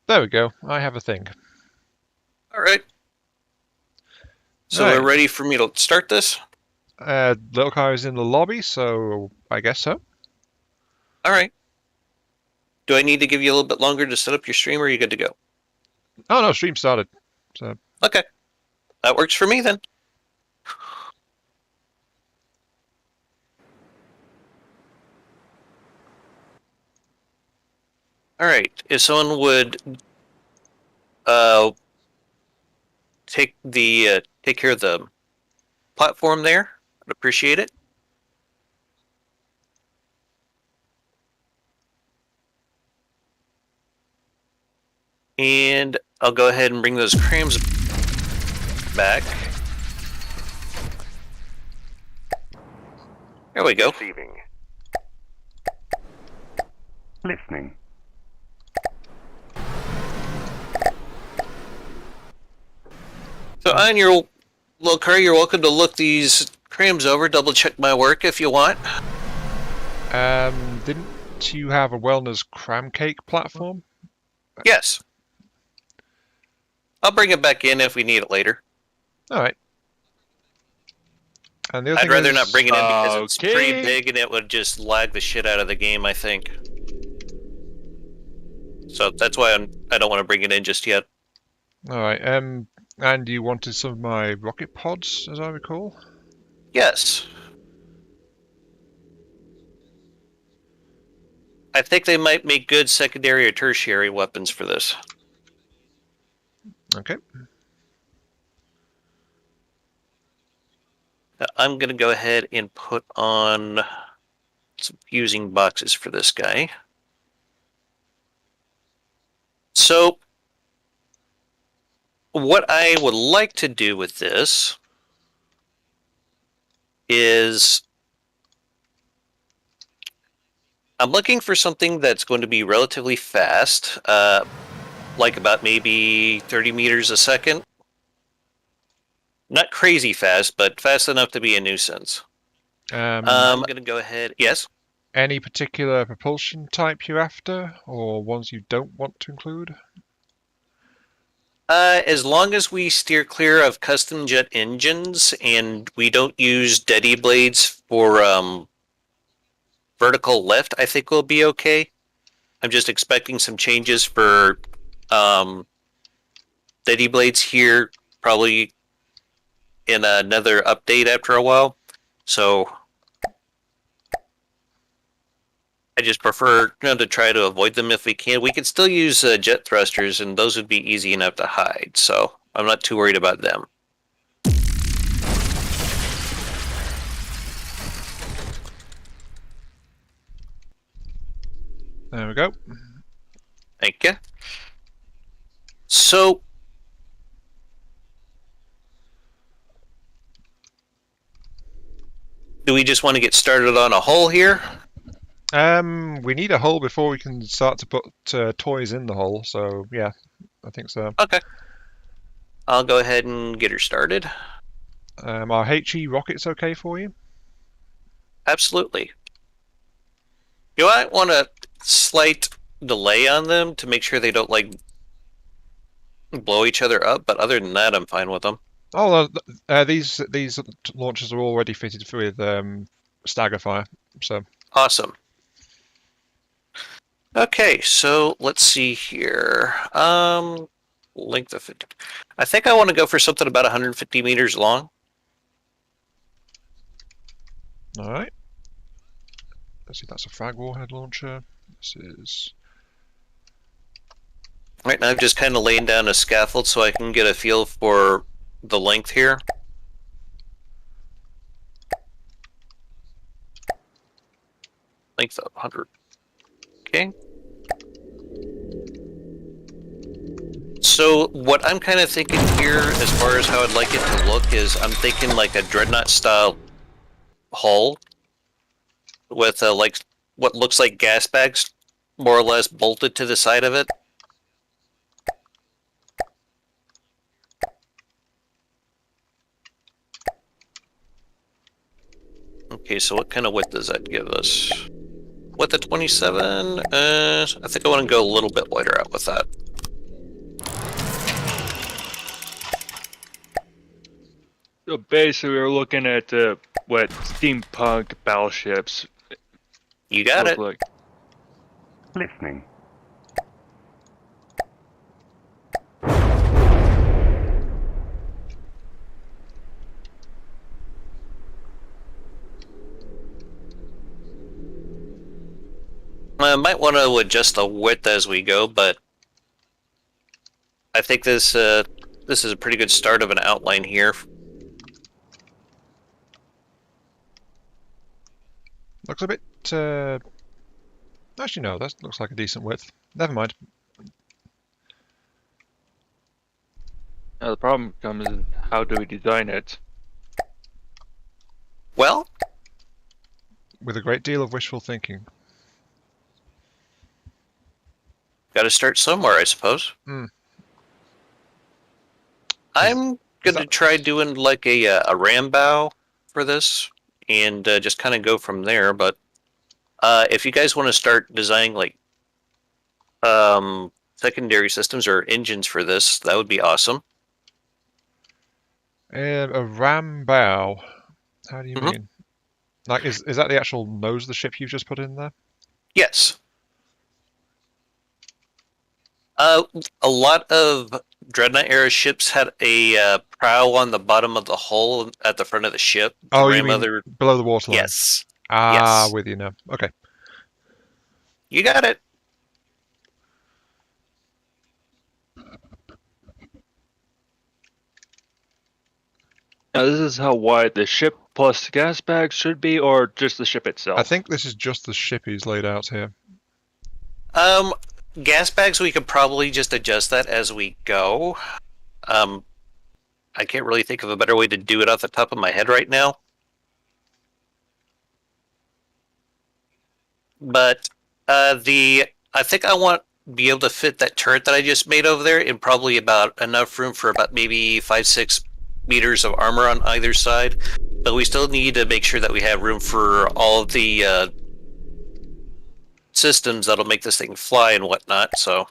There we go. I have a thing. All right. So Right. we're ready for me to start this? Little car is in the lobby, so I guess so. All right. Do I need to give you a little bit longer to set up your stream, or are you good to go? Oh no, stream started. So Okay. That works for me then. All right. If someone would uh, take care of the platform there, I'd appreciate it. And I'll go ahead and bring those crams back. There we go. Receiving. Listening. So on your little car, you're welcome to look these crams over, double check my work if you want. didn't you have a wellness cram cake platform? Yes. I'll bring it back in if we need it later. All right. And the other I'd thing rather is, not bring it in because it's okay. pretty big and it would just lag the shit out of the game, I think. So that's why I don't want to bring it in just yet. All right. And you wanted some of my rocket pods, as I recall. Yes. I think they might make good secondary or tertiary weapons for this. Okay. I'm going to go ahead and put on some fusing boxes for this guy. So, what I would like to do with this is I'm looking for something that's going to be relatively fast, like about maybe 30 meters a second. Not crazy fast, but fast enough to be a nuisance. I'm going to go ahead. Yes? Any particular propulsion type you're after, or ones you don't want to include? As long as we steer clear of custom jet engines and we don't use Deddy blades for vertical lift, I think we'll be okay. I'm just expecting some changes for Deddy blades here, probably in another update after a while. So I just prefer to try to avoid them if we can. We could still use jet thrusters, and those would be easy enough to hide. So I'm not too worried about them. There we go. Thank you. So do we just want to get started on a hull here? We need a hull before we can start to put toys in the hull. So yeah, I think so. Okay. I'll go ahead and get her started. Are HE rockets okay for you? Absolutely. You might want a slight delay on them to make sure they don't like blow each other up, but other than that, I'm fine with them. Oh, these launchers are already fitted with Staggerfire, so Awesome. Okay, so let's see here. Length of 50. I think I want to go for something about 150 meters long. all right. Let's see, that's a frag warhead launcher. This is Right now, I'm just kind of laying down a scaffold so I can get a feel for the length here. Length of 100. Okay. So what I'm kind of thinking here, as far as how I'd like it to look, is I'm thinking like a dreadnought style hull with like what looks like gas bags, more or less bolted to the side of it. Okay, so what kind of width does that give us? Width of 27? I think I want to go a little bit wider out with that. So basically, we're looking at what steampunk battleships You got look it. like. Listening. I might want to adjust the width as we go, but I think this is a pretty good start of an outline here. Looks a bit. Actually, no, that looks like a decent width. Never mind. Now the problem comes is how do we design it? Well, With a great deal of wishful thinking. got to start somewhere, I suppose. Hmm. I'm going to that- try doing like a ram bow for this and just kind of go from there. But if you guys want to start designing like secondary systems or engines for this, that would be awesome. A ram bow. How do you Mhm. mean? Like, is that the actual nose of the ship you've just put in there? Yes. A lot of Dreadnought era ships had a prow on the bottom of the hull at the front of the ship. The Oh, you ram mean other... below the waterline? Yes. Ah, Yes. with you now. Okay. You got it. Now this is how wide the ship plus gas bags should be, or just the ship itself? I think this is just the ship he's laid out here. Um, gas bags, we could probably just adjust that as we go. I can't really think of a better way to do it off the top of my head right now. But I think I want to be able to fit that turret that I just made over there in probably about enough room for about maybe 5-6 meters of armor on either side. But we still need to make sure that we have room for all of the systems that'll make this thing fly and whatnot. So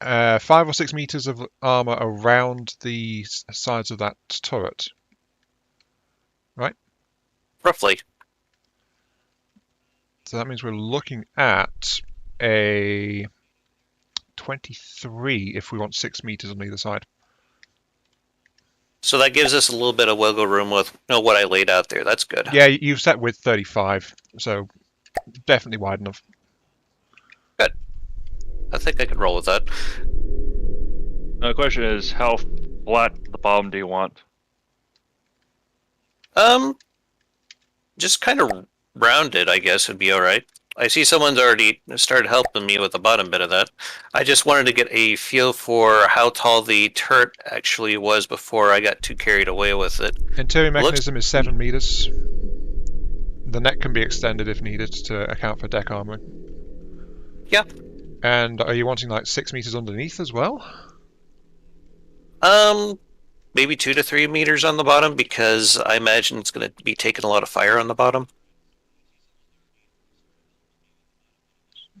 5 or 6 meters of armor around the sides of that turret. roughly. So that means we're looking at a 23 if we want 6 meters on either side. So that gives us a little bit of wiggle room with what I laid out there. That's good. Yeah, you've set width 35, so definitely wide enough. Good. I think I can roll with that. Now the question is, how flat the bottom do you want? Just kind of rounded, I guess, would be all right. I see someone's already started helping me with the bottom bit of that. I just wanted to get a feel for how tall the turret actually was before I got too carried away with it. Interior mechanism is 7 meters. The neck can be extended if needed to account for deck armor. Yeah. And are you wanting like 6 meters underneath as well? Maybe 2 to 3 meters on the bottom because I imagine it's going to be taking a lot of fire on the bottom.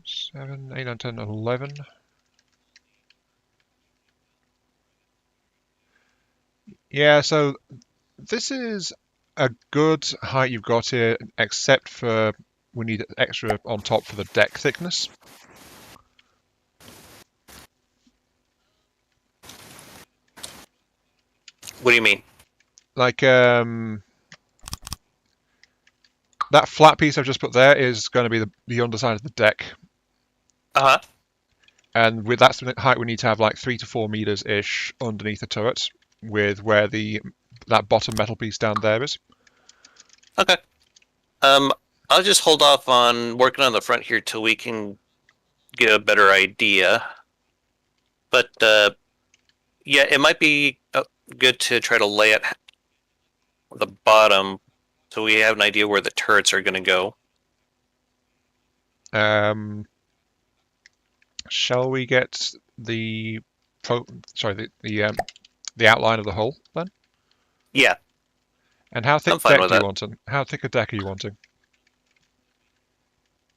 7, 8, 9, 10, 11. Yeah, so this is a good height you've got here, except for we need extra on top for the deck thickness. What do you mean? Like, that flat piece I've just put there is going to be the underside of the deck. Uh-huh. And that's the height we need to have like 3 to 4 meters-ish underneath the turret, with where that bottom metal piece down there is. Okay. I'll just hold off on working on the front here till we can get a better idea. But yeah, it might be good to try to lay it the bottom so we have an idea where the turrets are going to go. Shall we get the outline of the hull then? Yeah. And how thick I'm fine deck with are you that. wanting? How thick a deck are you wanting?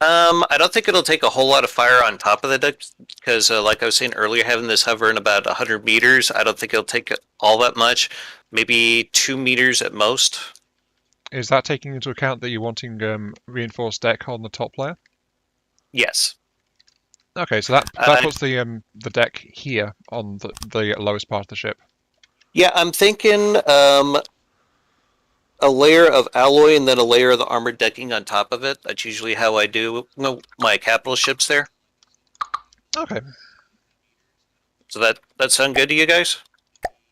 I don't think it'll take a whole lot of fire on top of the deck because, like I was saying earlier, having this hovering about 100 meters, I don't think it'll take all that much. Maybe 2 meters at most. Is that taking into account that you're wanting reinforced deck on the top layer? Yes. Okay, so that puts the deck here on the lowest part of the ship. Yeah, I'm thinking a layer of alloy and then a layer of the armored decking on top of it. That's usually how I do my capital ships there. Okay. So that sound good to you guys?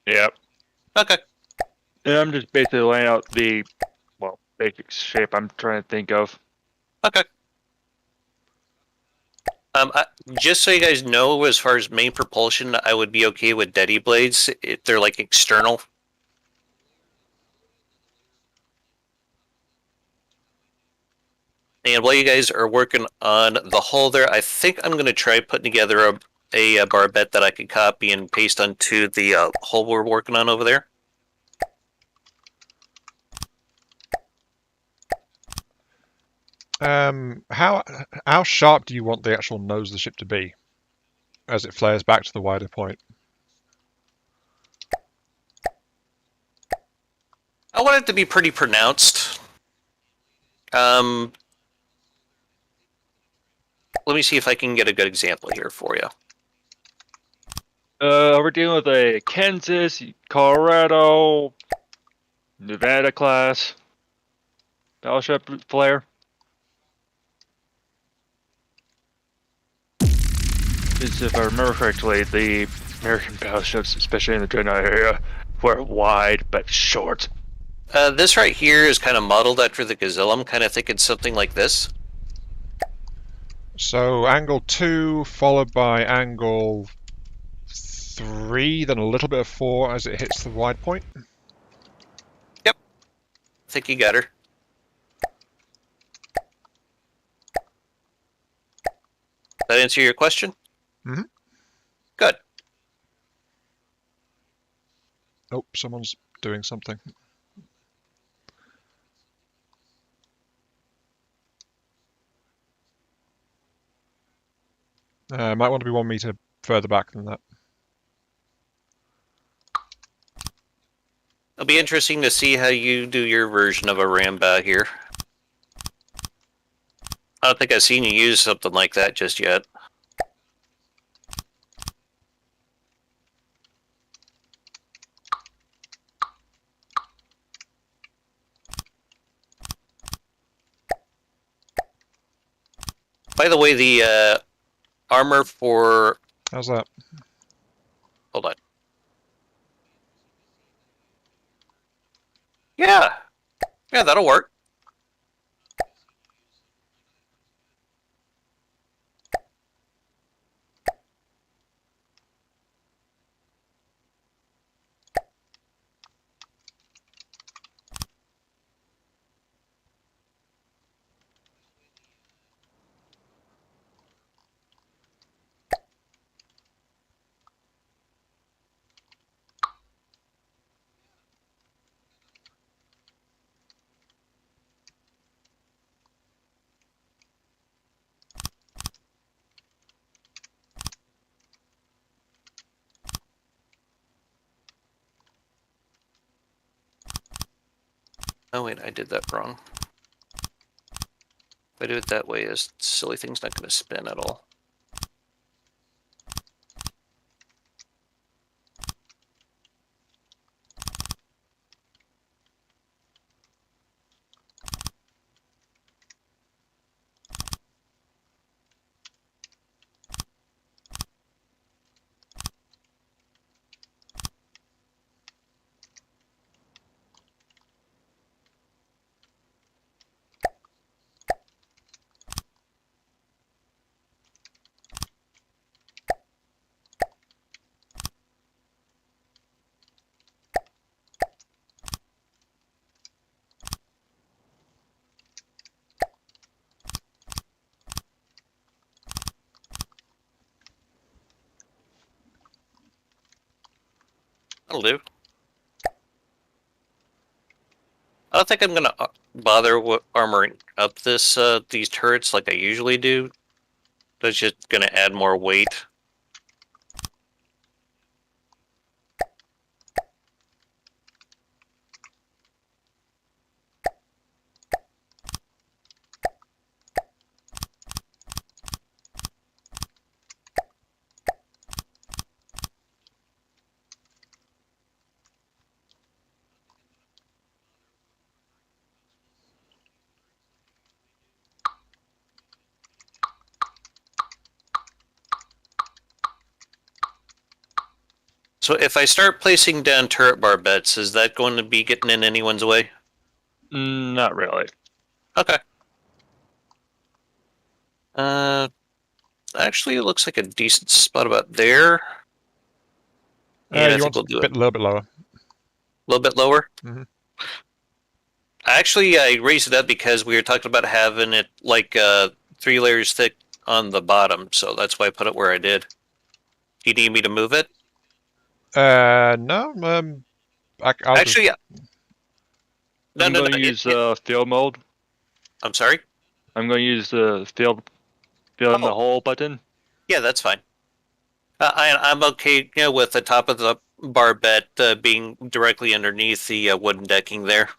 Yep. Okay. And I'm just basically laying out the, well, basic shape I'm trying to think of. Okay. Just so you guys know, as far as main propulsion, I would be okay with Deddy blades if they're like external. And while you guys are working on the hull there, I think I'm going to try putting together a barbette that I could copy and paste onto the hull we're working on over there. How sharp do you want the actual nose of the ship to be as it flares back to the wider point? I want it to be pretty pronounced. Let me see if I can get a good example here for you. We're dealing with a Kansas, Colorado, Nevada class battleship flare. Because if I remember correctly, the American battleships, especially in the Dreadnought area, were wide but short. This right here is kind of modeled after the Gazelle. I'm kind of thinking something like this. So angle 2 followed by angle 3, then a little bit of 4 as it hits the wide point. Yep. I think you got her. That answer your question? Mm-hmm. Good. Oh, someone's doing something. Might want to be 1 meter further back than that. It'll be interesting to see how you do your version of a rambow here. I don't think I've seen you use something like that just yet. By the way, the armor for... How's that? Hold on. Yeah. Yeah, that'll work. Oh wait, I did that wrong. If I do it that way, this silly thing's not going to spin at all. That'll do. I don't think I'm gonna bother armoring up these turrets like I usually do. That's just gonna add more weight. So if I start placing down turret barbettes, is that going to be getting in anyone's way? Not really. Okay. Actually, it looks like a decent spot about there. And I You think want we'll do a it a little bit lower. little bit lower. Mhm. Actually, I raised it up because we were talking about having it like 3 layers thick on the bottom, so that's why I put it where I did. Do you need me to move it? No. I'll just. Actually, no, I'm no, no. going to use field mode. I'm sorry. I'm going to use the fill in the Oh. hole button. Yeah, that's fine. I'm okay, with the top of the barbette being directly underneath the wooden decking there.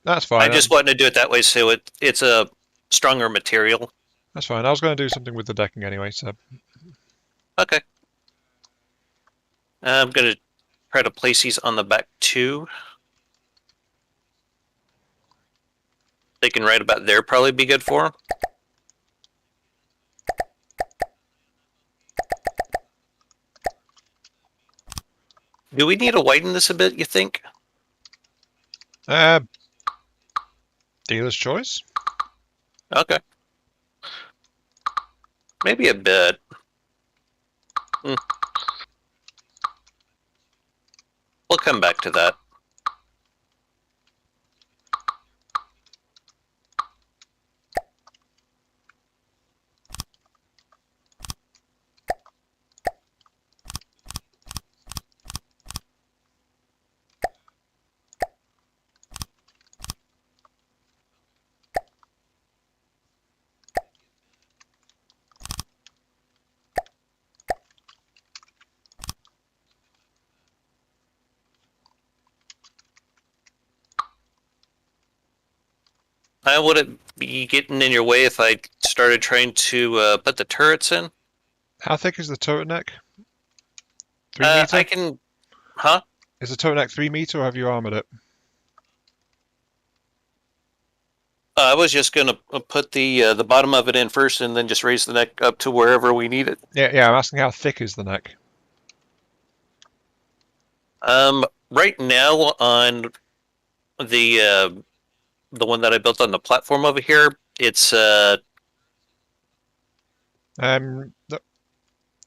That's I fine. just wanted to do it that way so it's a stronger material. That's fine. I was going to do something with the decking anyway. So Okay. I'm going to try to place these on the back too. They can right about there probably be good for them. Do we need to widen this a bit, you think? dealer's choice. Okay. Maybe a bit. We'll come back to that. Would it be getting in your way if I started trying to put the turrets in? How thick is the turret neck? 3 meter? I can... Huh? Is the turret neck 3 meter, or have you armored it? I was just going to put the bottom of it in first and then just raise the neck up to wherever we need it. Yeah. I'm asking how thick is the neck. Right now on the one that I built on the platform over here, it's Okay.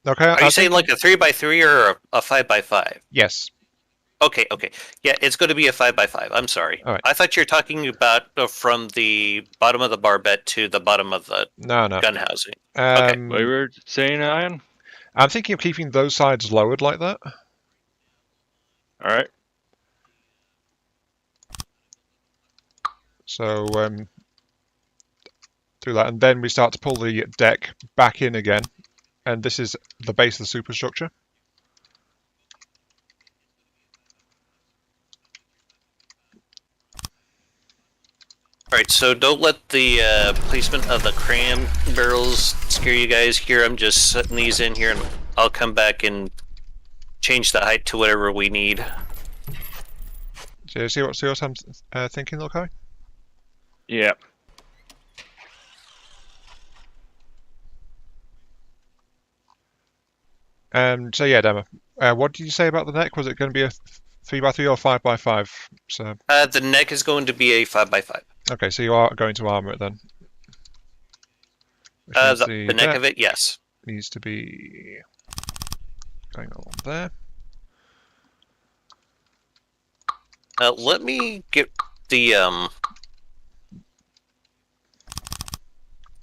Are you saying like a 3x3 or a 5x5? Yes. Okay. Yeah, it's going to be a 5x5. I'm sorry. All right. I thought you were talking about from the bottom of the barbette to the bottom of the No. gun housing. What you were saying, Ian? I'm thinking of keeping those sides lowered like that. All right. So do that, and then we start to pull the deck back in again, and this is the base of the superstructure. All right, so don't let the placement of the cram barrels scare you guys here. I'm just setting these in here, and I'll come back and change the height to whatever we need. So you see what I'm thinking, okay? Yeah. So yeah, Dama, what did you say about the neck? Was it going to be a 3x3 or 5x5? So The neck is going to be a 5x5. okay, so you are going to armor it then. Which means The neck of it, yes. needs to be going along there. Let me get the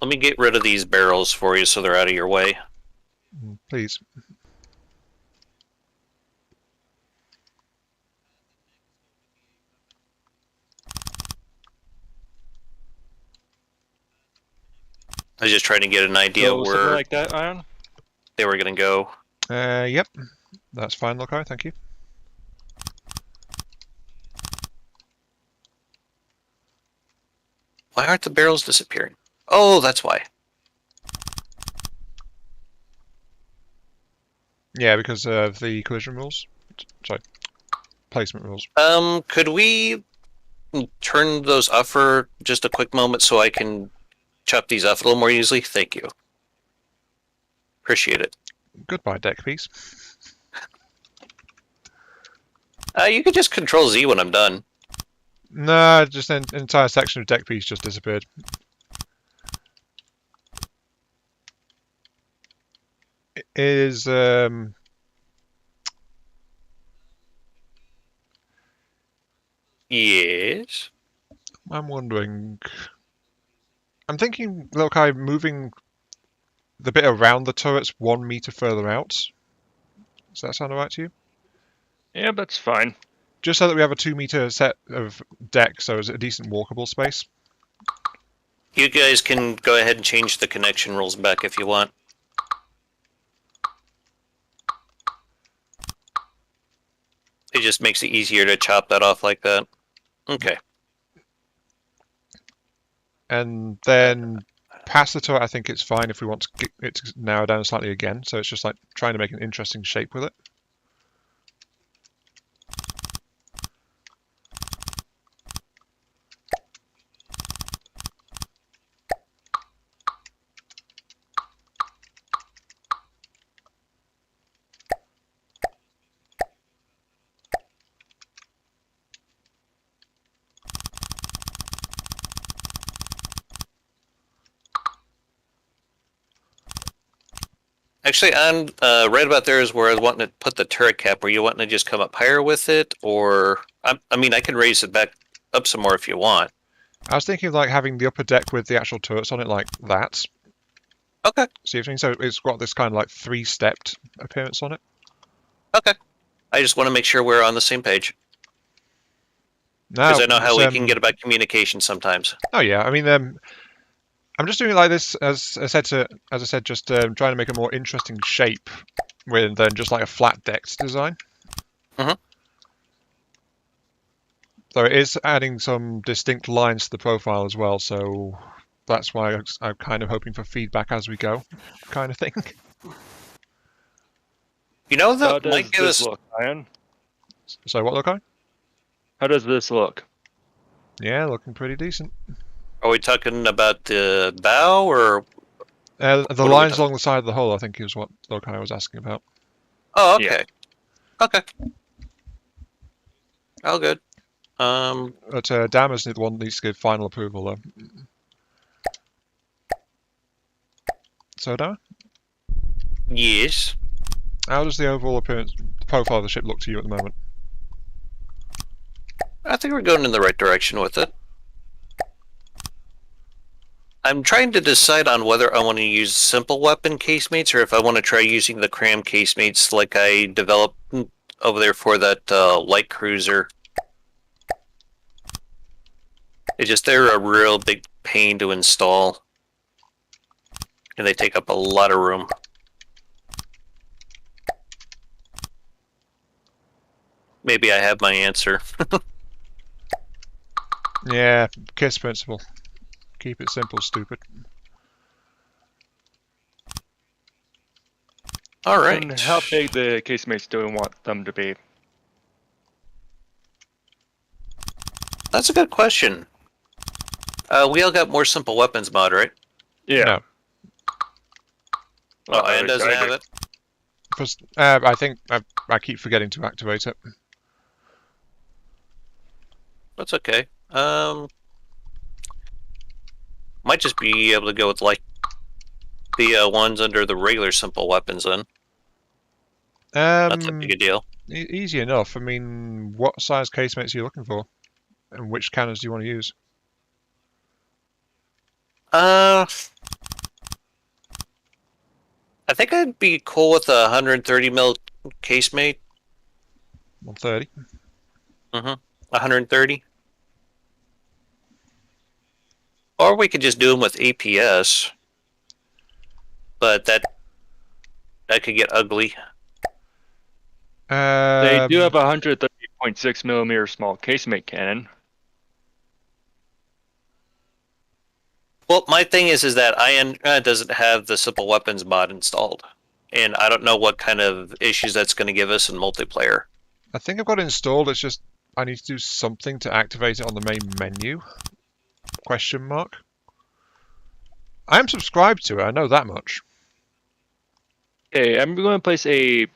Let me get rid of these barrels for you so they're out of your way. Please. I was just trying to get an idea So something where like that, Ion? they were going to go. Yep. That's fine, Lokai. Thank you. Why aren't the barrels disappearing? Oh, that's why. Yeah, because of the collision rules. Sorry, placement rules. Could we turn those off for just a quick moment so I can chop these off a little more easily? Thank you. Appreciate it. Goodbye, deck piece. You could just Control Z when I'm done. No, just an entire section of deck piece just disappeared. It is Yes. I'm wondering. I'm thinking, Lokai, moving the bit around the turrets 1 meter further out. Does that sound alright to you? Yeah, that's fine. Just so that we have a 2 meter set of deck, so it's a decent walkable space. You guys can go ahead and change the connection rules back if you want. It just makes it easier to chop that off like that. Okay. And then past the turret, I think it's fine if we want to get it to narrow down slightly again. So it's just like trying to make an interesting shape with it. Actually, I'm right about there is where I was wanting to put the turret cap. Were you wanting to just come up higher with it? Or, I mean, I can raise it back up some more if you want. I was thinking of like having the upper deck with the actual turrets on it like that. Okay. See if you mean? So it's got this kind of like 3-stepped appearance on it. Okay. I just want to make sure we're on the same page. Now, Because I know how we can get about communication sometimes. Oh yeah, I mean, I'm just doing it like this as I said, just trying to make a more interesting shape rather than just like a flat decked design. Mhm. So it is adding some distinct lines to the profile as well. So that's why I'm kind of hoping for feedback as we go, kind of thing. You know, How that does might give this us. look, Ion? So what look like? How does this look? Yeah, looking pretty decent. Are we talking about the bow or? The What are we lines talking- along the side of the hull, I think, is what Lokai was asking about. Oh, Yeah. okay. Okay. All good. But Dama's the one that needs to give final approval, though. So, Dama, Yes. how does the overall appearance, the profile of the ship look to you at the moment? I think we're going in the right direction with it. I'm trying to decide on whether I want to use simple weapon casemates or if I want to try using the cram casemates like I developed over there for that light cruiser. They're a real big pain to install. And they take up a lot of room. Maybe I have my answer. Yeah, KISS principle. Keep it simple, stupid. Alright. And how big the casemates do we want them to be? That's a good question. We all got more simple weapons mod, right? Yeah. No. Oh, Anne doesn't have it? First, I think I keep forgetting to activate it. That's okay. Might just be able to go with like the ones under the regular simple weapons then. That's a big deal. Easy enough. I mean, what size casemates are you looking for? And which cannons do you want to use? I think I'd be cool with a 130 mil casemate. 130. 130. Or we could just do them with APS. but that could get ugly. They do have Um, a 130.6 millimeter small casemate cannon. Well, my thing is that IN doesn't have the simple weapons mod installed, and I don't know what kind of issues that's going to give us in multiplayer. I think I've got it installed. It's just I need to do something to activate it on the main menu. Question mark. I am subscribed to it. I know that much. Okay, I'm going to place a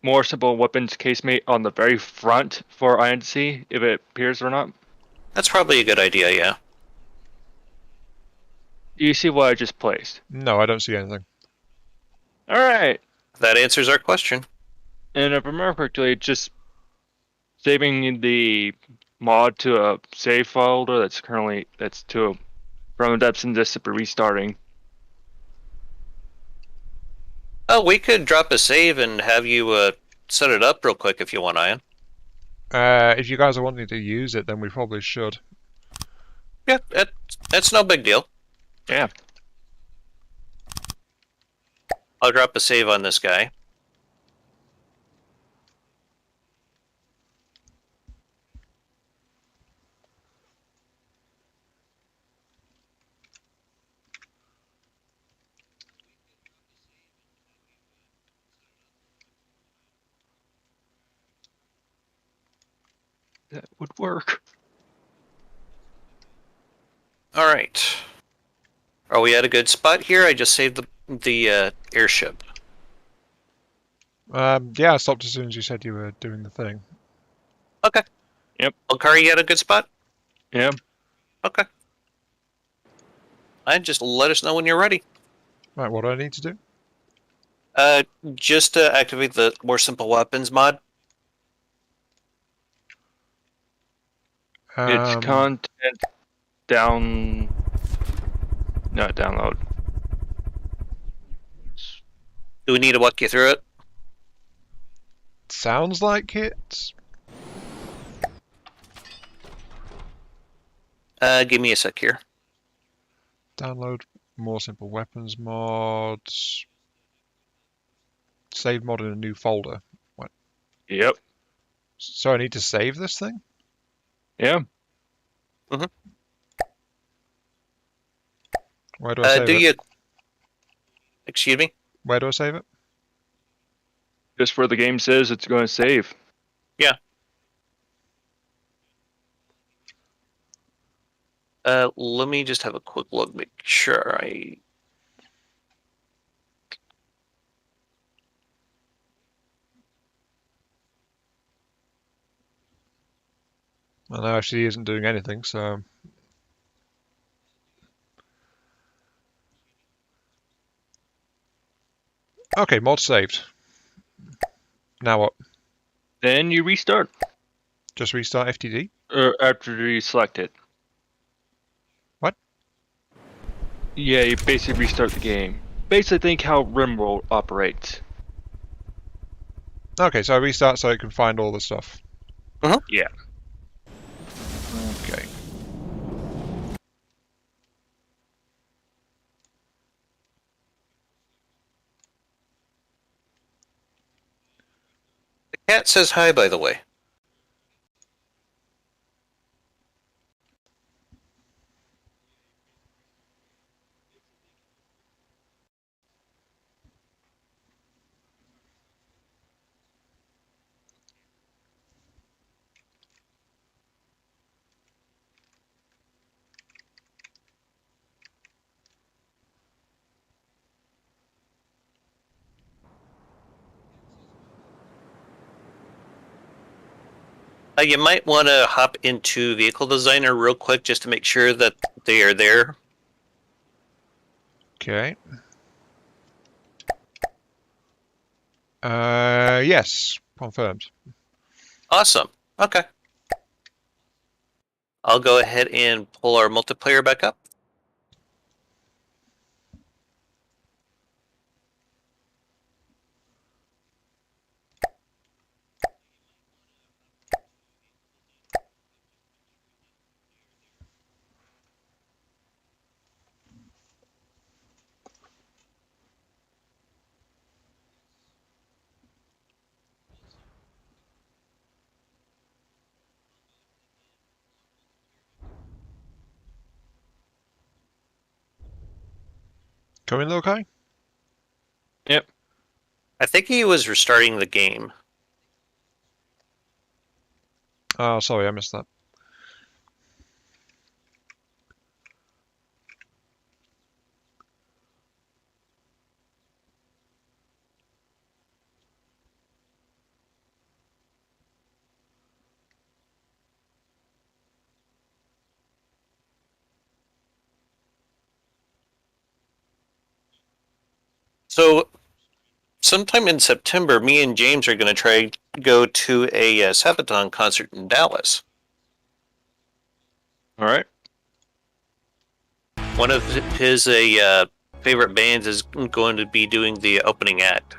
more simple weapons casemate on the very front for Ian to see if it appears or not. That's probably a good idea, yeah. You see what I just placed? No, I don't see anything. All right, That answers our question. and if I remember correctly, just saving the mod to a save folder that's from depths and just restarting. Oh, we could drop a save and have you set it up real quick if you want, Ian. If you guys are wanting to use it, then we probably should. Yeah, that's no big deal. Yeah. I'll drop a save on this guy. That would work. All right. Are we at a good spot here? I just saved the airship. Yeah, I stopped as soon as you said you were doing the thing. Okay. Yep. Okari, you at a good spot? Yeah. Okay. And just let us know when you're ready. Right, what do I need to do? Just to activate the more simple weapons mod. It's content down. Not download. Do we need to walk you through it? Sounds like it. Give me a sec here. Download more simple weapons mods. Save mod in a new folder. What? Yep. So I need to save this thing? Yeah. Where do I save it? Excuse me? Where do I save it? Just where the game says it's going to save. Yeah. Let me just have a quick look, make sure I. Well, no, actually, he isn't doing anything, so. Okay, mod saved. Now what? Then you restart. Just restart FTD? After you select it. What? Yeah, you basically restart the game. Basically think how RimWorld operates. Okay, so I restart so it can find all the stuff. Yeah. Okay. The cat says hi, by the way. You might want to hop into Vehicle Designer real quick just to make sure that they are there. Okay. Yes, confirmed. Awesome. Okay. I'll go ahead and pull our multiplayer back up. Coming, Lokai? Yep. I think he was restarting the game. Oh, sorry, I missed that. So, sometime in September, me and James are going to try to go to a Sabaton concert in Dallas. All right. One of his favorite bands is going to be doing the opening act.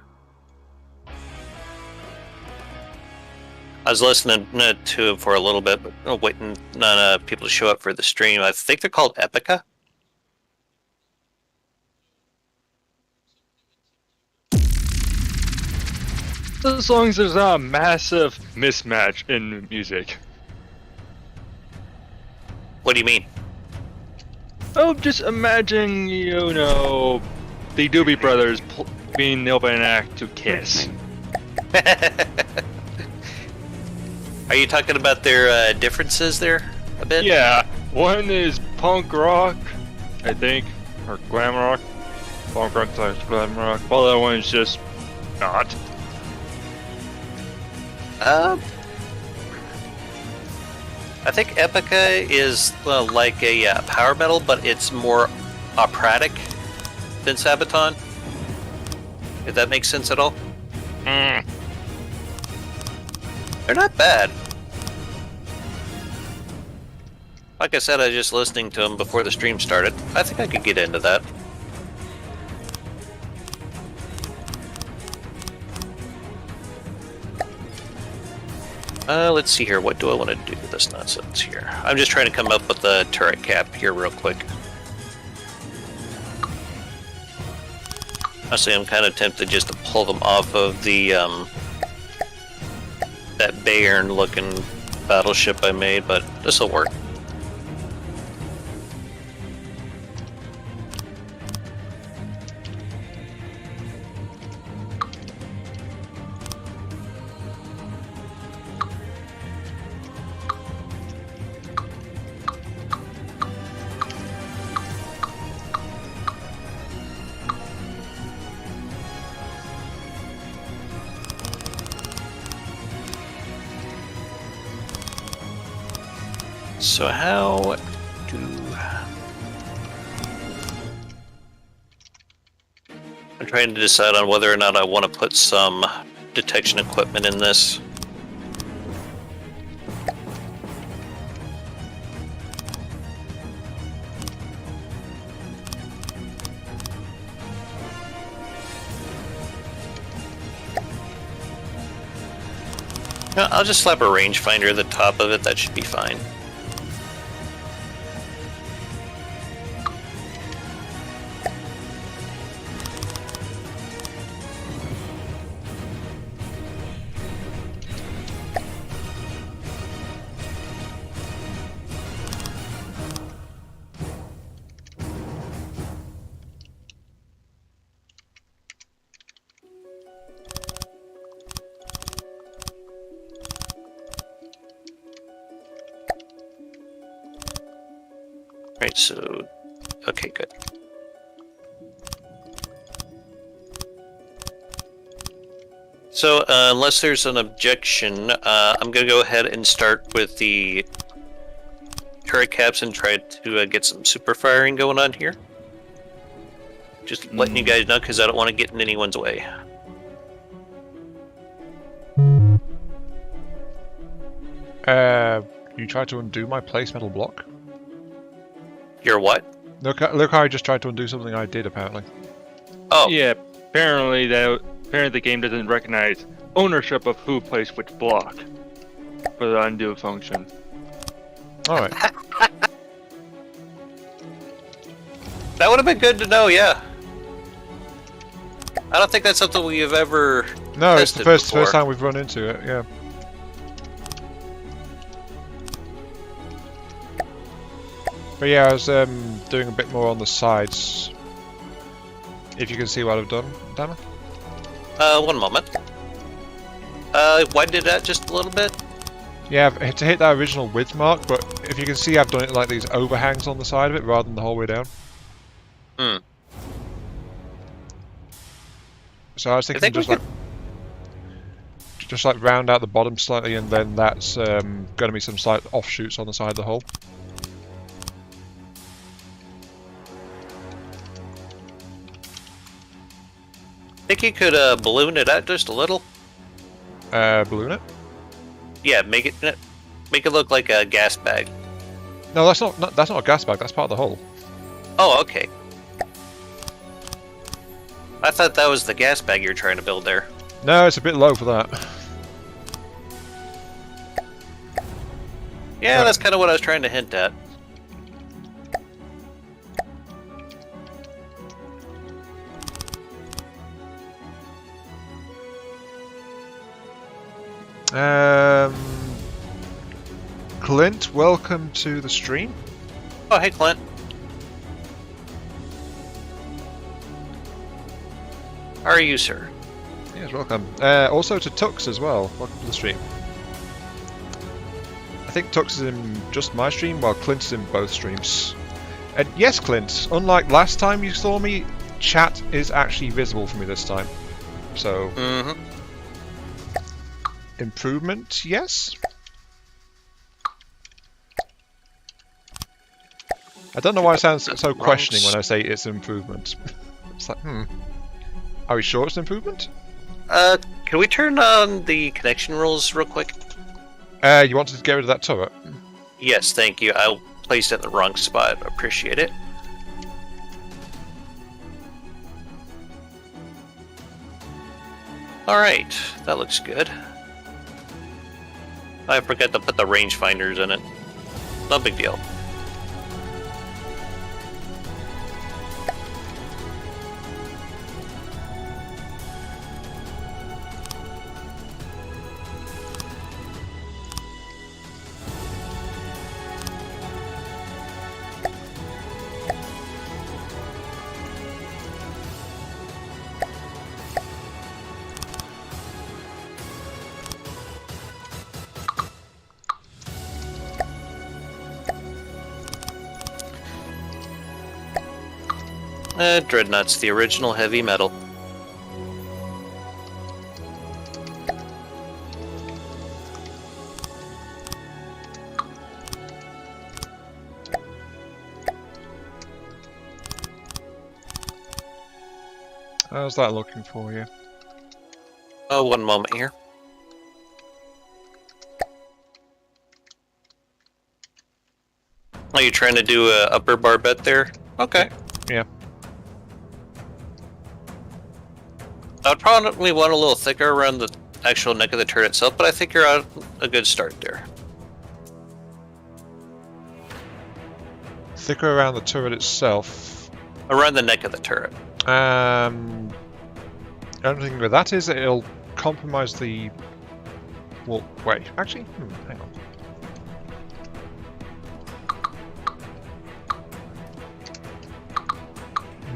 I was listening to it for a little bit, but waiting on people to show up for the stream. I think they're called Epica. As long as there's not a massive mismatch in music. What do you mean? Oh, just imagine, you know, the Doobie Brothers being the opening act to Kiss. Are you talking about their differences there a bit? Yeah, one is punk rock, I think, or glam rock. Punk rock / glam rock. While the other one is just not. I think Epica is like a power metal, but it's more operatic than Sabaton. If that makes sense at all. They're not bad. Like I said, I was just listening to them before the stream started. I think I could get into that. Let's see here. What do I want to do with this nonsense here? I'm just trying to come up with a turret cap here real quick. Honestly, I'm kind of tempted just to pull them off of the that Bayern looking battleship I made, but this will work. So how do... I'm trying to decide on whether or not I want to put some detection equipment in this. No, I'll just slap a rangefinder at the top of it, that should be fine. Right, so, okay, good. So, unless there's an objection, I'm going to go ahead and start with the turret caps and try to get some super firing going on here. Just letting you guys know, because I don't want to get in anyone's way. You tried to undo my place metal block? Your what? Look, I just tried to undo something I did, apparently. Oh, Yeah, apparently the game doesn't recognize ownership of who placed which block for the undo function. Alright. that would have been good to know, yeah. I don't think that's something we have ever No, it's the tested first before. time we've run into it, yeah. But yeah, I was doing a bit more on the sides. If you can see what I've done, Dama. One moment. Widened it out just a little bit. Yeah, to hit that original width mark, but if you can see, I've done it like these overhangs on the side of it rather than the whole way down. Hmm. So I was thinking just like round out the bottom slightly, and then that's going to be some slight offshoots on the side of the hull. Think you could balloon it out just a little. Balloon it? Yeah, make it look like a gas bag. No, that's not a gas bag. That's part of the hull. Oh, okay. I thought that was the gas bag you're trying to build there. No, it's a bit low for that. Yeah, that's kind of what I was trying to hint at. Clint, welcome to the stream. Oh, hey, Clint. How are you, sir? Yes, welcome. Also to Tux as well. Welcome to the stream. I think Tux is in just my stream, while Clint's in both streams. And yes, Clint, unlike last time you saw me, chat is actually visible for me this time. So, improvement, yes? I don't know why I sound so questioning when I say it's an improvement. It's like, Are we sure it's an improvement? Can we turn on the connection rules real quick? You wanted to get rid of that turret? Yes, thank you. I placed it in the wrong spot. Appreciate it. Alright, that looks good. I forgot to put the rangefinders in it. No big deal. Dreadnought's the original heavy metal. How's that looking for you? Oh, one moment here. Are you trying to do a upper barbette there? Okay. Yeah. I would probably want a little thicker around the actual neck of the turret itself, but I think you're on a good start there. Thicker around the turret itself. Around the neck of the turret. The only thing with that is it'll compromise the... Well, wait, actually, hang on.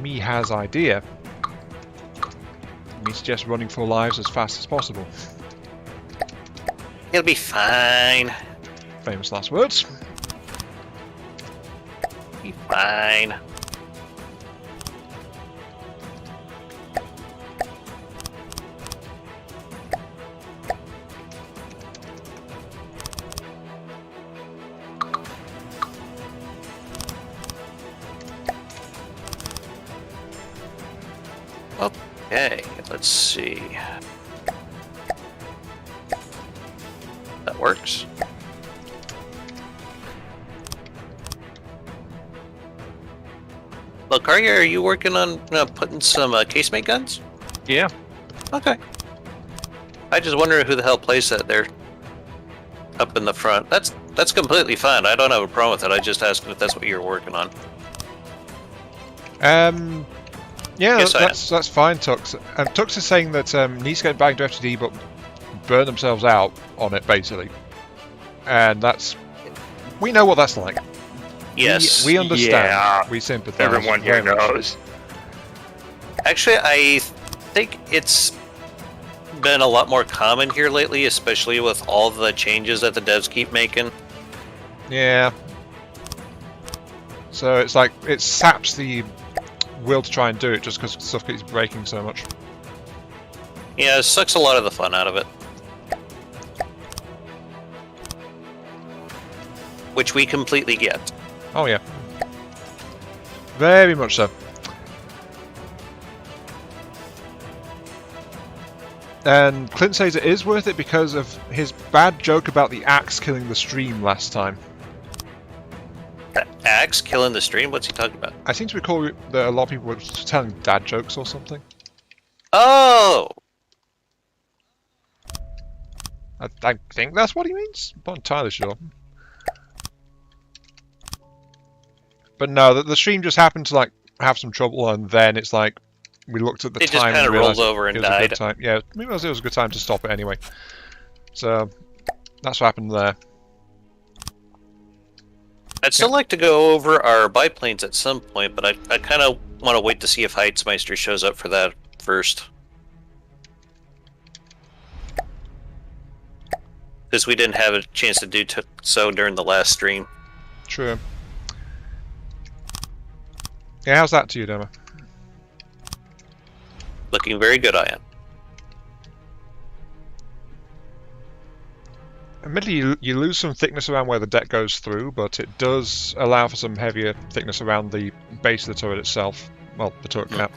Me has idea. Me suggest running for lives as fast as possible. It'll be fine. Famous last words. Be fine. Okay, let's see. That works. Look, are you working on putting some casemate guns? Yeah. Okay. I just wonder who the hell placed that there, up in the front. That's completely fine. I don't have a problem with it. I just asked if that's what you're working on. Yeah, Yes, that's fine, Tux. And Tux is saying that needs to get back into FTD, but burn themselves out on it, basically. And that's... We know what that's like. Yes. We understand. Yeah. We sympathise. Everyone here knows. Actually, I think it's been a lot more common here lately, especially with all the changes that the devs keep making. Yeah. So it's like, it saps the will to try and do it just because stuff keeps breaking so much. Yeah, it sucks a lot of the fun out of it. Which we completely get. Oh yeah. Very much so. And Clint says it is worth it because of his bad joke about the axe killing the stream last time. Axe killing the stream? What's he talking about? I seem to recall that a lot of people were telling dad jokes or something. Oh! I think that's what he means. I'm not entirely sure. But no, the stream just happened to like have some trouble, and then it's like we looked at the It just time kinda and realised rolled over and it was a good died. time. Yeah, maybe it was a good time to stop it anyway. So that's what happened there. I'd still like to go over our biplanes at some point, but I kind of want to wait to see if Heitzmeister shows up for that first. Because we didn't have a chance to do so during the last stream. True. Yeah, how's that to you, Dama? Looking very good, I am. Admittedly, you lose some thickness around where the deck goes through, but it does allow for some heavier thickness around the base of the turret itself. Well, the turret cap.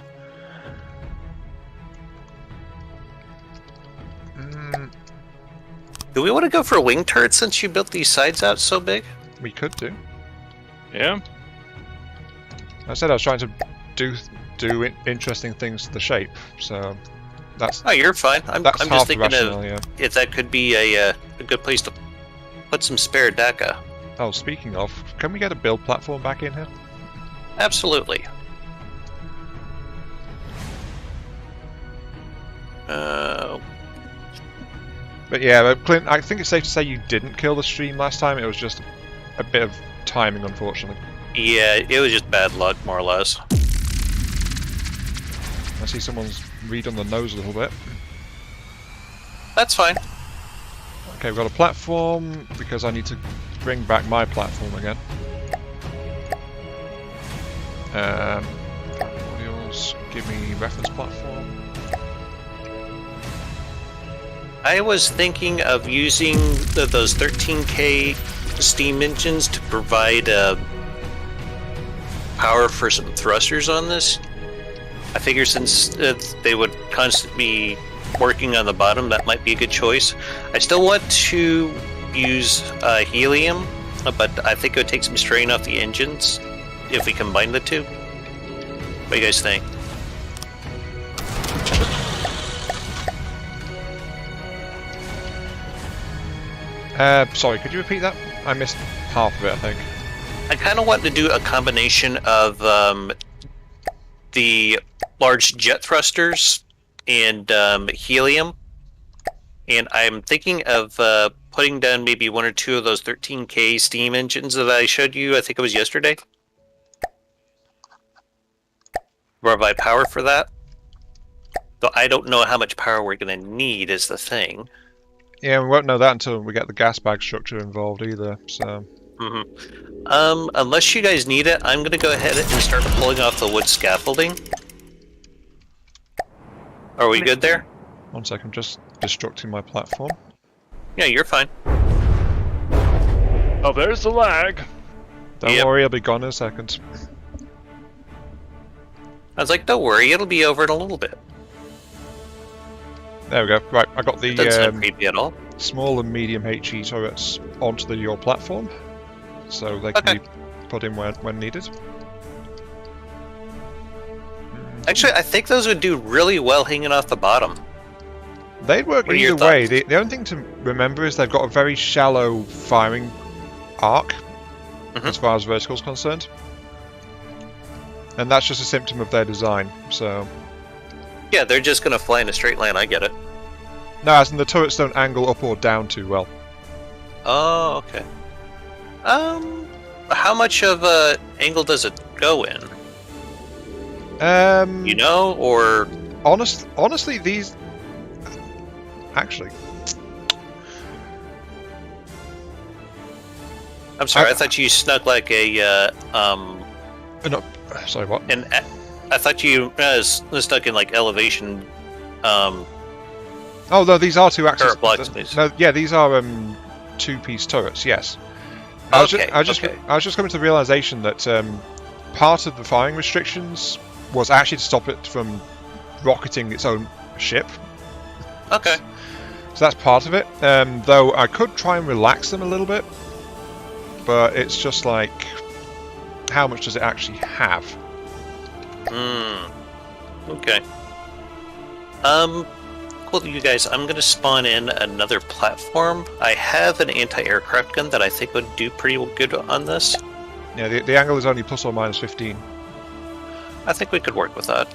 Do we want to go for a wing turret since you built these sides out so big? We could do. Yeah. I said I was trying to do interesting things to the shape, so that's Oh, you're fine. I'm half just the thinking rationale, of yeah. if that could be a good place to put some spare DECA. Oh, speaking of, can we get a build platform back in here? Absolutely. But yeah, Clint, I think it's safe to say you didn't kill the stream last time. It was just a bit of timing, unfortunately. Yeah, it was just bad luck, more or less. I see someone's read on the nose a little bit. That's fine. Okay, we've got a platform because I need to bring back my platform again. Modules, give me reference platform. I was thinking of using those 13K steam engines to provide power for some thrusters on this. I figure since they would constantly be working on the bottom, that might be a good choice. I still want to use helium, but I think it would take some strain off the engines if we combine the two. What do you guys think? Sorry, could you repeat that? I missed half of it, I think. I kind of want to do a combination of the large jet thrusters and helium, and I'm thinking of putting down maybe one or two of those 13K steam engines that I showed you. I think it was yesterday. Provide power for that. Though I don't know how much power we're going to need is the thing. Yeah, we won't know that until we get the gas bag structure involved either, so... Unless you guys need it, I'm going to go ahead and start pulling off the wood scaffolding. Are we good there? 1 second, just destructing my platform. Yeah, you're fine. Oh, there's the lag. Don't worry, I'll be gone in a second. I was like, don't worry, it'll be over in a little bit. There we go. Right, I got Doesn't the sound creepy at all. small and medium HE turrets onto your platform, so they can be put in when needed. Actually, I think those would do really well hanging off the bottom. They'd work What are your either way. thoughts? The only thing to remember is they've got a very shallow firing arc as far as vertical's concerned. And that's just a symptom of their design, so... Yeah, they're just going to fly in a straight line, I get it. No, as in the turrets don't angle up or down too well. Oh, okay. How much of a angle does it go in? You know, or Honestly, these actually. I'm sorry, I- I thought you snuck like a No, sorry, what? and I thought you stuck in like elevation. Oh no, these are two axis. Turret blocks. No, yeah, these are two-piece turrets. Yes. I was Okay, okay. just coming to the realization that part of the firing restrictions was actually to stop it from rocketing its own ship. Okay. So that's part of it. Though I could try and relax them a little bit, but it's just like, how much does it actually have? Okay. Cool, you guys. I'm gonna spawn in another platform. I have an anti-aircraft gun that I think would do pretty good on this. Yeah, the angle is only plus or minus 15. I think we could work with that.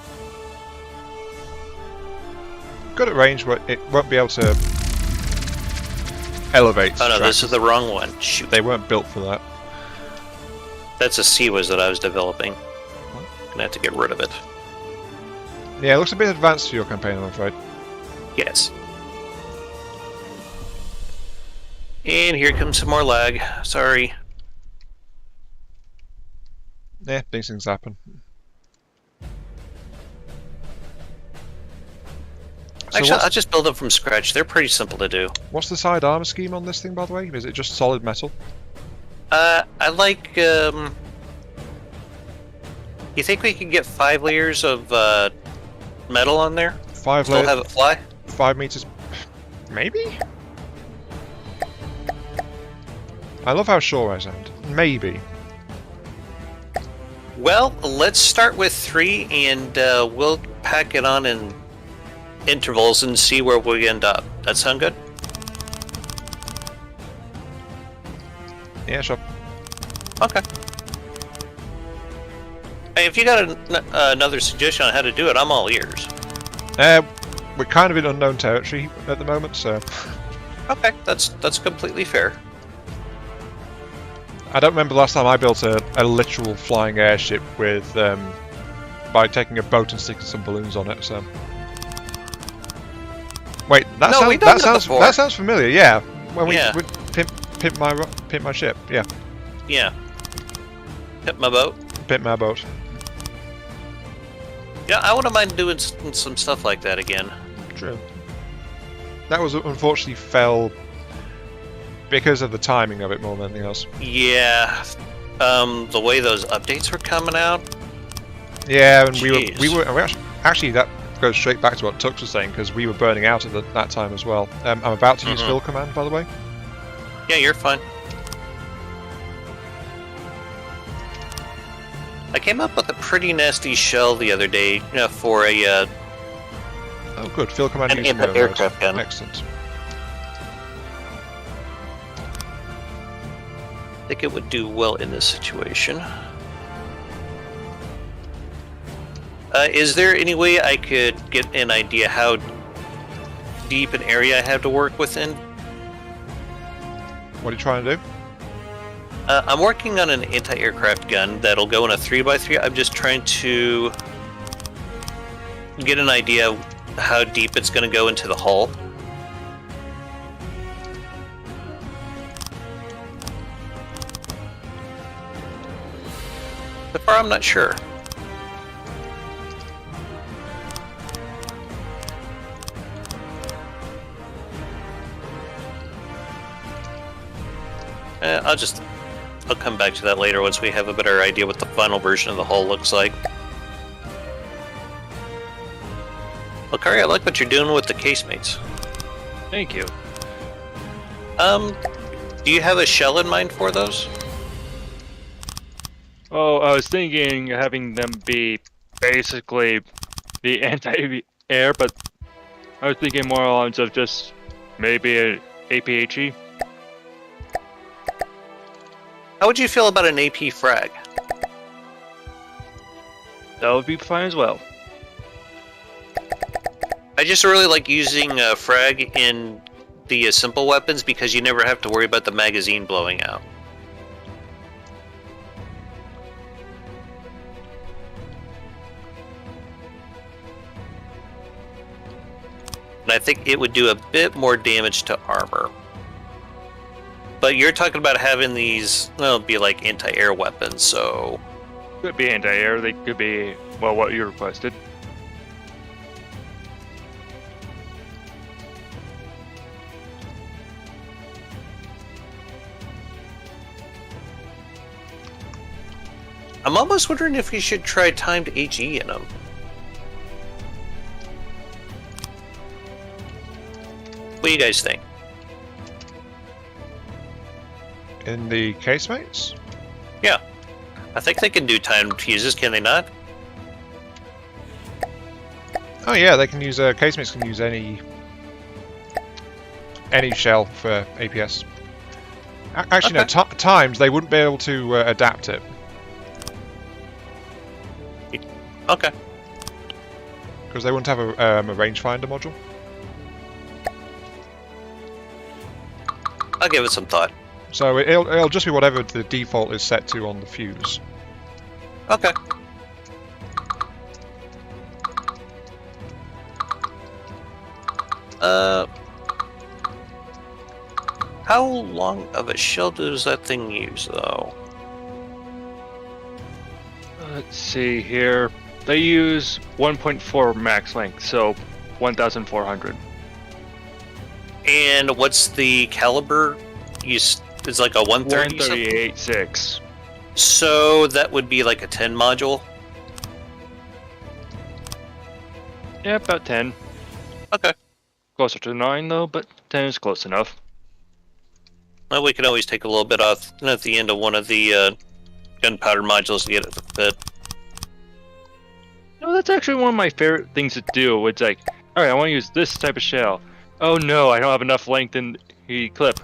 Good at range, but it won't be able to elevate. Oh no, this tracks. is the wrong one. Shoot. They weren't built for that. That's a CWAS that I was developing. Gonna have to get rid of it. Yeah, it looks a bit advanced for your campaign, I'm afraid. Yes. And here comes some more lag. Sorry. Yeah, these things happen. So Actually, I'll just build them from scratch. They're pretty simple to do. what's the side armor scheme on this thing, by the way? Is it just solid metal? I like, You think we could get 5 layers of, metal on there? Five Still have it fly? 5 meters, maybe? I love how sure I sound. Maybe. Well, let's start with 3 and, we'll pack it on in intervals and see where we end up. That sound good? Yeah, sure. Okay. Hey, if you got another suggestion on how to do it, I'm all ears. We're kind of in unknown territory at the moment, so Okay, that's completely fair. I don't remember the last time I built a literal flying airship with by taking a boat and sticking some balloons on it. So wait, that sounds familiar. Yeah, when we pimp my ship. Yeah, Yeah. Hit my boat. pimp my boat. Yeah, I wouldn't mind doing some stuff like that again. True. That was unfortunately fell because of the timing of it more than anything else. Yeah. The way those updates were coming out. Yeah, and we Jeez. were actually that goes straight back to what Tux was saying because we were burning out at that time as well. I'm about to use fill command, by the way. Yeah, you're fine. I came up with a pretty nasty shell the other day for a Oh, good. Fill command An using anti-aircraft railroad. gun. Excellent. I think it would do well in this situation. Is there any way I could get an idea how deep an area I have to work within? What are you trying to do? I'm working on an anti-aircraft gun that'll go in a 3x3. I'm just trying to get an idea how deep it's going to go into the hull. So far, I'm not sure. I'll come back to that later once we have a better idea what the final version of the hull looks like. Well, Kari, I like what you're doing with the casemates. Thank you. Do you have a shell in mind for those? Oh, I was thinking having them be basically the anti-air, but I was thinking more along lines of just maybe an APHE. How would you feel about an AP frag? That would be fine as well. I just really like using frag in the simple weapons because you never have to worry about the magazine blowing out. and I think it would do a bit more damage to armor. But you're talking about having these, well, be like anti-air weapons, so... Could be anti-air, they could be, well, what you requested. I'm almost wondering if we should try timed HE in them. What do you guys think? In the casemates? Yeah. I think they can do timed fuses, can they not? Oh yeah, they can use casemates can use any shell for APS. Actually, Okay. no. Times they wouldn't be able to adapt it. Okay. Because they wouldn't have a rangefinder module. I'll give it some thought. So it'll just be whatever the default is set to on the fuse. Okay. How long of a shell does that thing use, though? Let's see here. They use 1.4 max length, so 1,400. And what's the caliber? It's like a 130 something? 138.6. So that would be like a 10 module? Yeah, about 10. Okay. Closer to 9 though, but 10 is close enough. Well, we can always take a little bit off at the end of one of the gunpowder modules to get it to fit. No, that's actually one of my favorite things to do. It's like, alright, I want to use this type of shell. Oh no, I don't have enough length in the clip.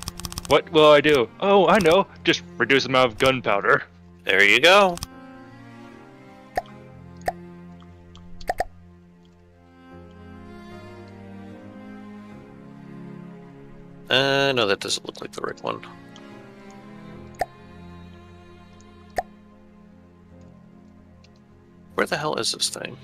What will I do? Oh, I know. Just reduce the amount of gunpowder. There you go. No, that doesn't look like the right one. Where the hell is this thing?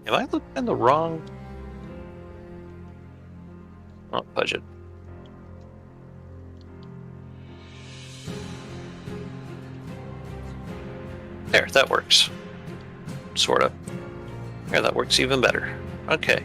Am I looking in the wrong? Oh, budget. There, that works. Sorta. Yeah, that works even better. Okay.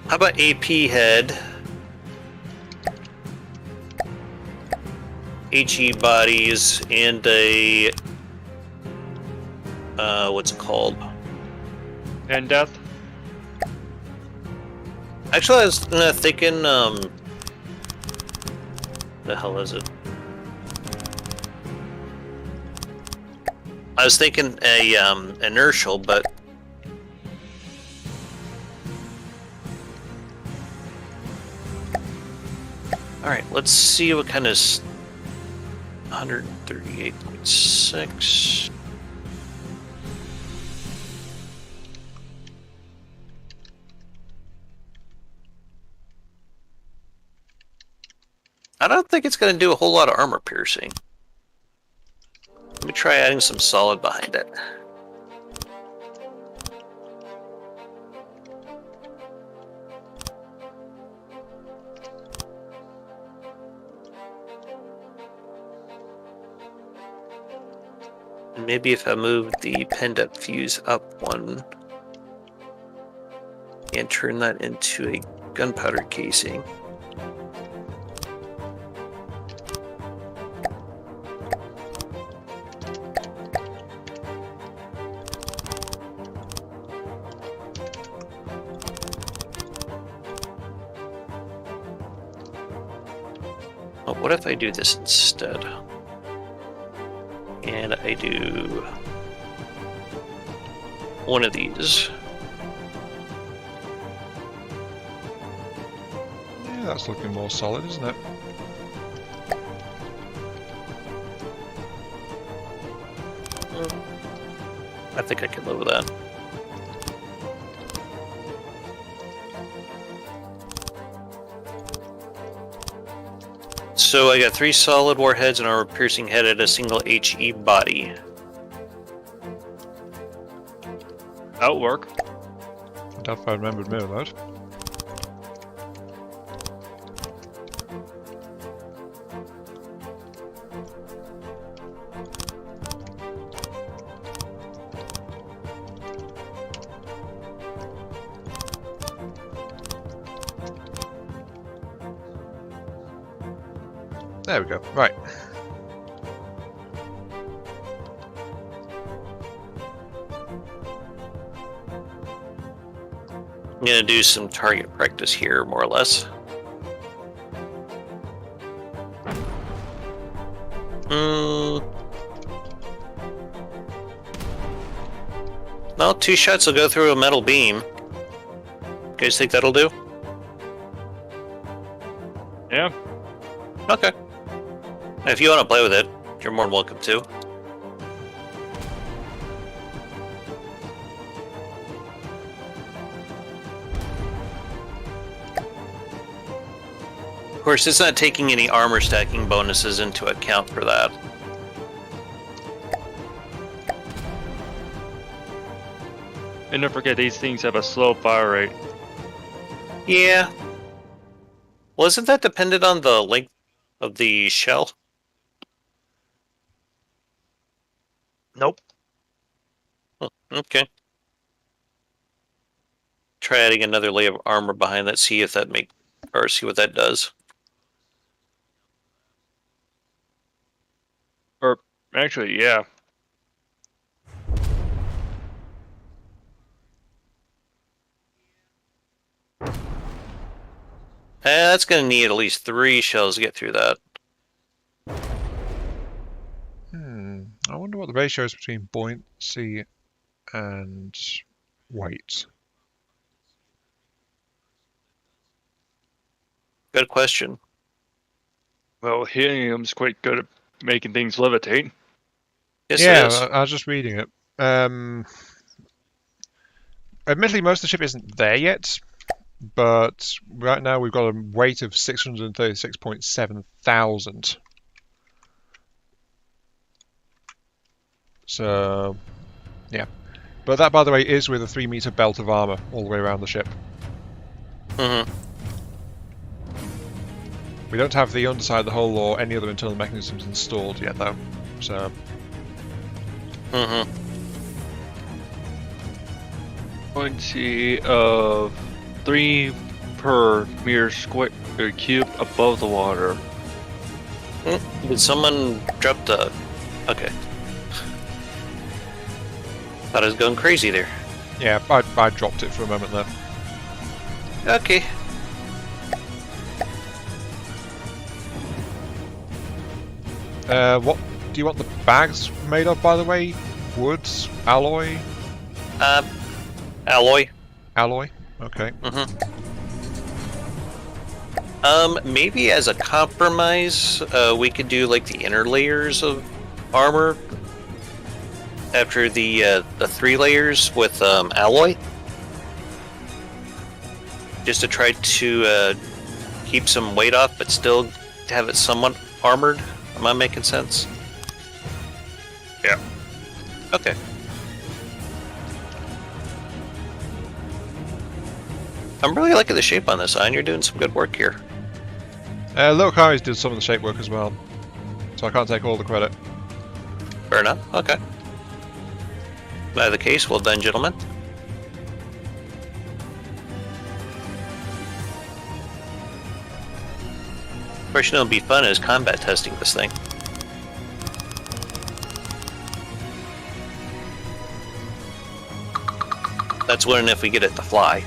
How about AP head? HE bodies and a what's it called? And death? Actually, I was thinking the hell is it? I was thinking a inertial, but all right, let's see what kind of 138.6. I don't think it's going to do a whole lot of armor piercing. Let me try adding some solid behind it. And maybe if I move the pinned up fuse up one and turn that into a gunpowder casing. Oh, what if I do this instead? And I do one of these. Yeah, that's looking more solid, isn't it? I think I can live with that. So I got 3 solid warheads and armor-piercing head at a single HE body. That'll work. I doubt if I remembered mirror mode. There we go. Right. I'm gonna do some target practice here, more or less. No, 2 shots will go through a metal beam. You guys think that'll do? Yeah. Okay. If you want to play with it, you're more than welcome to. Of course, it's not taking any armor stacking bonuses into account for that. And don't forget, these things have a slow fire rate. Yeah. Well, isn't that dependent on the length of the shell? Nope. Oh, okay. Try adding another layer of armor behind that, see if that see what that does. Or, actually, yeah. That's going to need at least 3 shells to get through that. I wonder what the ratio is between buoyancy and weight. Good question. Well, helium's quite good at making things levitate. Yes, Yeah, it is. I was just reading it. Admittedly, most of the ship isn't there yet, but right now we've got a weight of 636.7 thousand. So, yeah. But that, by the way, is with a 3-meter belt of armor all the way around the ship. Mm-hmm. We don't have the underside of the hull or any other internal mechanisms installed yet, though. So, Mm-hmm. Buoyancy of 3 per meter square or cube above the water. Did someone drop the... Okay. Thought I was going crazy there. yeah, I dropped it for a moment there. Okay. What do you want the bags made of, by the way? Woods? Alloy? Alloy. Alloy? Okay. Maybe as a compromise, we could do like the inner layers of armor after the 3 layers with alloy, just to try to keep some weight off, but still have it somewhat armored. Am I making sense? Yeah. Okay. I'm really liking the shape on this, Ian. You're doing some good work here. Little Kai's did some of the shape work as well, so I can't take all the credit. Fair enough. Okay. If that the case, well done, gentlemen. Of course, you know, it'd be fun is combat testing this thing. That's when if we get it to fly.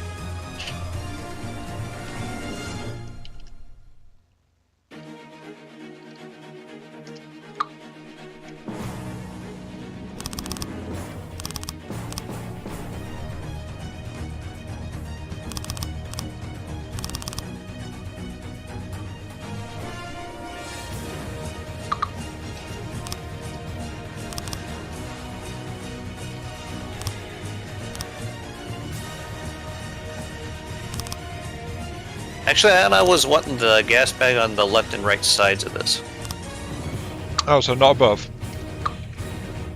Actually, I was wanting the gas bag on the left and right sides of this. Oh, so not above.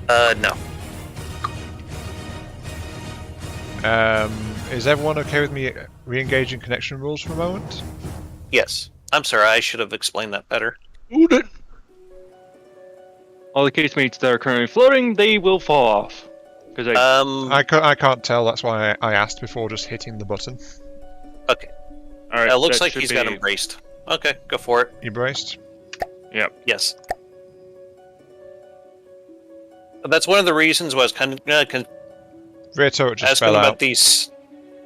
No. Is everyone okay with me re-engaging connection rules for a moment? Yes. I'm sorry, I should have explained that better. All the casemates that are currently floating, they will fall off. Because I can't tell, that's why I asked before just hitting the button. Okay. all right, Looks that like should he's be- got him braced. Okay, go for it. You braced? Yep. Yes. That's one of the reasons why I was kind of Rear turret just asking fell about out. these.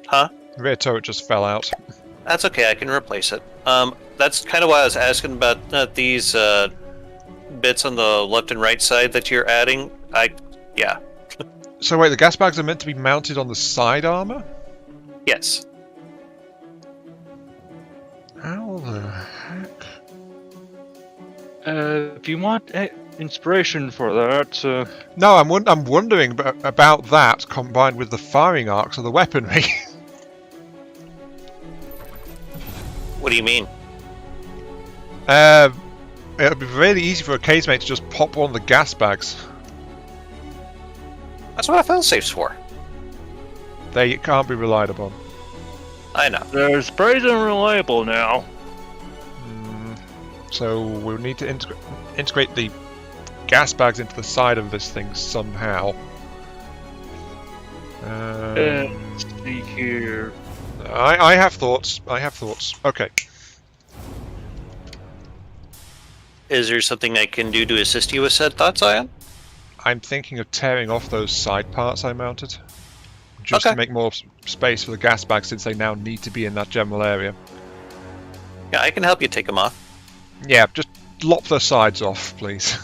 Huh? Rear turret just fell out. That's okay, I can replace it. That's kind of why I was asking about these bits on the left and right side that you're adding. Yeah. So wait, the gas bags are meant to be mounted on the side armor? Yes. How the heck? If you want inspiration for that, No, I'm wondering about that combined with the firing arcs of the weaponry. What do you mean? It would be really easy for a casemate to just pop one of the gas bags. That's what failsafe's for. They can't be relied upon. I know. they're surprisingly unreliable now. So we'll need to integrate the gas bags into the side of this thing somehow. Let's see here. I have thoughts. Okay. Is there something I can do to assist you with said thoughts, Ion? I'm thinking of tearing off those side parts I mounted. Just Okay. to make more space for the gas bags since they now need to be in that general area. Yeah, I can help you take them off. Yeah, just lop the sides off, please.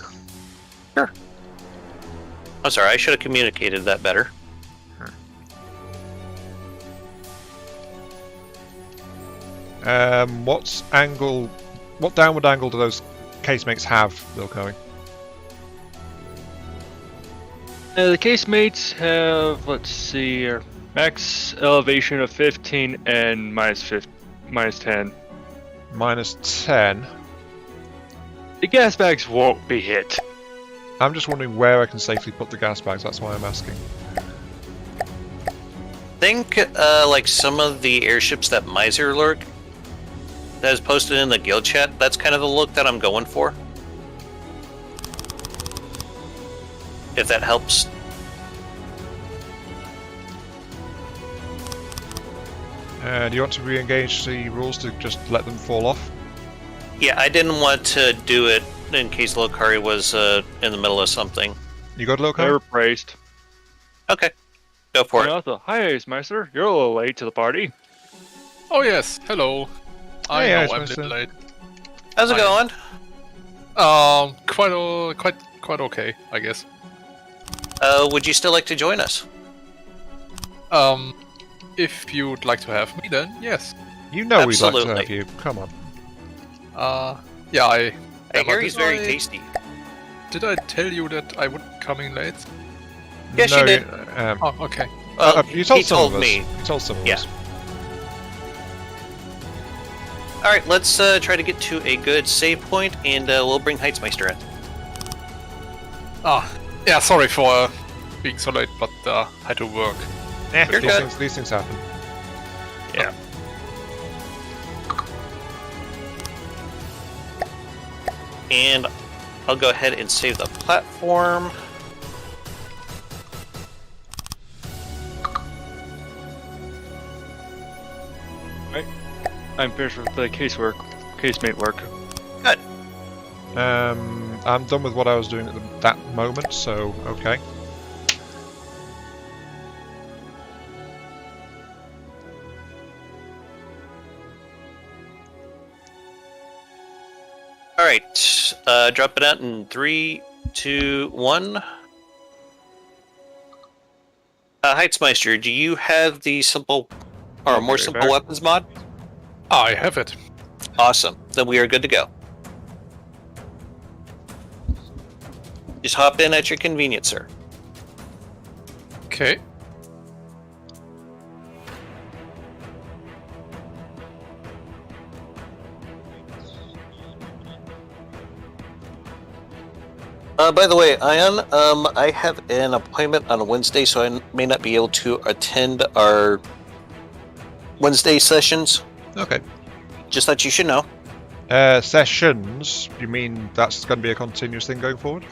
I'm sorry, I should have communicated that better. What downward angle do those casemates have, Wilco? The casemates have, let's see here, max elevation of 15 and minus 10. Minus 10. The gas bags won't be hit. I'm just wondering where I can safely put the gas bags, that's why I'm asking. Think like some of the airships that Miser lurk that is posted in the guild chat. That's kind of the look that I'm going for. If that helps. Do you want to re-engage the rules to just let them fall off? Yeah, I didn't want to do it in case Lokari was in the middle of something. You got Wilco? They're praised. Okay, go for it. Also, hi, Ace Meister. You're a little late to the party. Oh yes, hello. I Hey, know Ice I'm a Master. little late. How's it Fine. going? Quite okay, I guess. Would you still like to join us? If you'd like to have me, then yes. You know we'd like to Absolutely. have you. Come on. Yeah, I Dama, hear he's very did tasty. Did I tell you that I would come in late? Yes, no, you did. Oh, okay. Well, you told he some told of us. me. You told some of Yeah. us. All right, let's try to get to a good save point, and we'll bring Heitzmeister in. Yeah, sorry for being so late, but had to work. You're good. These things happen. Yeah. And I'll go ahead and save the platform. I'm finished with the casemate work. Good. I'm done with what I was doing at that moment, so okay. All right, drop it out in 3, 2, 1. Heitzmeister, do you have the simple or more Very simple fair. weapons mod? I have it. Awesome. Then we are good to go. Just hop in at your convenience, sir. Okay. By the way, Ion, I have an appointment on a Wednesday, so I may not be able to attend our Wednesday sessions. Okay. Just that you should know. Sessions? You mean that's going to be a continuous thing going forward?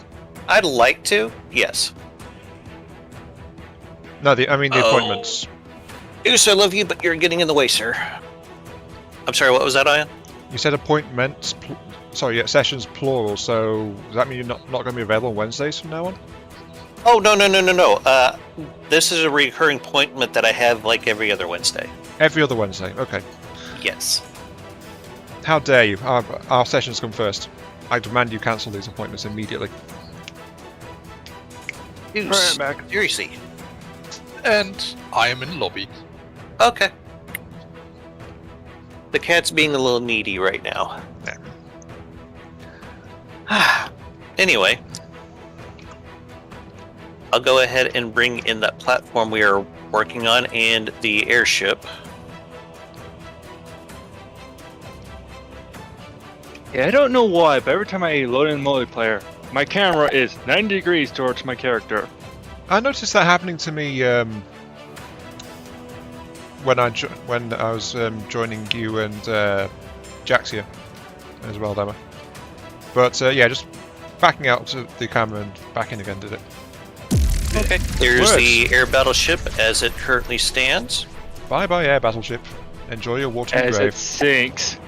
I'd like to, yes. No, I mean the appointments. Goose, I love you, but you're getting in the way, sir. I'm sorry, what was that, Ion? You said appointments. Sorry, yeah, sessions plural. So does that mean you're not going to be available on Wednesdays from now on? Oh, no. This is a recurring appointment that I have like every other Wednesday. Every other Wednesday. Okay. Yes. How dare you? Our sessions come first. I demand you cancel these appointments immediately. Goose, Alright, Mac. seriously. And I am in lobby. Okay. The cat's being a little needy right now. Anyway, I'll go ahead and bring in that platform we are working on and the airship. Yeah, I don't know why, but every time I load in multiplayer, my camera is 90 degrees towards my character. I noticed that happening to me when I was joining you and Jaxia as well, Dama. But yeah, just backing out to the camera and back in again, did it? Okay. There's Works. the air battleship as it currently stands. Bye air battleship. Enjoy your watery As grave. it sinks.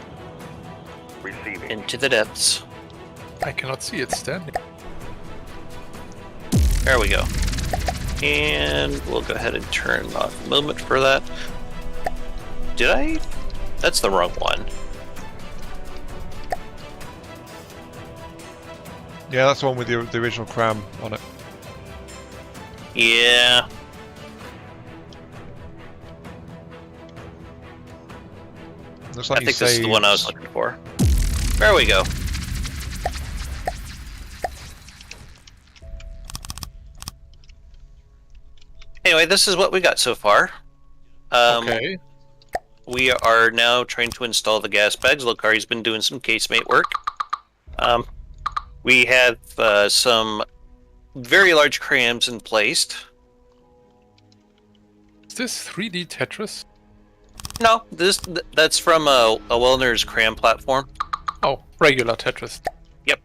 Receiving. Into the depths. I cannot see it standing. There we go. And we'll go ahead and turn off movement for that. Did I? That's the wrong one. Yeah, that's the one with the original cram on it. Yeah. Looks like I you think this is the one I was saved- looking for. There we go. Anyway, this is what we got so far. Okay. We are now trying to install the gas bags. Lokari's been doing some casemate work. We have some very large crams in place. Is this 3D Tetris? No, that's from a Wellner's cram platform. Oh, regular Tetris. Yep.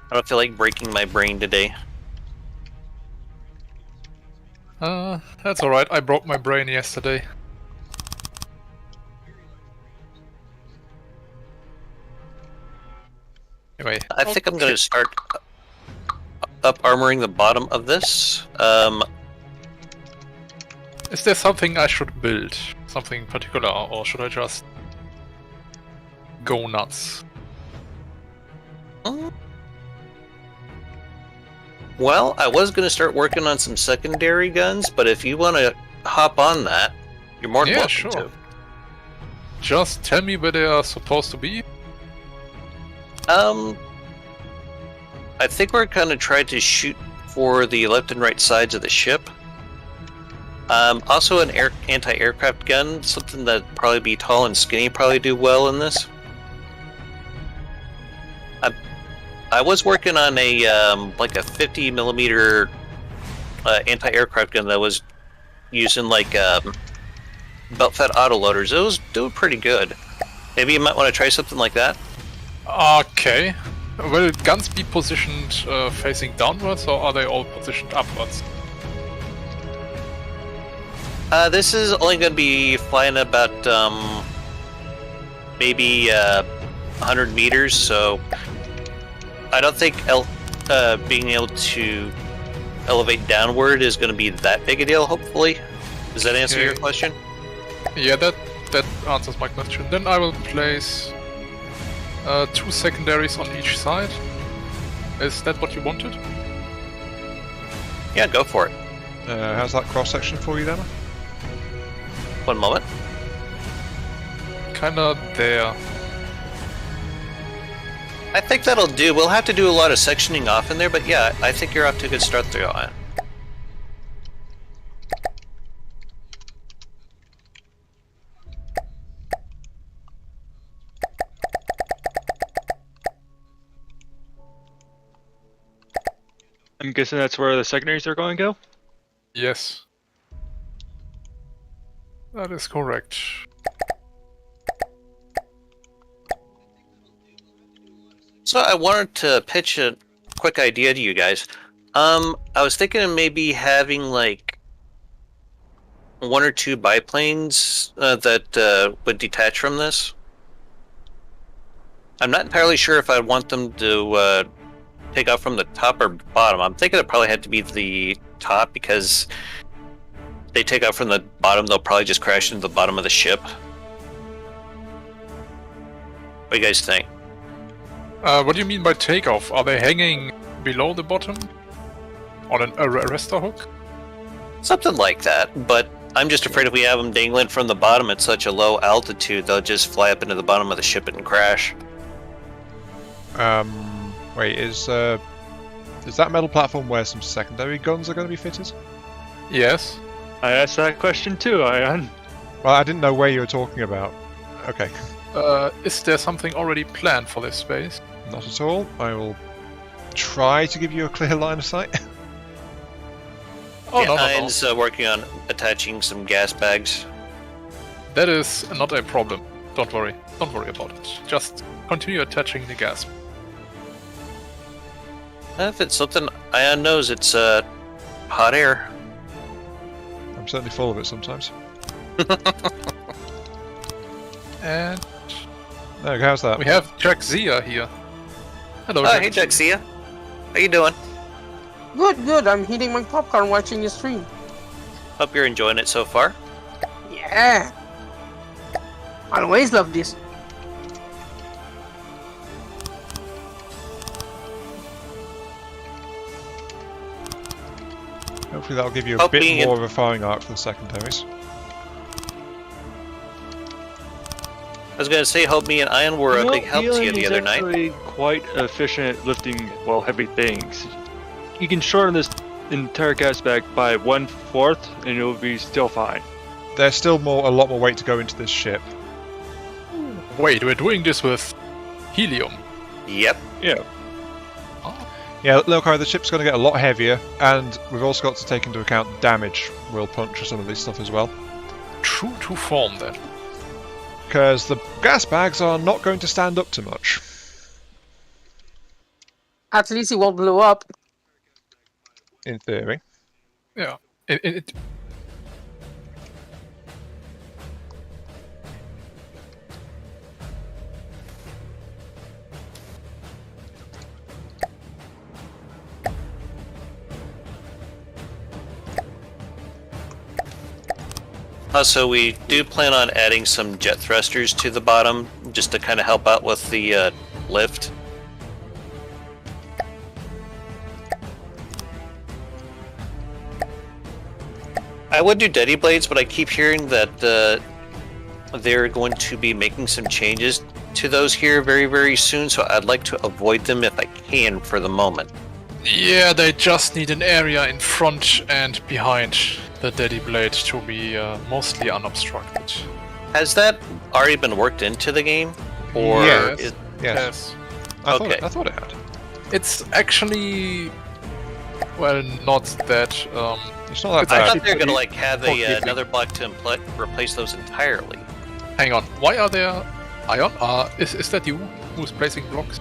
I don't feel like breaking my brain today. That's alright. I broke my brain yesterday. Anyway. I think I'm going to start up armoring the bottom of this. Is there something I should build? Something particular, or should I just go nuts? Well, I was going to start working on some secondary guns, but if you want to hop on that, you're more than Yeah, welcome sure. to. Just tell me where they are supposed to be. I think we're going to try to shoot for the left and right sides of the ship. Also an anti-aircraft gun, something that'd probably be tall and skinny, probably do well in this. I was working on a like a 50 millimeter anti-aircraft gun that was using like belt-fed autoloaders. It was doing pretty good. Maybe you might want to try something like that. Okay. Will guns be positioned facing downwards, or are they all positioned upwards? This is only going to be flying about maybe 100 meters, so I don't think being able to elevate downward is going to be that big a deal, hopefully. Does that answer your Okay. question? Yeah, that answers my question. Then I will place 2 secondaries on each side. Is that what you wanted? Yeah, go for it. How's that cross section for you, Dama? One moment. Kinda there. I think that'll do. We'll have to do a lot of sectioning off in there, but yeah, I think you're off to a good start there on it. I'm guessing that's where the secondaries are going to go? Yes. That is correct. So I wanted to pitch a quick idea to you guys. I was thinking of maybe having like 1 or 2 biplanes that would detach from this. I'm not entirely sure if I want them to take off from the top or bottom. I'm thinking it probably had to be the top because if they take off from the bottom, they'll probably just crash into the bottom of the ship. What do you guys think? What do you mean by takeoff? Are they hanging below the bottom? On an arrestor hook? Something like that, but I'm just afraid if we have them dangling from the bottom at such a low altitude, they'll just fly up into the bottom of the ship and crash. Wait, is that metal platform where some secondary guns are going to be fitted? Yes. I asked that question too, Ion. Well, I didn't know where you were talking about. Okay. Is there something already planned for this space? Not at all. I will try to give you a clear line of sight. Oh, yeah, no, no, no. Ian's working on attaching some gas bags. That is not a problem. Don't worry. Don't worry about it. Just continue attaching the gas. If it's something Ion knows, it's hot air. I'm certainly full of it sometimes. And No, how's that? we have Jack Zia here. Hello, Oh, hey, Jaxia. How you doing? Good, good. I'm eating my popcorn watching the stream. Hope you're enjoying it so far. Yeah. Always love this. Hopefully that'll give you a Help bit me more of a firing arc for the secondaries. I was gonna say, hope me and Ian were a big help to you the other night. Actually quite efficient at lifting, well, heavy things. You can shorten this entire gas bag by 1/4 and it'll be still fine. There's still a lot more weight to go into this ship. Wait, we're doing this with helium. Yep. Yeah. Oh, Yeah, look, the ship's going to get a lot heavier, and we've also got to take into account damage will puncture some of this stuff as well. true to form then. Because the gas bags are not going to stand up to much. At least it won't blow up. In theory. Yeah. Also, we do plan on adding some jet thrusters to the bottom, just to kind of help out with the lift. I would do Deady Blades, but I keep hearing that they're going to be making some changes to those here very, very soon, so I'd like to avoid them if I can for the moment. Yeah, they just need an area in front and behind the Daddy Blade to be mostly unobstructed. Has that already been worked into the game? Or Yes. is- Yes. Okay. I thought it had. It's actually, well, not that. It's not It's that I bad. thought they were going to like have forgiving. another block to replace those entirely. Hang on, why are there? Ion, is that you who's placing blocks?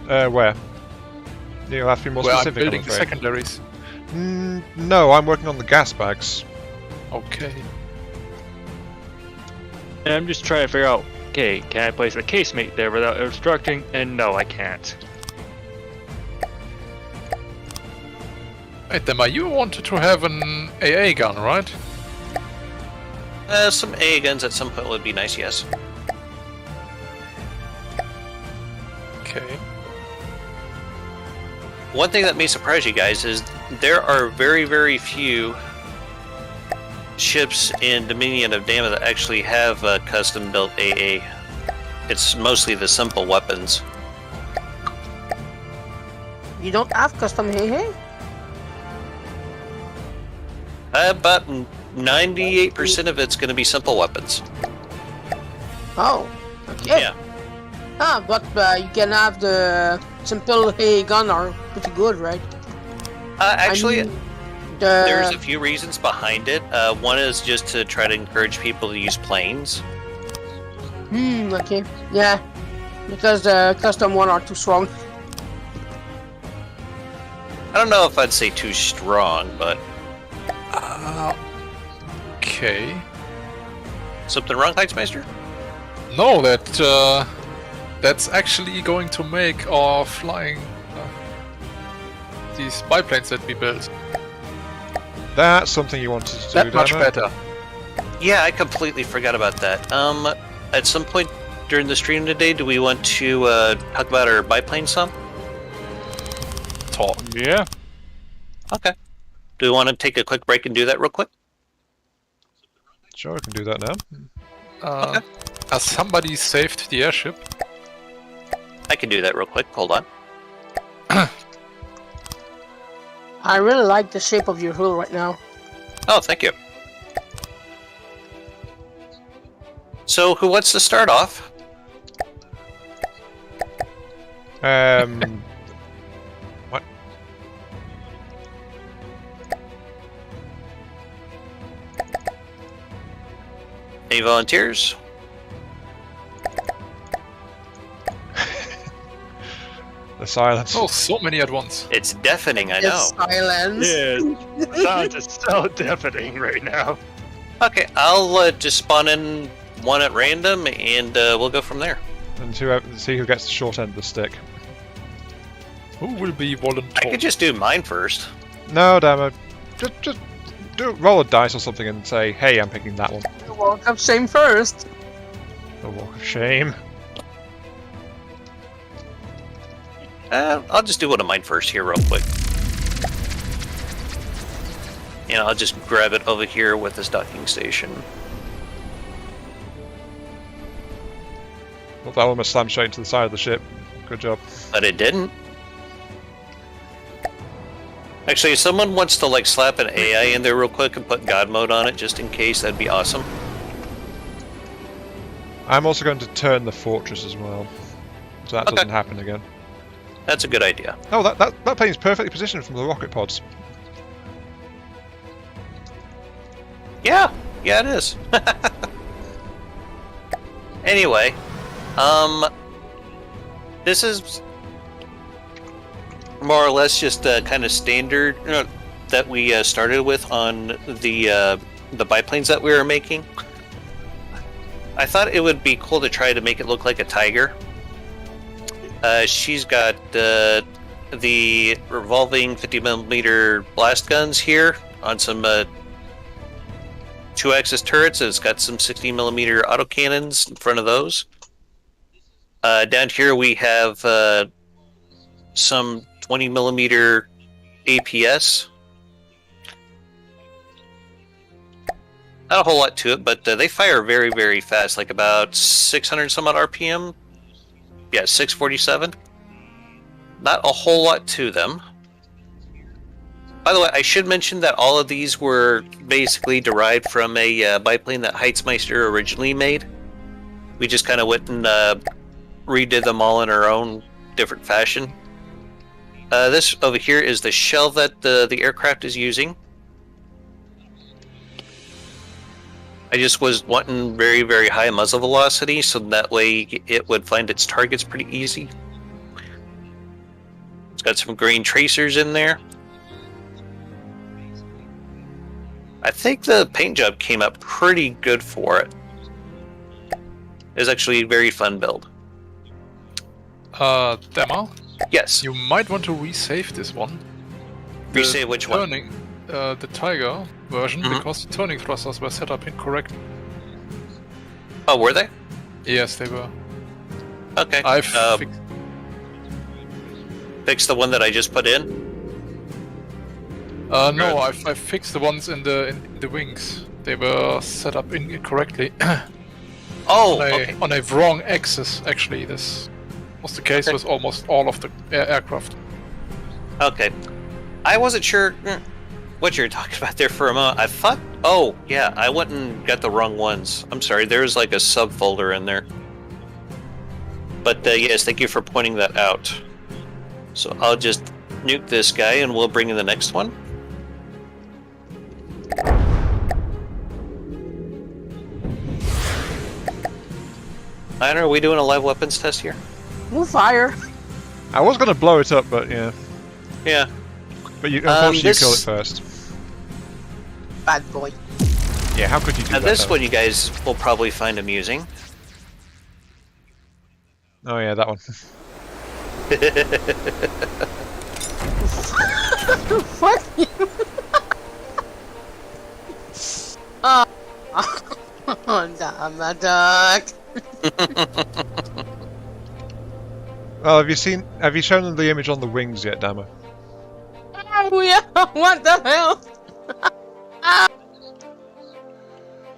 Where? You'll have to be more Where I'm specific, building I'm the afraid. secondaries. No, I'm working on the gas bags. Okay. And I'm just trying to figure out, okay, can I place a casemate there without obstructing? And no, I can't. Wait, Dama, you wanted to have an AA gun, right? Some AA guns at some point would be nice, yes. Okay. One thing that may surprise you guys is there are very, very few ships in Dominion of Dama that actually have a custom-built AA. It's mostly the simple weapons. You don't have custom hey? About 98% of it's going to be simple weapons. Oh, okay. Yeah. Ah, but you can have the simple hey gun are pretty good, right? Actually, I mean, there's a few reasons behind it. One is just to try to encourage people to use planes. Okay. Yeah. Because the custom one are too strong. I don't know if I'd say too strong, but Okay. something wrong, Heitzmeister? No, that's actually going to make our flying these biplanes that we built That's something you wanted to do, that much Dama? better. Yeah, I completely forgot about that. At some point during the stream today, do we want to talk about our biplane some? Yeah. Okay. Do we want to take a quick break and do that real quick? Sure, I can do that now. Okay. As somebody saved the airship. I can do that real quick. Hold on. I really like the shape of your hull right now. Oh, thank you. So, who wants to start off? What? Any volunteers? The silence. Oh, so many at once. It's deafening, I know. Silence. Yeah. Sounds just so deafening right now. Okay, I'll just spawn in one at random, and we'll go from there. And see who gets the short end of the stick. Who will be I volunteer? could just do mine first. No, Dama. Just roll a dice or something and say, hey, I'm picking that one. Walk of shame first. A walk of shame. I'll just do one of mine first here real quick. And I'll just grab it over here with this docking station. Well, that almost slammed straight into the side of the ship. Good job. But it didn't. Actually, if someone wants to like slap an AI in there real quick and put God mode on it just in case, that'd be awesome. I'm also going to turn the fortress as well. So that Okay. doesn't happen again. That's a good idea. Oh, that plane's perfectly positioned from the rocket pods. Yeah, it is. Anyway, this is more or less just kind of standard that we started with on the biplanes that we were making. I thought it would be cool to try to make it look like a tiger. She's got the revolving 50mm blast guns here on some 2-axis turrets. It's got some 60mm autocannons in front of those. Down here we have some 20mm APS. Not a whole lot to it, but they fire very, very fast, like about 600 some odd RPM. Yeah, 647. Not a whole lot to them. By the way, I should mention that all of these were basically derived from a biplane that Heitzmeister originally made. We just kind of went and redid them all in our own different fashion. This over here is the shell that the aircraft is using. I just was wanting very, very high muzzle velocity, so that way it would find its targets pretty easy. It's got some green tracers in there. I think the paint job came up pretty good for it. It was actually a very fun build. Dama, Yes. you might want to resave this one. Resave which one? Turning, the Tiger version, Mhm. because the turning thrusters were set up incorrect. Oh, were they? Yes, they were. Okay. I've Fix the one that I just put in. no, Good. I've fixed the ones in the wings. They were set up incorrectly Oh, okay. on a wrong axis. Actually, this was the case Okay. with almost all of the aircraft. Okay. I wasn't sure what you were talking about there for a moment. I thought, oh, yeah, I went and got the wrong ones. I'm sorry, there's like a subfolder in there. But yes, thank you for pointing that out. So I'll just nuke this guy, and we'll bring in the next one. I don't know, are we doing a live weapons test here? We'll fire. I was gonna blow it up, but yeah. Yeah. But unfortunately, this- you killed it first. Bad boy. Yeah, how could you do Now that? this though? one you guys will probably find amusing. Oh yeah, that one. Fuck you. Oh, Dama duck. Well, have you shown them the image on the wings yet, Dama? Oh yeah, what the hell?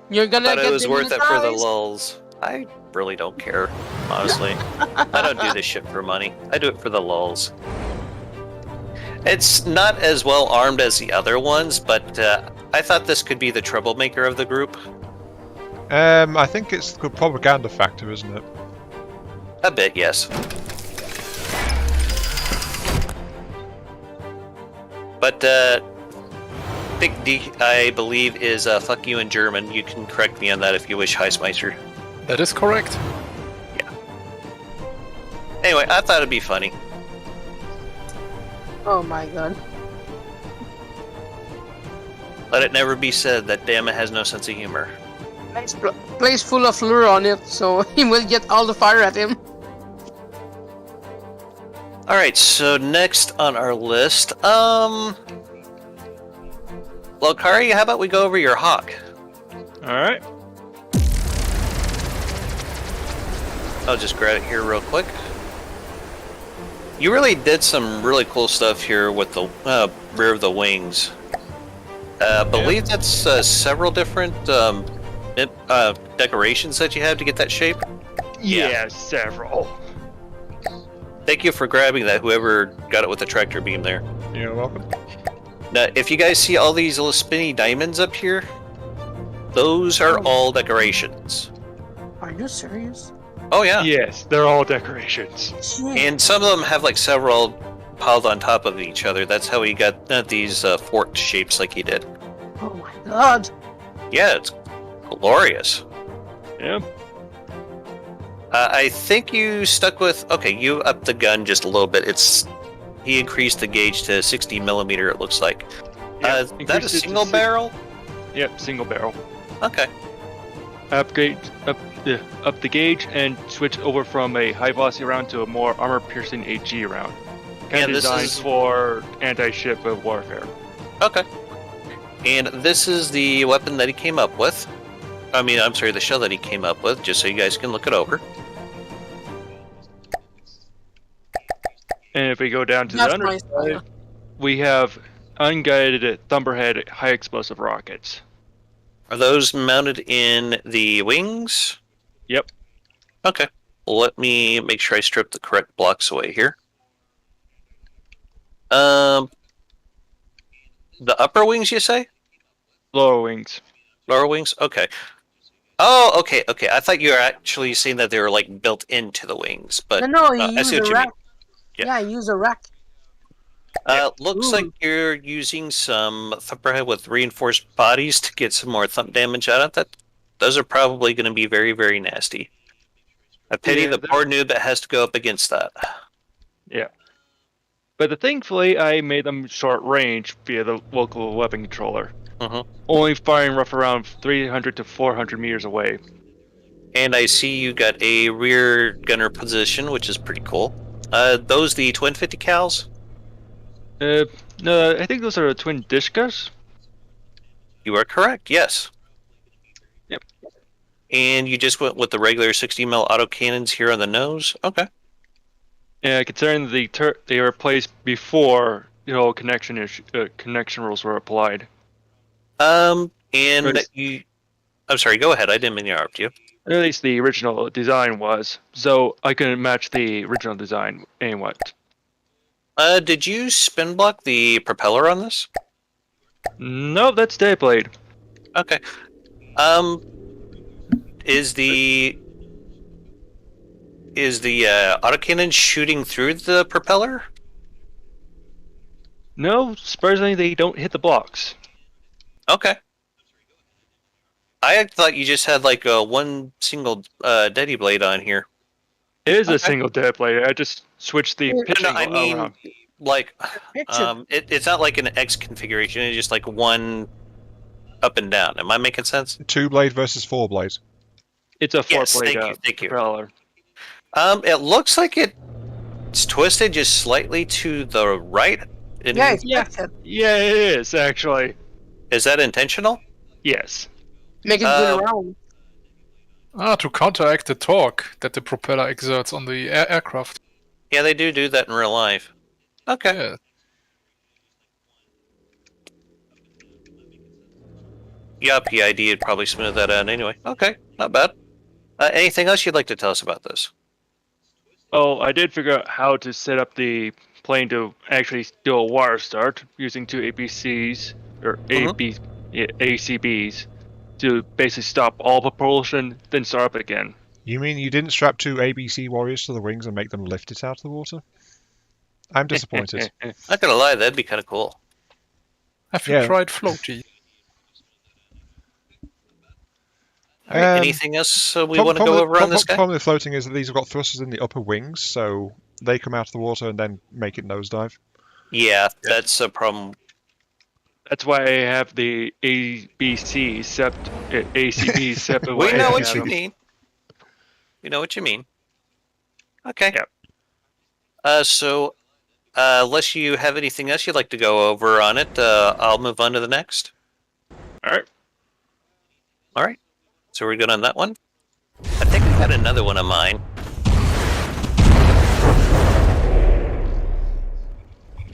You're gonna Thought get it was the worth it for the guys? lulz. I really don't care, honestly. I don't do this shit for money. I do it for the lulz. It's not as well armed as the other ones, but I thought this could be the troublemaker of the group. I think it's the propaganda factor, isn't it? A bit, yes. But Big D, I believe, is fuck you in German. You can correct me on that if you wish, Heismeister. That is correct. Anyway, I thought it'd be funny. Oh my god. Let it never be said that Dama has no sense of humor. Place full of lure on it, so he will get all the fire at him. Alright, so next on our list, Lokari, how about we go over your hawk? Alright. I'll just grab it here real quick. You really did some really cool stuff here with the rear of the wings. I believe that's several different decorations that you have to get that shape. Yeah, several. Thank you for grabbing that, whoever got it with the tractor beam there. You're welcome. Now, if you guys see all these little spinny diamonds up here, those are all decorations. Are you serious? Oh yeah. Yes, they're all decorations. Shit. And some of them have like several piled on top of each other. That's how he got these forked shapes like he did. Oh my god. Yeah, it's glorious. Yep. I think you stuck with... Okay, you upped the gun just a little bit. He increased the gauge to 60 millimeter, it looks like. Yep, That a increased it to single six- barrel? Yep, single barrel. Okay. Up the gauge and switch over from a high velocity round to a more armor-piercing AG round. Yeah, And this designed is- for anti-ship warfare. Okay. And this is the weapon that he came up with. I mean, I'm sorry, the shell that he came up with, just so you guys can look it over. And if we go down to That's the my underside, style. we have unguided Thunderhead high explosive rockets. Are those mounted in the wings? Yep. Okay. Let me make sure I strip the correct blocks away here. The upper wings, you say? Lower wings. Lower wings? Okay. Oh, okay, okay. I thought you were actually saying that they were like built into the wings, but No, he I used see what a you rack. mean. Yeah. Yeah, he used a rack. Looks like Ooh. you're using some Thumperhead with reinforced bodies to get some more thump damage out of that. Those are probably going to be very, very nasty. I pity Yeah, the poor noob that has to go up against that. Yeah. But thankfully, I made them short range via the local weapon controller. Mhm. Only firing rough around 300 to 400 meters away. And I see you got a rear gunner position, which is pretty cool. Those the twin 50 cals? No, I think those are twin Dishkas. You are correct, yes. Yep. And you just went with the regular 60 mil autocannons here on the nose? Okay. Yeah, considering they were placed before the whole connection rules were applied. And Right. I'm sorry, go ahead. I didn't mean to interrupt you. At least the original design was, so I couldn't match the original design anyway. Did you spin block the propeller on this? No, that's Dayblade. Okay. Is the autocannon shooting through the propeller? No, surprisingly, they don't hit the blocks. Okay. I thought you just had like one single Daddy Blade on here. It is a Okay. single dead blade. I just switched the No, pitching I mean, around. like, Airship. it's not like an X configuration. It's just like one up and down. Am I making sense? 2-blade versus 4-blade. It's a Yes, four-blade thank you. propeller. It looks like it's twisted just slightly to the right. Yeah, it's Yeah. better. Yeah, it is actually. Is that intentional? Yes. Make it go around. To counteract the torque that the propeller exerts on the aircraft. Yeah, they do that in real life. Okay. Yeah. Yeah, PID would probably smooth that out anyway. Okay, not bad. Anything else you'd like to tell us about this? Oh, I did figure out how to set up the plane to actually do a water start using 2 ABCs or ACBs to basically stop all propulsion, then start up again. You mean you didn't strap 2 ABC warriors to the wings and make them lift it out of the water? I'm disappointed. Not gonna lie, that'd be kind of cool. Have you Yeah. tried floaty? All right, Um, anything else we want to go over on this guy? Problem with floating is that these have got thrusters in the upper wings, so they come out of the water and then make it nosedive. Yeah, that's a problem. That's why I have the ACBs separate. We way know I what have you them. mean. We know what you mean. Okay. Yep. So, unless you have anything else you'd like to go over on it, I'll move on to the next. All right. All right. So we're good on that one. I think I got another one of mine.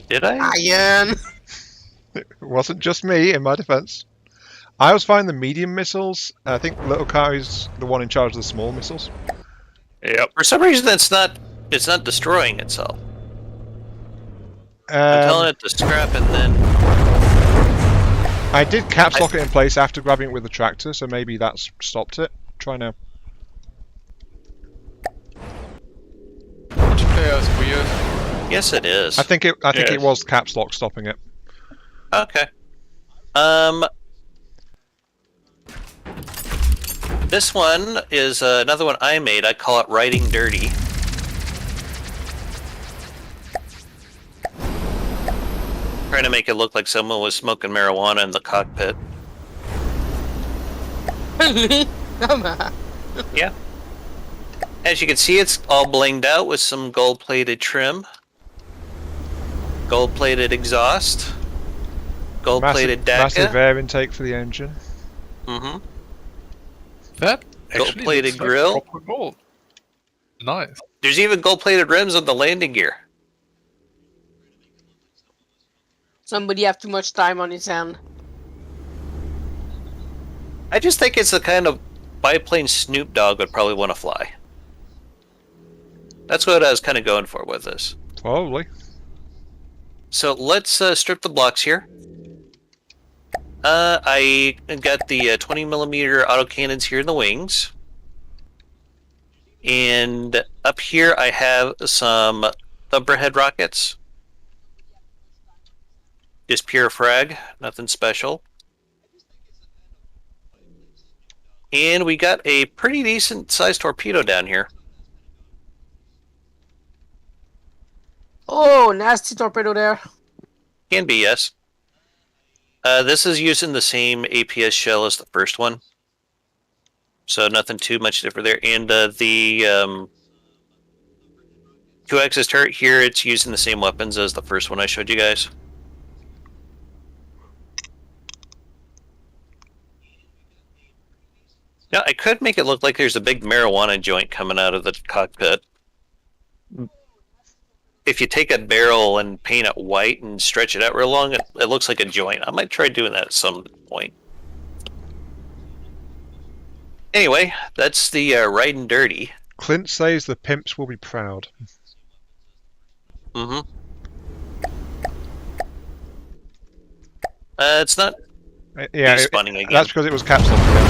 Did I? Iron. It wasn't just me, in my defense. I was finding the medium missiles. I think Little Kai's the one in charge of the small missiles. Yep. For some reason, it's not destroying itself. I'm telling it to scrap and then. I did caps lock it in place after grabbing it with the tractor, so maybe that's stopped it. Try now. Multiplayer is weird. Yes, it is. I think it Yes. was caps lock stopping it. Okay. This one is another one I made. I call it Riding Dirty. Trying to make it look like someone was smoking marijuana in the cockpit. Dama. Yeah. As you can see, it's all blinged out with some gold-plated trim. Gold-plated exhaust. Gold-plated Massive DACA. air intake for the engine. Mm-hmm. That actually Gold-plated looks like grill. proper gold. Nice. There's even gold-plated rims on the landing gear. Somebody have too much time on his hand. I just think it's the kind of biplane Snoop Dogg would probably want to fly. That's what I was kind of going for with this. Probably. So let's strip the blocks here. I got the 20mm autocannons here in the wings. And up here I have some thumperhead rockets. Just pure frag, nothing special. And we got a pretty decent sized torpedo down here. Oh, nasty torpedo there. Can be, yes. This is using the same APS shell as the first one. So nothing too much different there. And the 2-axis turret here, it's using the same weapons as the first one I showed you guys. Now, I could make it look like there's a big marijuana joint coming out of the cockpit. If you take a barrel and paint it white and stretch it out real long, it looks like a joint. I might try doing that at some point. Anyway, that's the Riding Dirty. Clint says the pimps will be proud. Mm-hmm. It's not Yeah, despawning again. that's because it was caps lock again.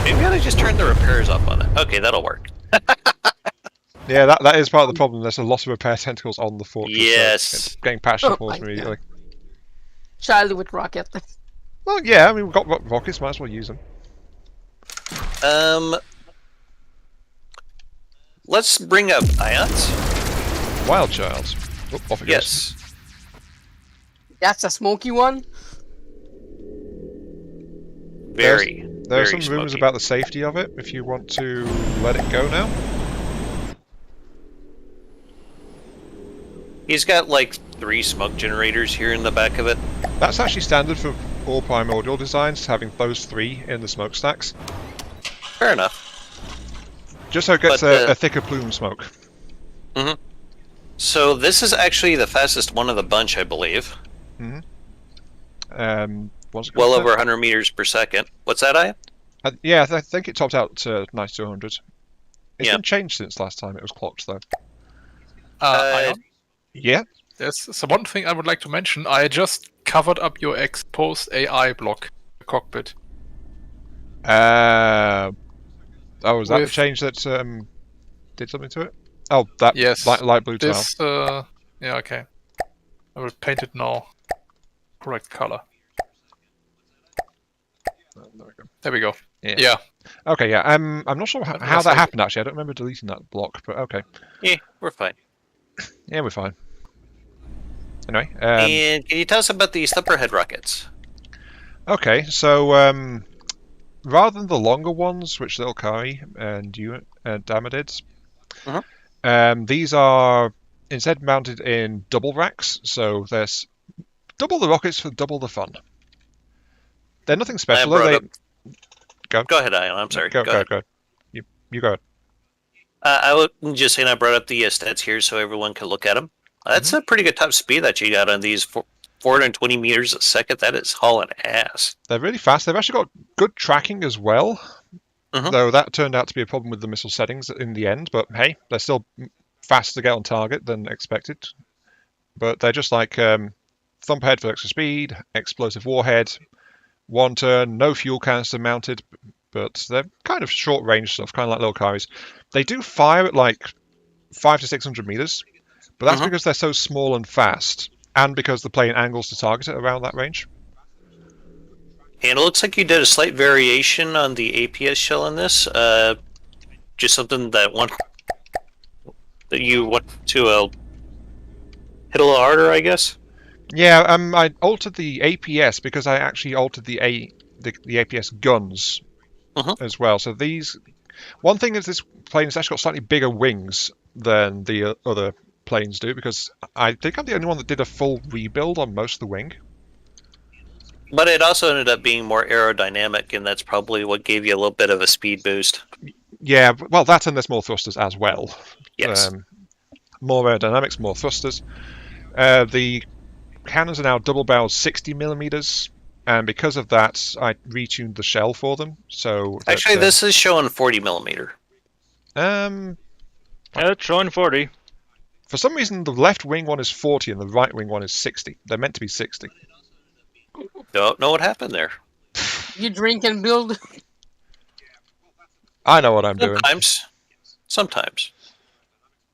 Maybe I ought to just turn the repairs off on it. Okay, that'll work. Yeah, that is part of the problem. There's a lot of repair tentacles on the fortress. Yes. So it's getting patched Oh up my almost immediately. Child with rocket. Well, yeah, I mean, we've got rockets, might as well use them. Let's bring up ions. Wild Child. Oh, off it goes. Yes. That's a smoky one. Very. There are very some rumours smoky. about the safety of it, if you want to let it go now. He's got like 3 smoke generators here in the back of it. That's actually standard for all primordial designs, having those 3 in the smokestacks. Fair enough. Just so it gets But, a thicker plume of smoke. So this is actually the fastest one of the bunch, I believe. What's it Well called? over 100 meters per second. What's that, Ian? Yeah, I think it topped out to 9200. It's Yeah. been changed since last time it was clocked, though. Ion, Yeah? there's so one thing I would like to mention. I just covered up your exposed AI block cockpit. Oh, was that the With- change that did something to it? Oh, that Yes. light blue tile. This, yeah, okay. I will paint it now. Correct color. There we go. Yeah. Yeah. Okay, yeah. I'm not sure how That's that like- happened, actually. I don't remember deleting that block, but okay. Yeah, we're fine. Yeah, we're fine. Anyway, And can you tell us about the Thunderhead rockets? okay, so rather than the longer ones, which Little Kari and you and Dama did, these are instead mounted in double racks, so there's double the rockets for double the fun. They're nothing special, though. brought Go. Go ahead, Ian. I'm sorry. Go ahead. ahead. You go ahead. I was just saying I brought up the stats here so everyone can look at them. That's a pretty good top speed that you got on these 420 meters a second. That is hauling ass. They're really fast. They've actually got good tracking as well, though that turned out to be a problem with the missile settings in the end. But hey, they're still faster to get on target than expected. But they're just like Thumperhead for extra speed, explosive warhead, 1 turn, no fuel canister mounted, but they're kind of short range stuff, kind of like Little Karis. They do fire at like 500 to 600 meters, but that's because they're so small and fast, and because they're playing angles to target it around that range. And it looks like you did a slight variation on the APS shell in this. Just something that you want to hit a little harder, I guess. Yeah, I altered the APS because I actually altered the APS guns as well. So one thing is this plane has actually got slightly bigger wings than the other planes do, because I think I'm the only one that did a full rebuild on most of the wing. But it also ended up being more aerodynamic, and that's probably what gave you a little bit of a speed boost. Yeah, well, that and there's more thrusters as well. Yes. More aerodynamics, more thrusters. The cannons are now double barreled 60 millimeters, and because of that, I retuned the shell for them. So that, Actually, this is showing 40 millimeter. Yeah, it's showing 40. For some reason, the left wing one is 40 and the right wing one is 60. They're meant to be 60. Don't know what happened there. You drink and build. I know what I'm doing. Sometimes.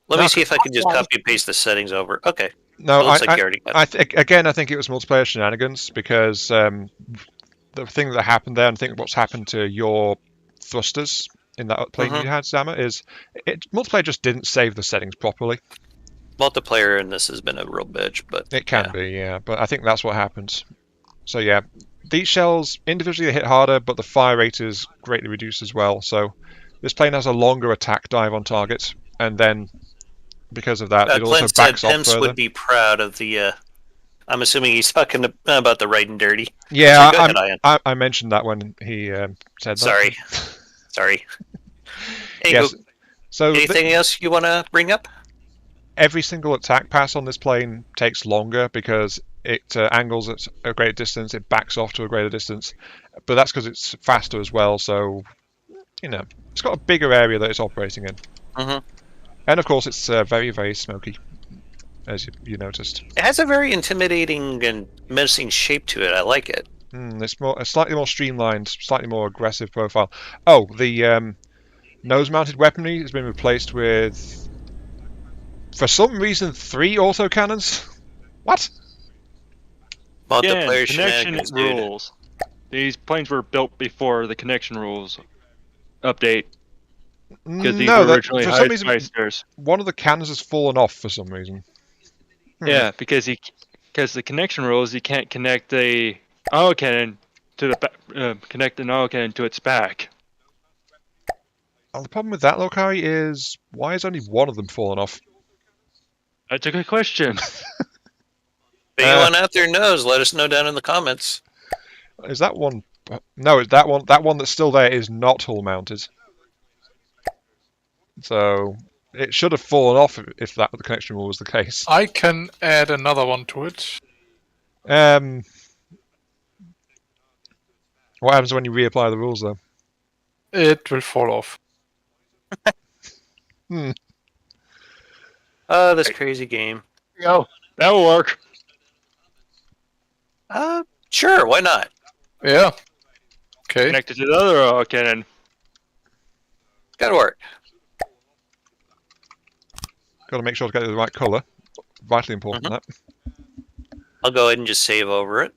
Let me see if I can just copy and paste the settings over. Okay. No, It looks like you already got it. I think it was multiplayer shenanigans, because the thing that happened there, and I think what's happened to your thrusters in that plane you had, Dama, is multiplayer just didn't save the settings properly. Multiplayer in this has been a real bitch, but It can be, yeah, but I think that's what happened. So yeah, these shells individually they hit harder, but the fire rate is greatly reduced as well. So this plane has a longer attack dive on target, and then because of that, it also Clint said backs off Pimps further. would be proud of the. I'm assuming he's talking about the right and dirty. Yeah, So go ahead, Ian. I mentioned that when he said that. Sorry. Yes. So Anything else you want to bring up? every single attack pass on this plane takes longer because it angles at a greater distance, it backs off to a greater distance, but that's because it's faster as well. So it's got a bigger area that it's operating in, and of course it's very, very smoky, as you noticed. It has a very intimidating and menacing shape to it. I like it. It's a slightly more streamlined, slightly more aggressive profile. Oh, the nose-mounted weaponry has been replaced with, for some reason, 3 autocannons. What? Again, Multiplayer connection shenanigans, dude. rules. These planes were built before the connection rules update. Because these No, were originally for some reason, heisters. one of the cannons has fallen off for some reason. Yeah, because the connection rules, you can't connect the autocannon to the connect an autocannon to its back. Well, the problem with that, Lokari, is why is only one of them fallen off? That's a good question. If anyone out there knows, let us know down in the comments. Is that one? No, that one. That one that's still there is not hull mounted. So it should have fallen off if that the connection rule was the case. I can add another one to it. What happens when you reapply the rules, though? It will fall off. Oh, this crazy game. Go. That'll work. Sure, why not? Yeah. Okay. Connected to the other autocannon. Gotta work. Got to make sure to get the right colour. Vitally important. That. I'll go ahead and just save over it.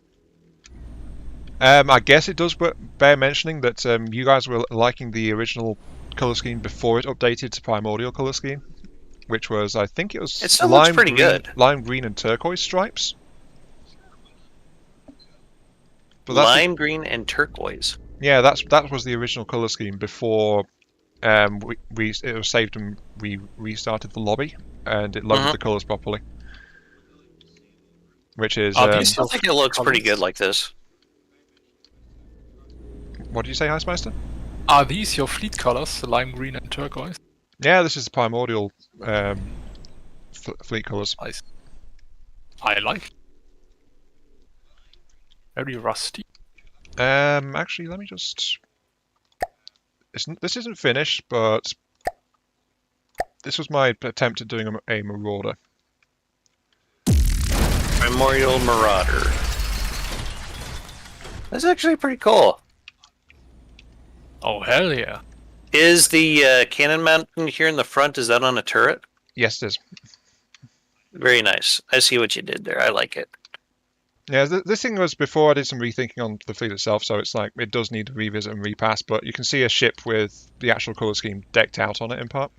I guess it does bear mentioning that you guys were liking the original colour scheme before it updated to primordial colour scheme, which was, I think it was It still looks pretty good. Lime green and turquoise stripes. But Lime green and turquoise. Yeah, that was the original colour scheme before it was saved and we restarted the lobby and it loaded the colours properly. Which is... I still think it looks pretty good like this. What did you say, Heistmeister? Are these your fleet colors, the lime green and turquoise? Yeah, this is the primordial fleet colours. Nice. I like. Very rusty. Actually, let me just... This isn't finished, but this was my attempt at doing a Marauder. Primordial Marauder. That's actually pretty cool. Oh, hell yeah. Is the cannon mounting here in the front, is that on a turret? Yes, it is. Very nice. I see what you did there. I like it. Yeah, this thing was before I did some rethinking on the fleet itself, so it's like it does need to revisit and repass, but you can see a ship with the actual colour scheme decked out on it in part.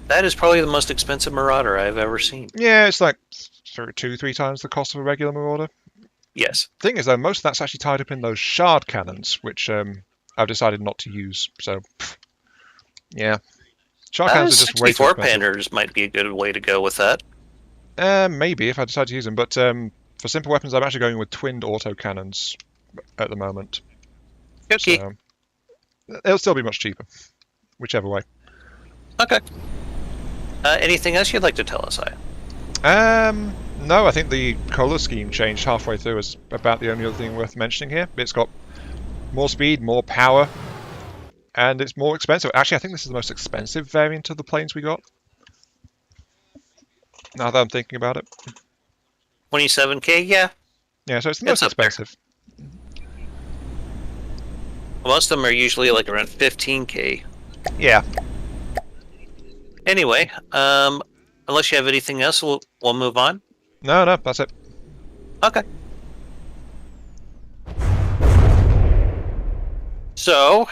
That is probably the most expensive Marauder I've ever seen. Yeah, it's like 2-3 times the cost of a regular Marauder. Yes. Thing is, though, most of that's actually tied up in those shard cannons, which I've decided not to use. So, yeah, shard cannons are just way too 64 expensive. Panders might be a good way to go with that. Maybe if I decide to use them, but for simple weapons, I'm actually going with twinned auto cannons at the moment. Okay. So, it'll still be much cheaper, whichever way. Okay. Anything else you'd like to tell us, Aya? No, I think the colour scheme changed halfway through is about the only other thing worth mentioning here. It's got more speed, more power, and it's more expensive. Actually, I think this is the most expensive variant of the planes we got. Now that I'm thinking about it. 27k, yeah. Yeah, so it's the most It's up there. expensive. Most of them are usually like around 15k. Yeah. Anyway, unless you have anything else, we'll move on. No, that's it. Okay. So,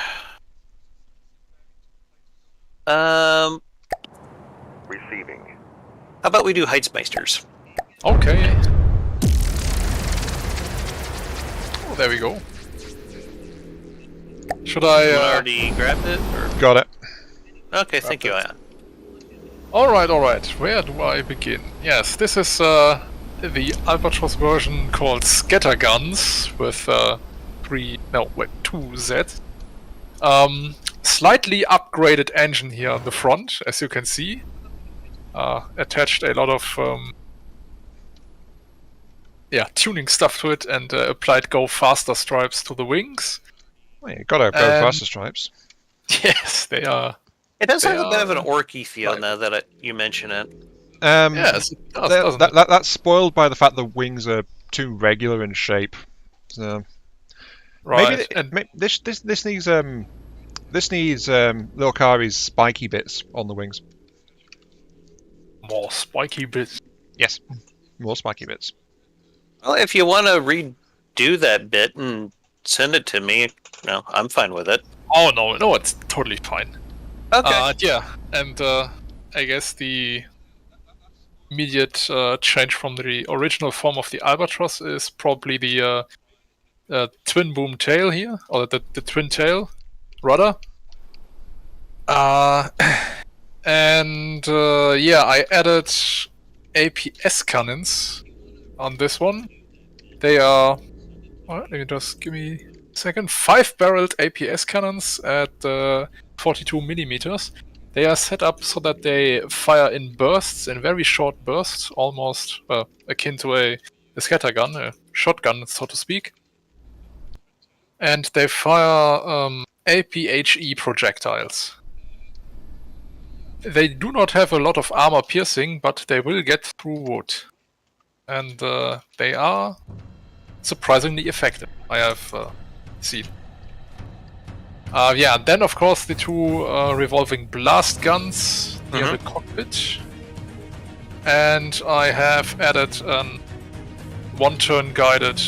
Receiving. how about we do Heitsmeisters? Okay. Oh, there we go. Should You I... already grabbed it? Or? Got it. Okay, thank you, Aya. Alright. Where do I begin? Yes, this is the Albatros version called Scatterguns with 2 Zs. Slightly upgraded engine here on the front, as you can see. Attached a lot of tuning stuff to it and applied go faster stripes to the wings. Well, you gotta go faster stripes. Yes, they are. It does have They a bit of an are orky feel like- now that you mention it. Yes, it does, doesn't it? That's spoiled by the fact the wings are too regular in shape. So, Right. Maybe this needs Lil Kari's spiky bits on the wings. More spiky bits. Yes, more spiky bits. Well, if you want to redo that bit and send it to me, no, I'm fine with it. Oh no, it's totally fine. Okay. Yeah, and I guess the immediate change from the original form of the albatross is probably the twin boom tail here, or the twin tail rudder. And yeah, I added APS cannons on this one. They are, well, let me just give me a second. 5-barreled APS cannons at 42 millimeters. They are set up so that they fire in bursts, in very short bursts, almost akin to a scattergun, a shotgun, so to speak. And they fire APHE projectiles. They do not have a lot of armor piercing, but they will get through wood. And they are surprisingly effective, I have seen. Yeah, then of course the two revolving blast guns near the cockpit. And I have added an one-turn guided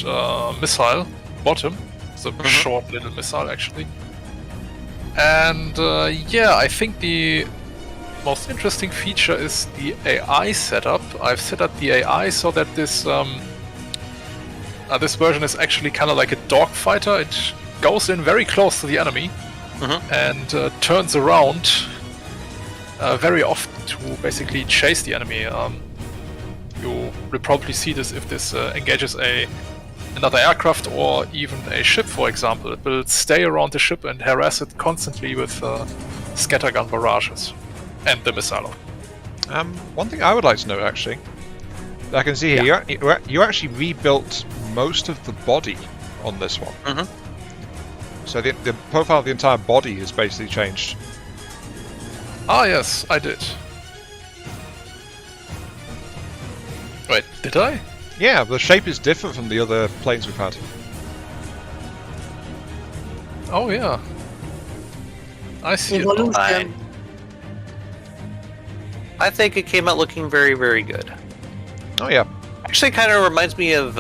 missile bottom. It's a short little missile actually. And yeah, I think the most interesting feature is the AI setup. I've set up the AI so that this this version is actually kind of like a dogfighter. It goes in very close to the enemy and turns around very often to basically chase the enemy. You will probably see this if this engages another aircraft or even a ship, for example. It will stay around the ship and harass it constantly with scattergun barrages and the missile. One thing I would like to know, actually, I can see here you actually rebuilt most of the body on this one. So the profile of the entire body is basically changed. Ah, yes, I did. Wait, did I? Yeah, the shape is different from the other planes we've had. Oh yeah. I see it. Evolution. I think it came out looking very, very good. Oh yeah. Actually, kind of reminds me of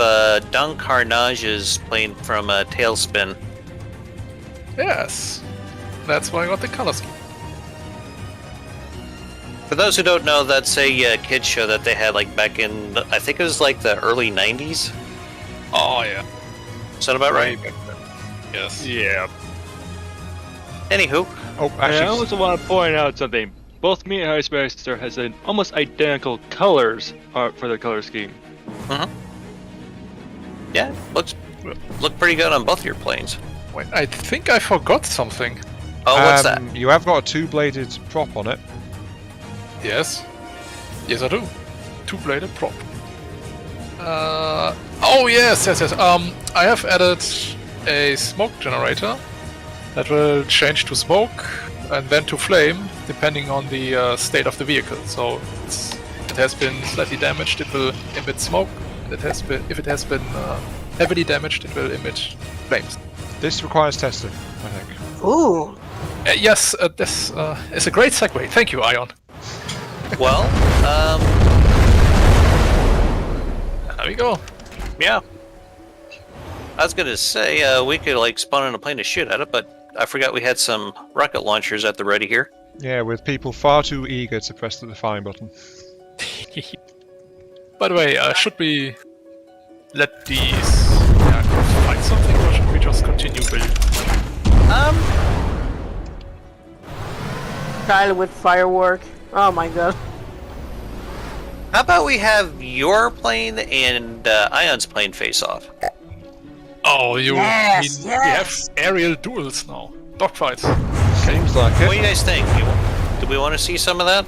Don Carnage's plane from Tailspin. Yes. That's why I got the color scheme. For those who don't know, that's a kids show that they had like back in, I think it was like the early 90s. Oh yeah. Is that about right? Yes. Yeah. Anywho. Oh, I actually, also want to point out something. Both me and Icemaster has an almost identical colors for the color scheme. Yeah, look pretty good on both your planes. Wait, I think I forgot something. Oh, what's that? You have got a two-bladed prop on it. Yes. Yes, I do. Two-bladed prop. Oh yes. I have added a smoke generator that will change to smoke and then to flame, depending on the state of the vehicle. So it has been slightly damaged, it will emit smoke. And if it has been heavily damaged, it will emit flames. This requires testing, I think. Ooh. Yes, this is a great segue. Thank you, Ion. Well, There we go. yeah. I was gonna say we could like spawn in a plane to shoot at it, but I forgot we had some rocket launchers at the ready here. Yeah, with people far too eager to press the fire button. By the way, should we let these aircraft find something, or should we just continue building? Kyle with firework. Oh my god. How about we have your plane and Ion's plane face off? Oh, you Yes, mean yes. we have aerial duels now? Dogfights. Seems like What do it. you guys think? Do we want to see some of that?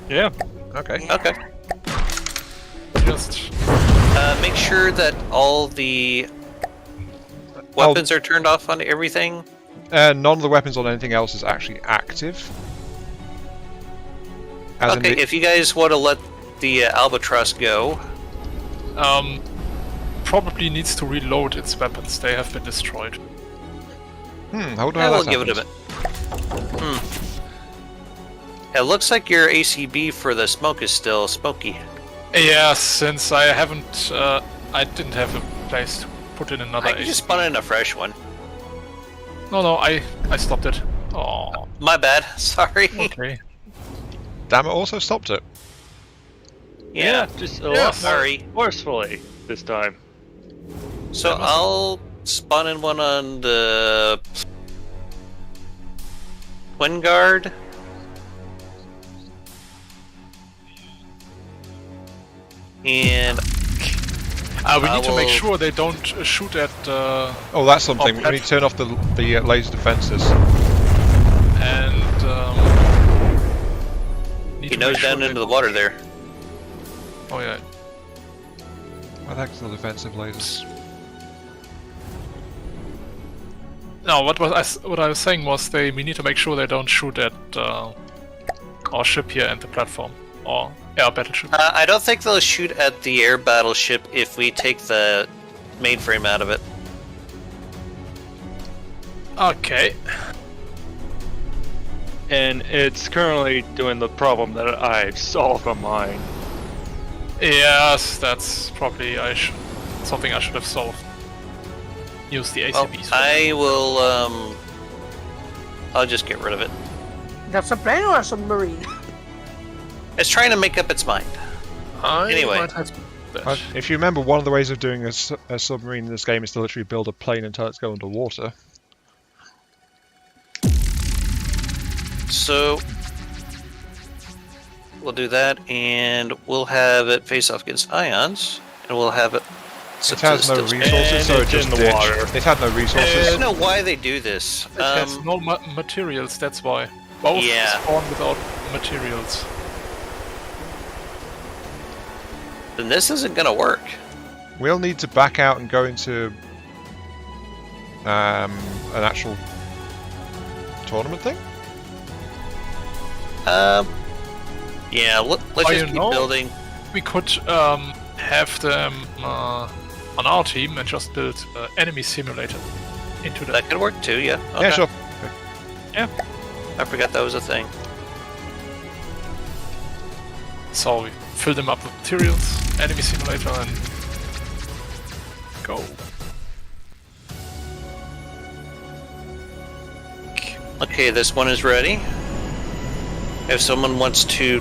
Yeah. Okay. Okay. Just Make sure that all the weapons are turned off on everything. None of the weapons on anything else is actually active. As in Okay, the- if you guys want to let the Albatross go, probably needs to reload its weapons. They have been destroyed. I wonder I how will that give it a bit. It looks like your ACB for the smoke is still smoky. Yeah, since I haven't, I didn't have a place to put in another. I can just spawn in a fresh one. No, I stopped it. Oh, My bad. Sorry. okay. Dama also stopped it. Yeah. just Sorry. forcefully this time. So I'll spawn in one on the Twin Guard. And We need to make will- sure they don't shoot at. Oh, that's something. We need to turn off the laser defenses. And he nose down into the water there. Oh yeah. What the heck's the defensive lasers? No, what I was saying was we need to make sure they don't shoot at our ship here and the platform or air battleship. I don't think they'll shoot at the air battleship if we take the mainframe out of it. Okay. And it's currently doing the problem that I've solved on mine. Yes, that's probably something I should have solved. Use the Well, ACBs. I will. I'll just get rid of it. That's a plane or a submarine? It's trying to make up its mind. Anyway. If you remember, one of the ways of doing a submarine in this game is to literally build a plane until it's going underwater. So we'll do that, and we'll have it face off against ions, and we'll have it. It has no resources, so it it's just in the ditched. water. It had no I resources. don't know why they do this. It has no materials, that's why. Both Yeah. spawn without materials. Then this isn't gonna work. We'll need to back out and go into an actual tournament thing. Yeah. Let's Oh, just keep building. We could have them on our team and just build enemy simulator into that. That could work too. Yeah. Okay. Yeah, sure. I forgot that was a thing. So we fill them up with materials, enemy simulator, and go. Okay, this one is ready. If someone wants to,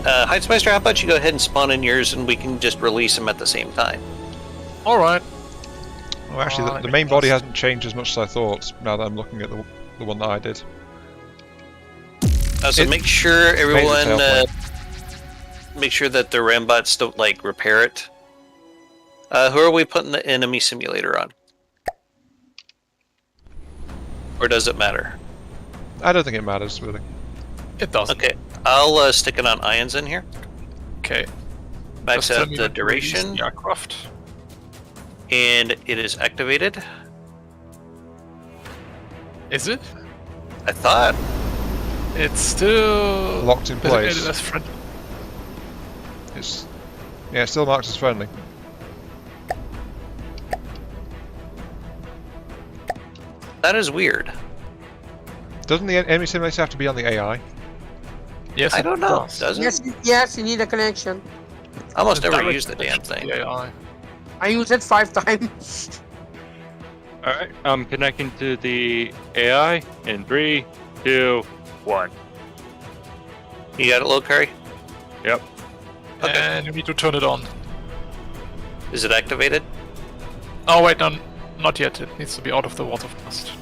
Heightsmeister, how about you go ahead and spawn in yours, and we can just release them at the same time. All right. Well, actually, the main body hasn't changed as much as I thought. Now that I'm looking at the one that I did. So make sure the everyone, tailplane. make sure that the Rambots don't like repair it. Who are we putting the enemy simulator on? Or does it matter? I don't think it matters really. It does. Okay, I'll stick it on ions in here. Okay. Max Just tell out me the when to release duration, the aircraft. and it is activated. Is it? I thought. It's still Locked in place. designated as friendly. It still marks as friendly. That is weird. Doesn't the enemy simulator have to be on the AI? Yes, I it don't know. does. Does it? Yes, you need a connection. I almost It's never direct use the damn thing. connection to the AI. I used it 5 times. Alright, I'm connecting to the AI in 3, 2, 1. You got it, Lil Curry? Yep. Okay. And you need to turn it on. Is it activated? Oh wait, no, not yet. It needs to be out of the water first.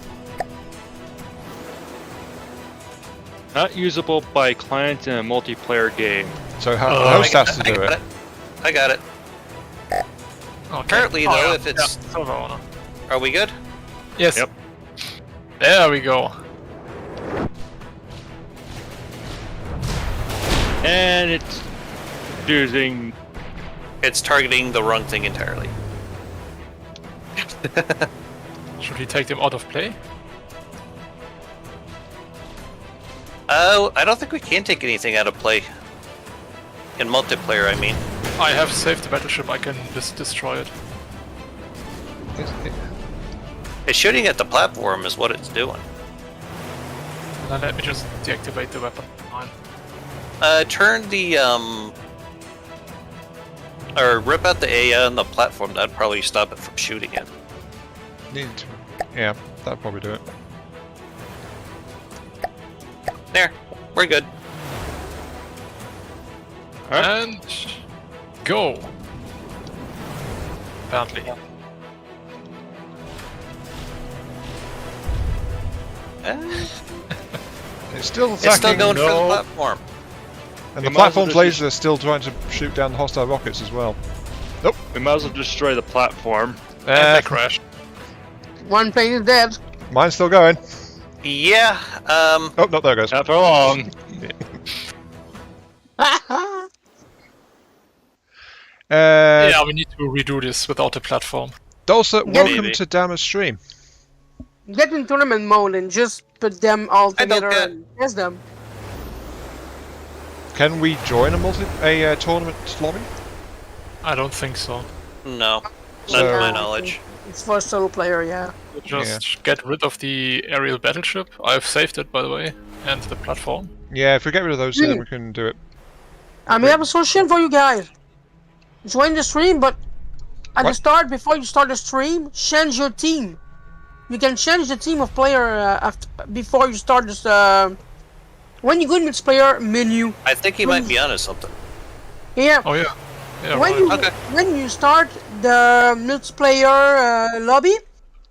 Not usable by clients in a multiplayer game. So the I host got has to do it. I got it. Okay. Apparently, though, yeah, if it's- yeah, server owner. Are we good? Yes. Yep. There we go. And it's using... It's targeting the wrong thing entirely. Should we take them out of play? Oh, I don't think we can take anything out of play. In multiplayer, I mean. I have saved the battleship. I can just destroy it. It's shooting at the platform is what it's doing. Now let me just deactivate the weapon. Fine. Turn the or rip out the AI on the platform. That'd probably stop it from shooting it. Need to. Yeah, that'd probably do it. There, we're good. And go. Apparently. It's still attacking. It's still going for the platform. And the platform's lasers are still trying to shoot down the hostile rockets as well. Nope. We might as well destroy the platform. And they crash. One plane is dead. Mine's still going. Yeah. Oh, no, there it goes. Not for long. Yeah, we need to redo this without the platform. Dulcet, welcome Maybe. to Dama's stream. Get in tournament mode and just put them all I don't together get- and test them. Can we join a tournament lobby? I don't think so. No, not So- to my I knowledge. think It's for solo player, yeah. Just get rid of the aerial battleship. I've saved it, by the way, and the platform. Yeah, if we get rid of those two, then we can do it. I may have a solution for you guys. Join the stream, but at the What? start, before you start the stream, change your team. You can change the team of player before you start this. When you go in this player menu, I think he might be onto something. yeah. Oh yeah. Yeah, when right. you Okay. when you start the multiplayer lobby,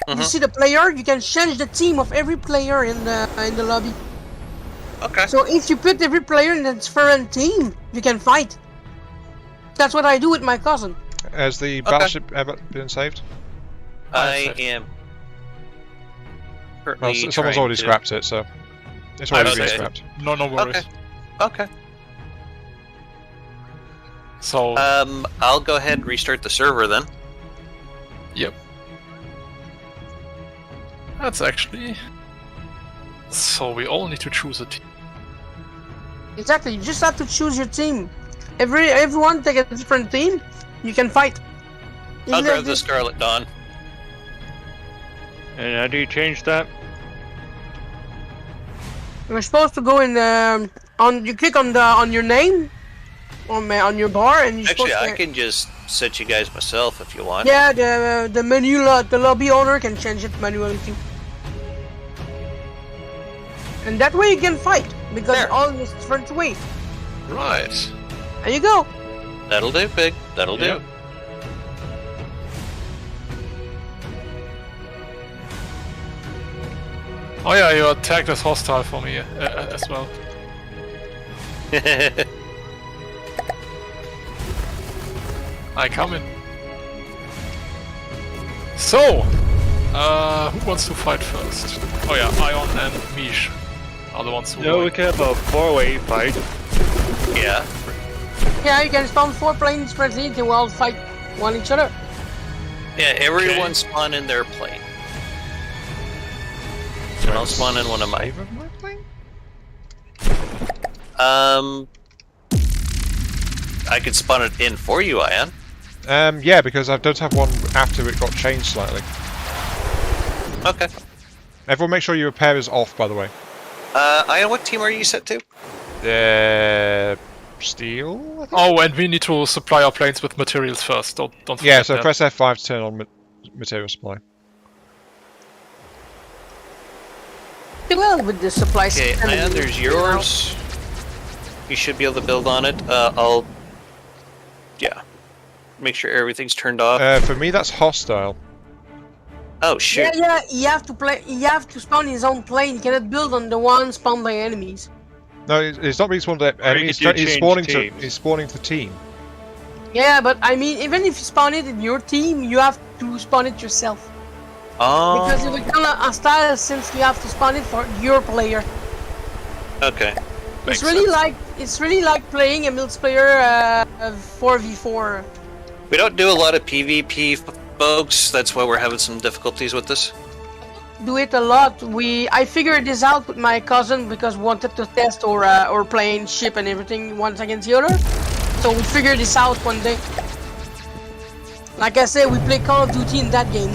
Mhm. you see the player. You can change the team of every player in the lobby. Okay. So if you put every player in a different team, you can fight. That's what I do with my cousin. Has the battleship ever been saved? I am. Well, currently someone's trying already to- scrapped it, so it's already been Okay. scrapped. No worries. Okay. Okay. So I'll go ahead and restart the server then. yep. That's actually. So we all need to choose a team. Exactly. You just have to choose your team. Everyone take a different team. You can fight. I'll Even grab if the this- Scarlet Dawn. And how do you change that? You're supposed to go in on. You click on your name, on your bar, and you're Actually, supposed I to. can just set you guys myself if you want. Yeah, the menu the lobby owner can change it manually too. And that way you can fight because There. all is different way. Right. There you go. That'll do, Pig. That'll Yeah. do. Oh yeah, you attacked as hostile for me as well. I come in. So, who wants to fight first? Oh yeah, Ion and Mish are the ones who. No, we can have a 4-way fight. Yeah. Yeah, you can spawn 4 planes differently and they will all fight one each other. Yeah, everyone spawn in their plane. And I'll spawn in one of mine. Save of my plane? I could spawn it in for you, Ion. Yeah, because I don't have one after it got changed slightly. Okay. Everyone make sure your repair is off, by the way. Ion, what team are you set to? Steel? I think? Oh, and we need to supply our planes with materials first. Don't forget Yeah, so that. press F5 to turn on material supply. Well, with the supply Okay, system, Ion, there's yours. You should be able to build on it. I'll... Yeah. Make sure everything's turned off. For me, that's hostile. Oh, shoot. Yeah, he have to spawn his own plane. He cannot build on the one spawned by enemies. No, it's not being spawned at enemy. could do He's change spawning to. teams. He's spawning the team. Yeah, but I mean, even if you spawn it in your team, you have to spawn it yourself. Oh, Because it will kind of hostile since you have to spawn it for your player. okay. It's Makes really like playing a multiplayer 4v4. We don't do a lot of PvP, folks. That's why we're having some difficulties with this. Do it a lot. I figured this out with my cousin because we wanted to test our plane, ship, and everything once against the other. So we figured this out one day. Like I said, we play Call of Duty in that game.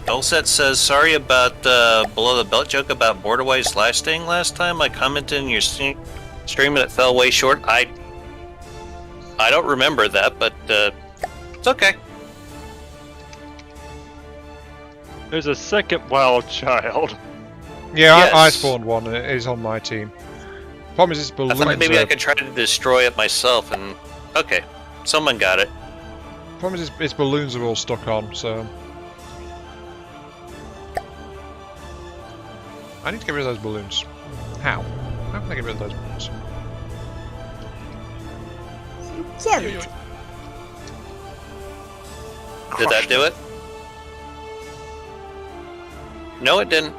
Dulcet says, sorry about the below the belt joke about Borderwise lasting last time. I commented in your stream and it fell way short. I don't remember that, but it's okay. There's a second wild child. Yeah, Yes. I spawned one and it is on my team. Problem is, its I balloons. thought maybe I are- could try to destroy it myself, and okay, someone got it. Problem is, its balloons are all stuck on, so. I need to get rid of those balloons. How? How can I get rid of those balloons? Damn it. Did that do it? No, it didn't.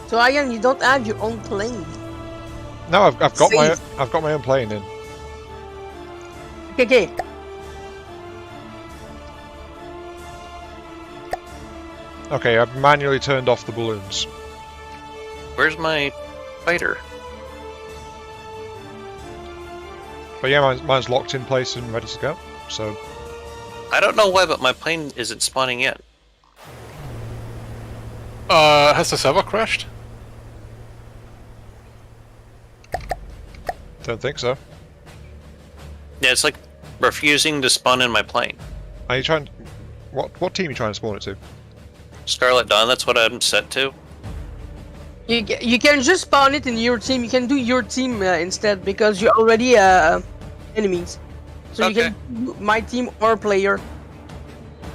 So Ian, you don't have your own plane. No, I've got Safe. I've got my own plane in. Okay. Okay, I've manually turned off the balloons. Where's my fighter? But yeah, mine's locked in place and ready to go. So I don't know why, but my plane isn't spawning yet. Has the server crashed? don't think so. Yeah, it's like refusing to spawn in my plane. Are you trying? What team are you trying to spawn it to? Scarlet Dawn, that's what I'm set to. You can just spawn it in your team. You can do your team instead because you're already enemies. So you Okay. can do my team or player.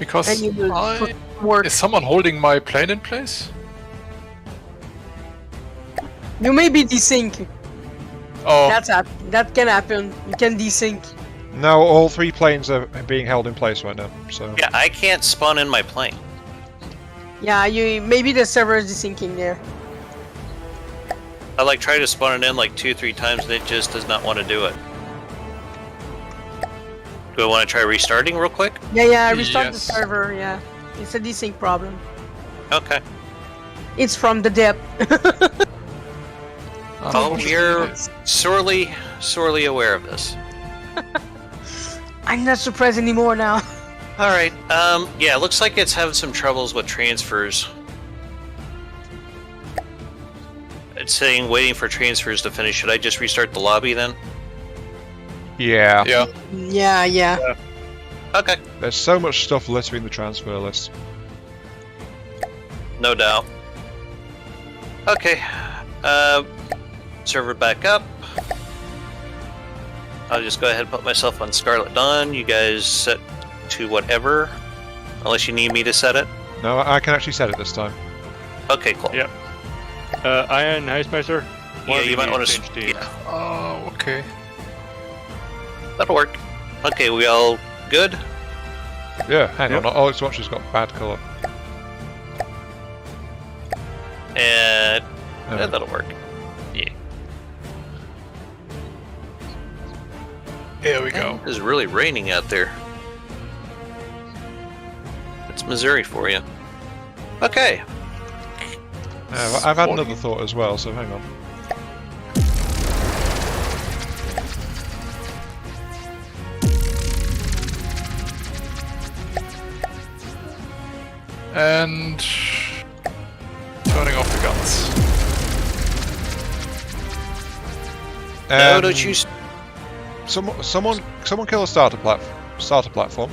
Because And you will I... work. Is someone holding my plane in place? You may be desync. Oh, That can happen. You can desync. No, all three planes are being held in place right now. So Yeah, I can't spawn in my plane. Yeah, maybe the server is desyncing there. I like try to spawn it in like 2-3 times and it just does not want to do it. Do I want to try restarting real quick? Yeah, restart the Yes. server, yeah. It's a desync problem. Okay. It's from the depth. Oh, we're sorely aware of this. I'm not surprised anymore now. Alright, yeah, it looks like it's having some troubles with transfers. It's saying waiting for transfers to finish. Should I just restart the lobby then? yeah, yeah. Yeah. Okay, there's so much stuff littering the transfer list. no doubt. Okay, server back up. I'll just go ahead and put myself on Scarlet Dawn. You guys set to whatever, unless you need me to set it. No, I can actually set it this time. Okay, cool. Yep. Iron Heistmeister. Yeah, you might want to. change teams. Yeah, Oh, okay. that'll work. Okay, we all good? Yeah, hang Yep. on. Alex Watch has got bad colour. And Oh. yeah, that'll work. Yeah. Here we go. It's really raining out there. That's Missouri for you. Okay. I've had another thought as well, so hang on. And turning off the guns. No, don't you? Someone kill a starter platform.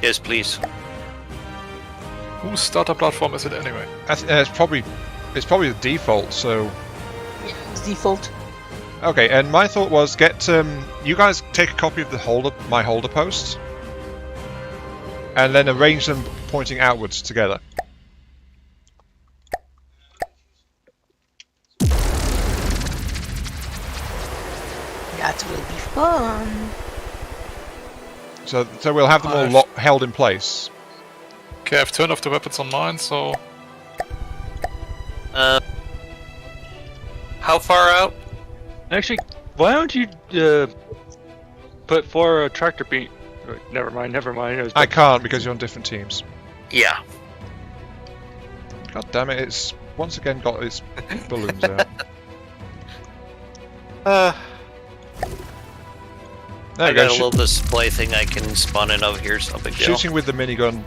Yes, please. Whose starter platform is it anyway? It's probably the default. So It's default. okay. And my thought was get you guys take a copy of the my holder posts, and then arrange them pointing outwards together. That will be fun. So we'll have them all held in place. Okay, I've turned off the weapons on mine, so... How far out? Actually, why don't you put 4 tractor beam Never mind. It was I can't because you're on different teams. Yeah. God damn it! It's once again got its balloons out. There I we go. got a little display thing I can spawn in over here, so no big deal. Shooting with the minigun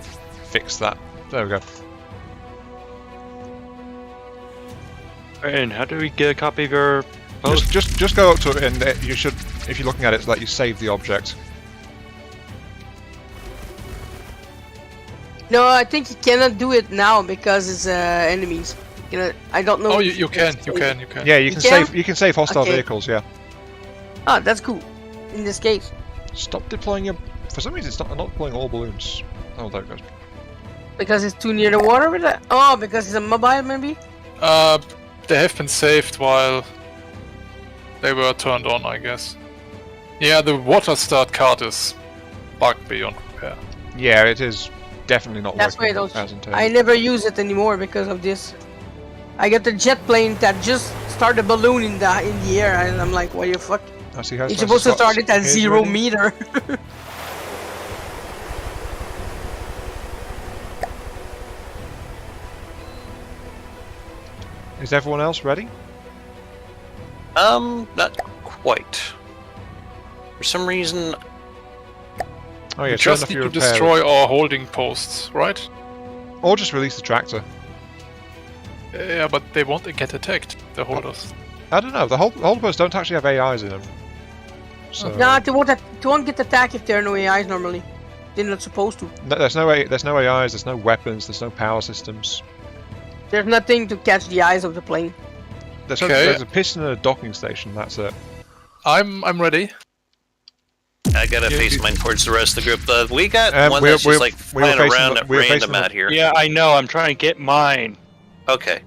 fixed that. There we go. And how do we get a copy of your post? Just go up to it, and you should, if you're looking at it, it's like you save the object. No, I think you cannot do it now because it's enemies. I don't know. Oh, if you can. Yeah, you You can can? save. You can save hostile Okay. vehicles. Yeah. Oh, that's cool. In this case. Stop deploying your. For some reason, it's not deploying all balloons. Oh, there it goes. Because it's too near the water with that? Oh, because it's a mobile maybe? They have been saved while they were turned on, I guess. Yeah, the water start card is bugged beyond repair. Yeah, it is definitely not That's why working those. as intended. I never use it anymore because of this. I got the jet plane that just started a balloon in the air, and I'm like, what the fuck? I see how You're supposed to start it at 0 meter. Is everyone else ready? Not quite. For some reason, Oh yeah, We turn just off need your to repairs. destroy our holding posts, right? Or just release the tractor. Yeah, but they won't get attacked, the holders. I don't know. The hold posts don't actually have AIs in them. So Nah, they won't get attacked if there are no AIs normally. They're not supposed to. there's no AIs. There's no weapons. There's no power systems. There's nothing to catch the eyes of the plane. There's, Okay. there's a piston and a docking station. That's it. I'm ready. I gotta Yeah, face you- mine towards the rest of the group. We got one we're- that's just like we were flying facing around the- at we were facing random the- out here. Yeah, I know. I'm trying to get mine. Okay.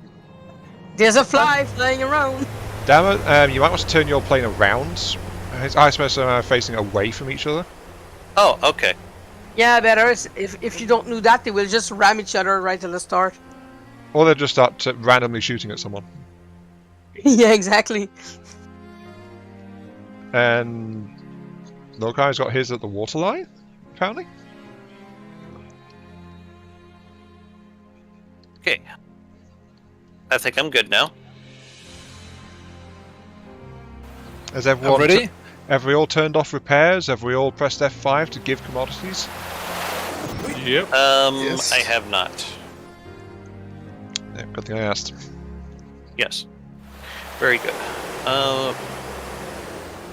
There's a fly flying around. Dama, you might want to turn your plane around. I suppose facing away from each other. Oh, okay. Yeah, better. If you don't do that, they will just ram each other right at the start. Or they'll just start randomly shooting at someone. Yeah, exactly. And Lokai's got his at the waterline, apparently. Okay. I think I'm good now. Has everyone I'm ready. Have we all turned off repairs? Have we all pressed F5 to give commodities? Yep. Yes. I have not. Yeah, good thing I asked. Yes. Very good.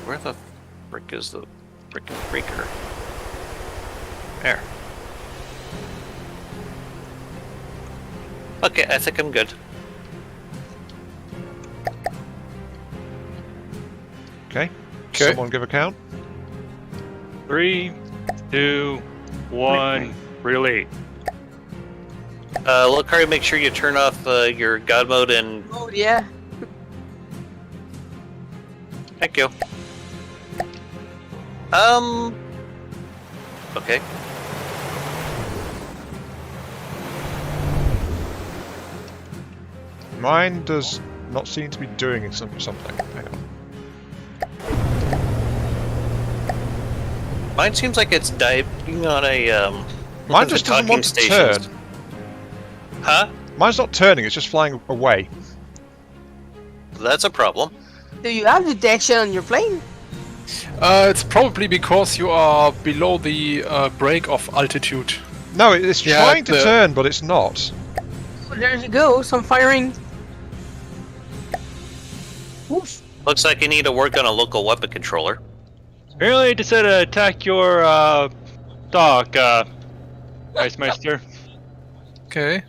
Where the frick is the frickin' freaker? There. Okay, I think I'm good. Okay. Okay. Someone give a count. 3, 2, 1, release. Lokari, make sure you turn off your God mode and Oh yeah. thank you. Okay. Mine does not seem to be doing something. Hang on. Mine seems like it's diving on a Mine the just doesn't docking want to stations. turn. Huh? Mine's not turning, it's just flying away. That's a problem. Do you have detection on your plane? It's probably because you are below the break of altitude. No, it's Yeah, trying to the- turn, but it's not. Oh, there you go. Some firing. Oof. Looks like you need to work on a local weapon controller. Apparently, I decided to attack your dock, Ice Meister. Okay.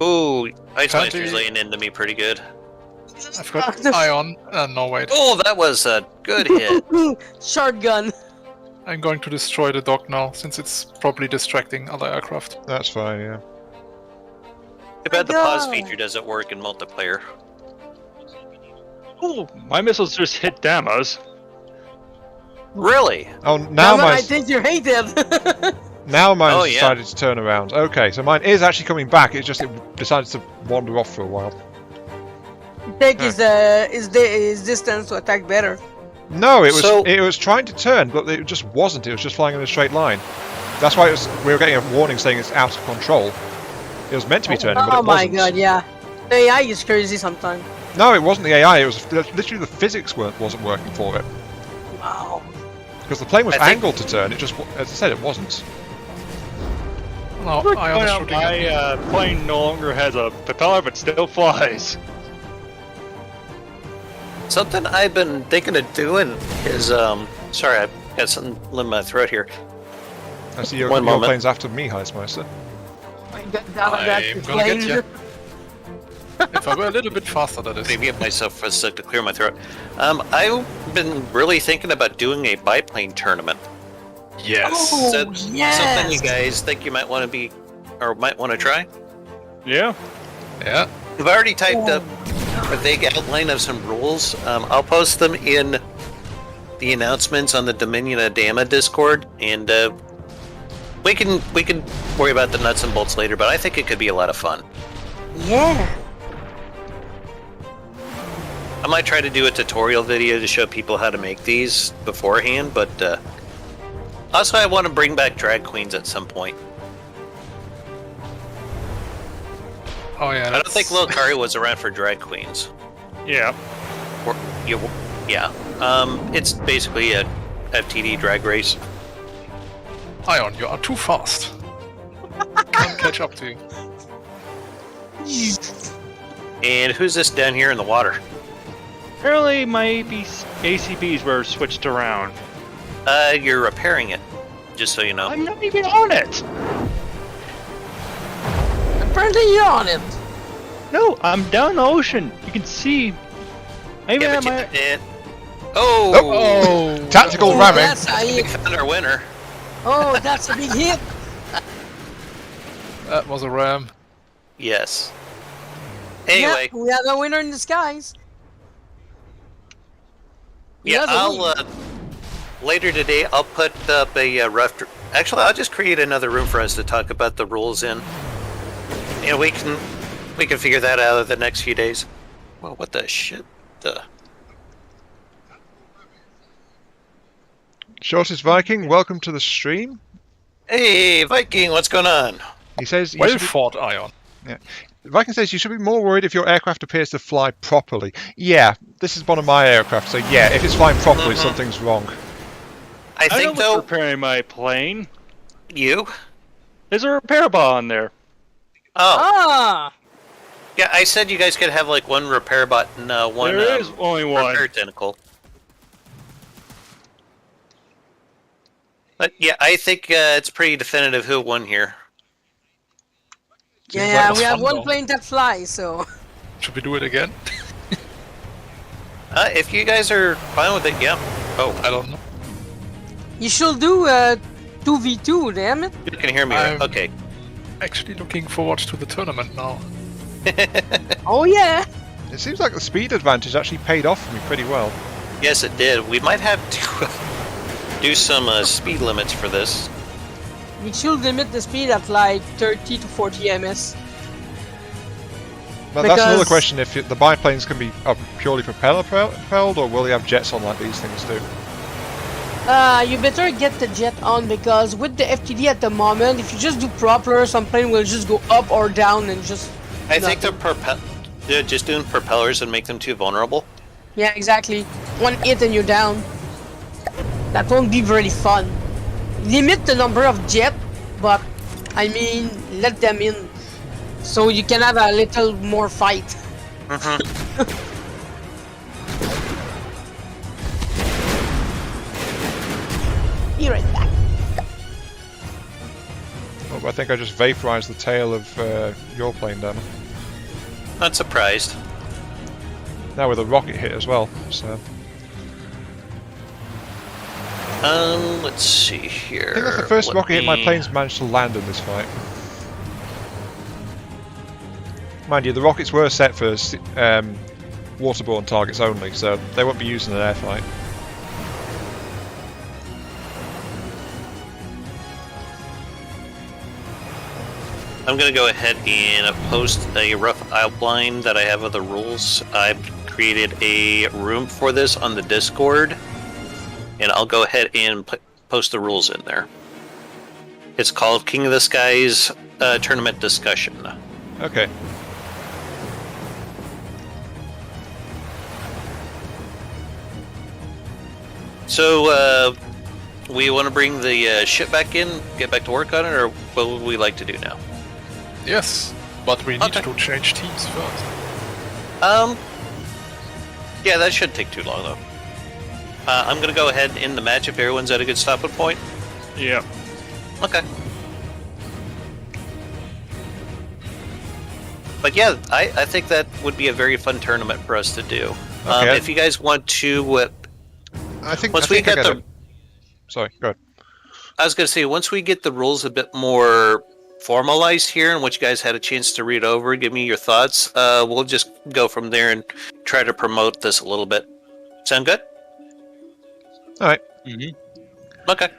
Ooh, Ice Can't Meister's do- laying into me pretty good. I've got ion. No, wait. Oh, that was a good hit. Shotgun. I'm going to destroy the dock now, since it's probably distracting other aircraft. That's fine, yeah. Too bad the pause God. feature doesn't work in multiplayer. Oh, my missiles just hit Dama's. Really? Oh, now Dama, I mine's, think you hate it. now mine's Oh, yeah. decided to turn around. Okay, so mine is actually coming back, it decided to wander off for a while. Take his distance to attack better. No, it So- was trying to turn, but it just wasn't. It was just flying in a straight line. That's why we were getting a warning saying it's out of control. It was meant to be turning, but Oh it my wasn't. god, yeah. The AI is crazy sometimes. No, it wasn't the AI. It was literally the physics wasn't working for it. Wow. Because the plane was I think- angled to turn. It just, as I said, it wasn't. No, Ion is shooting at me. My plane no longer has a propeller, but still flies. Something I've been thinking of doing is sorry, I've got something in my throat here. I see your One moment. plane's after me, Heismeister. I'm gonna get you. If I were a little bit faster, that is. Maybe give myself a sec to clear my throat. I've been really thinking about doing a biplane tournament. Yes. Oh, So, yes. something you guys think you might want to be, or might want to try? Yeah. Yeah. I've already typed up a vague outline of some rules. I'll post them in the announcements on the Dominion of Dama Discord, and we can worry about the nuts and bolts later. But I think it could be a lot of fun. Yeah. I might try to do a tutorial video to show people how to make these beforehand, but also I want to bring back drag queens at some point. Oh yeah. I don't think Lil Kari was around for drag queens. Yeah. Or, yeah. It's basically a FTD drag race. Ion, you are too fast. Can't catch up to you. And who's this down here in the water? Apparently my ACBs were switched around. You're repairing it, just so you know. I'm not even on it! Apparently you're on it. No, I'm down the ocean. You can see. I even Yeah, have but my... Oh! Tactical Oh, ramming. that's a We hit. found our winner. Oh, that's a big hit. That was a ram. Yes. Anyway, Yeah, we have a winner in disguise. We yeah, have a I'll winner. later today I'll put up a rough. Actually, I'll just create another room for us to talk about the rules in. And we can figure that out in the next few days. Well, what the shit? Shortest Viking, welcome to the stream. Hey, Viking, what's going on? He says, Well fought, Ion. Viking says you should be more worried if your aircraft appears to fly properly. Yeah, this is one of my aircraft, so yeah, if it's flying properly, something's wrong. I I think know though, what's repairing my plane. you. There's a repair bot on there. Oh, Ah. yeah. I said you guys could have like one repair bot and one There is only one. repair tentacle. But yeah, I think it's pretty definitive who won here. Seems like Yeah, it was we have fun, one though. plane that flies, so. Should we do it again? If you guys are fine with it, yeah. Oh, I don't know. You should do 2v2, damn it. you can hear me, right? I'm- Okay. Actually looking forward to the tournament now. Oh, yeah. It seems like the speed advantage actually paid off for me pretty well. Yes, it did. We might have to do some speed limits for this. We should limit the speed at like 30 to 40 ms. But that's another Because- question, if the biplanes can be purely propeller propelled, or will they have jets on like these things do? You better get the jet on because with the FTD at the moment, if you just do propeller, some plane will just go up or down and just. I think nothing. they're just doing propellers and make them too vulnerable. Yeah, exactly. One hit and you're down. That won't be very fun. Limit the number of jet, but I mean, let them in so you can have a little more fight. Be right back. Oh, I think I just vaporized the tail of your plane, Dama. Not surprised. Now with a rocket hit as well, so... Let's see here. I think that's the first Let rocket hit my me- plane's managed to land in this fight. Mind you, the rockets were set for waterborne targets only, so they won't be used in an airfight. I'm gonna go ahead and post a rough outline that I have of the rules. I've created a room for this on the Discord. and I'll go ahead and post the rules in there. It's called King of the Skies Tournament Discussion. Okay. So, we want to bring the ship back in, get back to work on it, or what would we like to do now? Yes, but we need Okay. to change teams first. Yeah, that shouldn't take too long, though. I'm going to go ahead and end the match if everyone's at a good stopping point. Yeah. Okay. But yeah, I think that would be a very fun tournament for us to do. Okay. If you guys want to, I think once I we think I get get the, it. Sorry, go ahead. I was going to say, once we get the rules a bit more formalized here, and once you guys had a chance to read over, give me your thoughts. We'll just go from there and try to promote this a little bit. Sound good? All right. Okay.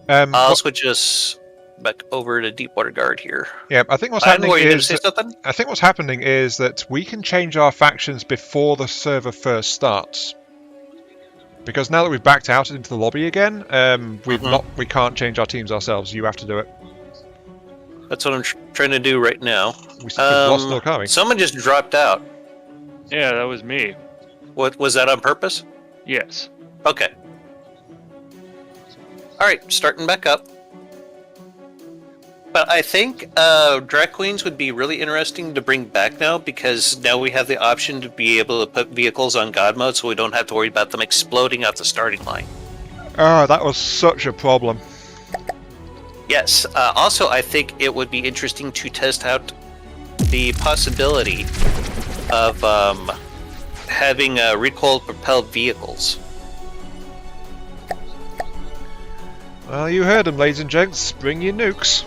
I'll switch us back over to Deepwater Guard here. Yeah, I think what's I don't know, happening were you going to is say something? I think what's happening is that we can change our factions before the server first starts. Because now that we've backed out into the lobby again, we can't change our teams ourselves. You have to do it. That's what I'm trying to do right now. We've lost no Kami. Someone just dropped out. Yeah, that was me. What was that on purpose? Yes. Okay. All right, starting back up. But I think Drag Queens would be really interesting to bring back now, because now we have the option to be able to put vehicles on God mode, so we don't have to worry about them exploding off the starting line. Oh, that was such a problem. Yes. Also, I think it would be interesting to test out the possibility of having recoil-propelled vehicles. Well, you heard them, ladies and gents. Bring your nukes.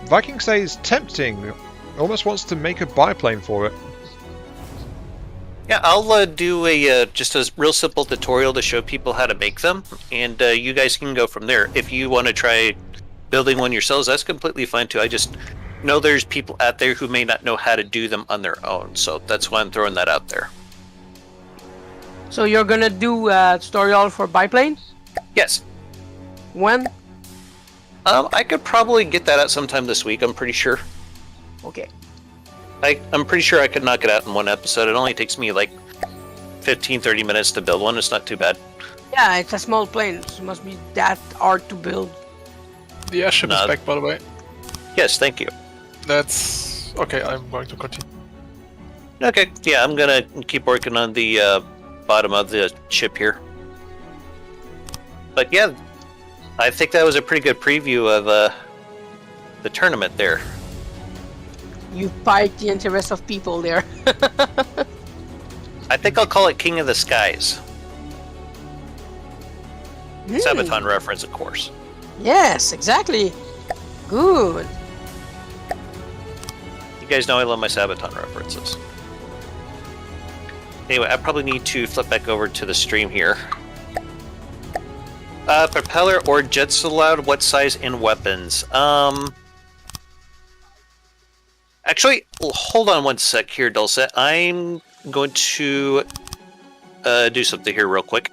Viking says tempting. Almost wants to make a biplane for it. Yeah, I'll do a just a real simple tutorial to show people how to make them, and you guys can go from there. If you want to try building one yourselves, that's completely fine too. I just know there's people out there who may not know how to do them on their own, so that's why I'm throwing that out there. So you're gonna do a tutorial for biplane? Yes. When? I could probably get that out sometime this week, I'm pretty sure. Okay. I'm pretty sure I could knock it out in one episode. It only takes me like 15-30 minutes to build one. It's not too bad. Yeah, it's a small plane. So it must be that hard to build. The airship is back, by the way. Yes, thank you. That's okay. I'm going to continue. Okay, yeah, I'm gonna keep working on the bottom of the ship here. But yeah, I think that was a pretty good preview of the tournament there. You piqued the interest of people there. I think I'll call it King of the Skies. Sabaton reference, of course. Yes, exactly. Good. You guys know I love my Sabaton references. Anyway, I probably need to flip back over to the stream here. Propeller or jets allowed? What size and weapons? Actually, hold on one sec here, Dulcet. I'm going to do something here real quick.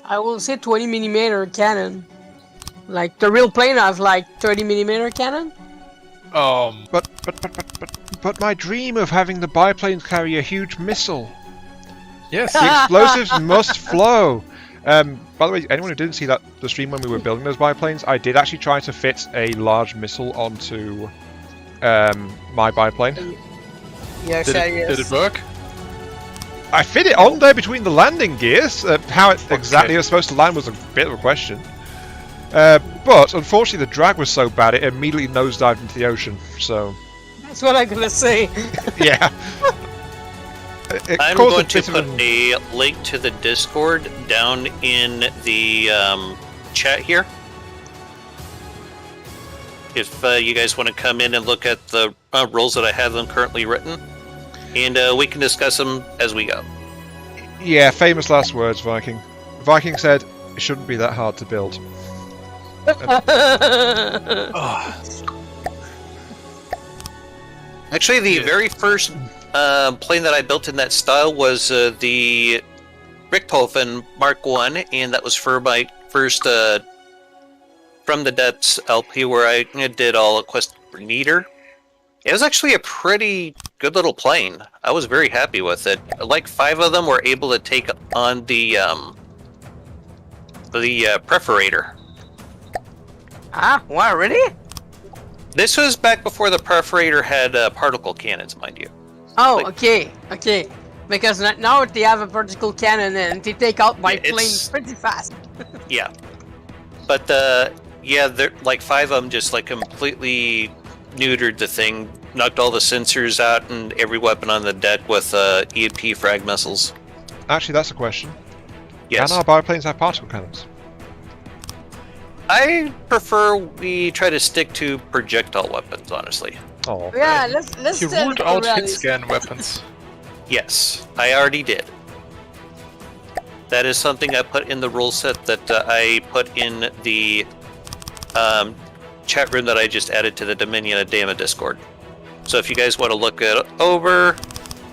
I will say 20mm cannon. Like the real plane has like 30mm cannon. But my dream of having the biplanes carry a huge missile. Yes. The explosives must flow. By the way, anyone who didn't see the stream when we were building those biplanes, I did actually try to fit a large missile onto my biplane. Yes, Did it work? I fit it on there between the landing gears. How it exactly was supposed to land was a bit of a question. But unfortunately, the drag was so bad it immediately nosedived into the ocean. So that's what I'm gonna say. yeah. I'm going to put a link to the Discord down in the chat here. If you guys want to come in and look at the rules that I have them currently written, and we can discuss them as we go. Yeah, famous last words, Viking. Viking said, it shouldn't be that hard to build. Actually, the very first plane that I built in that style was the Richthofen Mark 1, and that was for my first From the Depths LP where I did all a quest for Neater. It was actually a pretty good little plane. I was very happy with it. Like 5 of them were able to take on the perforator. Ah, wow, really? This was back before the perforator had particle cannons, mind you. Oh, Like- okay. Because now they have a particle cannon and they take out my Yeah, plane it's- pretty fast. Yeah. But they're like 5 of them just like completely neutered the thing, knocked all the sensors out and every weapon on the deck with EMP frag missiles. Actually, that's a question. Yes. Can our biplanes have particle cannons? I prefer we try to stick to projectile weapons, honestly. Oh. Yeah, let's You tell ruled the out hit reality. scan weapons. Yes, I already did. That is something I put in the rule set that I put in the chat room that I just added to the Dominion of Dama Discord. So if you guys want to look it over,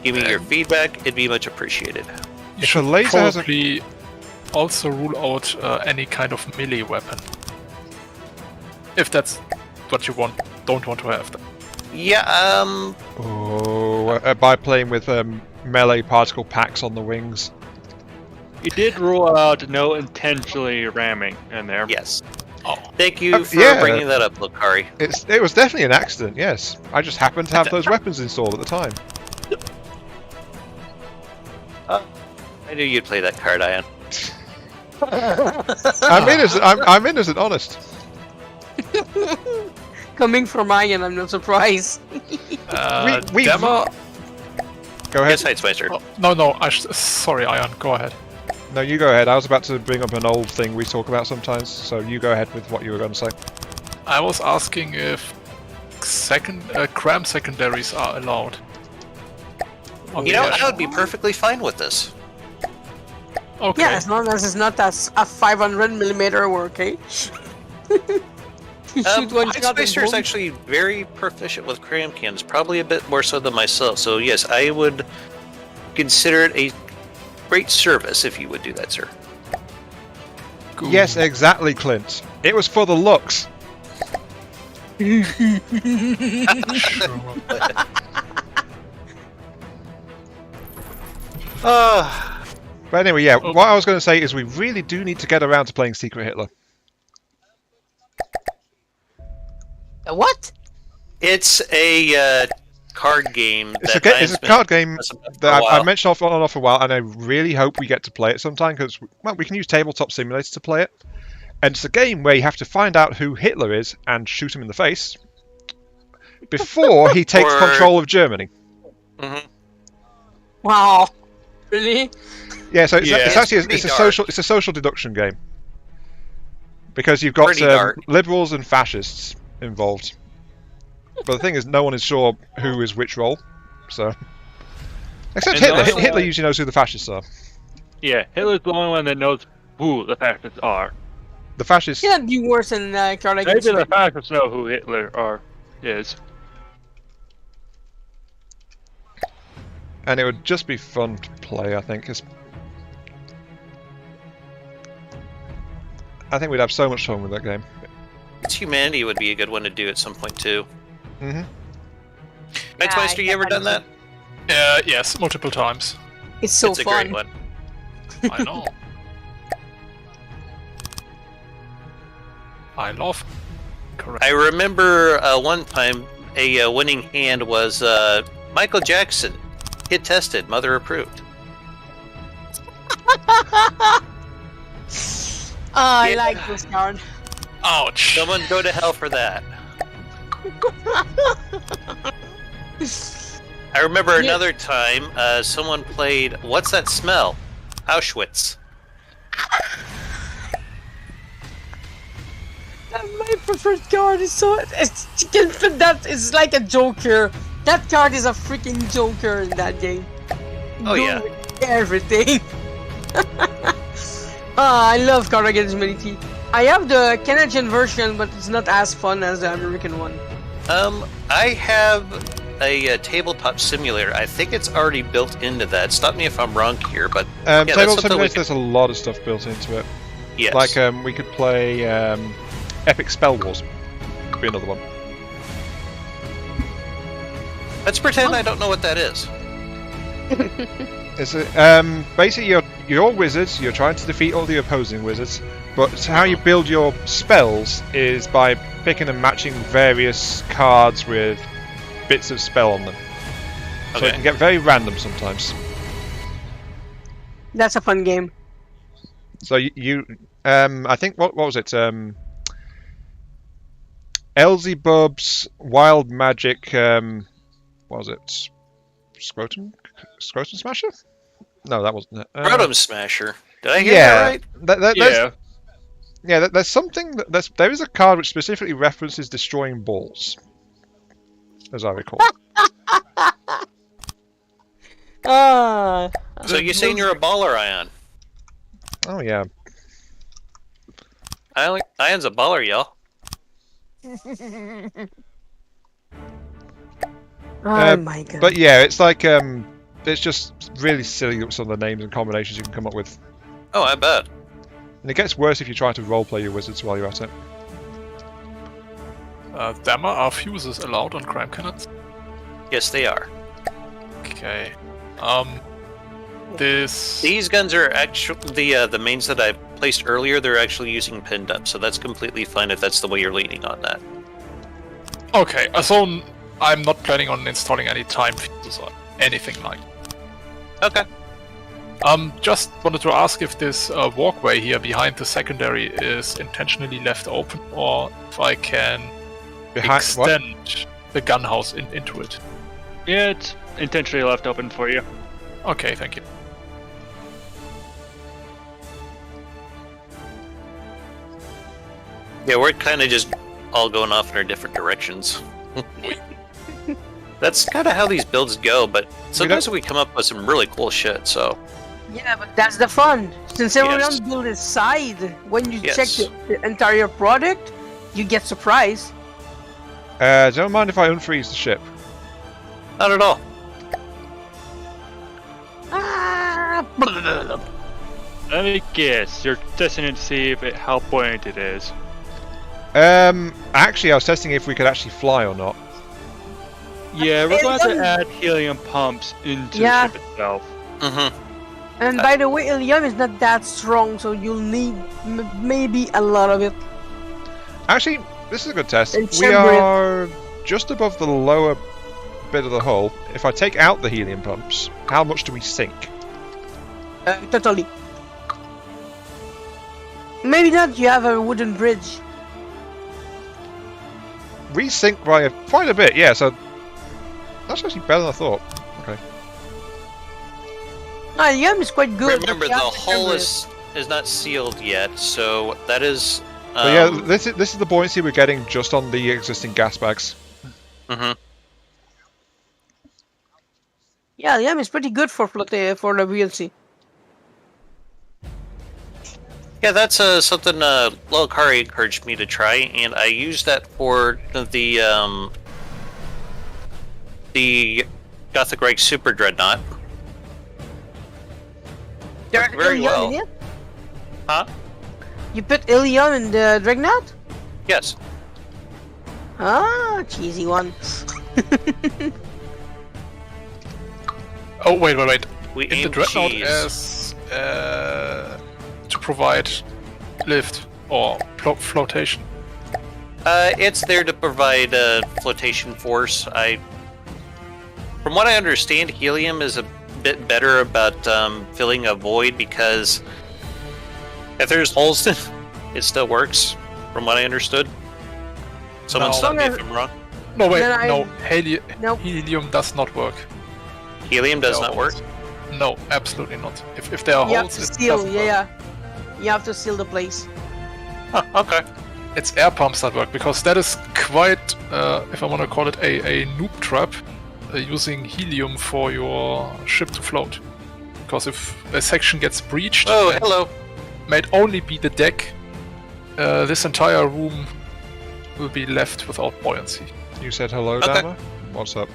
give me your feedback, it'd be much appreciated. You If should a laser has a- probably also rule out any kind of melee weapon. If that's what you don't want to have. Yeah, Oh, a biplane with melee particle packs on the wings. You did rule out no intentionally ramming in there. yes. Oh, Thank you for yeah. bringing that up, Lokari. It was definitely an accident, yes. I just happened to have those weapons installed at the time. I knew you'd play that card, Ian. I'm innocent, honest. Coming from Ian, I'm not surprised. we- Dama. Go ahead. Yes, Heightsmeister. Oh, no. Sorry, Ion. Go ahead. No, you go ahead. I was about to bring up an old thing we talk about sometimes, so you go ahead with what you were going to say. I was asking if cram secondaries are allowed. On You the know, Airship. I would be perfectly fine with this. Okay. Yeah, as long as it's not a 500mm, we're okay. You shoot one shot and Heightsmeister is boom. actually very proficient with cram cannons, probably a bit more so than myself. So yes, I would consider it a great service if you would do that, sir. Cool. Yes, exactly, Clint. It was for the looks. Sure. But anyway, yeah, what I was going to say is we really do need to get around to playing Secret Hitler. What? It's a card game. It's that a card game for a that while. I've mentioned off and on for a while, and I really hope we get to play it sometime, because we can use Tabletop Simulator to play it. And it's a game where you have to find out who Hitler is and shoot him in the face before he takes Or- control of Germany. Mhm. Wow. Really? Yeah, so it's It's actually pretty it's a dark. social deduction game, because you've got Pretty dark. liberals and fascists involved. But the thing is, no one is sure who is which role. So, except And Hitler. also- Hitler usually knows who the fascists are. Yeah, Hitler's the only one that knows who the fascists are. The fascists. Cannot be worse than card Maybe against the fascists know who Hitler is. And it would just be fun to play, I think. I think we'd have so much fun with that game. It's Humanity would be a good one to do at some point too. Hmm. Heightsmeister, you ever done that? Yes, multiple times. It's so it's a fun. great one. I know. I love. Correct. I remember one time a winning hand was Michael Jackson. Hit tested, mother approved. I Yeah. like this card. Ouch. Someone go to hell for that. I remember Yeah. another time someone played What's That Smell? Auschwitz. My preferred card is so. You can fit that. It's like a Joker. That card is a freaking Joker in that game. Oh, Go yeah. with everything. I love card against humanity. I have the Canadian version, but it's not as fun as the American one. I have a tabletop simulator. I think it's already built into that. Stop me if I'm wrong here, but Tabletop simulator, there's a lot of stuff built into it. yes. Like we could play Epic Spell Wars. Could be another one. Let's pretend I don't know what that is. It's basically you're wizards. You're trying to defeat all the opposing wizards, but how you build your spells is by picking and matching various cards with bits of spell on them. So Okay. it can get very random sometimes. That's a fun game. So you I think what was it? Elzebub's Wild Magic. What was it? Scrotum Smasher? No, that wasn't it. Rotom Smasher. Did I hear that right? There's something there is a card which specifically references destroying balls, as I recall. So you're saying you're a baller, Ion? Oh yeah. Ion's a baller, y'all. Oh my god. But yeah, it's like it's just really silly some of the names and combinations you can come up with. Oh, I bet. And it gets worse if you try to roleplay your wizards while you're at it. Dama, are fuses allowed on crime cannons? Yes, they are. Okay. This... These guns are actually the mains that I placed earlier. They're actually using pinned up, so that's completely fine if that's the way you're leaning on that. Okay, so I'm not planning on installing any time fuses or anything like that. Okay. Just wanted to ask if this walkway here behind the secondary is intentionally left open, or if I can extend the gun house into it. Yeah, it's intentionally left open for you. Okay, thank you. Yeah, we're kind of just all going off in our different directions. That's kind of how these builds go, but sometimes we come up with some really cool shit, so... Yeah, but that's the fun. Since everyone Yes. builds a side, when you Yes. check the entire product, you get surprised. Don't mind if I unfreeze the ship. Not at all. Ah, Let me guess, you're testing to see how buoyant it is. Actually, I was testing if we could actually fly or not. Yeah, we're going to add helium pumps into the ship itself. Mm-hmm. And by the way, helium is not that strong, so you'll need maybe a lot of it. Actually, this is a good test. And We are just above the lower bit of the hull. If I take out the helium pumps, how much do we sink? Totally. Maybe not, you have a wooden bridge. We sink by quite a bit, yeah, so that's actually better than I thought. Okay. Helium is quite good. Remember, the hull is not sealed yet, so that is... But yeah, this is the buoyancy we're getting just on the existing gas bags. Mm-hmm. Yeah, helium is pretty good for the buoyancy. Yeah, that's something Lolakari encouraged me to try, and I used that for the Gothic Reich Super Dreadnought. There's very helium well. in it? Huh? You put helium in the Dreadnought? Yes. Ah, cheesy one. Oh, wait. We In the aim Dreadnought cheese. as to provide lift or flotation. It's there to provide flotation force. From what I understand, helium is a bit better about filling a void because if there's holes, it still works. From what I understood. Someone No. stop me if I'm wrong. No, wait, Then no. Nope. Helium does not work. Helium does There are not work. holes. No, absolutely not. If there are You have holes, to it seal, doesn't work. yeah. You have to seal the place. Huh, okay. It's air pumps that work, because that is quite, if I want to call it a noob trap, using helium for your ship to float. Because if a section gets breached, Oh, and hello. might only be the deck, this entire room will be left without buoyancy. You said hello, Okay. Dama? What's up?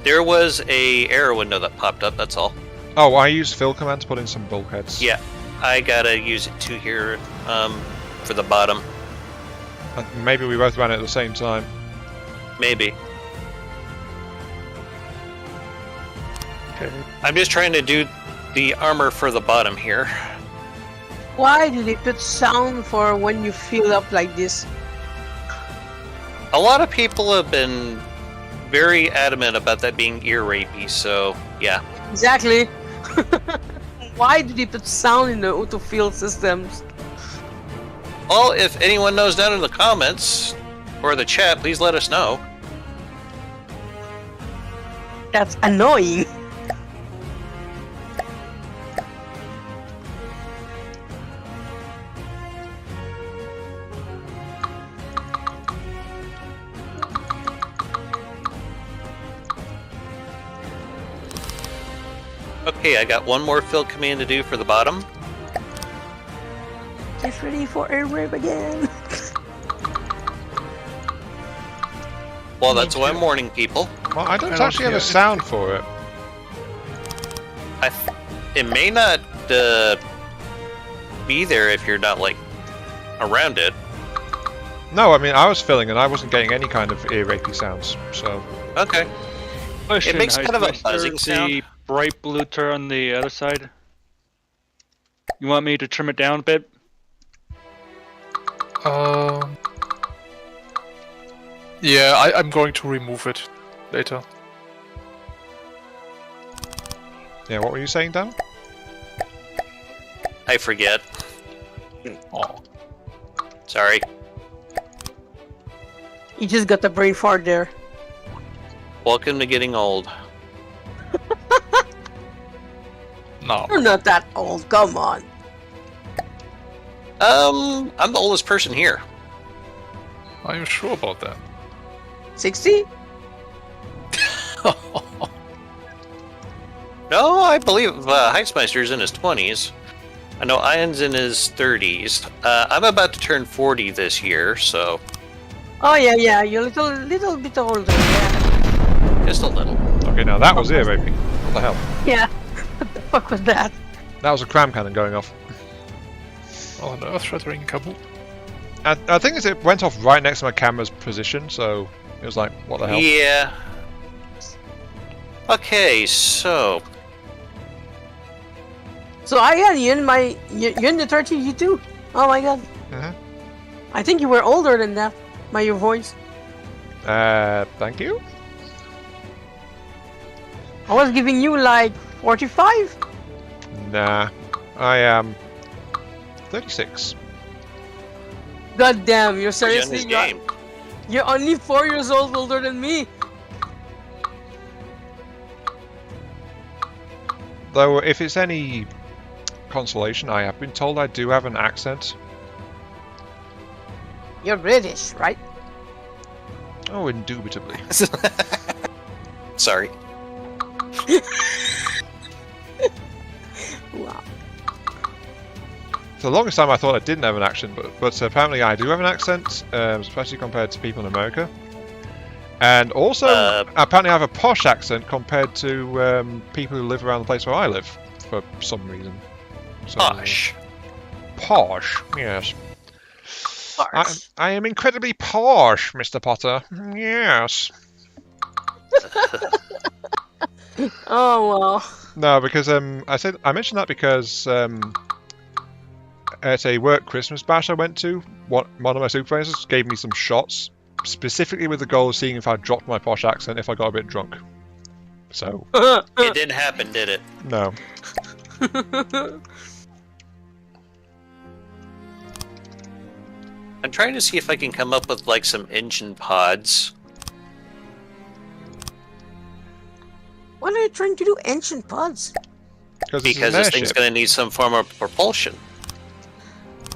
There was a error window that popped up, that's all. Oh, I used fill command to put in some bulkheads. Yeah, I gotta use it too here for the bottom. Maybe we both ran it at the same time. Maybe. Okay. I'm just trying to do the armor for the bottom here. Why do they put sound for when you fill up like this? A lot of people have been very adamant about that being ear rapey, so yeah. Exactly. Why do they put sound in the autofill systems? Well, if anyone knows down in the comments or the chat, please let us know. That's annoying. Okay, I got one more fill command to do for the bottom. Get ready for air rape again. Well, that's why I'm warning people. Well, I don't actually have a sound for it. It may not be there if you're not, like, around it. No, I mean, I was filling and I wasn't getting any kind of ear rapey sounds, so... Okay. Question, It makes kind of a Heistmeister, buzzing sound. The bright blue turret on the other side. You want me to trim it down a bit? Yeah, I'm going to remove it later. Yeah, what were you saying, Dan? I forget. Oh. Sorry. You just got the brain fart there. Welcome to getting old. No. You're not that old, come on. I'm the oldest person here. Are you sure about that? 60? No, I believe Heistmeister's in his 20s. I know Ian's in his 30s. I'm about to turn 40 this year, so Oh yeah, you're a little bit older, yeah. just a little. Okay, now that was ear rapey. What the hell? Yeah. What the fuck was that? That was a cram cannon going off. Oh, an earth-shattering kaboom. I think it went off right next to my camera's position, so it was like, what the hell? Yeah. Okay, so Ian, you're in the 30 you too? Oh my god. Mhm. I think you were older than that by your voice. Thank you? I was giving you like 45? Nah, I am 36. God damn, you're young seriously is game. You're only 4 years old older than me. Though, if it's any consolation, I have been told I do have an accent. You're British, right? Oh, indubitably. Sorry. Wow. For the longest time I thought I didn't have an accent, but apparently I do have an accent, especially compared to people in America. And also, apparently I have a posh accent compared to people who live around the place where I live, for some reason. So, Posh. Posh, yes. Farce. I am incredibly posh, Mr. Potter. Yes. Oh well. No, because I mentioned that because at a work Christmas bash I went to, one of my supervisors gave me some shots specifically with the goal of seeing if I dropped my posh accent if I got a bit drunk. So It didn't happen, did it? no. I'm trying to see if I can come up with like some engine pods. What are you trying to do, ancient pods? Because this thing's going to need some form of propulsion.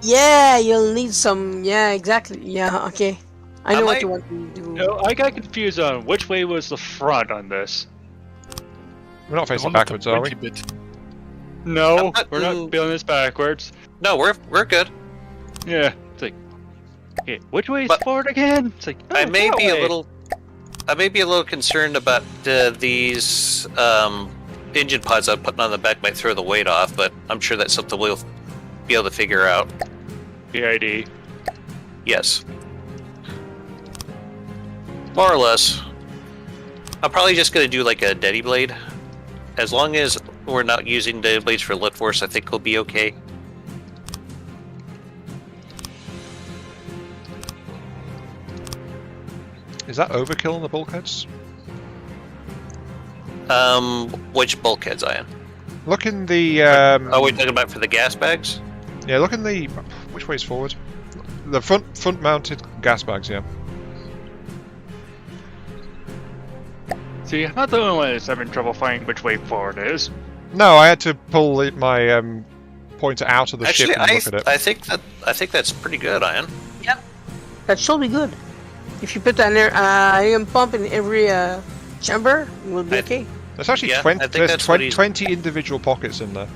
Yeah, you'll need some. Yeah, exactly. Yeah, okay. I know what you want to do. No, I got confused on which way was the front on this. We're not facing backwards, are we? No, we're not building this backwards. No, we're good. Yeah, it's like, okay, which way is But forward again? It's like, I may that be a way. little I may be a little concerned about these engine pods I'm putting on the back might throw the weight off, but I'm sure that's something we'll be able to figure out. PID. Yes. More or less. I'm probably just going to do like a Daddy Blade. As long as we're not using Daddy Blades for lift force, I think we'll be okay. Is that overkill on the bulkheads? Which bulkheads, Ian? Look in the. Are we talking about for the gas bags? Yeah, look in the. Which way's forward? The front-mounted gas bags. Yeah. See, I'm not the only one that's having trouble finding which way forward is. No, I had to pull my pointer out of the ship and look at it. I think that's pretty good, Ian. Yep. That should be good. If you put an ion pump in every chamber, it will be okay. There's actually Yeah, 20, I think there's that's what 20 individual pockets in there.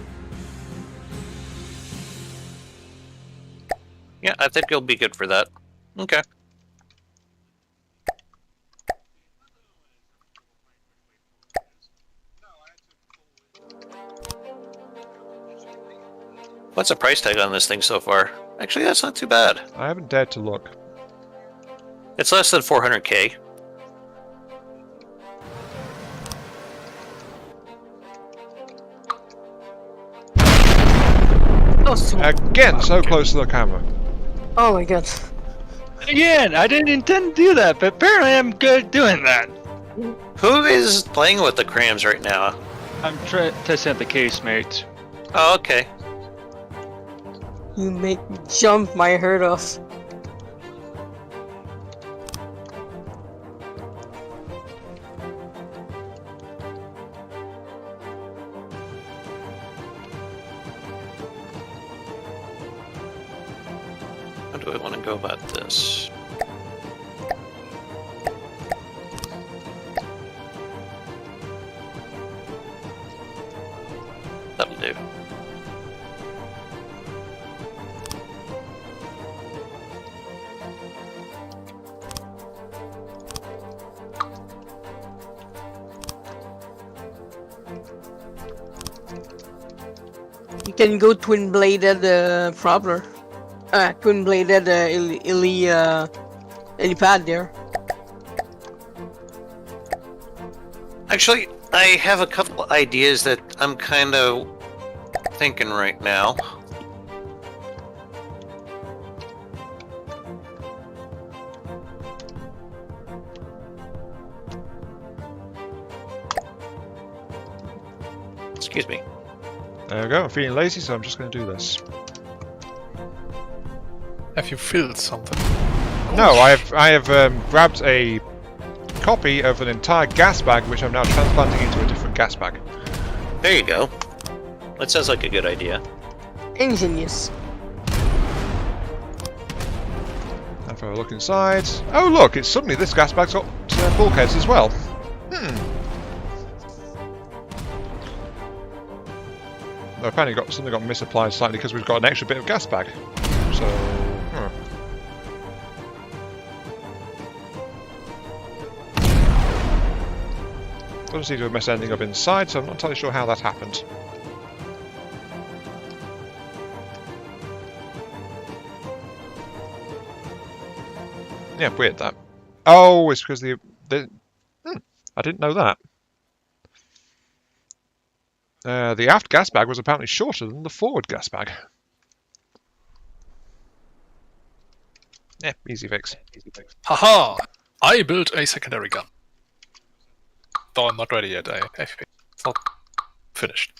Yeah, I think it'll be good for that. Okay. What's the price tag on this thing so far? Actually, that's not too bad. I haven't dared to look. It's less than 400k. Oh, so Again, so close to the camera. oh my god. Again, I didn't intend to do that, but apparently I'm good at doing that. Who is playing with the crams right now? I'm testing out the casemates. Oh, okay. You make me jump my head off. How do I want to go about this? That'll do. You can go twin-bladed propeller. Twin-bladed helipad there. Actually, I have a couple ideas that I'm kind of thinking right now. Excuse me. There we go. I'm feeling lazy, so I'm just going to do this. Have you filled something? No, I have grabbed a copy of an entire gas bag, which I'm now transplanting into a different gas bag. There you go. That sounds like a good idea. Ingenious. And if I look inside, oh look! It's suddenly this gas bag's got bulkheads as well. No, apparently something got misapplied slightly because we've got an extra bit of gas bag. So, doesn't seem to have messed anything up inside, so I'm not entirely sure how that happened. Yeah, weird that. Oh, it's because I didn't know that. The aft gas bag was apparently shorter than the forward gas bag. Yeah, easy fix. Haha! I built a secondary gun. Though I'm not ready yet. It's not finished.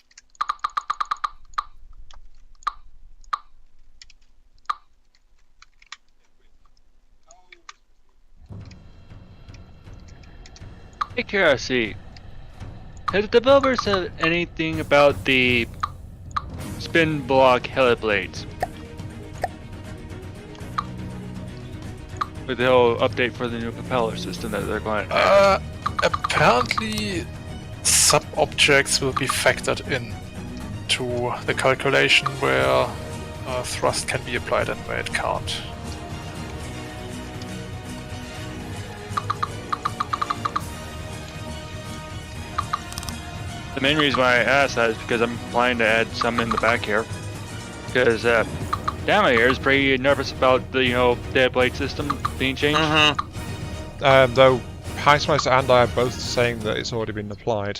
Hey, curiosity. Have the developers said anything about the spin block heliblades? With the whole update for the new propeller system that they're going to Apparently, sub-objects will be factored in to the calculation where thrust can be applied and where it can't. The main reason why I asked that is because I'm planning to add some in the back here. Because Dama here is pretty nervous about the dead blade system being changed. Though Heismeister and I are both saying that it's already been applied.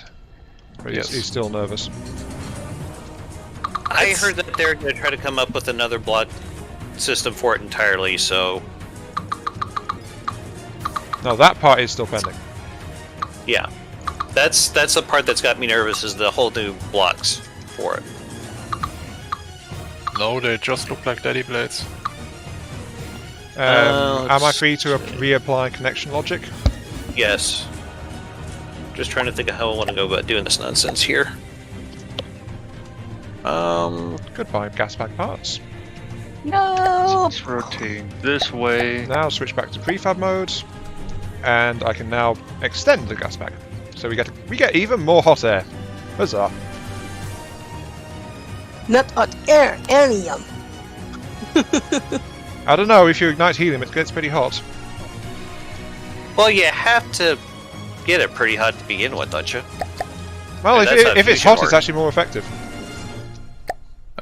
But he's still nervous. I heard that they're going to try to come up with another block system for it entirely, so... No, that part is still pending. Yeah. That's the part that's got me nervous, is the whole new blocks for it. No, they just look like daddy blades. Am I free to reapply connection logic? Yes. Just trying to think of how I want to go about doing this nonsense here. Goodbye, gas pack parts. No. Let's rotate this way. Now switch back to prefab mode, and I can now extend the gas pack. So we get even more hot air. Huzzah! Not hot air, helium. I don't know, if you ignite helium it gets pretty hot. Well, you have to get it pretty hot to begin with, don't you? Well, And that's how if it's fusion hot it's works. actually more effective.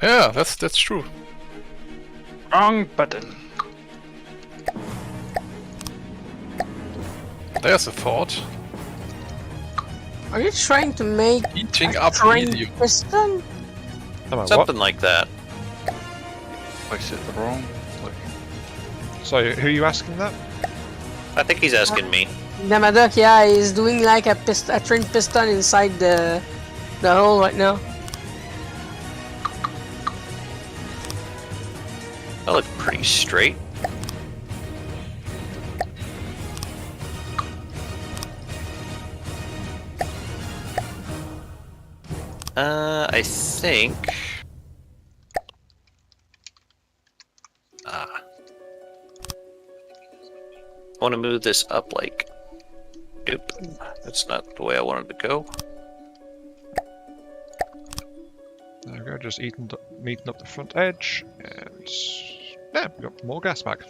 Yeah, that's true. Wrong button. There's a thought. Are you trying to make Heating a up train helium. piston? Am I what? Something like that. I said the wrong way. Sorry, who are you asking that? I think he's asking me. Damadok, yeah, he's doing like a train piston inside the hole right now. That looked pretty straight. I think... I want to move this up like... Nope, that's not the way I wanted to go. There we go, just meeting up the front edge, and yeah, we got more gas back.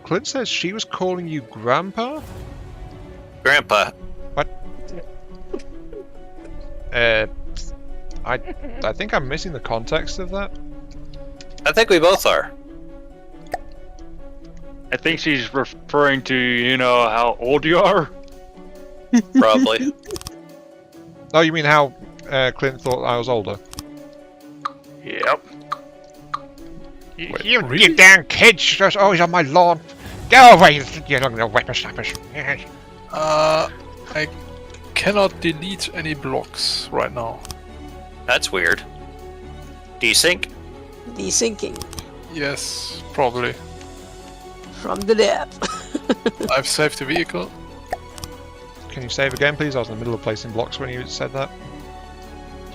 Clint says she was calling you Grandpa? Grandpa, What? I think I'm missing the context of that. I think we both are. I think she's referring to, how old you are. Probably. Oh, you mean how Clint thought I was older? Yep. You damn kids, just always on my lawn. Go away, you little whippersnappers. I cannot delete any blocks right now. That's weird. Desync? Desyncing Yes, probably. from the depth. I've saved the vehicle. Can you save again, please? I was in the middle of placing blocks when you said that.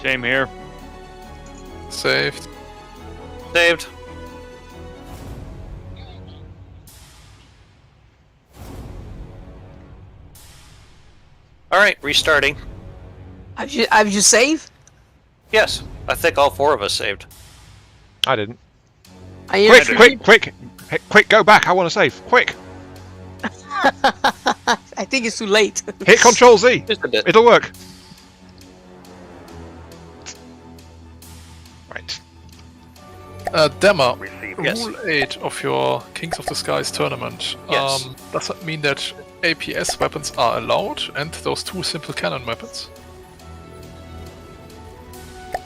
Same here. Saved. Saved. Alright, restarting. Have you saved? Yes, I think all four of us saved. I didn't. I hear Quick! Hey, quick, go back! I want to save! Quick! I think it's too late. Hit Control Z! Just a bit. It'll work! Right. Dama, Receiving. Yes. Rule 8 of your Kings of the Skies tournament. Yes. Does that mean that APS weapons are allowed and those two simple cannon weapons?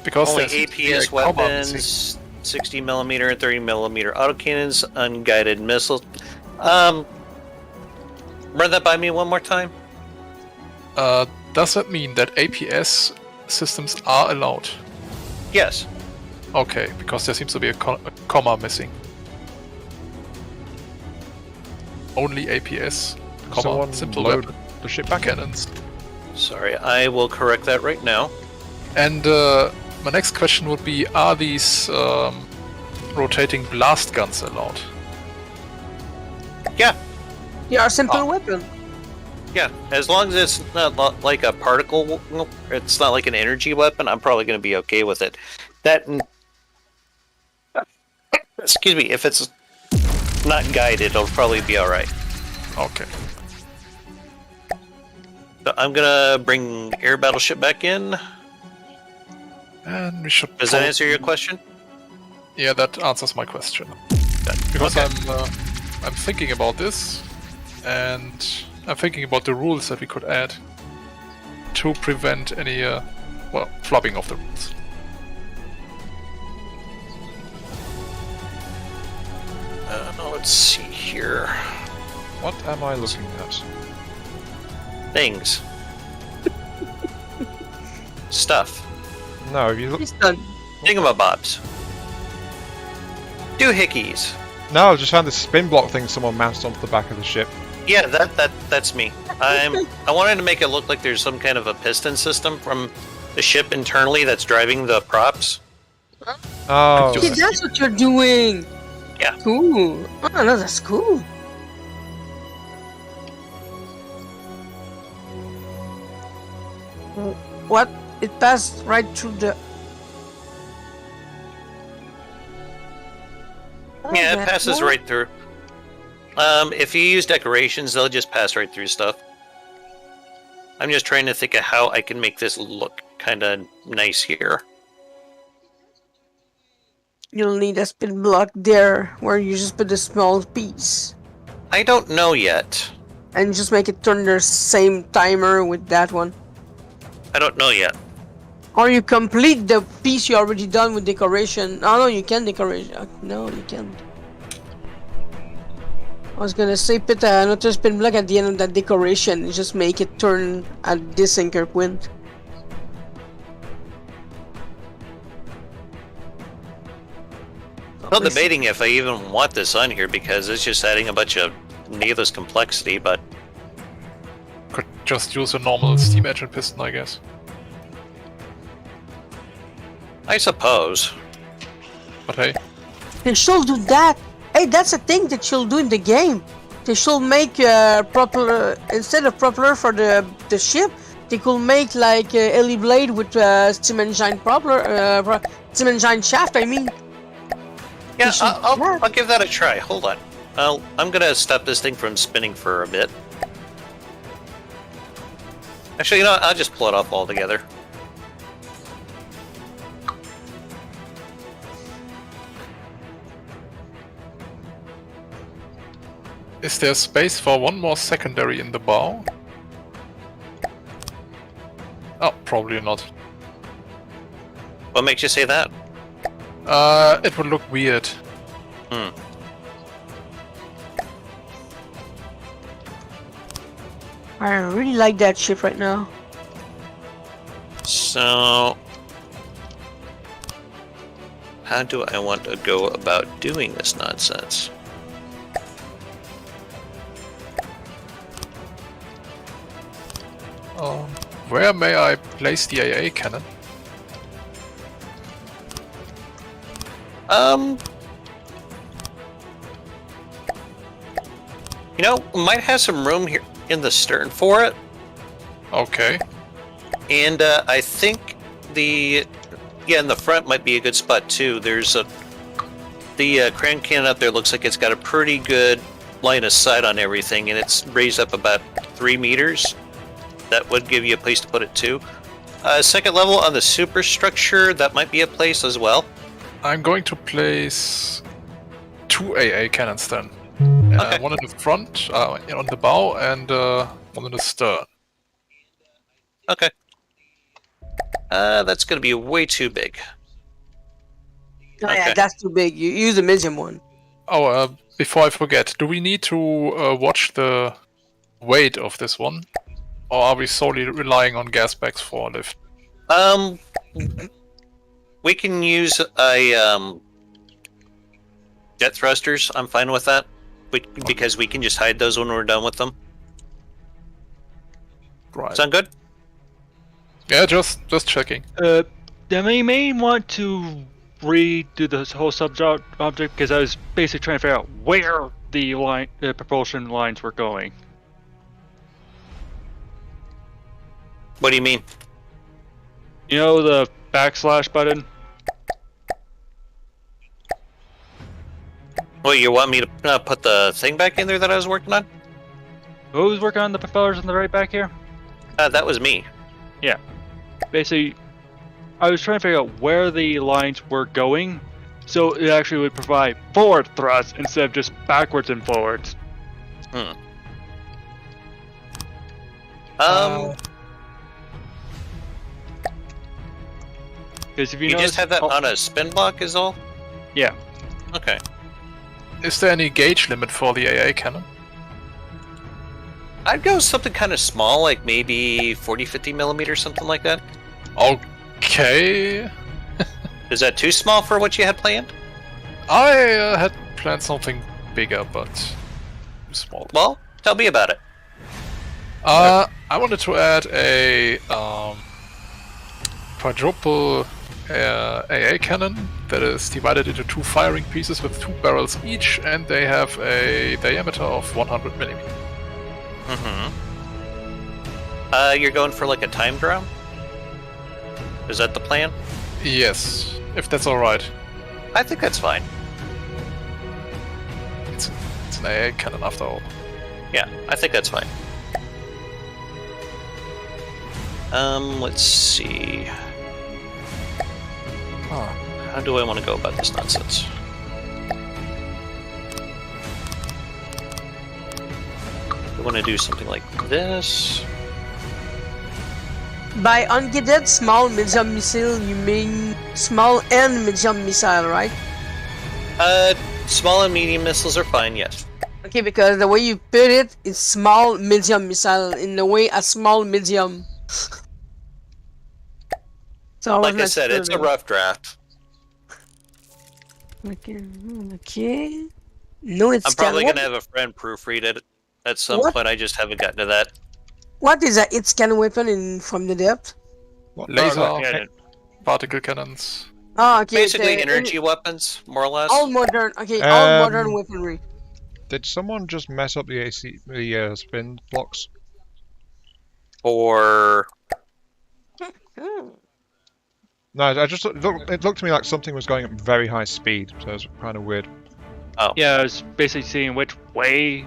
Because Only there seems to be a APS comma missing. weapons, 60mm and 30mm autocannons, unguided missiles. Run that by me one more time. Does that mean that APS systems are allowed? Yes. Okay, because there seems to be a comma missing. Only APS, comma, Someone simple load weapon the ship back in. cannons. Sorry, I will correct that right now. And my next question would be, are these rotating blast guns allowed? Yeah, Yeah, a simple weapon. yeah. As long as it's not like a particle, it's not like an energy weapon, I'm probably going to be okay with it. That, excuse me, if it's not guided, it'll probably be alright. Okay. So I'm gonna bring air battleship back in. And we should. Does that answer your question? Yeah, that answers my question. Because I'm thinking about this, and I'm thinking about the rules that we could add to prevent any, flopping of the rules. Let's see here. What am I looking at? Things. Stuff. No, if you look. He's done. Thingamabobs. Doohickeys. No, I just found this spin block thing someone mounted onto the back of the ship. Yeah, that's me. I wanted to make it look like there's some kind of a piston system from the ship internally that's driving the props. Oh. Okay, that's what you're doing. Yeah. Cool. Oh, no, that's cool. What? It passed right through the. Yeah, it that's passes what? right through. If you use decorations, they'll just pass right through stuff. I'm just trying to think of how I can make this look kind of nice here. You'll need a spin block there, where you just put a small piece. I don't know yet. And just make it turn the same timer with that one. I don't know yet. Or you complete the piece you already done with decoration. Oh no, you can decoration. No, you can't. I was gonna say put another spin block at the end of that decoration and just make it turn at this anchor point. I'm debating if I even want this on here because it's just adding a bunch of needless complexity, but Could just use a normal steam engine piston, I guess. I suppose. But hey, They should do that. Hey, that's a thing that she'll do in the game. They should make propeller instead of propeller for the ship. They could make like Ellie blade with steam engine propeller, steam engine shaft. I mean. Yeah, I'll give that a try. Hold on. I'm gonna stop this thing from spinning for a bit. Actually, you know what? I'll just pull it off altogether. is there space for one more secondary in the bow? Oh, probably not. What makes you say that? It would look weird. I really like that ship right now. So, how do I want to go about doing this nonsense? Where may I place the AA cannon? You know, might have some room here in the stern for it. Okay. And I think in the front might be a good spot too. There's the cram cannon up there looks like it's got a pretty good line of sight on everything, and it's raised up about 3 meters. That would give you a place to put it too. Second level on the superstructure, that might be a place as well. I'm going to place 2 AA cannons then. Okay. One in the front, on the bow, and one in the stern. Okay. That's going to be way too big. Oh, Okay. yeah, that's too big. You use a medium one. Oh, before I forget, do we need to watch the weight of this one? Or are we solely relying on gas bags for a lift? We can use a jet thrusters. I'm fine with that, because we can just hide those when we're done with them. Right. Sound good? Yeah, just checking. Then we may want to redo this whole subject object because I was basically trying to figure out where the propulsion lines were going. What do you mean? You know the backslash button? Well, you want me to put the thing back in there that I was working on? Who was working on the propellers in the right back here? That was me. Basically, I was trying to figure out where the lines were going, so it actually would provide forward thrust instead of just backwards and forwards. Because if you just have that on a spin block, is all? Yeah. Okay. Is there any gauge limit for the AA cannon? I'd go something kind of small, like maybe 40, 50 millimeters, something like that. Okay. Is that too small for what you had planned? I had planned something bigger, but small. Well, tell me about it. I wanted to add a quadruple AA cannon that is divided into 2 firing pieces with 2 barrels each, and they have a diameter of 100 millimeters. You're going for like a time drum? Is that the plan? Yes, if that's alright. I think that's fine. It's an AA cannon after all. Yeah, I think that's fine. Let's see. How do I want to go about this nonsense? I want to do something like this. By unguided small medium missile, you mean small and medium missile, right? Small and medium missiles are fine, yes. Okay, because the way you put it is small medium missile, in the way a small medium. So Like I said, it's a rough draft. Okay. No, it's I'm probably going to have a friend proofread it at some point. I just haven't gotten to that. What is a hit scan weapon from the depth? Laser, particle cannons. Oh, okay. Basically energy weapons, more or less. All modern, all modern weaponry. Did someone just mess up the spin blocks? Or... No, it looked to me like something was going at very high speed, so it was kind of weird. Oh. Yeah, I was basically seeing which way.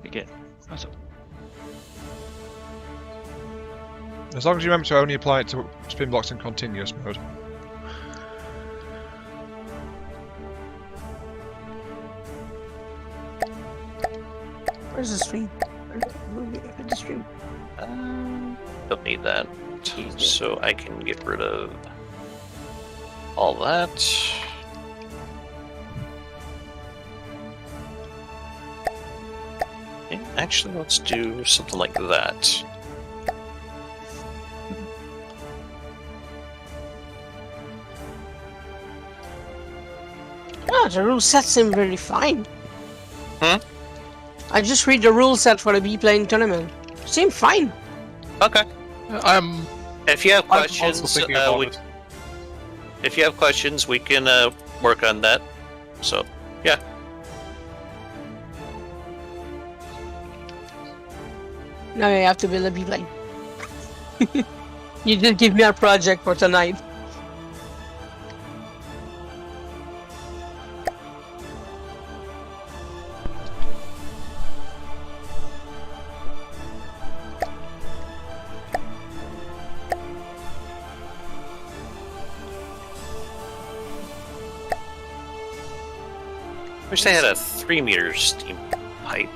Again. Also. As long as you remember to only apply it to spin blocks in continuous mode. Where's the stream? The stream. Don't need that. So I can get rid of all that. Okay, actually, let's do something like that. Ah, the rule set seem very fine. Hmm? I just read the rule set for the B-plane tournament. Seem fine. Okay. If you have I'm questions, also thinking about it. if you have questions, we can work on that. So, yeah. Now I have to build a B-plane. You did give me a project for tonight. Wish they had a 3-meter steam pipe.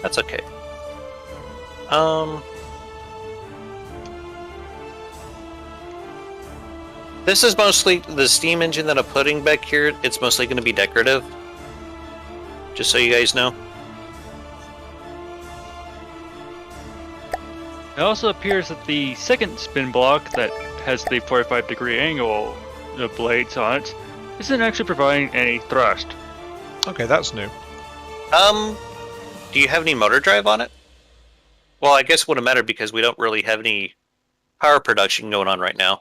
That's okay. This is mostly the steam engine that I'm putting back here. It's mostly going to be decorative. Just so you guys know. It also appears that the second spin block that has the 45-degree angle the blades on it isn't actually providing any thrust. Okay, that's new. Do you have any motor drive on it? Well, I guess it wouldn't matter because we don't really have any power production going on right now.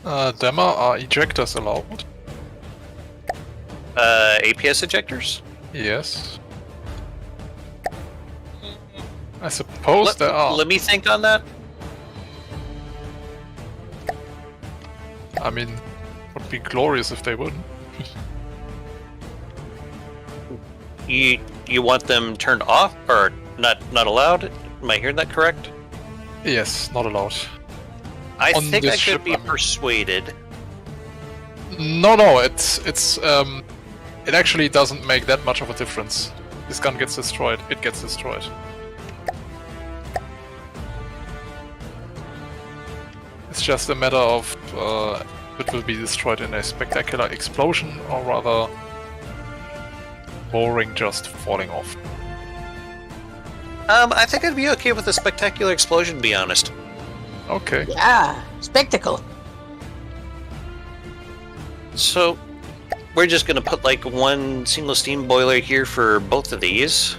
Dama, are ejectors allowed? APS ejectors? Yes. I suppose there are. Let me think on that. I mean, would be glorious if they wouldn't. You want them turned off or not allowed? Am I hearing that correct? Yes, not allowed. I On think this I ship, could be I mean. persuaded. No, it actually doesn't make that much of a difference. This gun gets destroyed, it gets destroyed. It's just a matter of it will be destroyed in a spectacular explosion, or rather boring just falling off. I think I'd be okay with a spectacular explosion, to be honest. Okay. Yeah, spectacle. So, we're just gonna put like one seamless steam boiler here for both of these.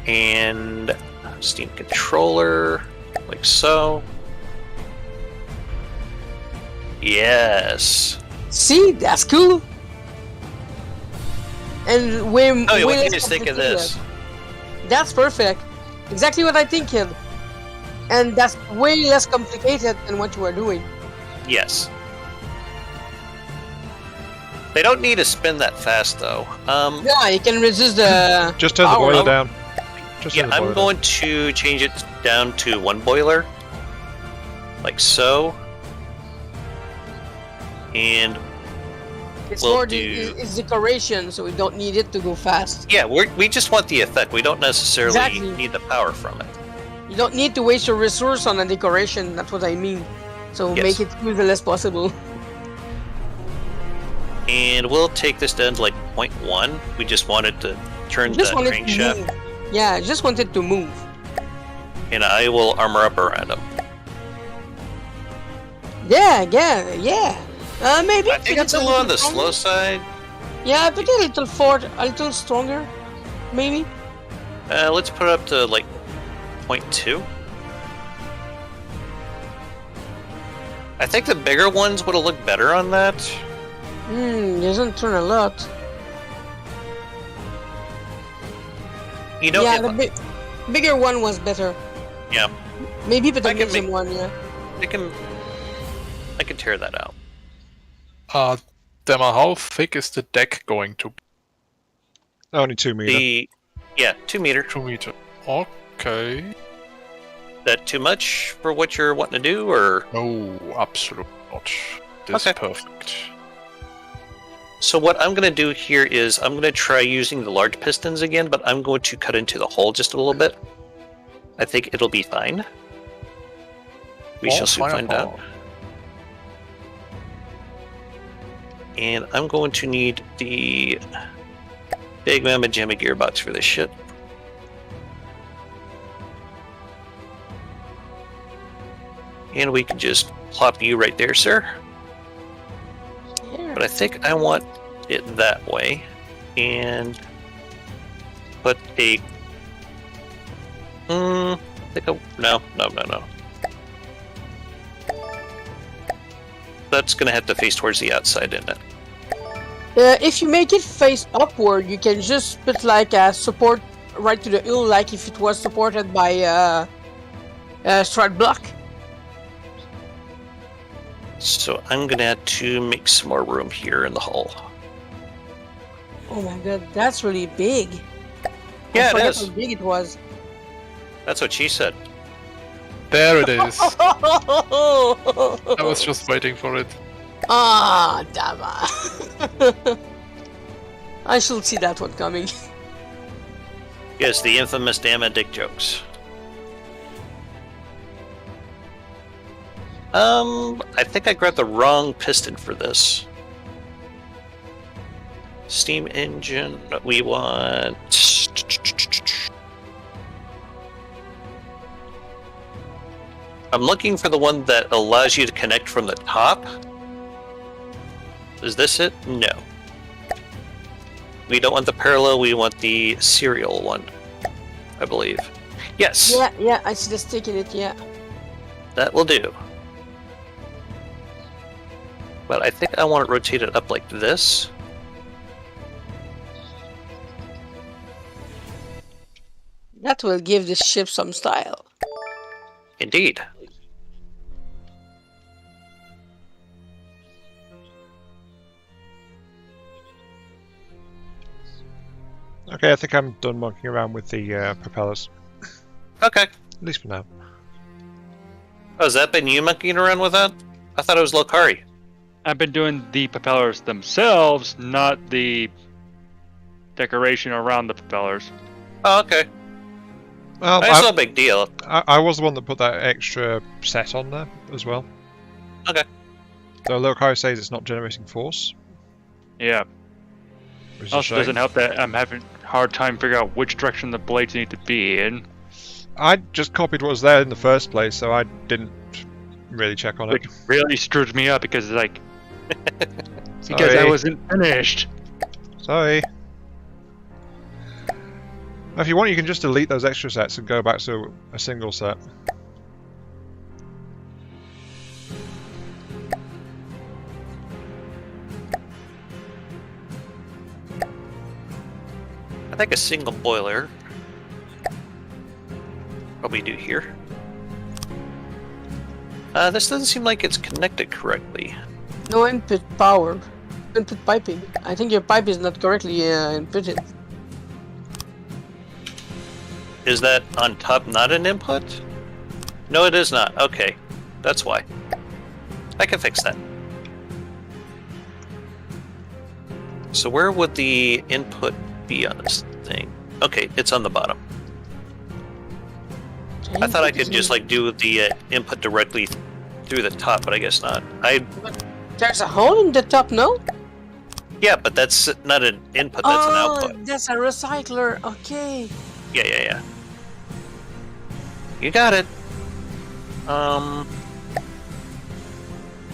And steam controller, like so. Yes. See, that's cool. And way, Oh, yeah, way what do you less guys think of complicated. this? That's perfect. Exactly what I think, kid. And that's way less complicated than what you are doing. Yes. They don't need to spin that fast, though. Yeah, you can resist the. Just turn the power. boiler down. Just Yeah, turn the I'm boiler going to change it down to one boiler. Like so. And It's we'll more do- it's decoration, so we don't need it to go fast. yeah, we just want the effect. We don't necessarily Exactly. need the power from it. You don't need to waste your resource on a decoration. That's what I mean. So Yes. make it use the less possible. And we'll take this down to like 0.1. We just wanted to turn Just the want it to crankshaft, move. Yeah, I just want it to move. and I will armor up around them. Yeah. Maybe. I think put it's it a little on the stronger. slow side. Yeah, put it a little forward, a little stronger, maybe. Let's put it up to like 0.2. I think the bigger ones would have looked better on that. Doesn't turn a lot. You know, Yeah, if- the bigger one was better. yeah, Maybe put I the can medium make- one. Yeah. I can tear that out. Dama, how thick is the deck going to be? Only 2 meter. 2 meter. 2 meter. Okay. That too much for what you're wanting to do, or No, absolutely not. This Okay. is perfect. so? What I'm going to do here is I'm going to try using the large pistons again, but I'm going to cut into the hole just a little bit. I think it'll be fine. We shall soon find out. And I'm going to need the big mamma jamma gearbox for this shit. And we can just plop you right there, sir. Yeah. But I think I want it that way. And put a... no. That's going to have to face towards the outside, isn't it? If you make it face upward, you can just put like a support right to the hull, like if it was supported by a strut block. So I'm going to have to make some more room here in the hull. Oh my god, that's really big. Yeah, I it forgot is. how big it was. That's what she said. There it is. I was just waiting for it. Ah, Dama. I shall see that one coming. Yes, the infamous Dama dick jokes. I think I grabbed the wrong piston for this. Steam engine, we want... I'm looking for the one that allows you to connect from the top. Is this it? No. We don't want the parallel, we want the serial one, I believe. Yes, Yeah, I see the stick in it, yeah. that will do. But I think I want it rotated up like this. That will give this ship some style. Indeed. Okay, I think I'm done monkeying around with the propellers. Okay. At least for now. Oh, has that been you monkeying around with that? I thought it was Lokari. I've been doing the propellers themselves, not the decoration around the propellers. Oh, okay. Well, That's no big deal. I was the one that put that extra set on there as well. Okay. So Lokari says it's not generating force. Yeah. Which is a Also, shame. doesn't help that I'm having a hard time figuring out which direction the blades need to be in. I just copied what was there in the first place, so I didn't really check on it. Which really screwed me up because, like, because Sorry. I wasn't finished. Sorry. If you want, you can just delete those extra sets and go back to a single set. I think a single boiler. What we do here? This doesn't seem like it's connected correctly. No input power. Input piping. I think your pipe is not correctly inputted. Is that on top not an input? No, it is not. Okay. That's why. I can fix that. So where would the input be on this thing? Okay, it's on the bottom. I thought I could just like do the input directly through the top, but I guess not. There's a hole in the top, no? Yeah, but that's not an input, that's an output. That's a recycler. Okay. Yeah. You got it.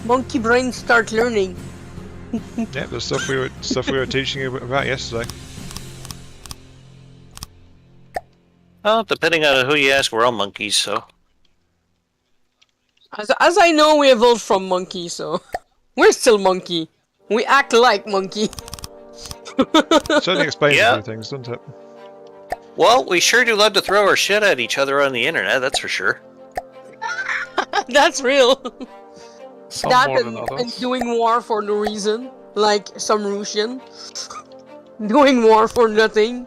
Monkey brain start learning. Yeah, the stuff we were teaching you about yesterday. Well, depending on who you ask, we're all monkeys, so. As I know, we evolved from monkey, so we're still monkey. We act like monkey. It certainly explains Yeah. a few things, doesn't it? Well, we sure do love to throw our shit at each other on the internet, that's for sure. That's real. Some That more than and others. doing war for no reason, like some Russian. Doing war for nothing.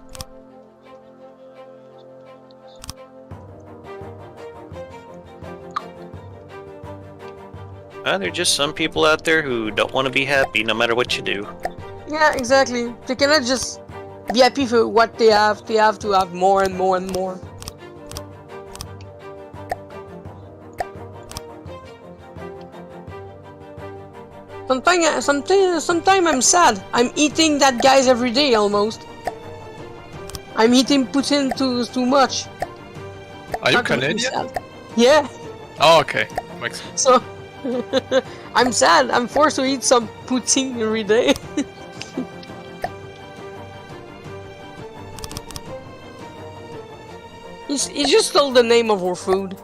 There are just some people out there who don't want to be happy no matter what you do. Yeah, exactly. They cannot just be happy for what they have. They have to have more and more and more. Sometimes I'm sad. I'm eating that guys every day almost. I'm eating Putin too much. Are you Not making me Canadian? sad. Yeah. Oh, okay. Makes sense. So I'm sad. I'm forced to eat some poutine every day. He just stole the name of our food.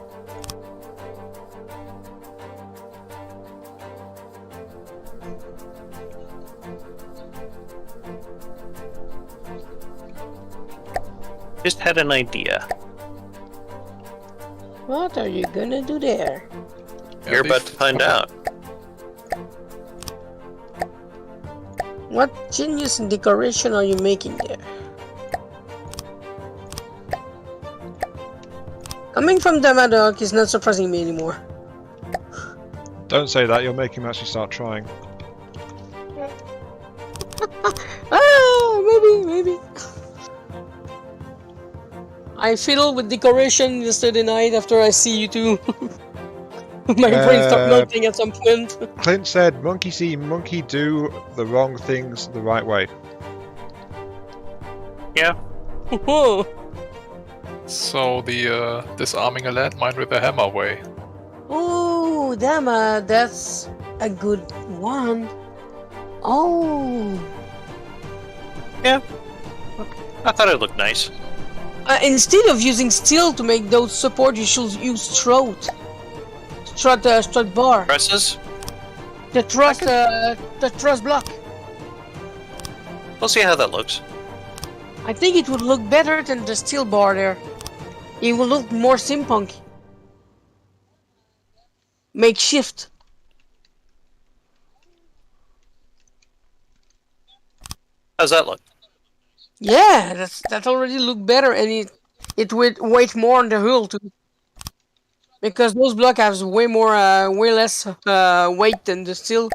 Just had an idea. What are you gonna do there? You're about to find out. What genius decoration are you making there? Coming from Dama is not surprising me anymore. Don't say that, you'll make him actually start trying. Maybe. I fiddled with decoration yesterday night after I see you two. My brain stopped melting at some point. Clint said, monkey see, monkey do the wrong things the right way. Yeah. So the disarming a landmine with a hammer way. Oh, Dama, that's a good one. Oh. Yeah. I thought it looked nice. Instead of using steel to make those support, you should use strut bar. Presses? The truss block. We'll see how that looks. I think it would look better than the steel bar there. It will look more steampunk. Makeshift. How's that look? Yeah, that already look better, and it would weight more on the hull too. Because those blocks have way less weight than the steel.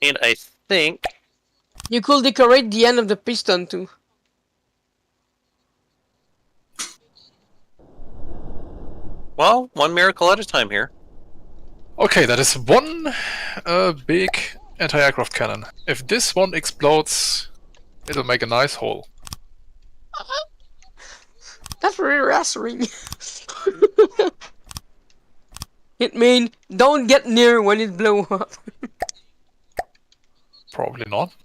And I think You could decorate the end of the piston too. well, one miracle at a time here. Okay, that is one big anti-aircraft cannon. If this one explodes, it'll make a nice hole. That's reassuring. It means don't get near when it blow up. Probably not.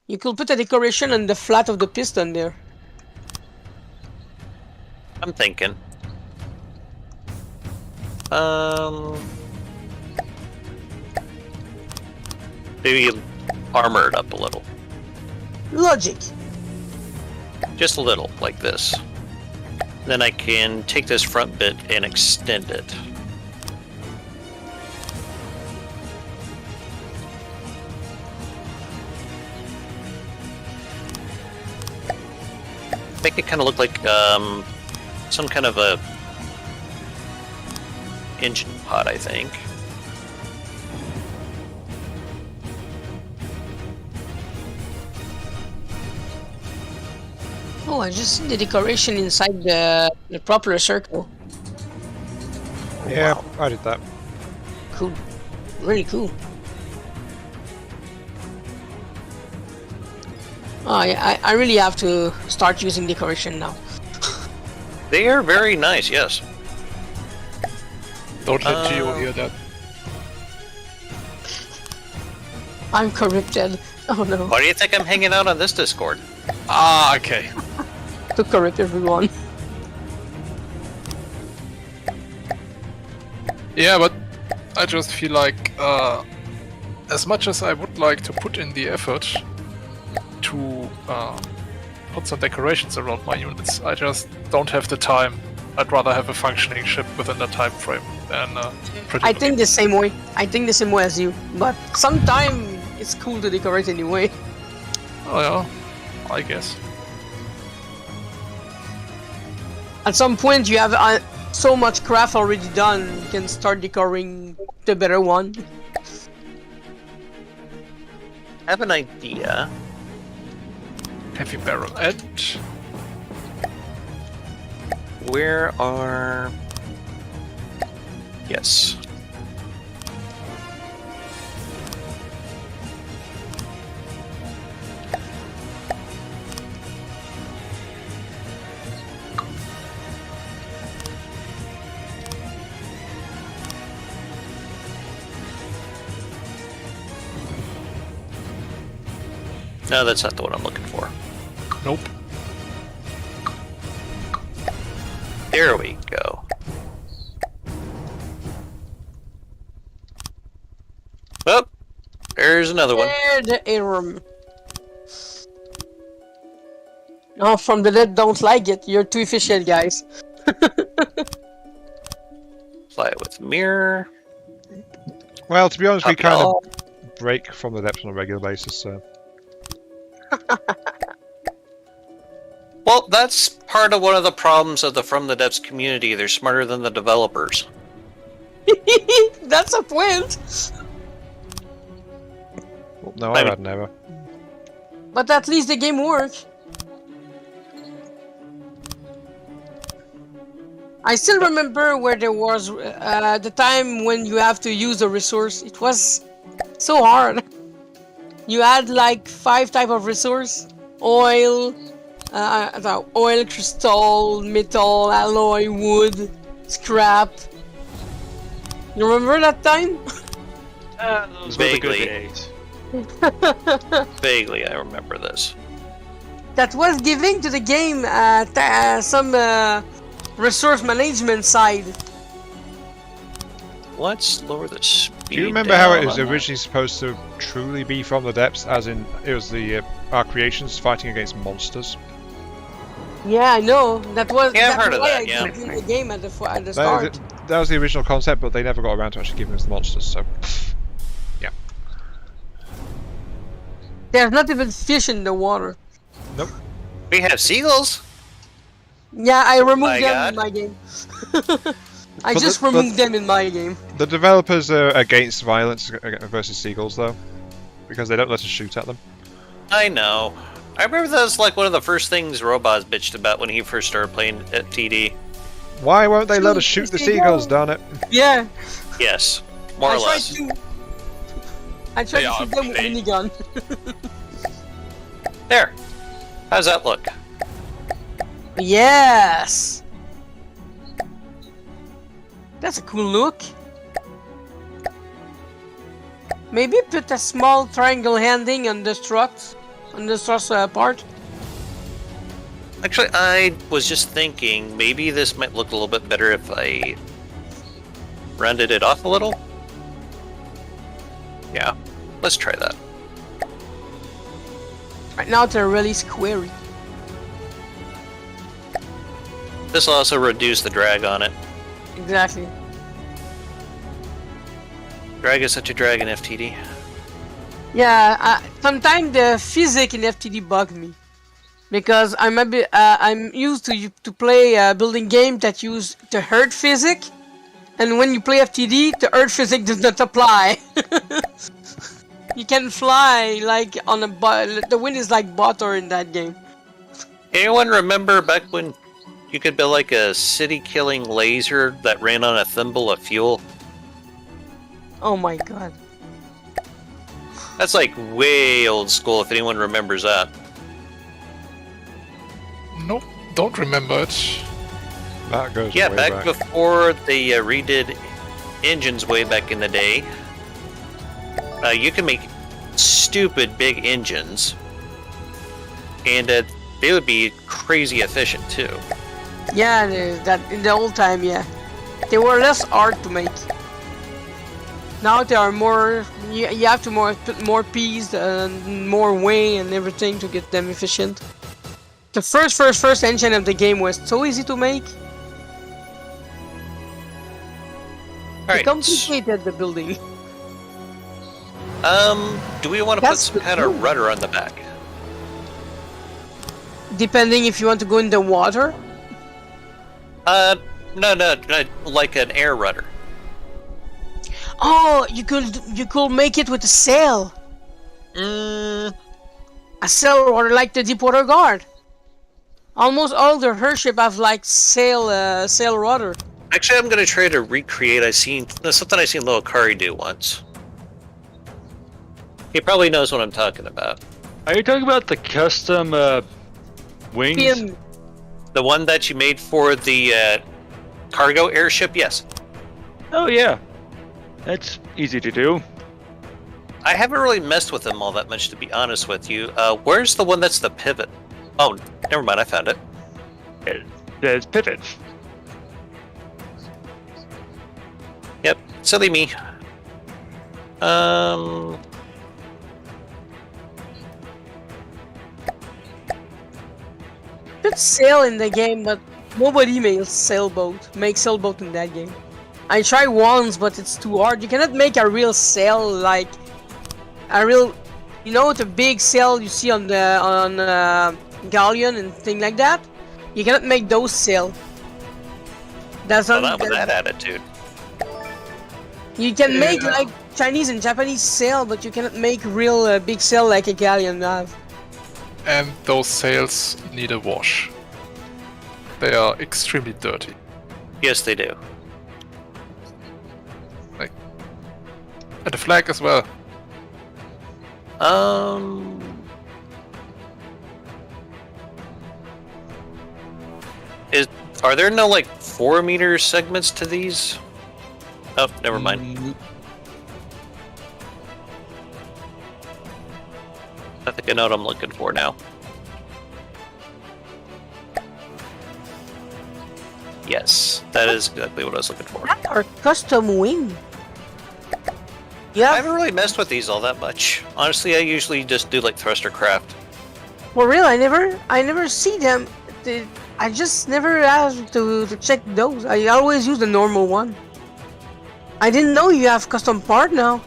You could put a decoration on the flat of the piston there. I'm thinking. Maybe armor it up a little. Logic. Just a little, like this. Then I can take this front bit and extend it. Make it kind of look like some kind of a engine pod, I think. Oh, I just see the decoration inside the propeller circle. Yeah, Wow. I did that. Cool. Really cool. Oh, yeah, I really have to start using decoration now. They are very nice, yes. Don't let Geo hear that. I'm corrupted. Oh no. Why do you think I'm hanging out on this Discord? Ah, okay. To corrupt everyone. Yeah, but I just feel like, as much as I would like to put in the effort to put some decorations around my units, I just don't have the time. I'd rather have a functioning ship within that time frame than I think the same way. I think the same way as you. But sometimes it's cool to decorate anyway. Oh yeah, I guess. At some point you have so much craft already done, you can start decorating the better one. I have an idea. Heavy barrel edge. Where are... Yes. No, that's not the one I'm looking for. Nope. There we go. Oh, there's another one. There, the air. No, from the dead don't like it. You're too efficient, guys. Fly it with mirror. Well, to be honest, we Up kind Oh, of break from the depths on a regular basis, so... Well, that's part of one of the problems of the From the Depths community. They're smarter than the developers. that's a point. Well, no, Maybe. I had never. But at least the game works. I still remember where there was the time when you have to use a resource. It was so hard. You had like 5 types of resource: oil, oil, crystal, metal, alloy, wood, scrap. You remember that time? Those were the good Vaguely. days. Vaguely, I remember this. That was giving to the game some resource management side. Let's lower the speed. Do you remember how it was down. originally supposed to truly be from the depths, as in it was the our creations fighting against monsters? Yeah, I know. That was. Yeah, I've that's heard of why that, I yeah. did the game at the start. That was the original concept, but they never got around to actually giving us the monsters. So, yeah. There's not even fish in the water. Nope. We have seagulls. Yeah, I removed My them God. in my game. I But just the- but- removed them in my game. The developers are against violence versus seagulls, though, because they don't let us shoot at them. I know. I remember that was like one of the first things Roboz bitched about when he first started playing FTD. Why won't they let us Shoot shoot the the seagulls? seagulls. Darn it! Yeah, Yes, more or I tried less. to. I tried to shoot them with minigun. There. How's that look? Yes. That's a cool look. Maybe put a small triangle handing on the strut, on the strut part. Actually, I was just thinking maybe this might look a little bit better if I rounded it off a little. Yeah, let's try that. Right now they're really squarey. This will also reduce the drag on it. Exactly. Drag is such a drag in FTD. Yeah, sometimes the physics in FTD bug me. Because I'm used to play a building game that use the Earth physics, and when you play FTD, the Earth physics does not apply. You can fly like on a the wind is like butter in that game. Anyone remember back when you could build like a city-killing laser that ran on a thimble of fuel? Oh my god. That's like way old school if anyone remembers that. Nope, don't remember it. That goes Yeah, way back before they redid engines way back in the day, you can make stupid big engines, and they would be crazy efficient too. Yeah, that in the old time, yeah, they were less hard to make. Now they are more. You have to put more peas and more weight and everything to get them efficient. The first engine of the game was so easy to make. Alright. It complicated the building. Do we want to put That's some the kind of clue. rudder on the back? Depending if you want to go in the water. No, like an air rudder. Oh, you could make it with a sail. Mm, A sail or like the Deepwater Guard. Almost all the Airship have like sail rudder. actually, I'm gonna try to recreate. Something I seen Lil Kari do once. He probably knows what I'm talking about. Are you talking about the custom wings? Pin. The one that you made for the cargo airship. Yes. Oh yeah, that's easy to do. I haven't really messed with them all that much, to be honest with you. Where's the one that's the pivot? Oh, never mind, I found it. There's pivot. Yep, silly me. Put sail in the game, but nobody makes sailboat. Make sailboat in that game. I tried once, but it's too hard. You cannot make a real sail like a real, you know, the big sail you see on galleon and thing like that. You cannot make those sail. That's Well, not. not with that attitude. You can make like Chinese and Japanese sail, but you cannot make real big sail like a galleon have. And those sails need a wash. They are extremely dirty. Yes, they do. And the flag as well. Are there no like 4-meter segments to these? Oh, never mind. I think I know what I'm looking for now. Yes, that is exactly what I was looking for. That are custom wing. I Yeah, haven't really messed with these all that much. Honestly, I usually just do like thruster craft. for real. I never see them. I just never asked to check those. I always use the normal one. I didn't know you have custom part now.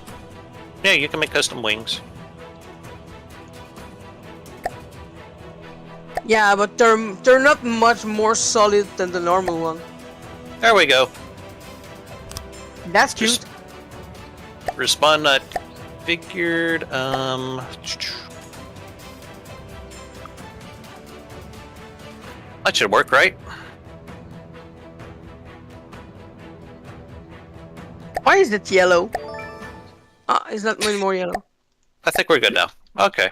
Yeah, you can make custom wings. Yeah, but they're not much more solid than the normal one. There we go. That's cute. Just respawn not figured. That should work, right? Why is it yellow? It's not anymore yellow. I think we're good now. Okay.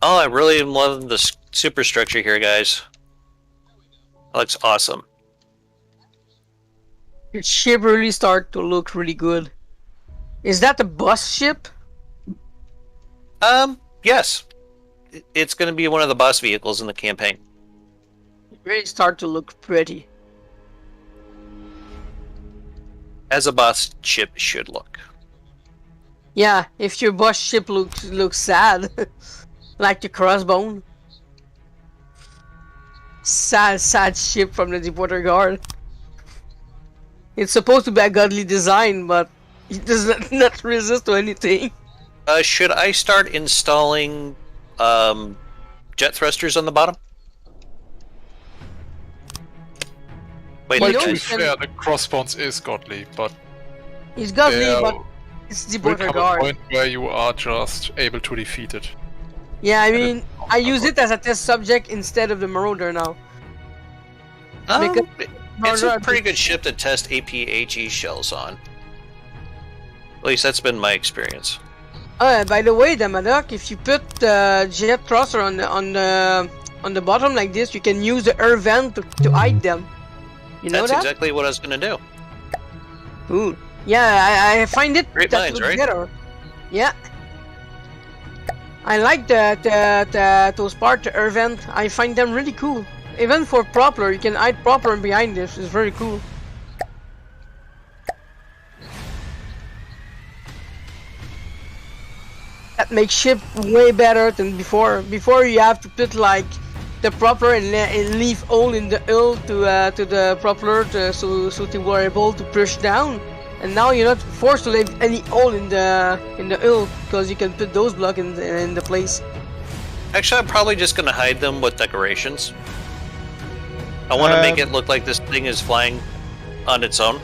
Oh, I really love the superstructure here, guys. That looks awesome. Your ship really start to look really good. Is that the bus ship? Yes. It's going to be one of the boss vehicles in the campaign. It really start to look pretty. As a boss ship should look. Yeah, if your bus ship looks sad, like the crossbone. Sad ship from the Deepwater Guard. It's supposed to be a godly design, but it does not resist to anything. Should I start installing jet thrusters on the bottom? Wait, Well, You know to be you can- fair, the crossbones is godly, but It's godly, there but it's will Deepwater come a Guard. point where you are just able to defeat it. Yeah, I mean, I use it as a test subject instead of the Marauder now. Because- it's a pretty good ship to test APHE shells on. At least that's been my experience. By the way, Damadoc, if you put the jet thruster on the bottom like this, you can use the air vent to hide them. You know That's that? exactly what I was going to do. Cool. Yeah, I find it Great that minds, looks right? better. Yeah. I like those parts, the air vent. I find them really cool. Even for propeller, you can hide propeller behind this. It's very cool. That makes ship way better than before. Before you have to put like the propeller and leave hole in the hull to the propeller so they were able to push down. And now you're not forced to leave any hole in the hull because you can put those blocks in the place. Actually, I'm probably just going to hide them with decorations. I want to make it look like this thing is flying on its own.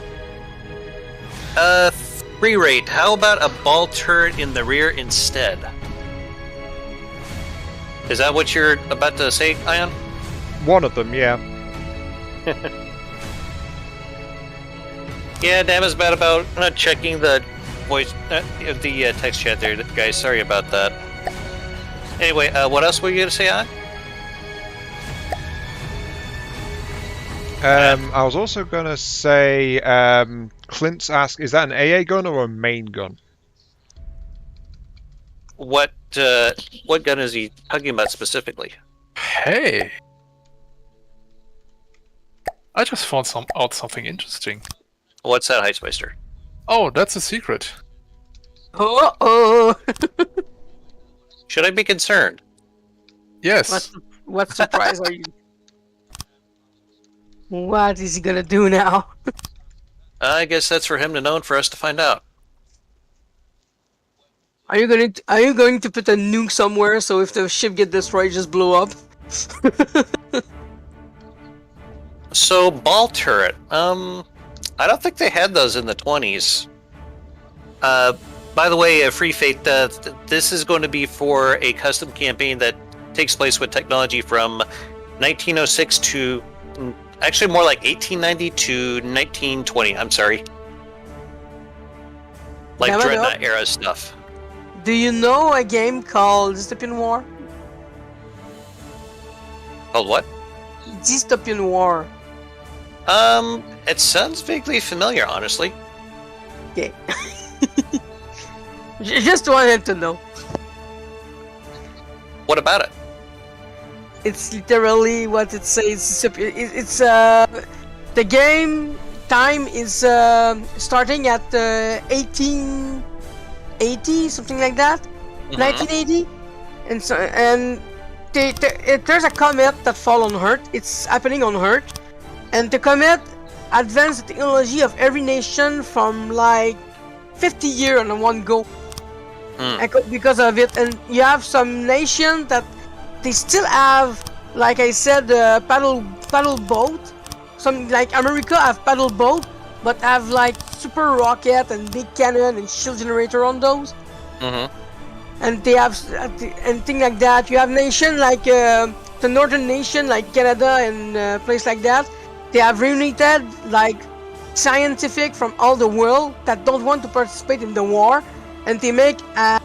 Free rate. How about a ball turret in the rear instead? Is that what you're about to say, Ion? One of them, yeah. Yeah, Dama's bad about not checking the voice, the text chat there, guys. Sorry about that. Anyway, what else were you gonna say, Ion? I was also gonna say, Clint's asked, is that an AA gun or a main gun? What gun is he talking about specifically? Hey! I just found out something interesting. What's that, Heistmeister? Oh, that's a secret. Oh! Should I be concerned? Yes. What surprise are you? What is he gonna do now? I guess that's for him to know and for us to find out. Are you going to put a nuke somewhere so if the ship get destroyed, just blow up? So, ball turret. I don't think they had those in the 20s. By the way, Free Fate, this is going to be for a custom campaign that takes place with technology from 1906 to... Actually, more like 1890 to 1920. I'm sorry. Like Never Dreadnought era stuff. Do you know a game called Dystopian War? Called what? Dystopian War. It sounds vaguely familiar, honestly. Okay. Just wanted to know. What about it? It's literally what it says. It's the game time is starting at 1880, something like that, 1980, and so there's a comet that fall on Earth. It's happening on Earth, and the comet advanced the technology of every nation from like 50 years on one go. Because of it, and you have some nations that they still have, like I said, paddle boat. Some like America have paddle boat, but have like super rocket and big cannon and shield generator on those. And they have and things like that. You have nation like the northern nation like Canada and place like that. They have reunited like scientific from all the world that don't want to participate in the war, and they make a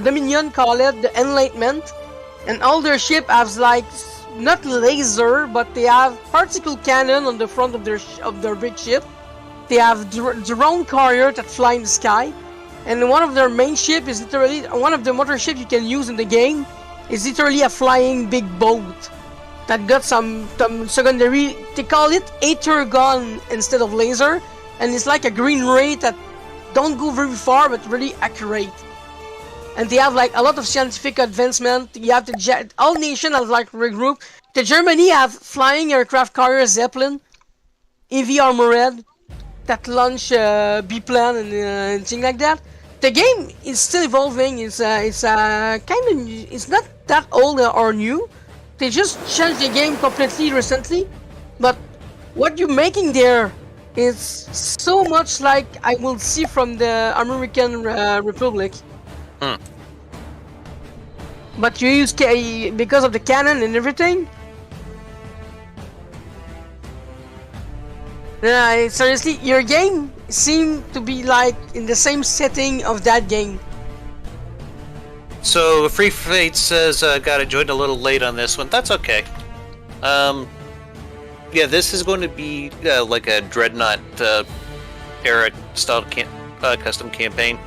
dominion, call it the Enlightenment, and all their ship has like not laser, but they have particle cannon on the front of their big ship. They have drone carrier that fly in the sky, and one of their main ship is literally one of the motor ships you can use in the game is literally a flying big boat that got some secondary. They call it ether gun instead of laser, and it's like a green ray that don't go very far but really accurate. And they have like a lot of scientific advancement. You have all nations have like regroup. The Germany have flying aircraft carrier Zeppelin, heavy armored that launch B-plan and things like that. The game is still evolving. It's not that old or new. They just changed the game completely recently, but what you're making there is so much like I will see from the American Republic. But you use because of the cannon and everything. Seriously, your game seemed to be like in the same setting of that game. So Free Fate says got joined a little late on this one. That's okay. Yeah, this is going to be like a Dreadnought era style custom campaign.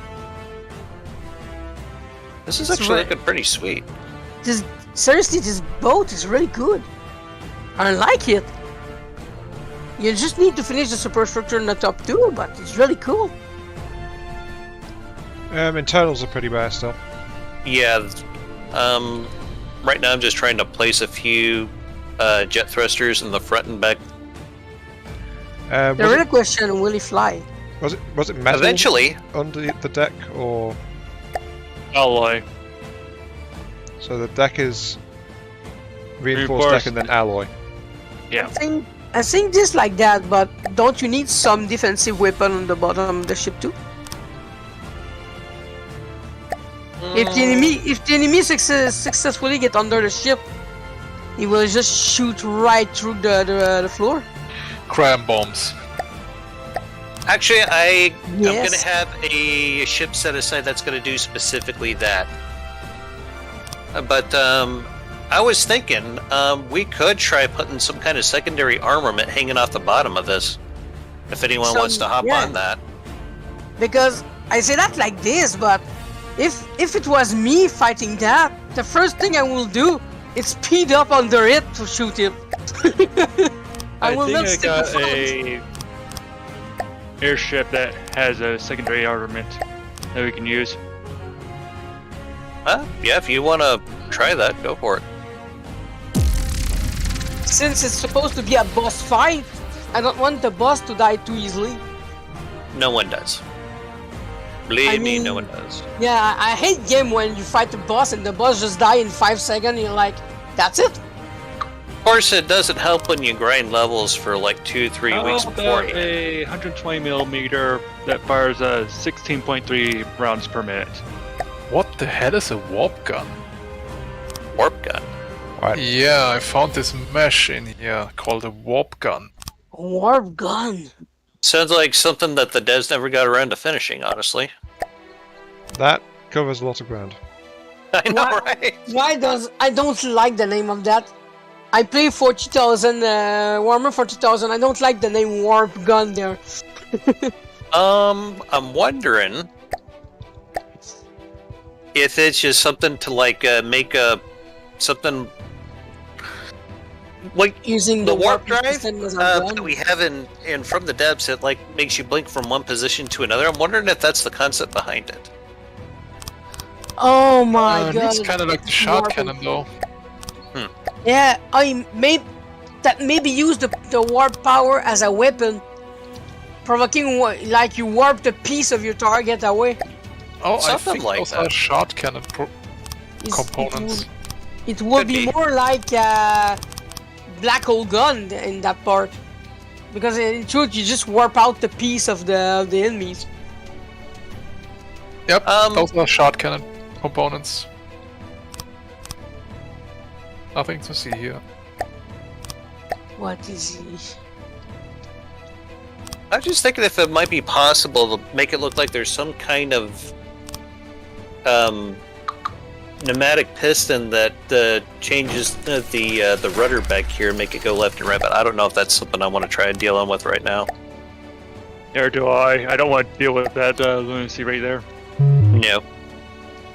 This is actually looking pretty sweet. Seriously, this boat is really good. I like it. You just need to finish the superstructure in the top 2, but it's really cool. Internals are pretty bad still. Yeah. Right now I'm just trying to place a few jet thrusters in the front and back. The real question: will he fly? Was it metal Eventually under the deck, or Alloy. so the deck is reinforced deck and then alloy? Yeah. I think just like that, but don't you need some defensive weapon on the bottom of the ship too? If the enemy successfully get under the ship, he will just shoot right through the floor. Cram bombs. Actually, I'm Yes. going to have a ship set aside that's going to do specifically that. But I was thinking we could try putting some kind of secondary armament hanging off the bottom of this. If anyone wants to hop on that. Because I say that like this, but if it was me fighting that, the first thing I will do is speed up under it to shoot him. I will not stick got with a airship that has a secondary armament that we can use. Yeah, if you want to try that, go for it. Since it's supposed to be a boss fight, I don't want the boss to die too easily. No one does. Believe me, mean, no one does. Yeah, I hate game when you fight the boss and the boss just die in 5 seconds. You're like, that's it. Of course, it doesn't help when you grind levels for like 2-3 weeks How about beforehand. a 120 millimeter that fires 16.3 rounds per minute? What the hell is a warp gun? Warp gun. Right. Yeah, I found this mesh in here called a warp gun. Warp gun. Sounds like something that the devs never got around to finishing, honestly. That covers a lot of ground. I know, Why- right? I don't like the name of that. I play 40,000 Warhammer 40,000. I don't like the name Warp Gun there. I'm wondering if it's just something to like make something Like using the the warp warp drive system as a that gun. we have in From the Depths, it like makes you blink from one position to another. I'm wondering if that's the concept behind it. Oh my god! It's kind of like the shot cannon, though. Yeah, maybe use the warp power as a weapon, provoking like you warp the piece of your target away. Oh, Something I think like those that. are shot cannon components. It would Could be be. more like a black hole gun in that part, because in truth you just warp out the piece of the enemies. Yep, those are shot cannon components. Nothing to see here. What is he? I'm just thinking if it might be possible to make it look like there's some kind of pneumatic piston that changes the rudder back here and make it go left and right. But I don't know if that's something I want to try and deal on with right now. Nor do I. I don't want to deal with that lunacy right there. No.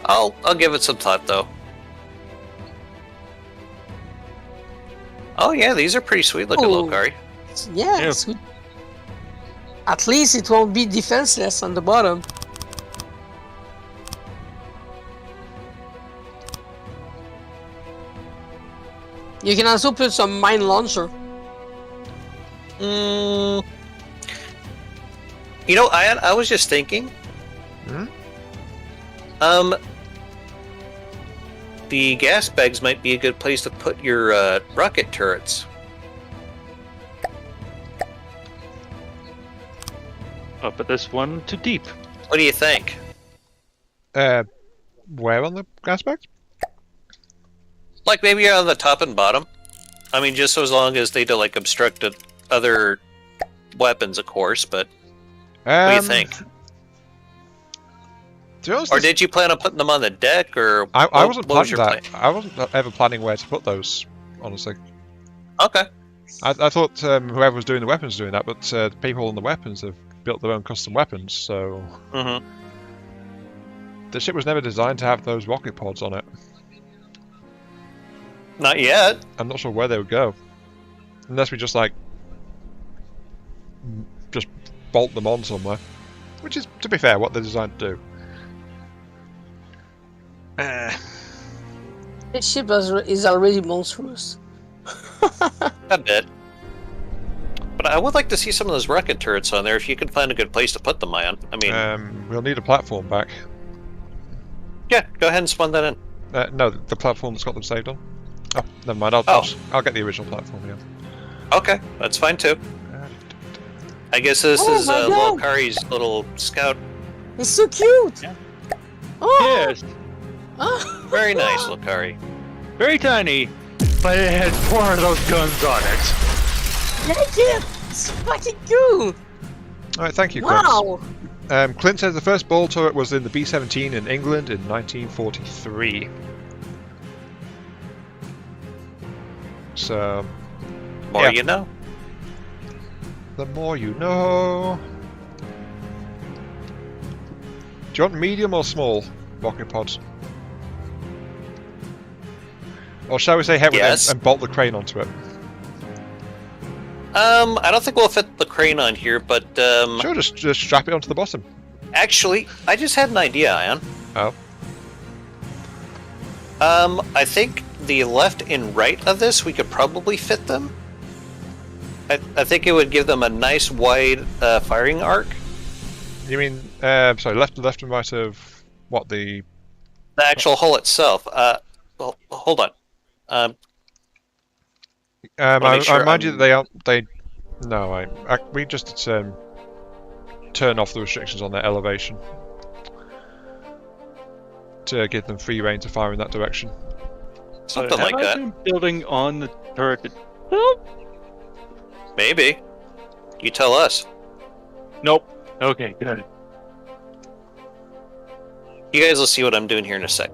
I'll give it some thought though. Oh yeah, these are pretty sweet looking, Oh. Lokari. Yeah, Yeah. sweet. At least it won't be defenseless on the bottom. You can also put some mine launcher. You know, I was just thinking. The gas bags might be a good place to put your rocket turrets. Up at this one too deep. What do you think? Where on the gas bags? Like maybe on the top and bottom. I mean, just as long as they don't like obstruct other weapons, of course. But what do you think? To be honest, Or did you plan on putting them on the deck, or I wasn't what was planning your that. plan? I wasn't ever planning where to put those. Honestly, Okay. I thought whoever was doing the weapons was doing that, but the people on the weapons have built their own custom weapons, so Mm-hmm. the ship was never designed to have those rocket pods on it. Not yet. I'm not sure where they would go, unless we just like just bolt them on somewhere, which is, to be fair, what they're designed to do. This ship is already monstrous. A bit. But I would like to see some of those rocket turrets on there if you can find a good place to put them on. I mean, We'll need a platform back. yeah, go ahead and spawn that in. No, the platform that's got them saved on. Oh, never mind. I'll get the original platform. Yeah. Okay, that's fine too. I guess this Oh is my God. Lokari's little scout. It's so cute. Yeah. Oh. Yes, Oh. Very nice, Lokari. very tiny, but it had 4 of those guns on it. Yeah, it's fucking cool. All right, thank you, Clint. Wow. Clint says the first ball turret was in the B-17 in England in 1943. So, More Yeah. you know. the more you know. Do you want medium or small rocket pods? Or shall we say head with Yes. it and bolt the crane onto it? I don't think we'll fit the crane on here, but Sure, just strap it onto the bottom. actually, I just had an idea, Ion. Oh. I think the left and right of this, we could probably fit them. I think it would give them a nice wide firing arc. You mean, sorry, left and right of what, the... The actual hull itself. Well, hold on. Wanna make sure I remind you I'm- that they aren't. No, we just turn off the restrictions on their elevation to give them free rein to fire in that direction. Something Have like I that. been building on the turret. Maybe. You tell us. Nope. Okay, good. You guys will see what I'm doing here in a sec.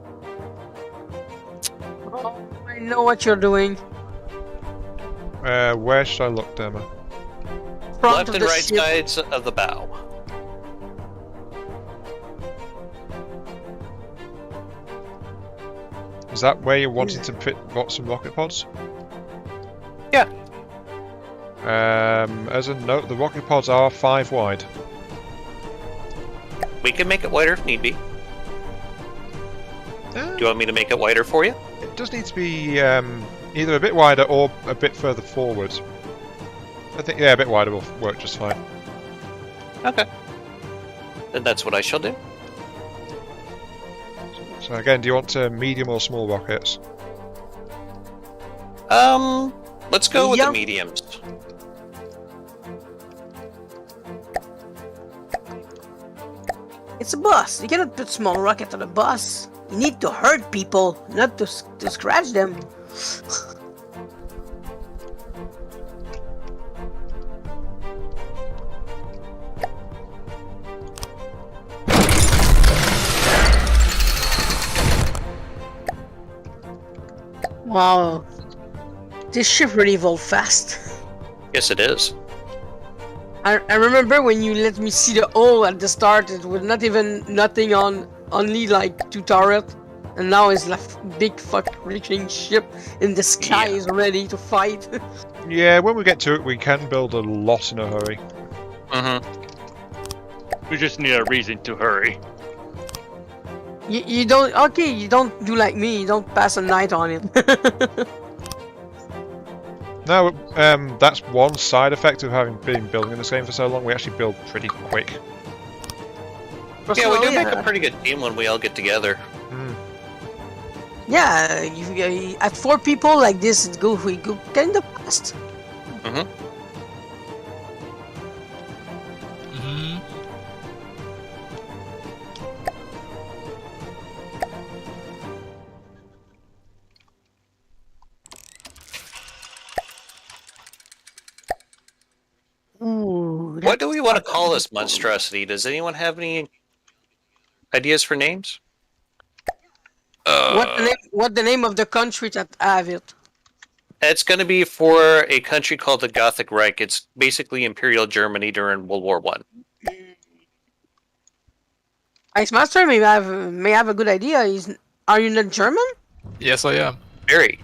Oh, I know what you're doing. Where should I look, Dama? Front Left of and the right ship. sides of the bow. Is that where you wanted to fit some rocket pods? As a note, the rocket pods are 5 wide. We can make it wider if need be. Do you want me to make it wider for you? It does need to be either a bit wider or a bit further forward. I think, yeah, a bit wider will work just fine. Okay. Then that's what I shall do. So again, do you want medium or small rockets? Let's go with the Medium? mediums. It's a bus. You cannot put small rocket on a bus. You need to hurt people, not to scratch them. Wow. This ship really evolved fast. Yes, it is. I remember when you let me see the hull at the start, it was not even nothing on, only like 2 turrets. And now it's like big fucking ship in the sky is ready to fight. Yeah, when we get to it, we can build a lot in a hurry. We just need a reason to hurry. You don't, okay, you don't do like me, you don't pass a night on it. No, that's one side effect of having been building in this game for so long. We actually build pretty quick. Yeah, we do make a pretty good team when we all get together. Yeah, at 4 people like this, we go kind of fast. Ooh, What do we want to call this monstrosity? Does anyone have any ideas for names? what the name of the country that have it? It's going to be for a country called the Gothic Reich. It's basically Imperial Germany during World War One. Ice Master may have a good idea. Are you not German? Yes, I am. Very.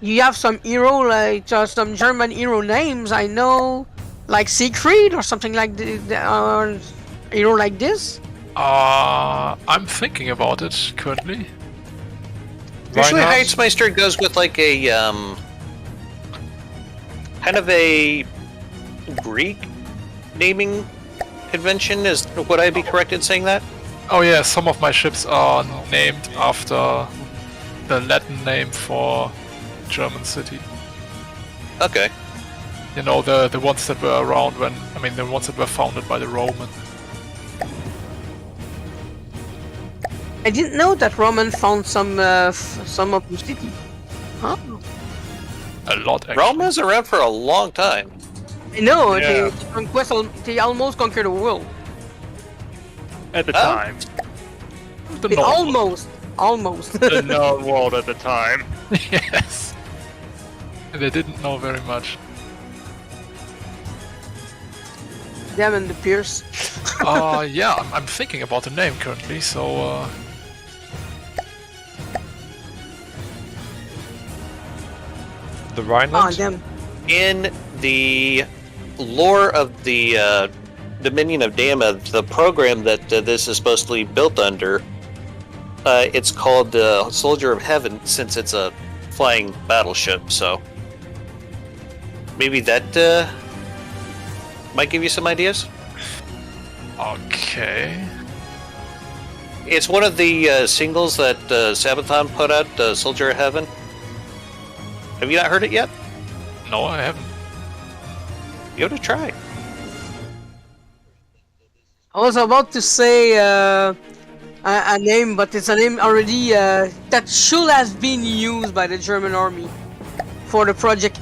You have some hero, like some German hero names. I know, like Siegfried or something like hero like this. I'm thinking about it currently. Usually Reinhardt? Heitzmeister goes with like a kind of a Greek naming convention. Would I be correct in saying that? Oh yeah, some of my ships are named after the Latin name for German city. Okay. You know, the ones that were around the ones that were founded by the Romans. I didn't know that Roman found some of the city. Huh? A lot, actually. Rome was around for a long time. I know. Yeah. They almost conquered the world. At the time. The They known almost. The known world at the time. Yes. And they didn't know very much. Them and the Pierce. Yeah, I'm thinking about the name currently, so The Rhineland? Them. In the lore of the Dominion of Dama, the program that this is supposed to be built under, it's called the Soldier of Heaven, since it's a flying battleship. So maybe that might give you some ideas. okay. It's one of the singles that Sabathon put out, Soldier of Heaven. Have you not heard it yet? No, I haven't. You ought to try. I was about to say a name, but it's a name already that should have been used by the German army for the Project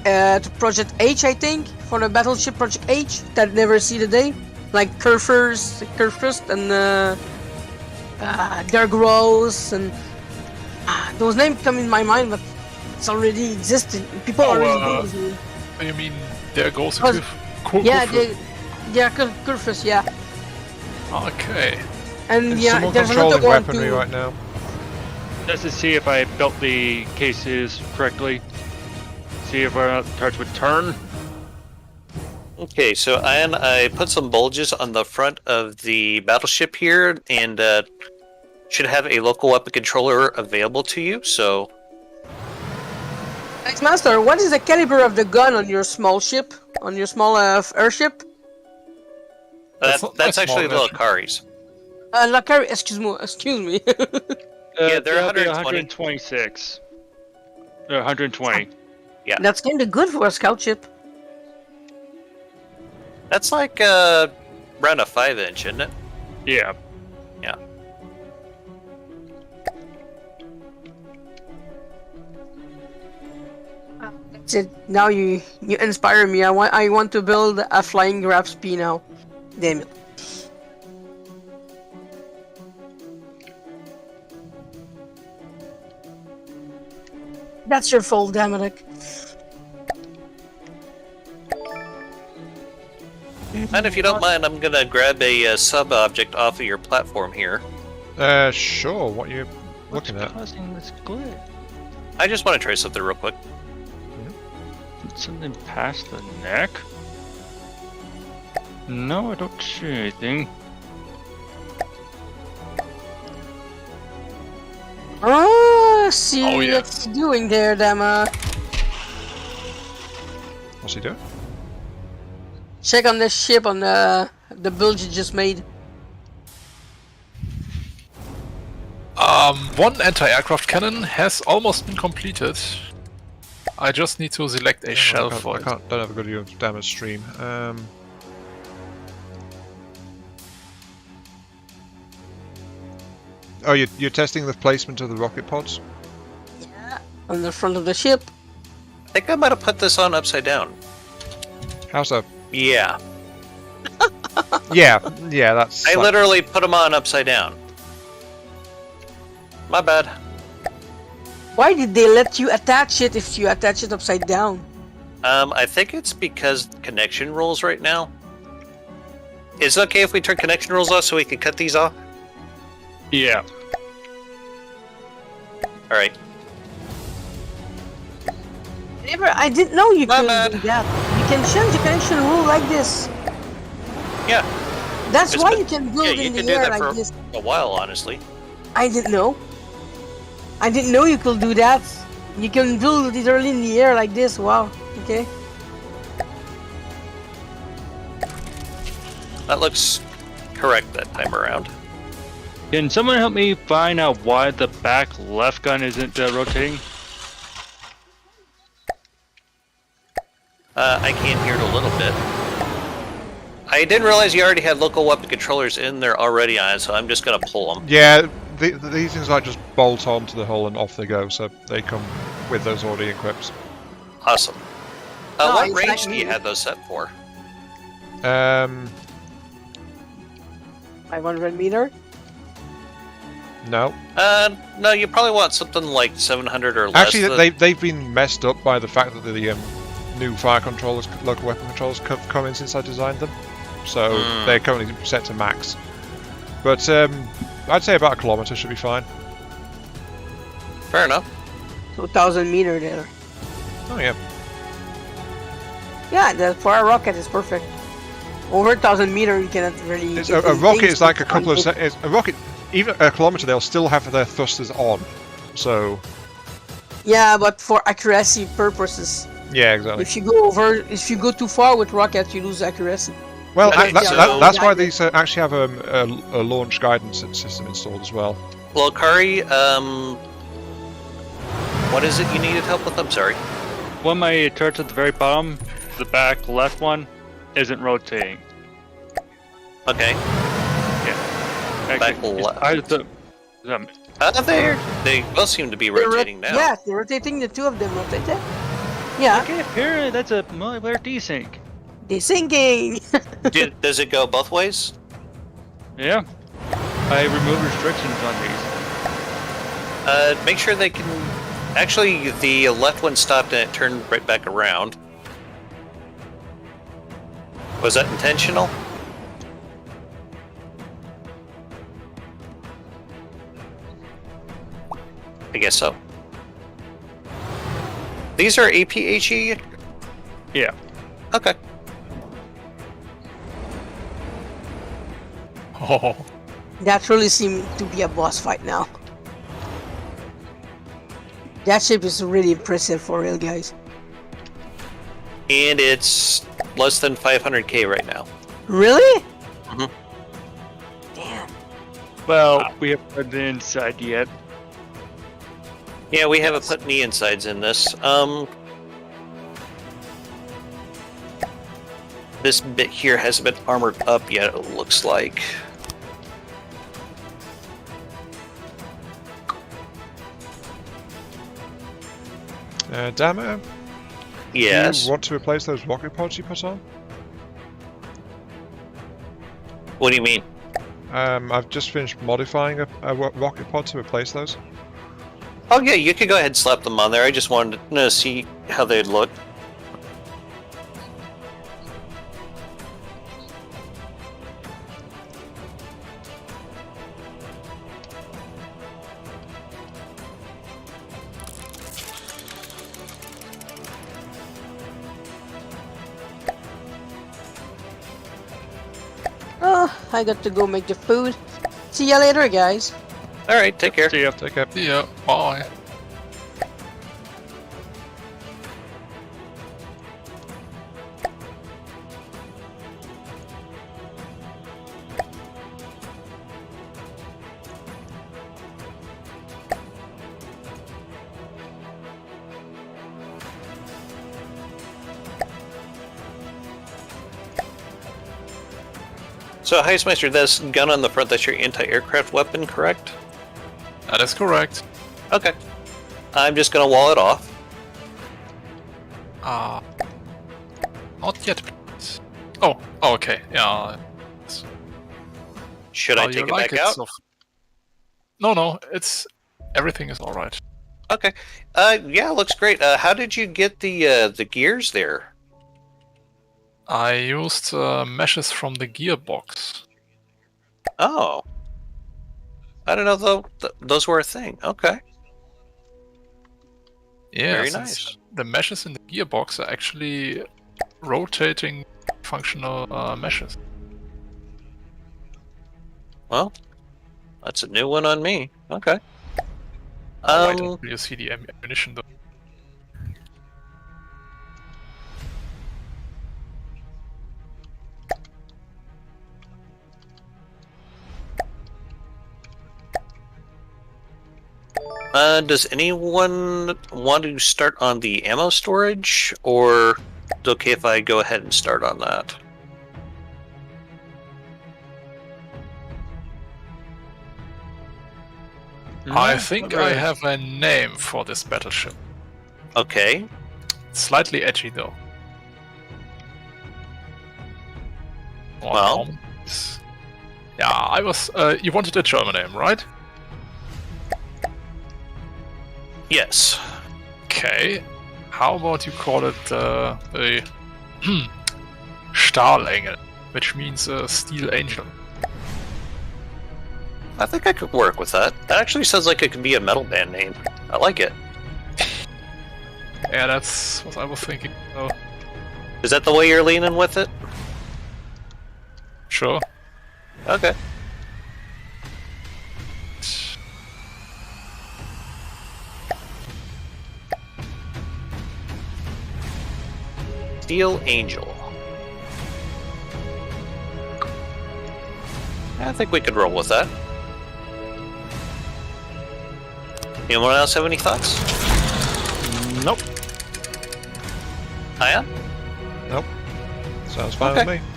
H, I think, for the battleship Project H that never see the day, like Kurfürst and Der Gross, and those names come in my mind, but it's already existing. People already do. You mean there goes Because- Yeah, Kurfürst. they are Kurfürst, yeah. Okay. And Is yeah, someone there's controlling another one weaponry too. right now? Just to see if I built the cases correctly. See if our turrets would turn. Okay, so I put some bulges on the front of the battleship here, and should have a local weapon controller available to you. So, Thanks, Master. What is the caliber of the gun on your small ship? On your small airship? that's actually the Lokari's. Lakari, excuse me. Yeah, they're They'll be 120. 126. They're 120. Yeah. That's kind of good for a scout ship. That's like around a 5-inch, isn't it? Yeah. Yeah. That's it. Now you inspire me. I want to build a flying grab spee now. Damn it. That's your fault, Dominic. And if you don't mind, I'm gonna grab a sub-object off of your platform here. Sure. What are you looking at? Causing this glitch? I just want to try something real quick. Something past the neck? No, I don't see anything. See Oh, yeah. what you're doing there, Dama. What's he doing? Check on the ship on the build you just made. One anti-aircraft cannon has almost been completed. I just need to select a shell for I it. don't have a good view of Dama's stream. Oh, you're testing the placement of the rocket pods? Yeah, on the front of the ship. I think I might have put this on upside down. How's that? Yeah. Yeah, that's. I literally put them on upside down. My bad. Why did they let you attach it if you attach it upside down? I think it's because connection rules right now. Is it okay if we turn connection rules off so we can cut these off? Yeah. Alright. I didn't know you My could bad. do that. You can change the connection rule like this. Yeah. That's It's why been- you can build yeah, you in can the do air that for like this. a while, honestly. I didn't know. I didn't know you could do that. You can build literally in the air like this. Wow. Okay. That looks correct that time around. Can someone help me find out why the back left gun isn't rotating? I can hear it a little bit. I didn't realize you already had local weapon controllers in there already on it, so I'm just gonna pull them. Yeah, these things like just bolt onto the hull and off they go, so they come with those already equipped. Awesome. No, What it's range like do you have those set for? 500 meter. No. No, you probably want something like 700 or less. Actually, they've been messed up by the fact that the new fire controllers, local weapon controllers, have come in since I designed them. So they're currently set to max. But I'd say about a kilometre should be fine. Fair enough. 2,000 meter there. Oh yeah. Yeah, for a rocket is perfect. Over 1,000 meter, you cannot really. It's get a these rocket things is like a to couple of control. a rocket. Even a kilometre, they'll still have their thrusters on. So Yeah, but for accuracy purposes, yeah, exactly. if you go too far with rocket, you lose accuracy. Well, Okay, that's why so- these actually have a launch guidance system installed as well. Well, Kari, what is it you needed help with? I'm sorry. One of my turrets at the very bottom, the back left one, isn't rotating. Okay. Yeah. Back Actually, left. They both seem to be rotating now. Yeah, they're rotating. The two of them rotated. Yeah, Okay, apparently that's a multiplayer desync. they're sinking. Does it go both ways? Yeah. I remove restrictions on these. Make sure they can. Actually, the left one stopped and it turned right back around. Was that intentional? I guess so. These are APHE? Yeah. Okay. Oh, That really seemed to be a boss fight now. That ship is really impressive for real, guys. And it's less than 500k right now. Really? Mhm. Damn. Well, we haven't put the inside yet. Yeah, we haven't put any insides in this. This bit here hasn't been armored up yet, it looks like. Dama, Yes. do you want to replace those rocket pods you put on? What do you mean? I've just finished modifying a rocket pod to replace those. Oh yeah, you could go ahead and slap them on there. I just wanted to see how they'd look. Oh, I got to go make the food. See ya later, guys. Alright, take care. See ya. Take care. yeah, bye. So, Heistmeister, this gun on the front, that's your anti-aircraft weapon, correct? That is correct. Okay. I'm just gonna wall it off. Not yet, please. Oh, okay, yeah. Should I Oh, take you it like back out? so no, it's everything is all right. Okay. Yeah, looks great. How did you get the gears there? I used meshes from the gearbox. Oh. I don't know though. Those were a thing. Okay. Yeah, Very since nice. the meshes in the gearbox are actually rotating functional meshes. Well, that's a new one on me. Okay. Why don't you see the ammunition though? Does anyone want to start on the ammo storage, or it's okay if I go ahead and start on that? I think I have a name for this battleship. Okay. Slightly edgy though. Well. Yeah, I was. You wanted a German name, right? Yes. Okay. How about you call it the Stahlengel, which means steel angel. I think I could work with that. That actually sounds like it could be a metal band name. I like it. Yeah, that's what I was thinking. Oh, Is that the way you're leaning with it? sure. Okay. Steel Angel. I think we could roll with that. Anyone else have any thoughts? Nope. Aya? Nope. Sounds fine Okay. with me.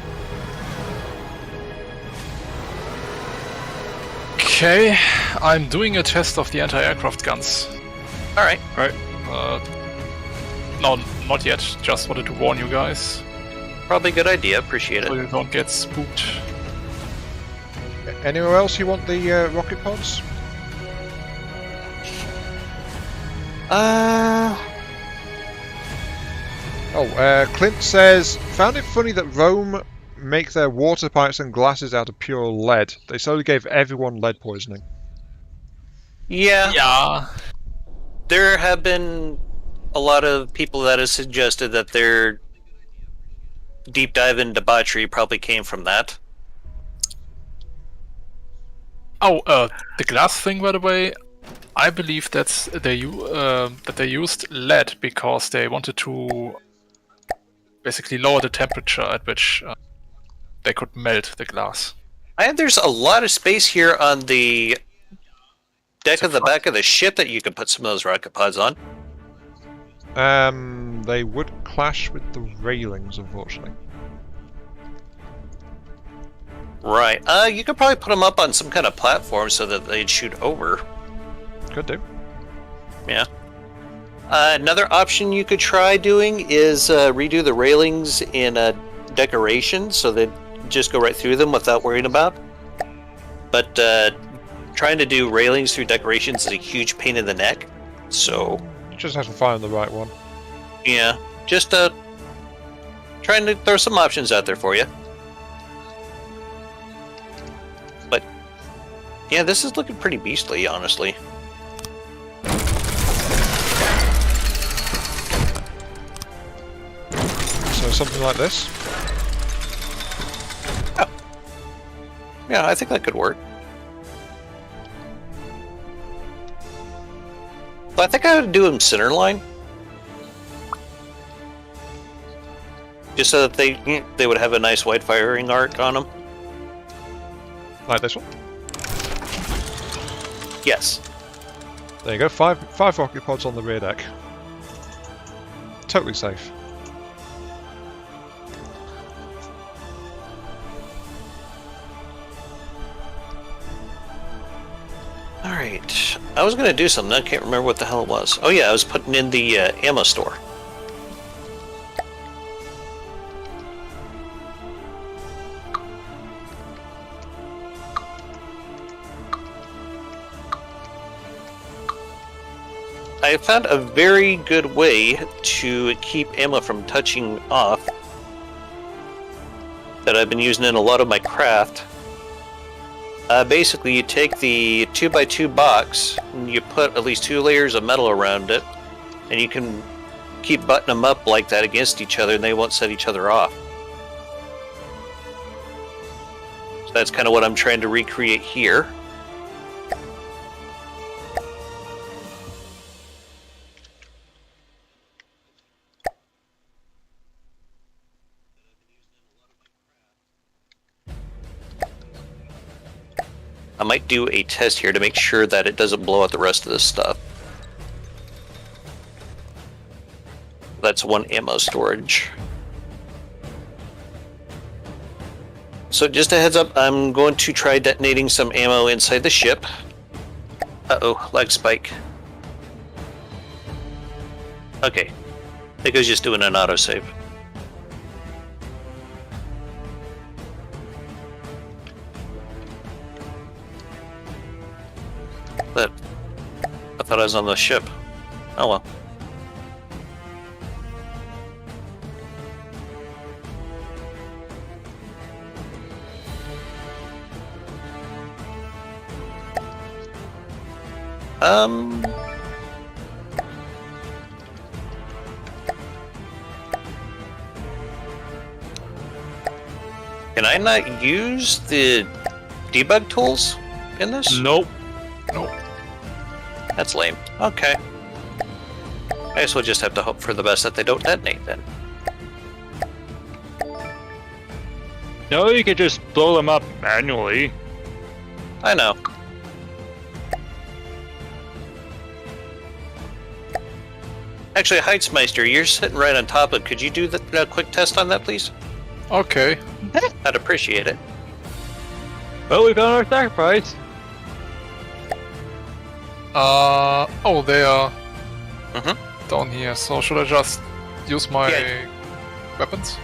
Okay, I'm doing a test of the anti-aircraft guns. Alright. No, not yet. Just wanted to warn you guys, Probably a good idea. Appreciate so it. you don't get spooked. Anywhere else you want the rocket pods? Clint says, found it funny that Rome make their water pipes and glasses out of pure lead. They slowly gave everyone lead poisoning. Yeah. Yeah. There have been a lot of people that have suggested that their deep dive into debauchery probably came from that. the glass thing, by the way, I believe that they used lead because they wanted to basically lower the temperature at which they could melt the glass. And there's a lot of space here on the deck of the back of the ship that you can put some of those rocket pods on. They would clash with the railings, unfortunately. Right. You could probably put them up on some kind of platform so that they'd shoot over. Could do. Yeah. Another option you could try doing is redo the railings in decoration so they just go right through them without worrying about. But trying to do railings through decorations is a huge pain in the neck. So Just have to find the right one. yeah, just trying to throw some options out there for you. But yeah, this is looking pretty beastly, honestly. So something like this. Yeah, I think that could work. But I think I would do them center line. Just so that they would have a nice wide firing arc on them. Like this one. Yes. There you go. Five rocket pods on the rear deck. Totally safe. Alright. I was going to do something. I can't remember what the hell it was. Oh yeah, I was putting in the ammo store. I found a very good way to keep ammo from touching off that I've been using in a lot of my craft. Basically, you take the 2x2 box and you put at least 2 layers of metal around it, and you can keep buttoning them up like that against each other and they won't set each other off. So that's kind of what I'm trying to recreate here. I might do a test here to make sure that it doesn't blow out the rest of this stuff. That's 1 ammo storage. So just a heads up, I'm going to try detonating some ammo inside the ship. Uh-oh, lag spike. Okay, I think I was just doing an autosave. But I thought I was on the ship. Oh well. Can I not use the debug tools in this? Nope. Nope. That's lame. Okay. I guess we'll just have to hope for the best that they don't detonate then. No, you could just blow them up manually. I know. Actually, Heitzmeister, you're sitting right on top of it. Could you do the quick test on that, please? Okay. I'd appreciate it. Well, we found our sacrifice. Oh, they are Mm-hmm. down here. So should I just use my weapons?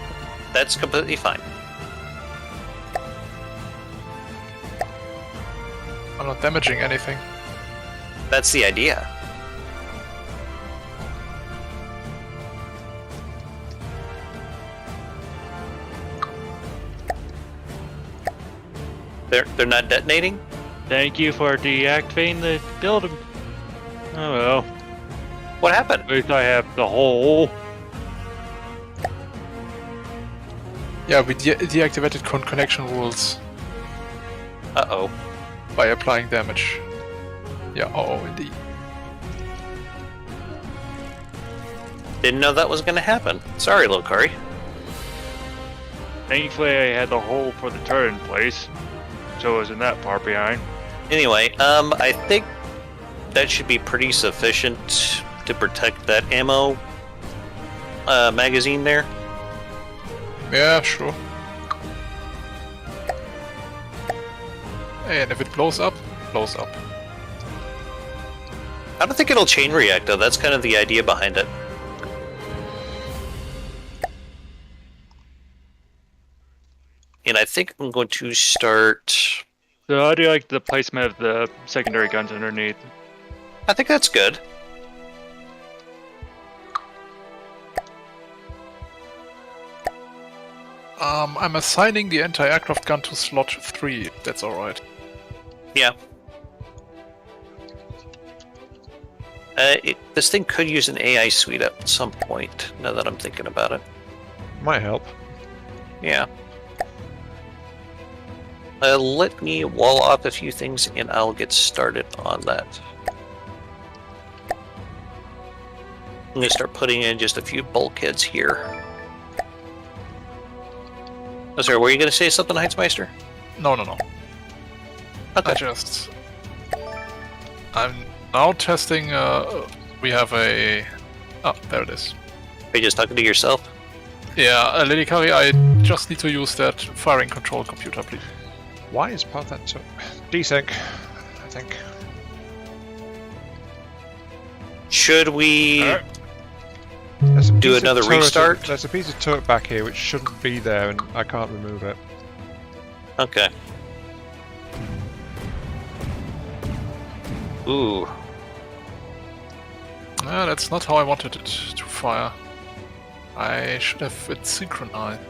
That's completely fine. I'm not damaging anything. That's the idea. They're not detonating? Thank you for deactivating the building. Oh well. What happened? At least I have the hole. Yeah, we deactivated connection rules. Uh-oh. by applying damage. Yeah, indeed. Didn't know that was going to happen. Sorry, Lokari. Thankfully, I had the hole for the turret in place, so I wasn't that far behind. Anyway, I think that should be pretty sufficient to protect that ammo magazine there. Yeah, sure. And if it blows up, blows up. I don't think it'll chain react, though. That's kind of the idea behind it. And I think I'm going to start... So how do you like the placement of the secondary guns underneath? I think that's good. I'm assigning the anti-aircraft gun to slot 3, if that's alright. Yeah. This thing could use an AI suite at some point, now that I'm thinking about it. Might help. Yeah. Let me wall off a few things and I'll get started on that. I'm going to start putting in just a few bulkheads here. Oh, sorry, were you going to say something, Heitzmeister? No. Okay. I'm now testing, we have a... Oh, there it is. Are you just talking to yourself? Yeah, Lady Kari, I just need to use that firing control computer, please. Why is part of that so... Desync, I think. Should we There's a do piece of another turret- restart? There's a piece of turret back here which shouldn't be there and I can't remove it. Okay. Ooh. That's not how I wanted it to fire. I should have it synchronized.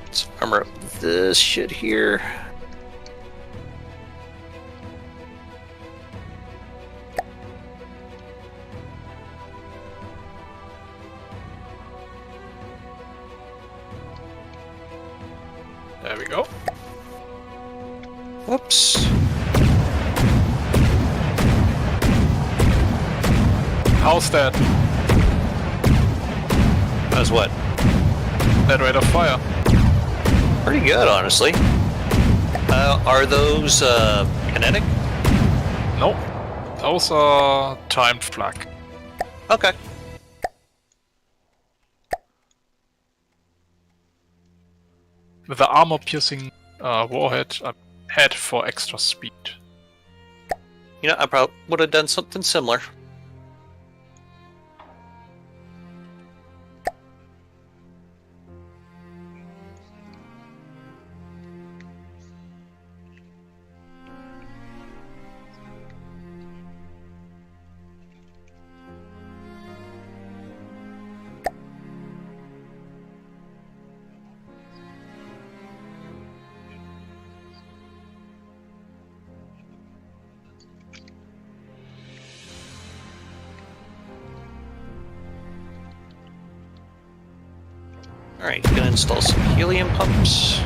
Let's armor up this shit here. There we go. Whoops. How's that? How's what? That rate of fire? Pretty good, honestly. Are those kinetic? Nope. Those are timed flak. Okay. With the armor-piercing warhead, I had for extra speed. You know, I probably would have done something similar. Alright, gonna install some helium pumps.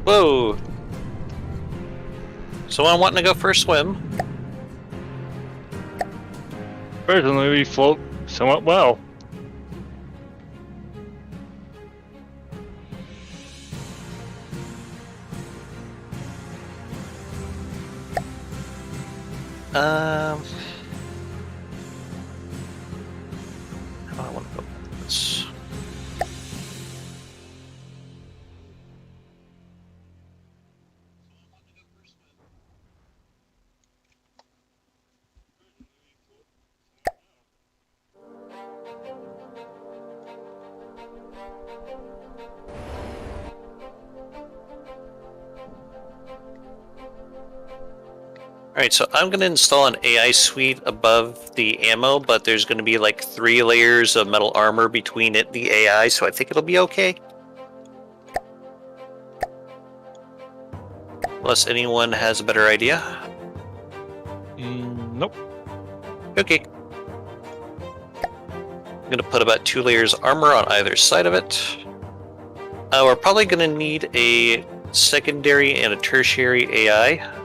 Whoa! Someone wanting to go for a swim? Personally, we float somewhat well. How do I want to go with this? Alright, so I'm going to install an AI suite above the ammo, but there's going to be like 3 layers of metal armor between it and the AI, so I think it'll be okay. Unless anyone has a better idea. Nope. Okay. I'm going to put about 2 layers of armor on either side of it. We're probably going to need a secondary and a tertiary AI.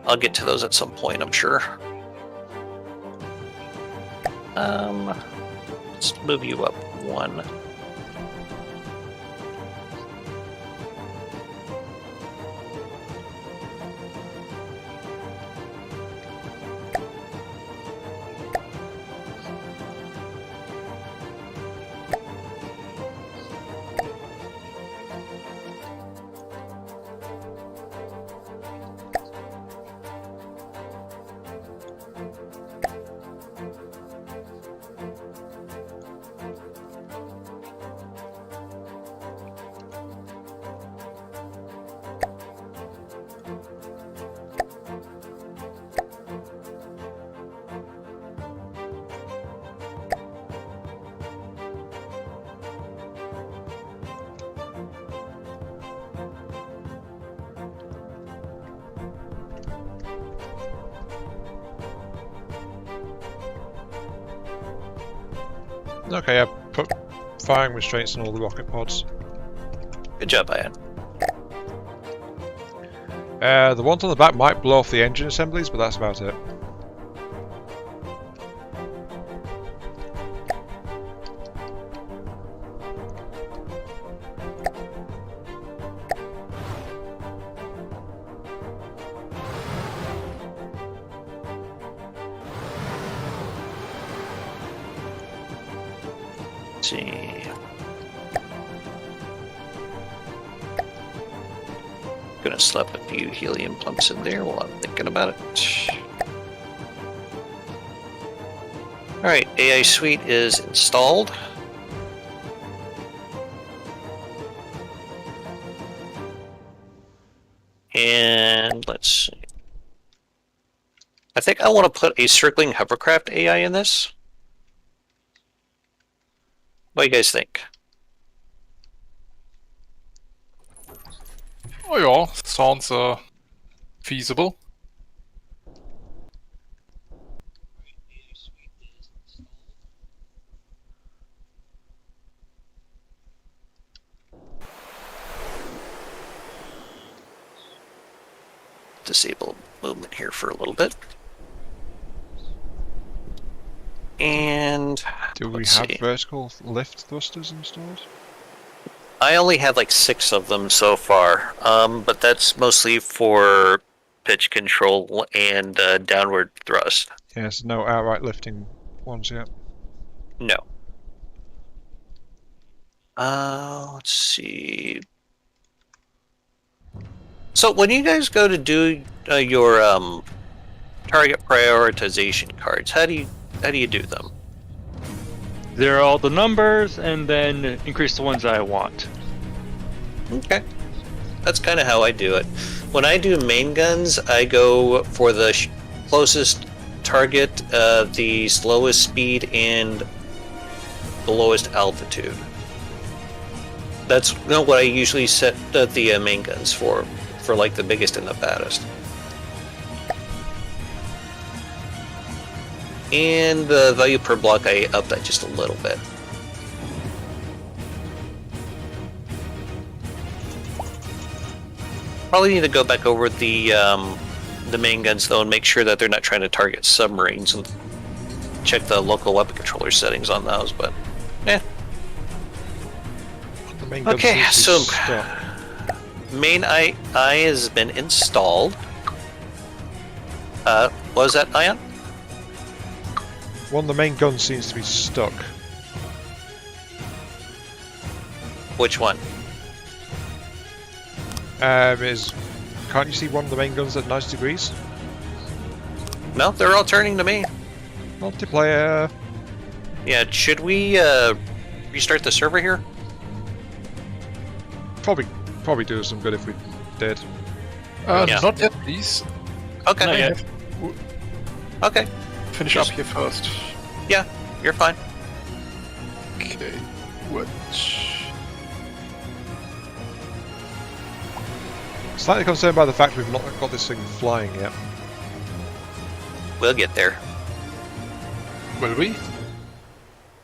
I'll get to those at some point, I'm sure. Let's move you up 1. Okay, I put firing restraints on all the rocket pods. Good job, Ian. The ones on the back might blow off the engine assemblies, but that's about it. Let's see. Gonna slap a few helium pumps in there while I'm thinking about it. Alright, AI suite is installed. And let's see. I think I want to put a circling hovercraft AI in this. What do you guys think? Oh yeah, sounds feasible. Disable movement here for a little bit. And Do we let's have see. vertical lift thrusters installed? I only have like 6 of them so far, but that's mostly for pitch control and downward thrust. Yes, no outright lifting ones yet. No. Let's see. So when you guys go to do your target prioritization cards, how do you do them? There are all the numbers, and then increase the ones I want. Okay. That's kind of how I do it. When I do main guns, I go for the closest target, the slowest speed, and the lowest altitude. That's what I usually set the main guns for like the biggest and the baddest. And the value per block, I up that just a little bit. Probably need to go back over the main guns though and make sure that they're not trying to target submarines and check the local weapon controller settings on those. But yeah. The main gun Okay, seems to so stop. main eye has been installed. What was that, Ion? One of the main guns seems to be stuck. Which one? Can't you see one of the main guns at 90 degrees? No, they're all turning to me. Multiplayer. Yeah, should we restart the server here? Probably do some good if we did. Yeah. Not yet, please. Okay. Not yet. Okay. Finish up here first. Yeah, you're fine. Okay. What? Slightly concerned by the fact we've not got this thing flying yet. We'll get there. Will we?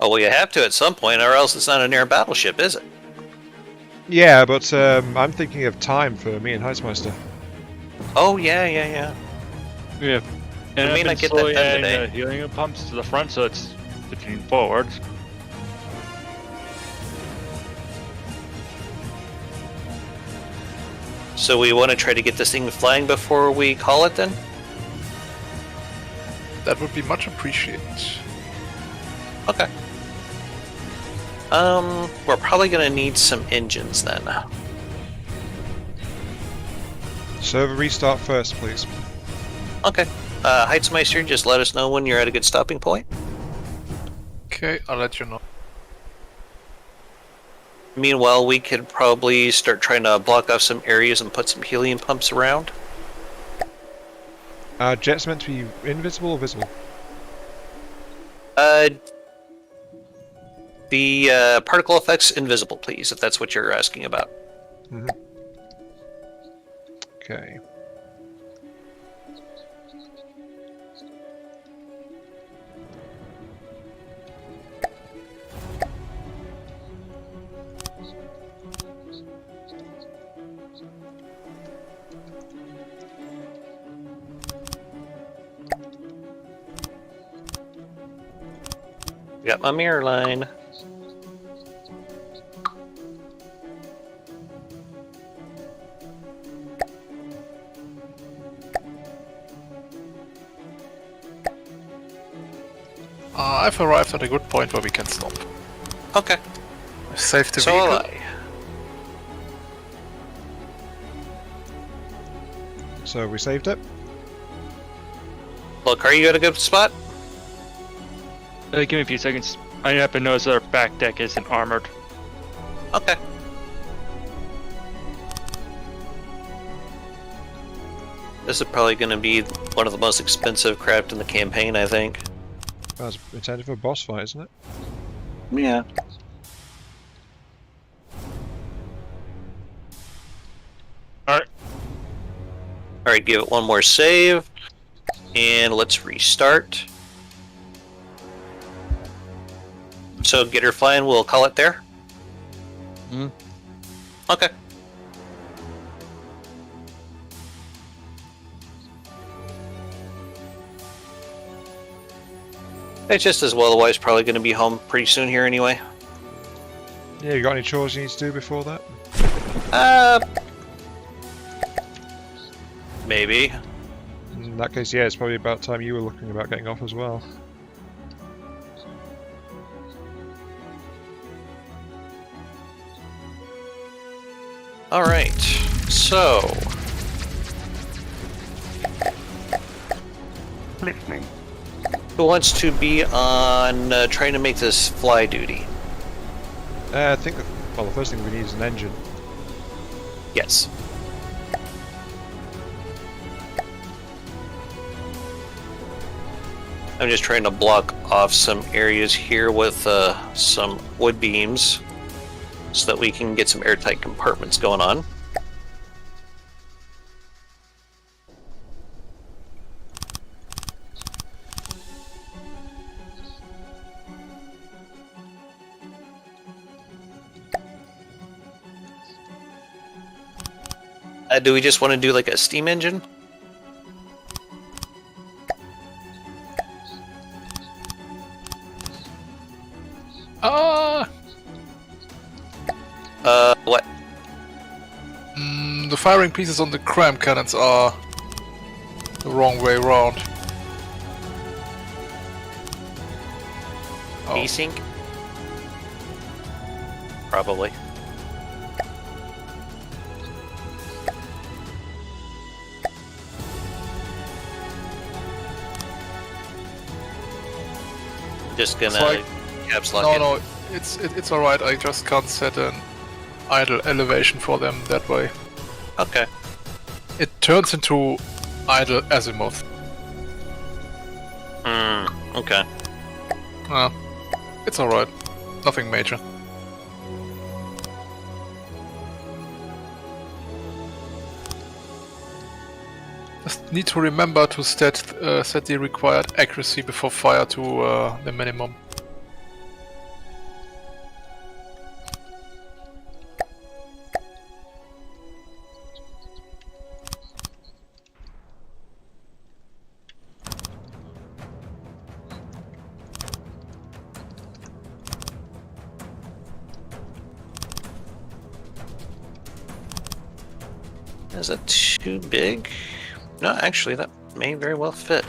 Oh, well, you have to at some point, or else it's not an air battleship, is it? Yeah, but I'm thinking of time for me and Heismeister. Oh, yeah. Yeah. And We may I've been not get that slowly done adding today. the helium pumps to the front, so it's looking forward. So we want to try to get this thing flying before we call it then? That would be much appreciated. Okay. We're probably gonna need some engines then. Server restart first, please. Okay. Heitzmeister, just let us know when you're at a good stopping point. Okay, I'll let you know. Meanwhile, we could probably start trying to block off some areas and put some helium pumps around. Jet's meant to be invisible or visible? The particle effects invisible, please, if that's what you're asking about. Mm-hmm. Okay. Got my mirror line. I've arrived at a good point where we can stop. Okay. I've saved the So vehicle. will I. So we saved it. Look, are you at a good spot? Give me a few seconds. I happen to notice that our back deck isn't armored. Okay. This is probably going to be one of the most expensive craft in the campaign, I think. That's intended for a boss fight, isn't it? Yeah. Alright. Alright, give it one more save. And let's restart. So get her flying, we'll call it there? Mhm. Okay. It's just as well, otherwise probably going to be home pretty soon here anyway. Yeah, you got any chores you need to do before that? Maybe. In that case, yeah, it's probably about time you were looking about getting off as well. Alright, so... Listening. who wants to be on trying to make this fly duty? I think, well, the first thing we need is an engine. Yes. I'm just trying to block off some areas here with some wood beams so that we can get some airtight compartments going on. Do we just want to do like a steam engine? What? The firing pieces on the cram cannons are the wrong way around. Oh. Desync? Probably. Just gonna like- caps lock it. No, it's alright. I just can't set an idle elevation for them that way. Okay. It turns into idle azimuth. Okay. It's alright. Nothing major. Just need to remember to set the required accuracy before fire to the minimum. Is it too big? No, actually, that may very well fit.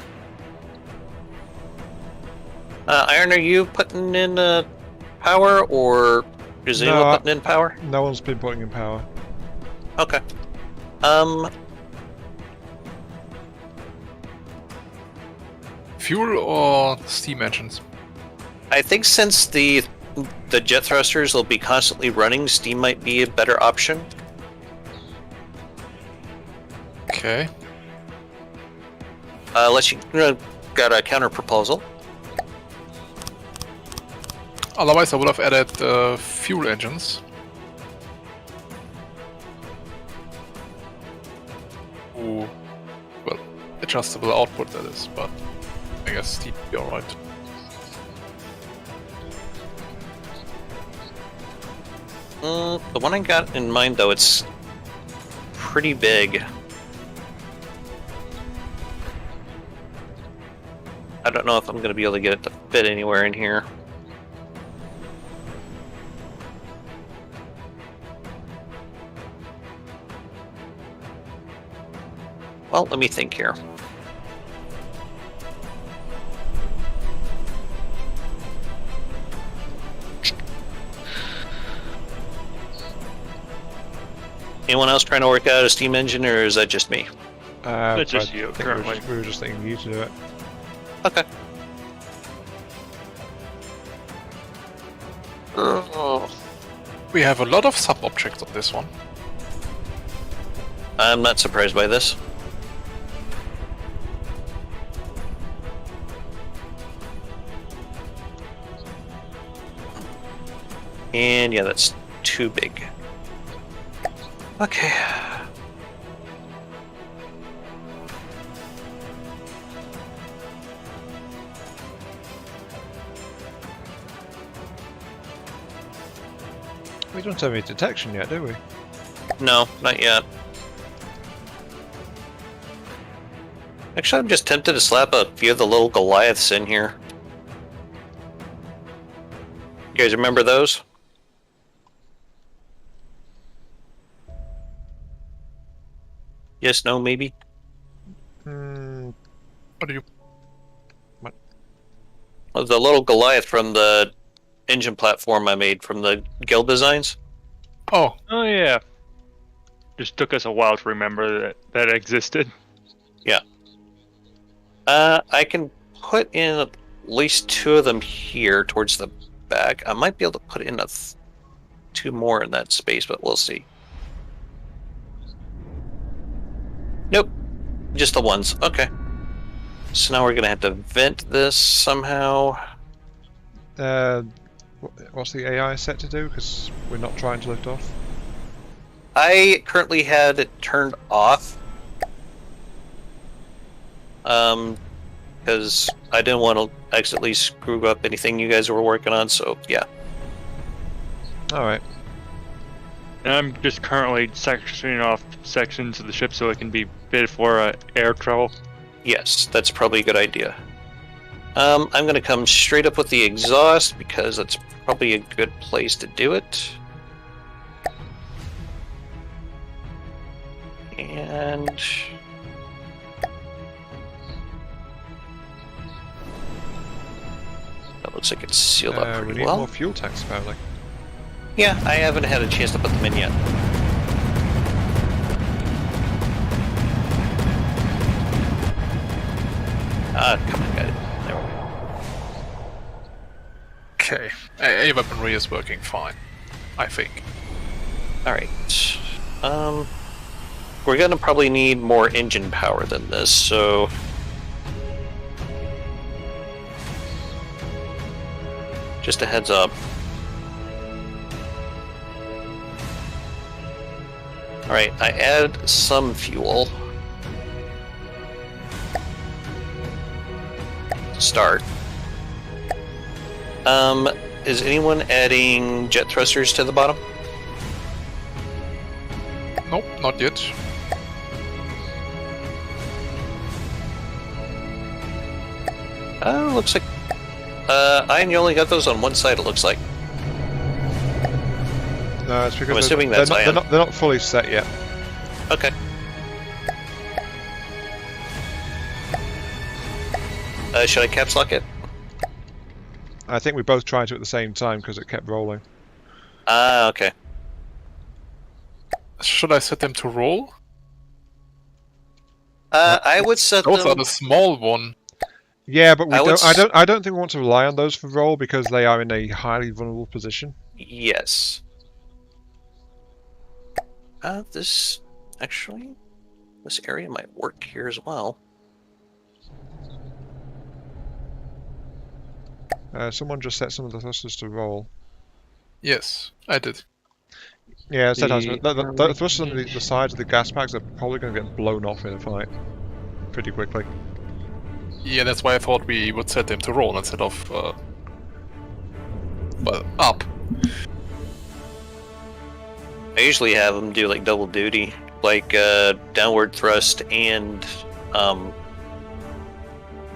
Iron, are you putting in power, or is anyone No, putting in power? No one's been putting in power. Okay. Fuel or steam engines? I think since the jet thrusters will be constantly running, steam might be a better option. Okay. Unless you got a counter proposal. Otherwise, I would have added fuel engines. Ooh. Well, adjustable output that is, but I guess steam would be alright. The one I got in mind, though, it's pretty big. I don't know if I'm going to be able to get it to fit anywhere in here. Well, let me think here. Anyone else trying to work out a steam engine, or is that just me? It's just I you, think currently. we were just thinking you to do it. Okay. Oh, We have a lot of sub-objects on this one. I'm not surprised by this. And yeah, that's too big. Okay. We don't have any detection yet, do we? No, not yet. Actually, I'm just tempted to slap a few of the little Goliaths in here. You guys remember those? Yes, no, maybe? Hmm. What do you... Well, the little Goliath from the engine platform I made from the guild designs. Oh, Oh yeah. Just took us a while to remember that that existed. I can put in at least two of them here towards the back. I might be able to put in two more in that space, but we'll see. Nope, just the ones. Okay. So now we're gonna have to vent this somehow. What's the AI set to do? Because we're not trying to lift off. I currently had it turned off. Because I didn't want to accidentally screw up anything you guys were working on, so yeah. Alright. And I'm just currently sectioning off sections of the ship so it can be fitted for air travel. Yes, that's probably a good idea. I'm going to come straight up with the exhaust because that's probably a good place to do it. And looks like it's sealed up We pretty need well. more fuel tanks, apparently. Yeah, I haven't had a chance to put them in yet. Come on, got it. There we go. Okay. A weaponry is working fine, I think. Alright. We're gonna probably need more engine power than this, so... Just a heads up. Alright, I add some fuel. Start. Is anyone adding jet thrusters to the bottom? Nope, not yet. Looks like... Ian, you only got those on one side, it looks like. No, it's because I'm assuming they're that's not fully set yet. Okay. Should I caps lock it? I think we both tried to at the same time because it kept rolling. Okay. Should I set them to roll? I would set Those them... are the small one. Yeah, but we I would I don't think we want to rely on those for roll because they are in a highly vulnerable position. Yes. This... Actually... This area might work here as well. Someone just set some of the thrusters to roll. Yes, I did. Yeah, set has the thrusters on the sides of the gas packs are probably going to get blown off in a fight pretty quickly. Yeah, that's why I thought we would set them to roll instead of, well, up. I usually have them do like double duty, like downward thrust and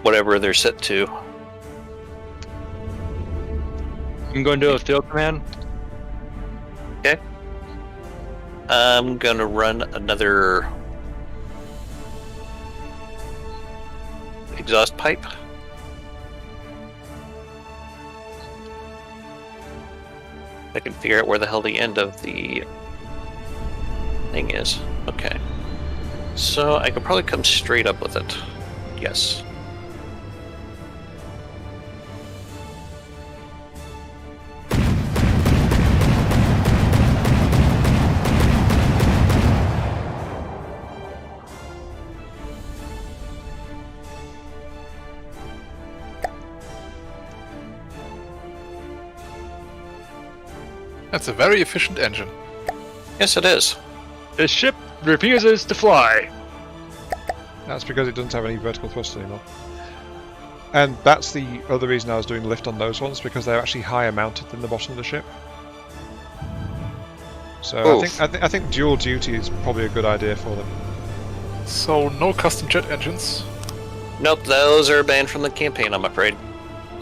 whatever they're set to. I'm going to do a field command. Okay. I'm gonna run another exhaust pipe. I can figure out where the hell the end of the thing is. Okay. So I could probably come straight up with it. Yes. That's a very efficient engine. Yes, it is. The ship refuses to fly. That's because it doesn't have any vertical thrust anymore. And that's the other reason I was doing lift on those ones, because they're actually higher mounted than the bottom of the ship. So I think dual duty is probably a good idea for them. So no custom jet engines. Nope, those are banned from the campaign, I'm afraid.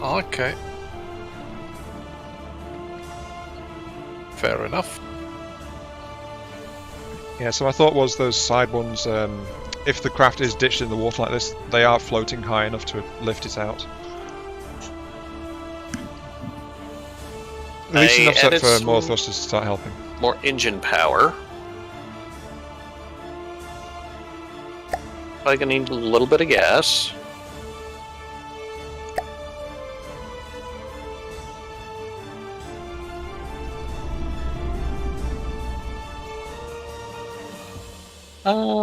Okay. Fair enough. Yeah, so my thought was those side ones, if the craft is ditched in the water like this, they are floating high enough to lift it out. At least enough so for more thrusters to start helping. More engine power. Probably gonna need a little bit of gas.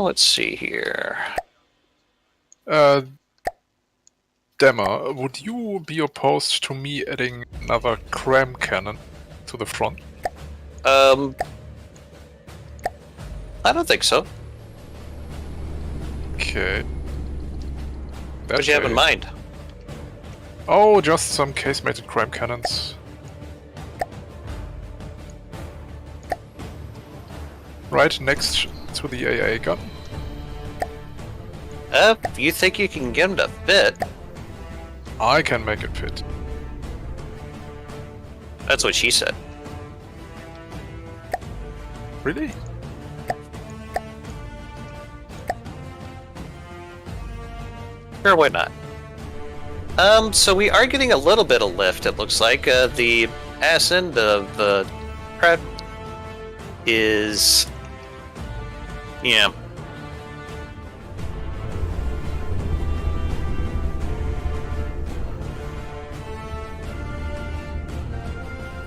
Let's see here. Dama, would you be opposed to me adding another cram cannon to the front? I don't think so. Okay. What do you have in mind? Oh, just some casemated cram cannons. Right next to the AA gun. You think you can get them to fit? I can make it fit. That's what she said. Really? Sure, why not? So we are getting a little bit of lift, it looks like. The ass end of the craft is... Yeah.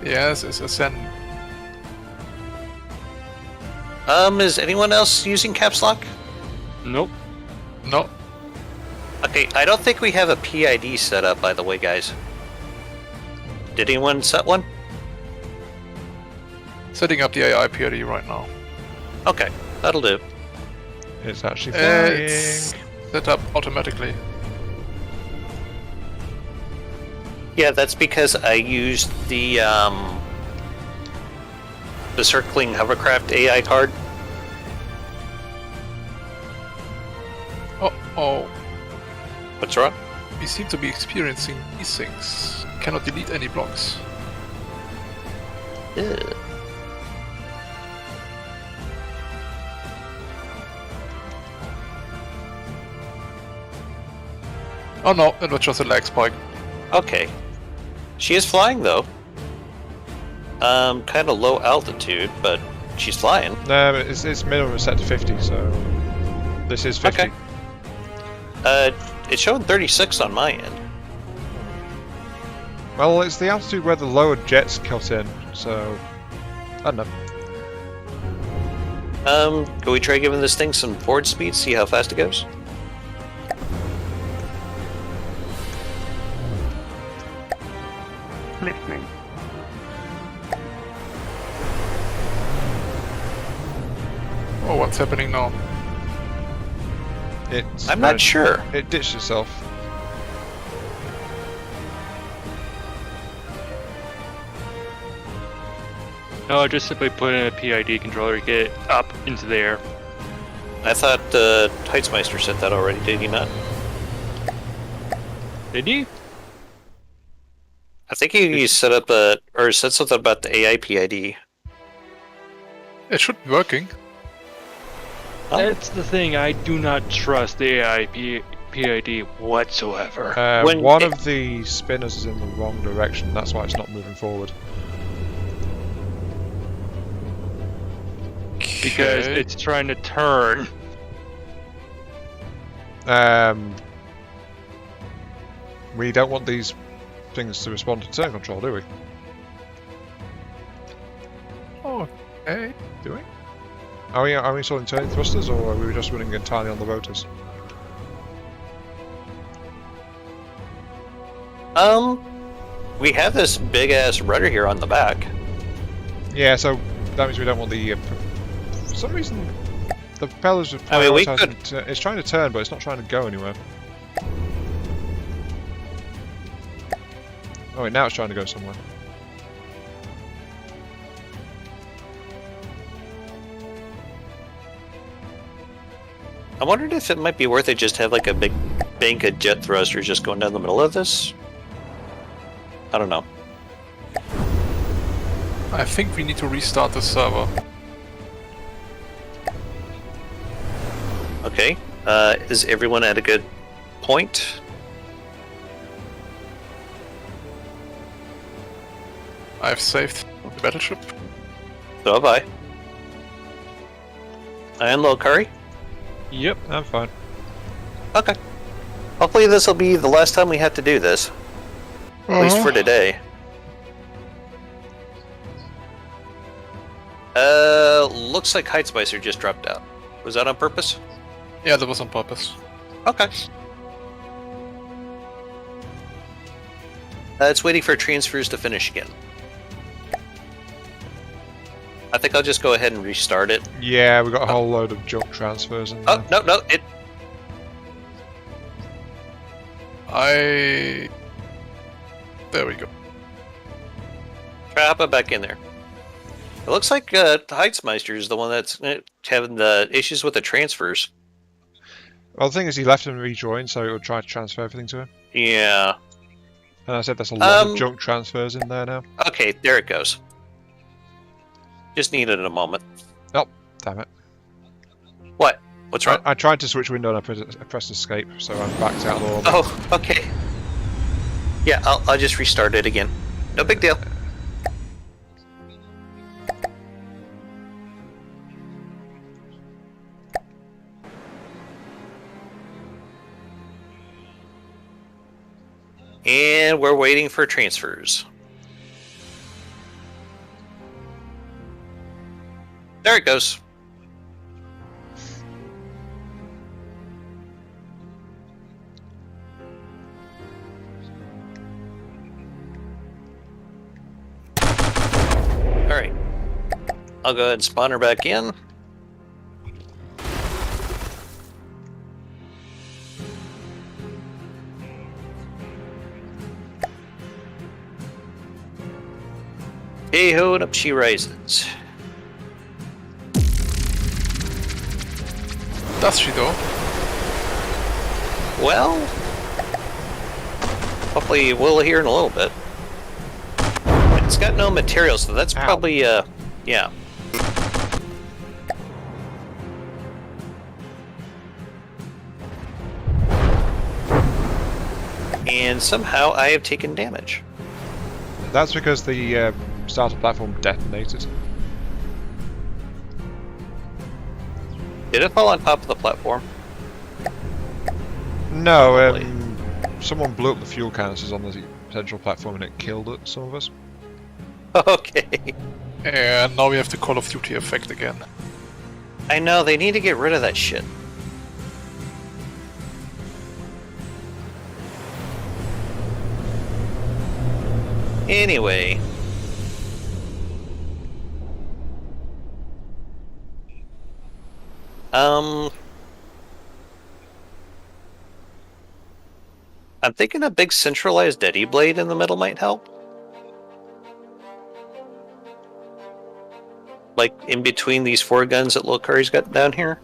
Yes, it's ascending. Is anyone else using caps lock? Nope. No. Okay, I don't think we have a PID set up, by the way, guys. Did anyone set one? Setting up the AI PID right now. Okay, that'll do. It's actually flying. It's set up automatically. Yeah, that's because I used the circling hovercraft AI card. Oh, What's wrong? we seem to be experiencing these things. Cannot delete any blocks. Ugh. Oh no, it was just a lag spike. Okay. She is flying, though. Kind of low altitude, but she's flying. No, but it's minimum set to 50, so this is 50. Okay. It's showing 36 on my end. Well, it's the altitude where the lower jets cut in, so I don't know. Can we try giving this thing some forward speed, see how fast it goes? Listening. Oh, what's happening now? It's I'm not sure. It ditched itself. No, just simply put in a PID controller to get it up into the air. I thought Heitzmeister said that already, did he not? Did he? I think he set up or said something about the AI PID. It should be working. Oh. That's the thing. I do not trust the AI PID whatsoever. One of the spinners is in the wrong direction, that's why it's not moving forward. Because Okay. it's trying to turn. We don't want these things to respond to turn control, do we? Okay. Do we? Are we installing turning thrusters, or are we just running entirely on the rotors? We have this big ass rudder here on the back. Yeah, so that means we don't want the. For some reason, the propellers are I mean, we prioritising it's trying to turn, but it's not trying to go anywhere. Oh wait, now it's trying to go somewhere. I wondered if it might be worth it just to have like a big bank of jet thrusters just going down the middle of this. I don't know. I think we need to restart the server. Okay. Is everyone at a good point? I've saved the battleship. So have I. And Lil Curry? Yep. I'm fine. Okay. Hopefully this will be the last time we have to do this. At least for today. Looks like Heitzmeister just dropped out. Was that on purpose? Yeah, that was on purpose. Okay. It's waiting for transfers to finish again. I think I'll just go ahead and restart it. Yeah, we got a whole load of junk transfers in there. Oh, no, it... There we go. Try hopping back in there. It looks like Heitzmeister is the one that's having the issues with the transfers. Well, the thing is, he left and rejoined, so it would try to transfer everything to him. Yeah. And I said there's a lot of junk transfers in there now. Okay, there it goes. Just needed a moment. Oh, damn it. What? What's wrong? I tried to switch window and I pressed escape, so I'm backed out of all. Oh, okay. Yeah, I'll just restart it again. No big deal. And we're waiting for transfers. There it goes. Alright. I'll go ahead and spawn her back in. Hey ho, and up she rises. Does she though? Well, hopefully we'll hear in a little bit. It's got no material, so that's probably, yeah. And somehow I have taken damage. That's because the starter platform detonated. Did it fall on top of the platform? No, someone blew up the fuel canisters on the central platform and it killed some of us. Okay. And now we have the Call of Duty effect again. I know, they need to get rid of that shit. Anyway. I'm thinking a big centralized Deddy blade in the middle might help. Like in between these 4 guns that Lil Curry's got down here.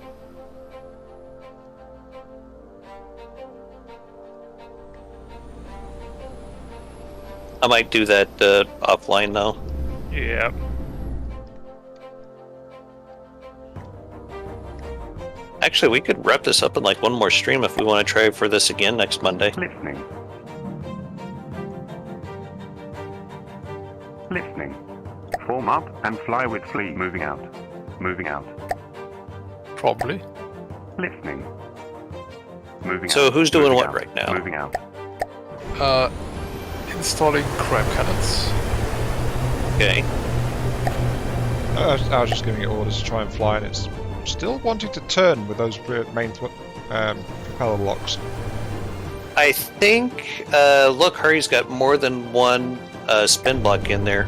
I might do that offline though. Yeah. Actually, we could wrap this up in like one more stream if we want to try for this again next Monday. Listening. Listening. Form up and fly with fleet. Moving out. Moving out. Probably. Listening. Moving out. So who's doing Moving what out. right now? Moving out. Installing crab cannons. Okay. I was just giving it orders to try and fly, and it's still wanting to turn with those main propeller blocks. I think look, Hurry's got more than one spin block in there.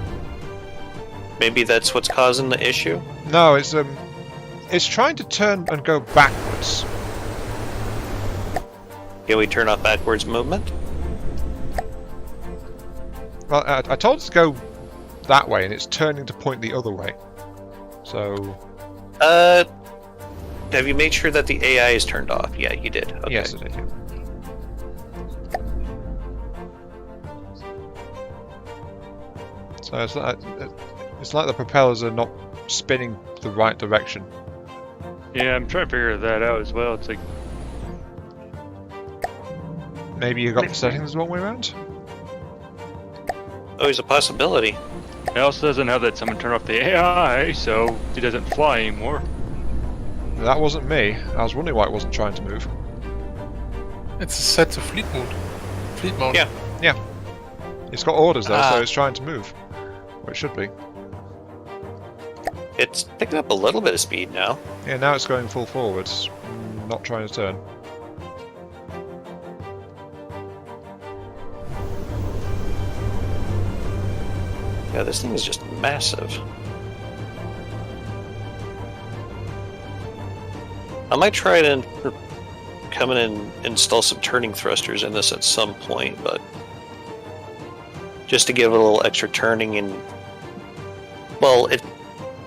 Maybe that's what's causing the issue. No, it's trying to turn and go backwards. Can we turn off backwards movement? Well, I told it to go that way, and it's turning to point the other way. So. Have you made sure that the AI is turned off? Yeah, you did. Okay. Yes, I did. Yeah. So it's like the propellers are not spinning the right direction. Yeah, I'm trying to figure that out as well. It's like Maybe you got the settings the wrong way around? Always a possibility. it also doesn't have that someone turn off the AI, so it doesn't fly anymore. That wasn't me. I was wondering why it wasn't trying to move. It's set to fleet mode. Fleet mode. Yeah. It's got orders though, so it's trying to move. Or it should be. It's picking up a little bit of speed now. Yeah, now it's going full forwards, not trying to turn. Yeah, this thing is just massive. I might try to come in and install some turning thrusters in this at some point, but just to give it a little extra turning and well,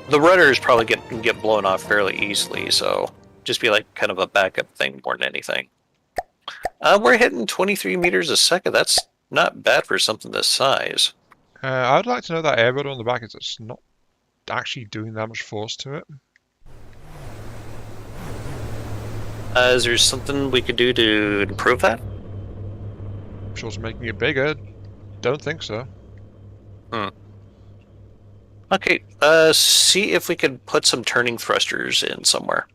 the rudder is probably can get blown off fairly easily, so just be like kind of a backup thing more than anything. We're hitting 23 meters a second. That's not bad for something this size. I'd like to know that air rudder on the back is it's not actually doing that much force to it. Is there something we could do to improve that? I'm sure it's making it bigger. Don't think so. Okay, see if we could put some turning thrusters in somewhere.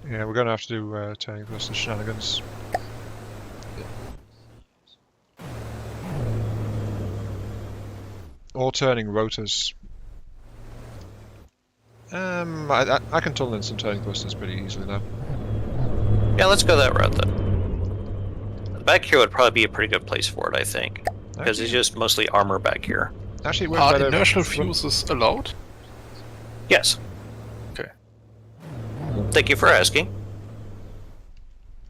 Yeah, we're going to have to do turning thruster shenanigans. Or turning rotors. I can tunnel in some turning thrusters pretty easily though. Yeah, let's go that route then. Back here would probably be a pretty good place for it, I think. Because it's just mostly armor back here. Actually, we're Are better. inertial fuses allowed? Yes. Okay. Thank you for asking.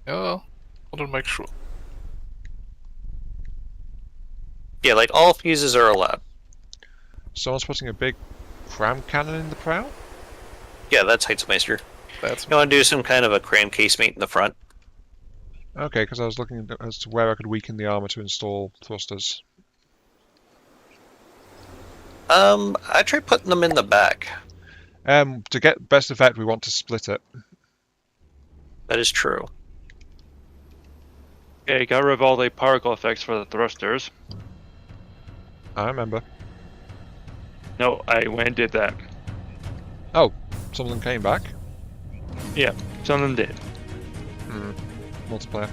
Yeah, want to make sure. Yeah, like all fuses are allowed. Someone's putting a big cram cannon in the prow? Yeah, that's Heitzmeister. That's You want to do some kind of a cram casemate in the front? Okay, because I was looking as to where I could weaken the armor to install thrusters. I tried putting them in the back. To get best effect, we want to split it. That is true. Okay, got rid of all the particle effects for the thrusters. I remember. No, I went and did that. Oh, some of them came back. Yeah, some of them did. Multiplayer.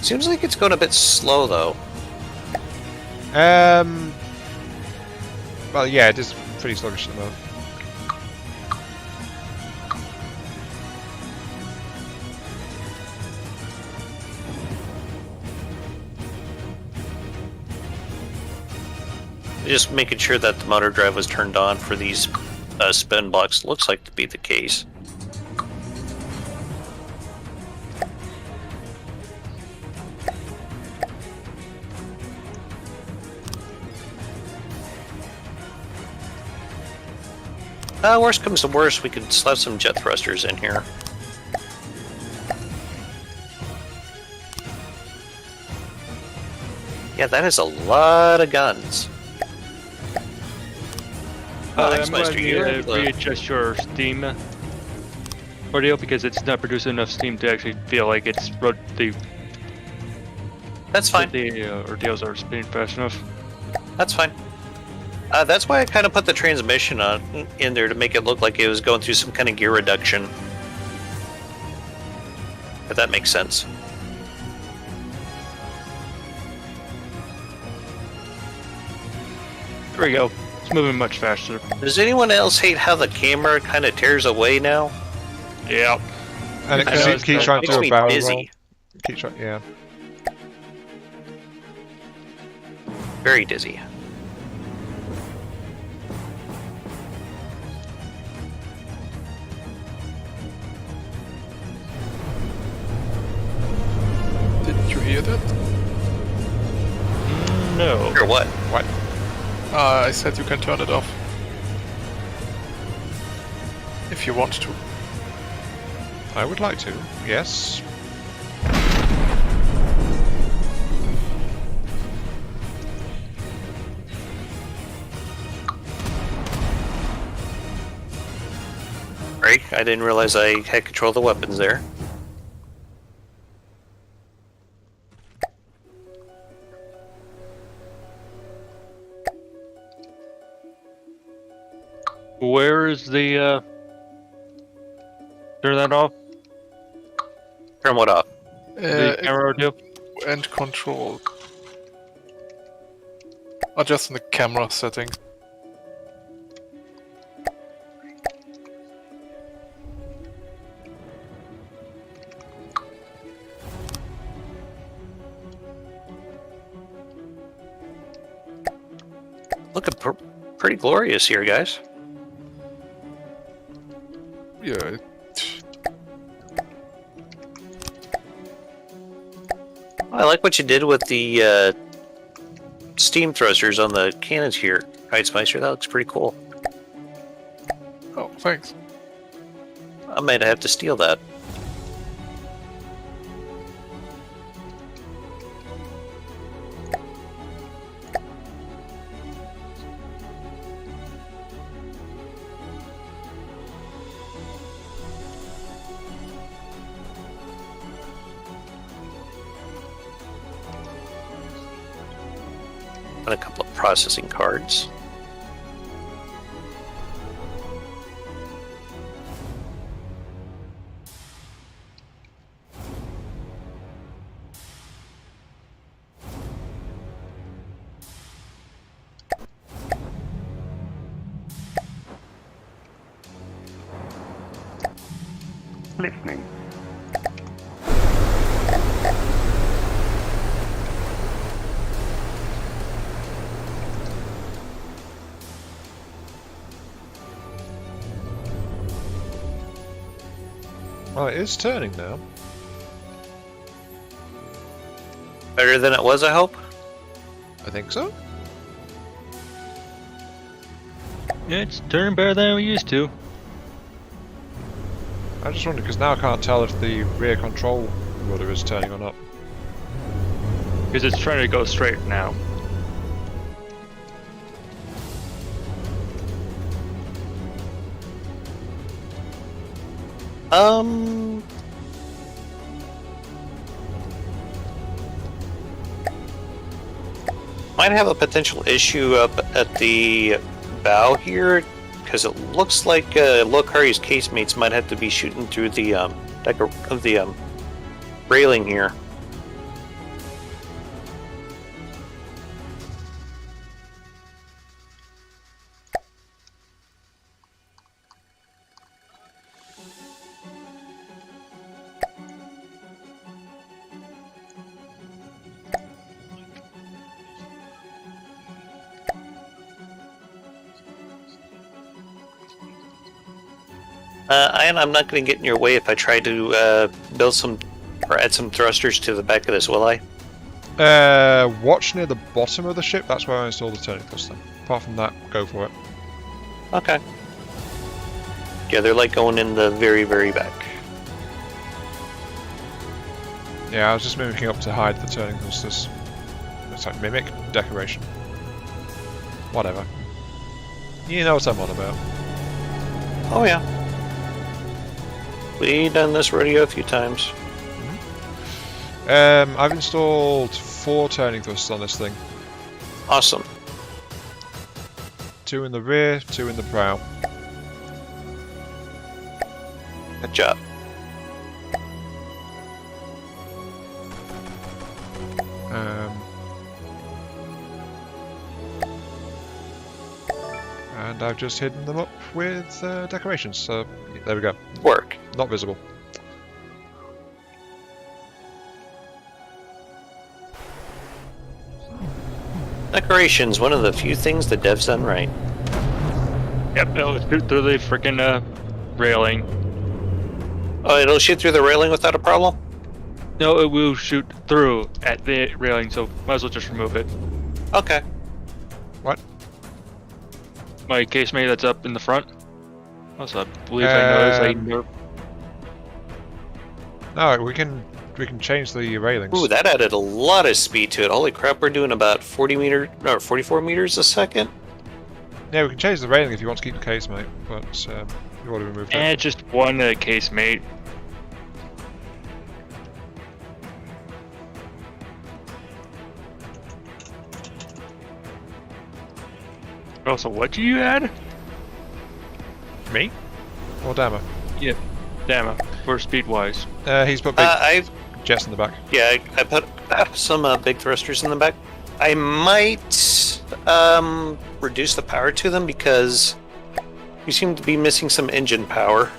Seems like it's going a bit slow though. Well, yeah, it is pretty sluggish at the moment. Just making sure that the motor drive was turned on for these spin blocks looks like to be the case. Worst comes to worst, we could slap some jet thrusters in here. Yeah, that is a lot of guns. I'm glad you readjust your steam ordeal because it's not producing enough steam to actually feel like it's That's fine. the ordeals are spinning fast enough. That's fine. That's why I kind of put the transmission in there to make it look like it was going through some kind of gear reduction. If that makes sense. There we go. It's moving much faster. Does anyone else hate how the camera kind of tears away now? Yeah. And it I know, keeps trying to Makes do me a barrel dizzy. roll. Keep trying, yeah. Very dizzy. Didn't you hear that? No. Or what? What? I said you can turn it off. If you want to. I would like to, yes. Right, I didn't realize I had control of the weapons there. Where is the turn that off? Turn what off? The camera ordeal? And control. Or just in the camera settings. Looking pretty glorious here, guys. Yeah. I like what you did with the steam thrusters on the cannons here, Heitzmeister. That looks pretty cool. Oh, thanks. I might have to steal that. and a couple of processing cards. Listening. Well, it is turning now. Better than it was, I hope. I think so. Yeah, it's turning better than we used to. I just wondered because now I can't tell if the rear control rudder is turning or not. Because it's trying to go straight now. Might have a potential issue up at the bow here, because it looks like Lokari's casemates might have to be shooting through the deck of the railing here. And I'm not going to get in your way if I try to build some or add some thrusters to the back of this, will I? Watch near the bottom of the ship. That's where I installed the turning thruster. Apart from that, go for it. Okay. Yeah, they're like going in the very, very back. Yeah, I was just mimicking up to hide the turning thrusters. It's like mimic decoration. Whatever. You know what I'm on about. Oh yeah. We've done this rodeo a few times. I've installed 4 turning thrusters on this thing. Awesome. 2 in the rear, 2 in the prow. Good job. And I've just hidden them up with decorations, so there we go. Work. Not visible. Decorations, one of the few things the devs done right. Yep, it'll shoot through the freaking railing. Oh, it'll shoot through the railing without a problem? No, it will shoot through at the railing, so might as well just remove it. Okay. What? My casemate that's up in the front. Also, I believe I noticed No, we can change the railings. Ooh, that added a lot of speed to it. Holy crap, we're doing about 44 meters a second. Yeah, we can change the railing if you want to keep the casemate, but you've already removed it. just one casemate. Also, what do you add? Me? Or Dama? Yeah, Dama, for speed-wise. He's put big I've jets in the back. Yeah, I put some big thrusters in the back. I might reduce the power to them because we seem to be missing some engine power.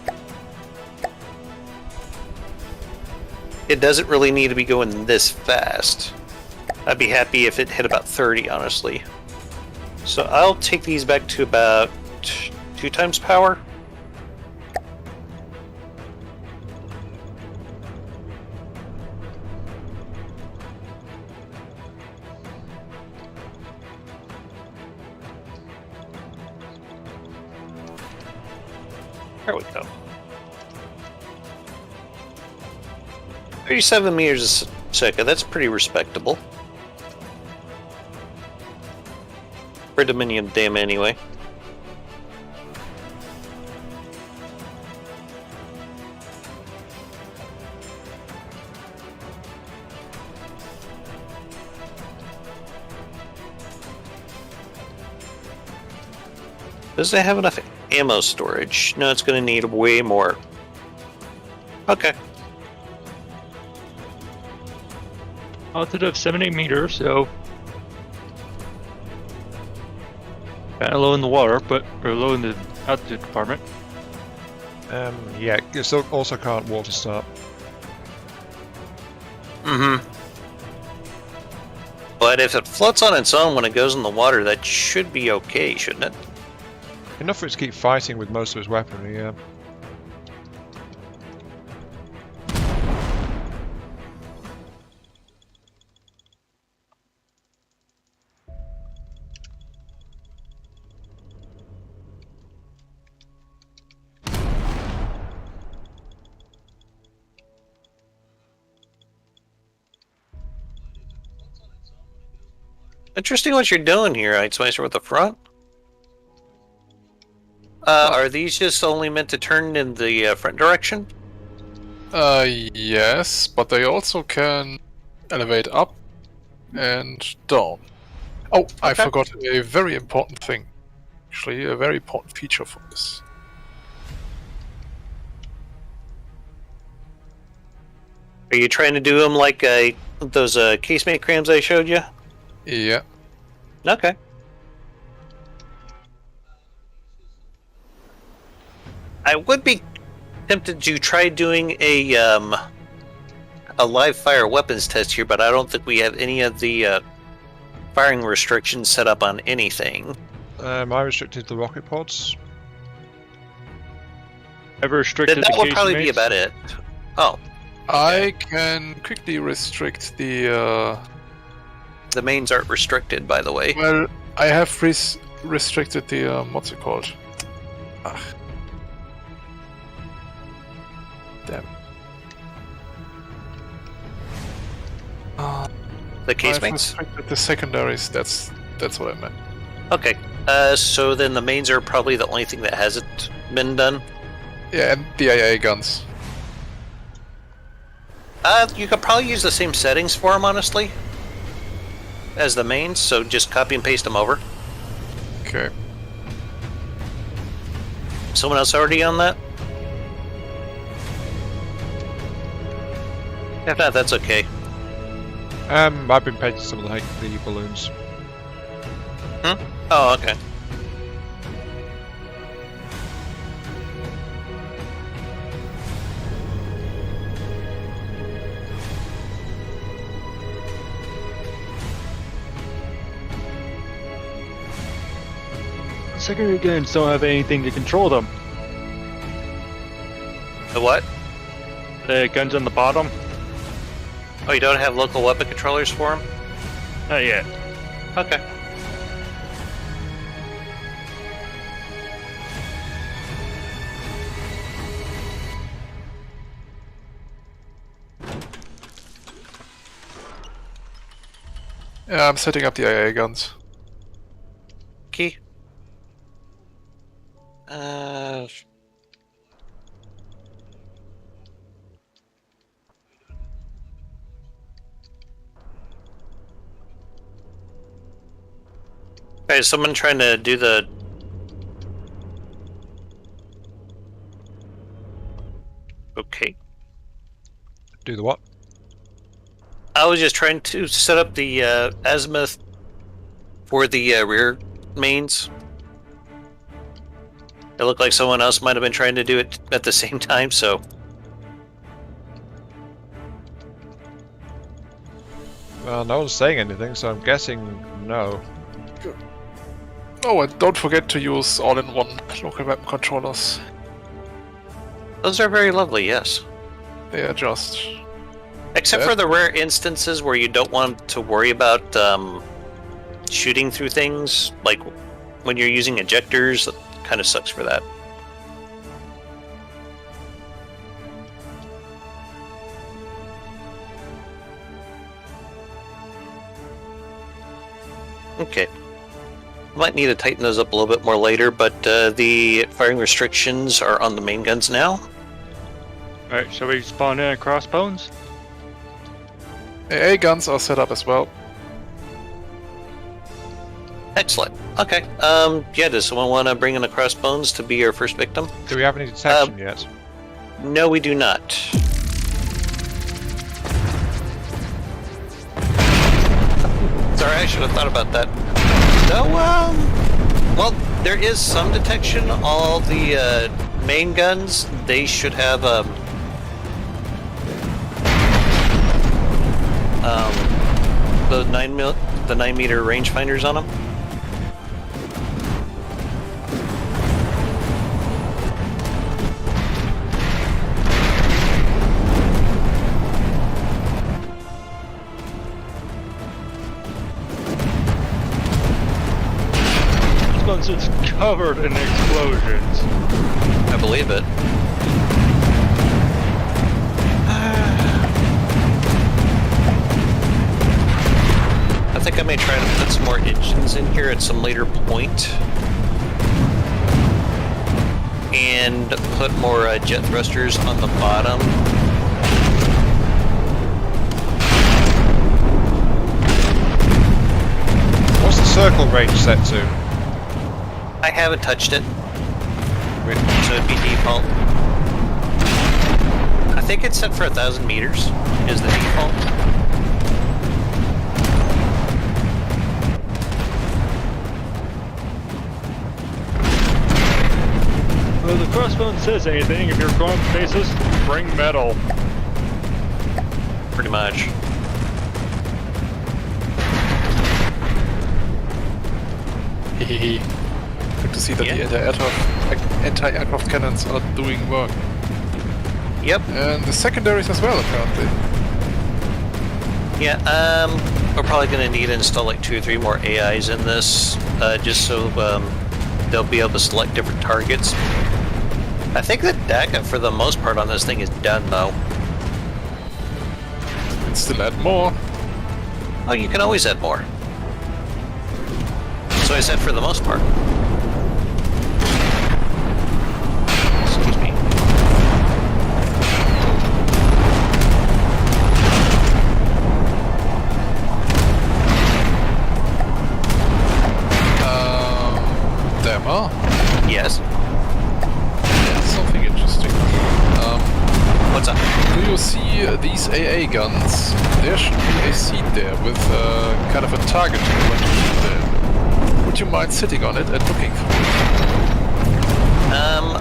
It doesn't really need to be going this fast. I'd be happy if it hit about 30, honestly. So I'll take these back to about 2 times power. There we go. 37 meters a second, that's pretty respectable. For Dominion Dam anyway. Does it have enough ammo storage? No, it's going to need way more. Okay. Altitude of 70 meters, so kind of low in the water, or low in the altitude department. Yeah, you still also can't water start. Mm-hmm. But if it floats on its own when it goes in the water, that should be okay, shouldn't it? Enough for it to keep fighting with most of its weaponry, yeah. Interesting what you're doing here, Ice Meister, with the front. Are these just only meant to turn in the front direction? Yes, but they also can elevate up and down. Oh, I forgot a very important thing. Actually, a very important feature for this. Are you trying to do them like those casemate crams I showed you? Yeah. Okay. I would be tempted to try doing a live fire weapons test here, but I don't think we have any of the firing restrictions set up on anything. I restricted the rocket pods. Ever restricted Then that the would probably be casemates? about it. Oh, I can quickly restrict the. the mains aren't restricted, by the way. Well, I have restricted the. What's it called? Ah. Damn. The I've casemates? restricted the secondaries. That's what I meant. Okay. So then the mains are probably the only thing that hasn't been done. Yeah, and the AA guns. You could probably use the same settings for them, honestly, as the mains, so just copy and paste them over. Okay. Someone else already on that? If not, that's okay. I've been painting some of the balloons. Oh, okay. Secondary guns don't have anything to control them. The what? The guns on the bottom? Oh, you don't have local weapon controllers for them? Not yet. Okay. Yeah, I'm setting up the AA guns. Key. Okay, is someone trying to do the... Okay. Do the what? I was just trying to set up the azimuth for the rear mains. It looked like someone else might have been trying to do it at the same time, so... Well, no one's saying anything, so I'm guessing no. Oh, and don't forget to use all-in-one local weapon controllers. Those are very lovely, yes. They are just... Except for the rare instances where you don't want to worry about shooting through things, like when you're using ejectors, it kind of sucks for that. Okay. Might need to tighten those up a little bit more later, but the firing restrictions are on the main guns now. Alright, shall we spawn in crossbones? AA guns are set up as well. Excellent. Okay. Yeah, does someone want to bring in the crossbones to be our first victim? Do we have any detection yet? No, we do not. Sorry, I should have thought about that. No, well, there is some detection. All the main guns, they should have the 9-meter rangefinders on them. It's covered in explosions. I believe it. I think I may try to put some more engines in here at some later point. And put more jet thrusters on the bottom. What's the circle range set to? I haven't touched it, so it'd be default. I think it's set for 1,000 meters, is the default. Well, the crossbone says anything. If you're going places, bring metal. Pretty much. Hehehe. Good to see that Yeah. the anti-aircraft cannons are doing work. Yep. And the secondaries as well, apparently. Yeah, we're probably going to need to install like 2 or 3 more AIs in this, just so they'll be able to select different targets. I think the DACA for the most part on this thing is done though. And still add more. Oh, you can always add more. So I said for the most part. Excuse me. Dama? Yes. Something interesting. What's up? Do you see these AA guns? There should be a seat there with kind of a target you want to shoot there. Would you mind sitting on it and looking for it?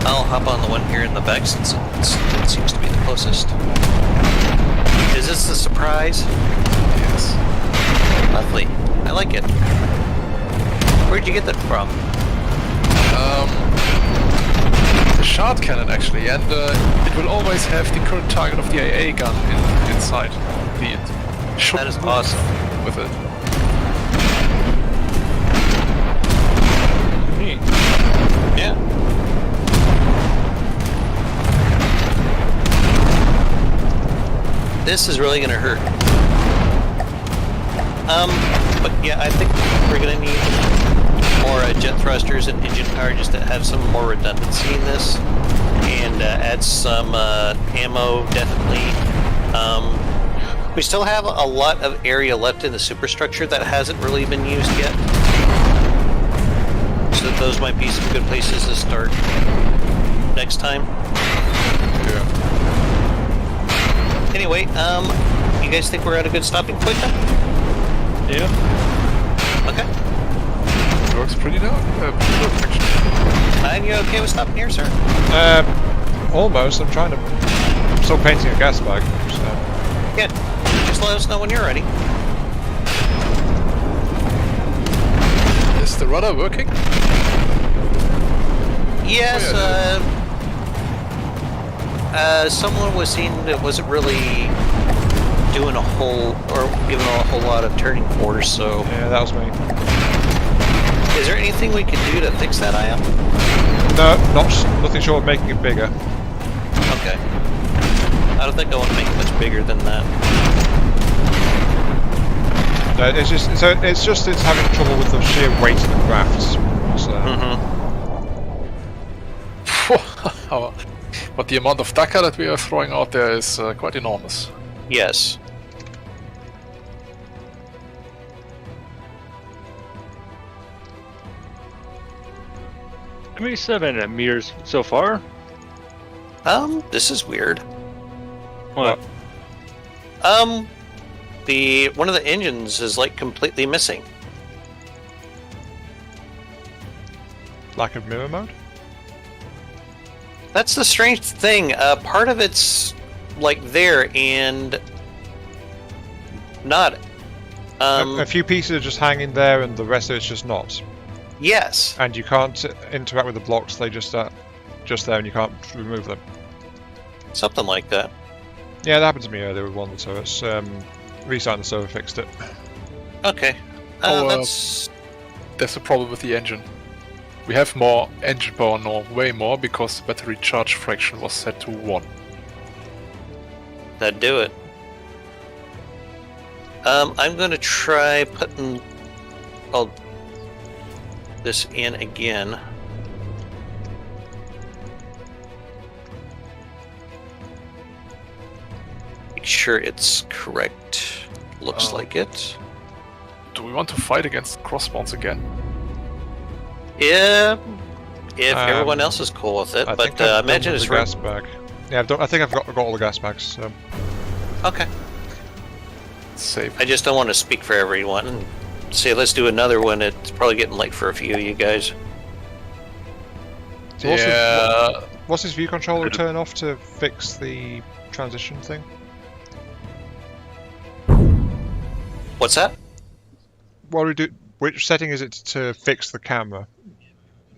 I'll hop on the one here in the back since it seems to be the closest. Is this the surprise? Yes. Lovely. I like it. Where'd you get that from? The shard cannon actually, and it will always have the current target of the AA gun inside. That is awesome. With it. Neat. Yeah. This is really gonna hurt. But yeah, I think we're gonna need more jet thrusters and engine power just to have some more redundancy in this, and add some ammo definitely. We still have a lot of area left in the superstructure that hasn't really been used yet, so those might be some good places to start next time. Yeah. Anyway, you guys think we're at a good stopping point then? Yeah. Okay. Works pretty good actually. And you okay with stopping here, sir? Almost. I'm still painting a gas bag. So. Yeah. Just let us know when you're ready. Is the rudder working? Yes, Oh, someone was saying it wasn't really doing giving a whole lot of turning force, so... Yeah, that was me. Is there anything we can do to fix that, I am? No, nothing short of making it bigger. Okay. I don't think I want to make it much bigger than that. No, it's having trouble with the sheer weight of the crafts. So. But the amount of DACA that we are throwing out there is quite enormous. Yes. 77 meters so far. This is weird. What? The one of the engines is like completely missing. Lack of mirror mode? That's the strange thing. Part of it's like there and not. A few pieces are just hanging there and the rest of it's just not. Yes. And you can't interact with the blocks, they just are just there and you can't remove them. Something like that. Yeah, that happened to me earlier with one of the turrets. Restarting the server fixed it. Okay. That's... There's a problem with the engine. We have more engine power now, way more, because the battery charge fraction was set to 1. That'd do it. I'm gonna try putting all this in again. Make sure it's correct. Looks like it. Do we want to fight against crossbones again? Yeah, if everyone else is cool with it, but imagine it's gas bag. Yeah, I think I've got all the gas bags. So. Okay. Safe. I just don't want to speak for everyone and say let's do another one. It's probably getting late for a few of you guys. So what's his view controller turn off to fix the transition thing? What's that? What do we do? Which setting is it to fix the camera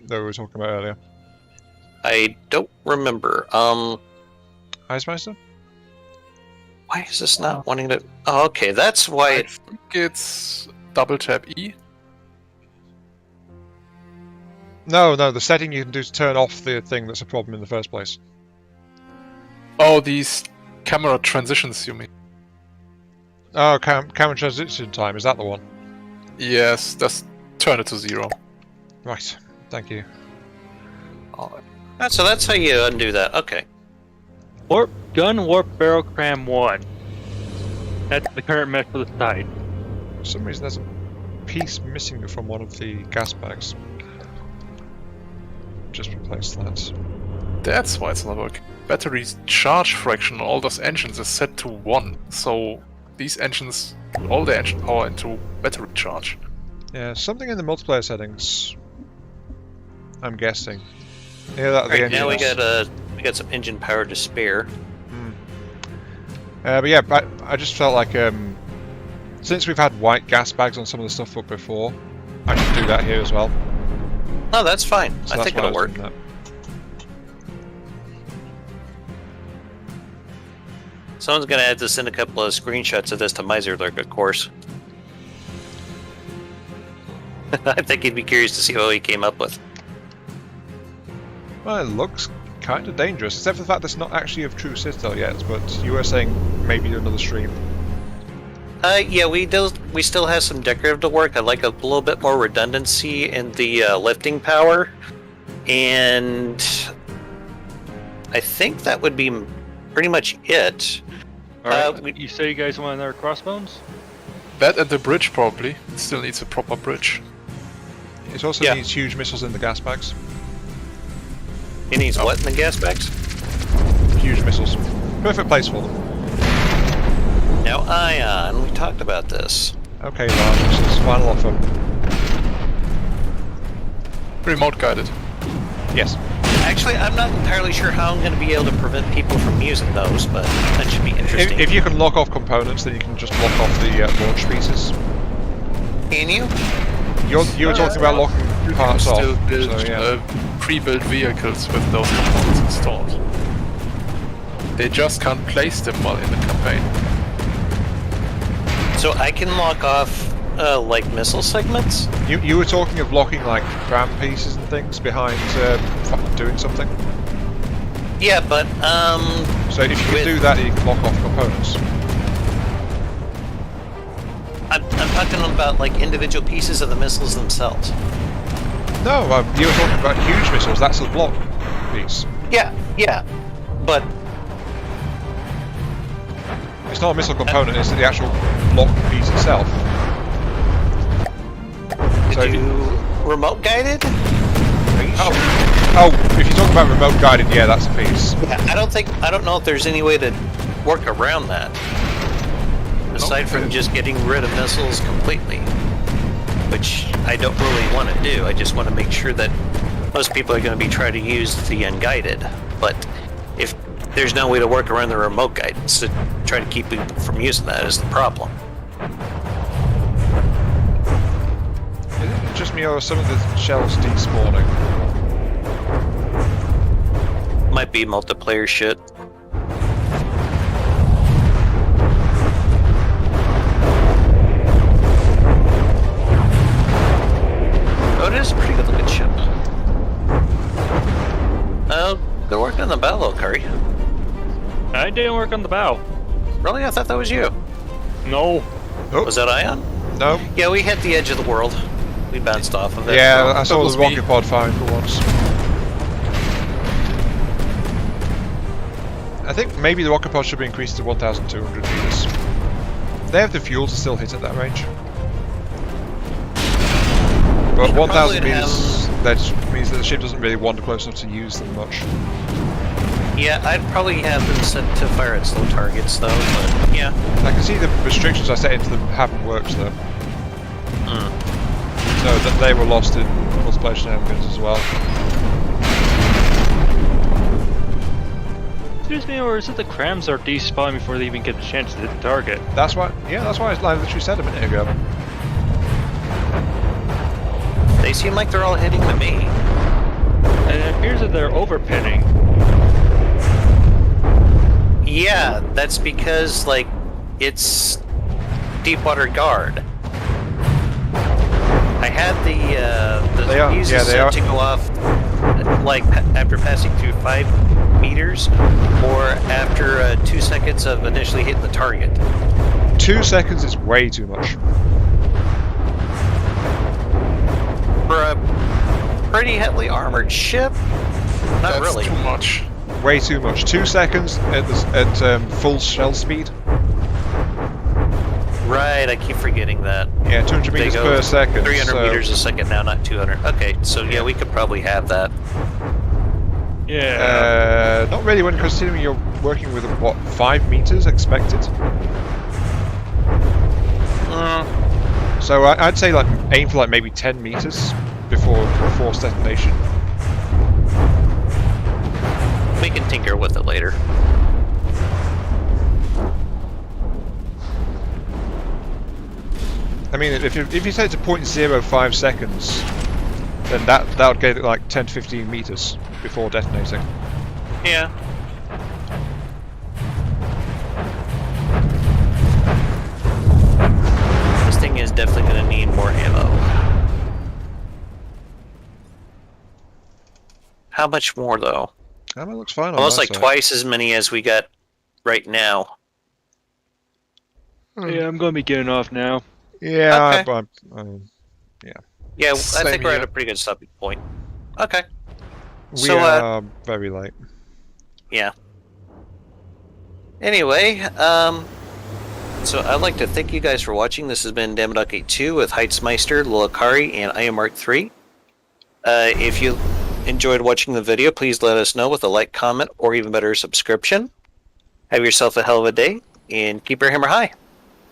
that we were talking about earlier? I don't remember. Icemeister? Why is this not wanting to... Oh, okay, that's why I think it's double tap E. No, the setting you can do to turn off the thing that's a problem in the first place. Oh, these camera transitions, you mean? Oh, camera transition time, is that the one? Yes, just turn it to 0. Right, thank you. So that's how you undo that. Okay. Warp barrel cram 1. That's the current mess for the side. For some reason there's a piece missing from one of the gas bags. Just replace that. That's why it's not working. Battery charge fraction on all those engines is set to 1, so these engines put all the engine power into battery charge. Yeah, something in the multiplayer settings. I'm guessing. Yeah, that the Right, now we engines. got some engine power to spare. But yeah, I just felt like since we've had white gas bags on some of the stuff up before, I should do that here as well. Oh, that's fine. So I that's think why it'll was work. doing that. Someone's gonna have to send a couple of screenshots of this to Miserlurk, of course. I think he'd be curious to see what he came up with. Well, it looks kind of dangerous, except for the fact that it's not actually a true citadel yet. But you were saying maybe do another stream. Yeah, we still have some decorative work. I'd like a little bit more redundancy in the lifting power, and I think that would be pretty much it. Alright, you say you guys want another crossbones? That and the bridge probably. It still needs a proper bridge. It also needs huge missiles in the gas bags. It needs what in the gas bags? Huge missiles. Perfect place for them. Now, Ion, we talked about this. Okay, large missiles. Final offer. Remote guided. Yes. Actually, I'm not entirely sure how I'm going to be able to prevent people from using those, but that should be interesting. If you can lock off components, then you can just lock off the launch pieces. Can you? You were talking about locking parts off. Still build So, yeah. pre-built vehicles with those components installed. They just can't place them while in the campaign. So I can lock off, like, missile segments? You were talking of locking like ram pieces and things behind doing something. Yeah, but, So if you can do that, you can lock off components. I'm talking about, like, individual pieces of the missiles themselves. No, you were talking about huge missiles. That's a block piece. Yeah, but It's not a missile component. It's the actual block piece itself. did you remote guided? Are you sure? Oh, if you're talking about remote guided, yeah, that's a piece. Yeah, I don't know if there's any way to work around that. Aside from just getting rid of missiles completely. Which I don't really want to do. I just want to make sure that most people are going to be trying to use the unguided. But if there's no way to work around the remote guidance to try to keep people from using that is the problem. Is it just me or some of the shells despawning? Might be multiplayer shit. Oh, it is a pretty good looking ship. Oh, they're working on the bow though, Curry. I didn't work on the bow. Really? I thought that was you. No. Oh, Was that Ion? no. Yeah, we hit the edge of the world. We bounced off of it. Yeah, I saw was the me. rocket pod firing for once. I think maybe the rocket pod should be increased to 1,200 meters. They have the fuel to still hit at that range. But 1,000 meters, that means that the ship doesn't really wander close enough to use them much. Yeah, I'd probably have them set to fire at slow targets though, but yeah. I can see the restrictions I set into them haven't worked though. So that they were lost in multiplayer shenanigans as well. Excuse me, or is it the crams are despawning before they even get a chance to hit the target? That's why, yeah, that's why I literally said a minute ago. They seem like they're all hitting to me. And it appears that they're overpinning. Yeah, that's because, like, it's Deepwater Guard. I had the fuses set to go off, like, after passing through 5 meters, or after 2 seconds of initially hitting the target. 2 seconds is way too much. For a pretty heavily armored ship, not That's really. too much. Way too much. 2 seconds at full shell speed. Right, I keep forgetting that. Yeah, 200 They meters go per second. 300 so meters a second now, not 200. Okay, so yeah, we could probably have that. Yeah. Not really when considering you're working with, what, 5 meters expected? So I'd say like aim for like maybe 10 meters before forced detonation. We can tinker with it later. I mean, if you set it to 0.05 seconds, then that would get it like 10 to 15 meters before detonating. Yeah. This thing is definitely going to need more ammo. How much more, though? That looks fine. Almost on like that side. twice as many as we got right now. Yeah, I'm going to be getting off now. Yeah, Okay. Yeah, I Same think we're here. at a pretty good stopping point. Okay. we So, are very late. Yeah. Anyway, so I'd like to thank you guys for watching. This has been Dama 82 with Heitzmeister, Lulakari, and I am Mark 3. If you enjoyed watching the video, please let us know with a like, comment, or even better, subscription. Have yourself a hell of a day, and keep your hammer high.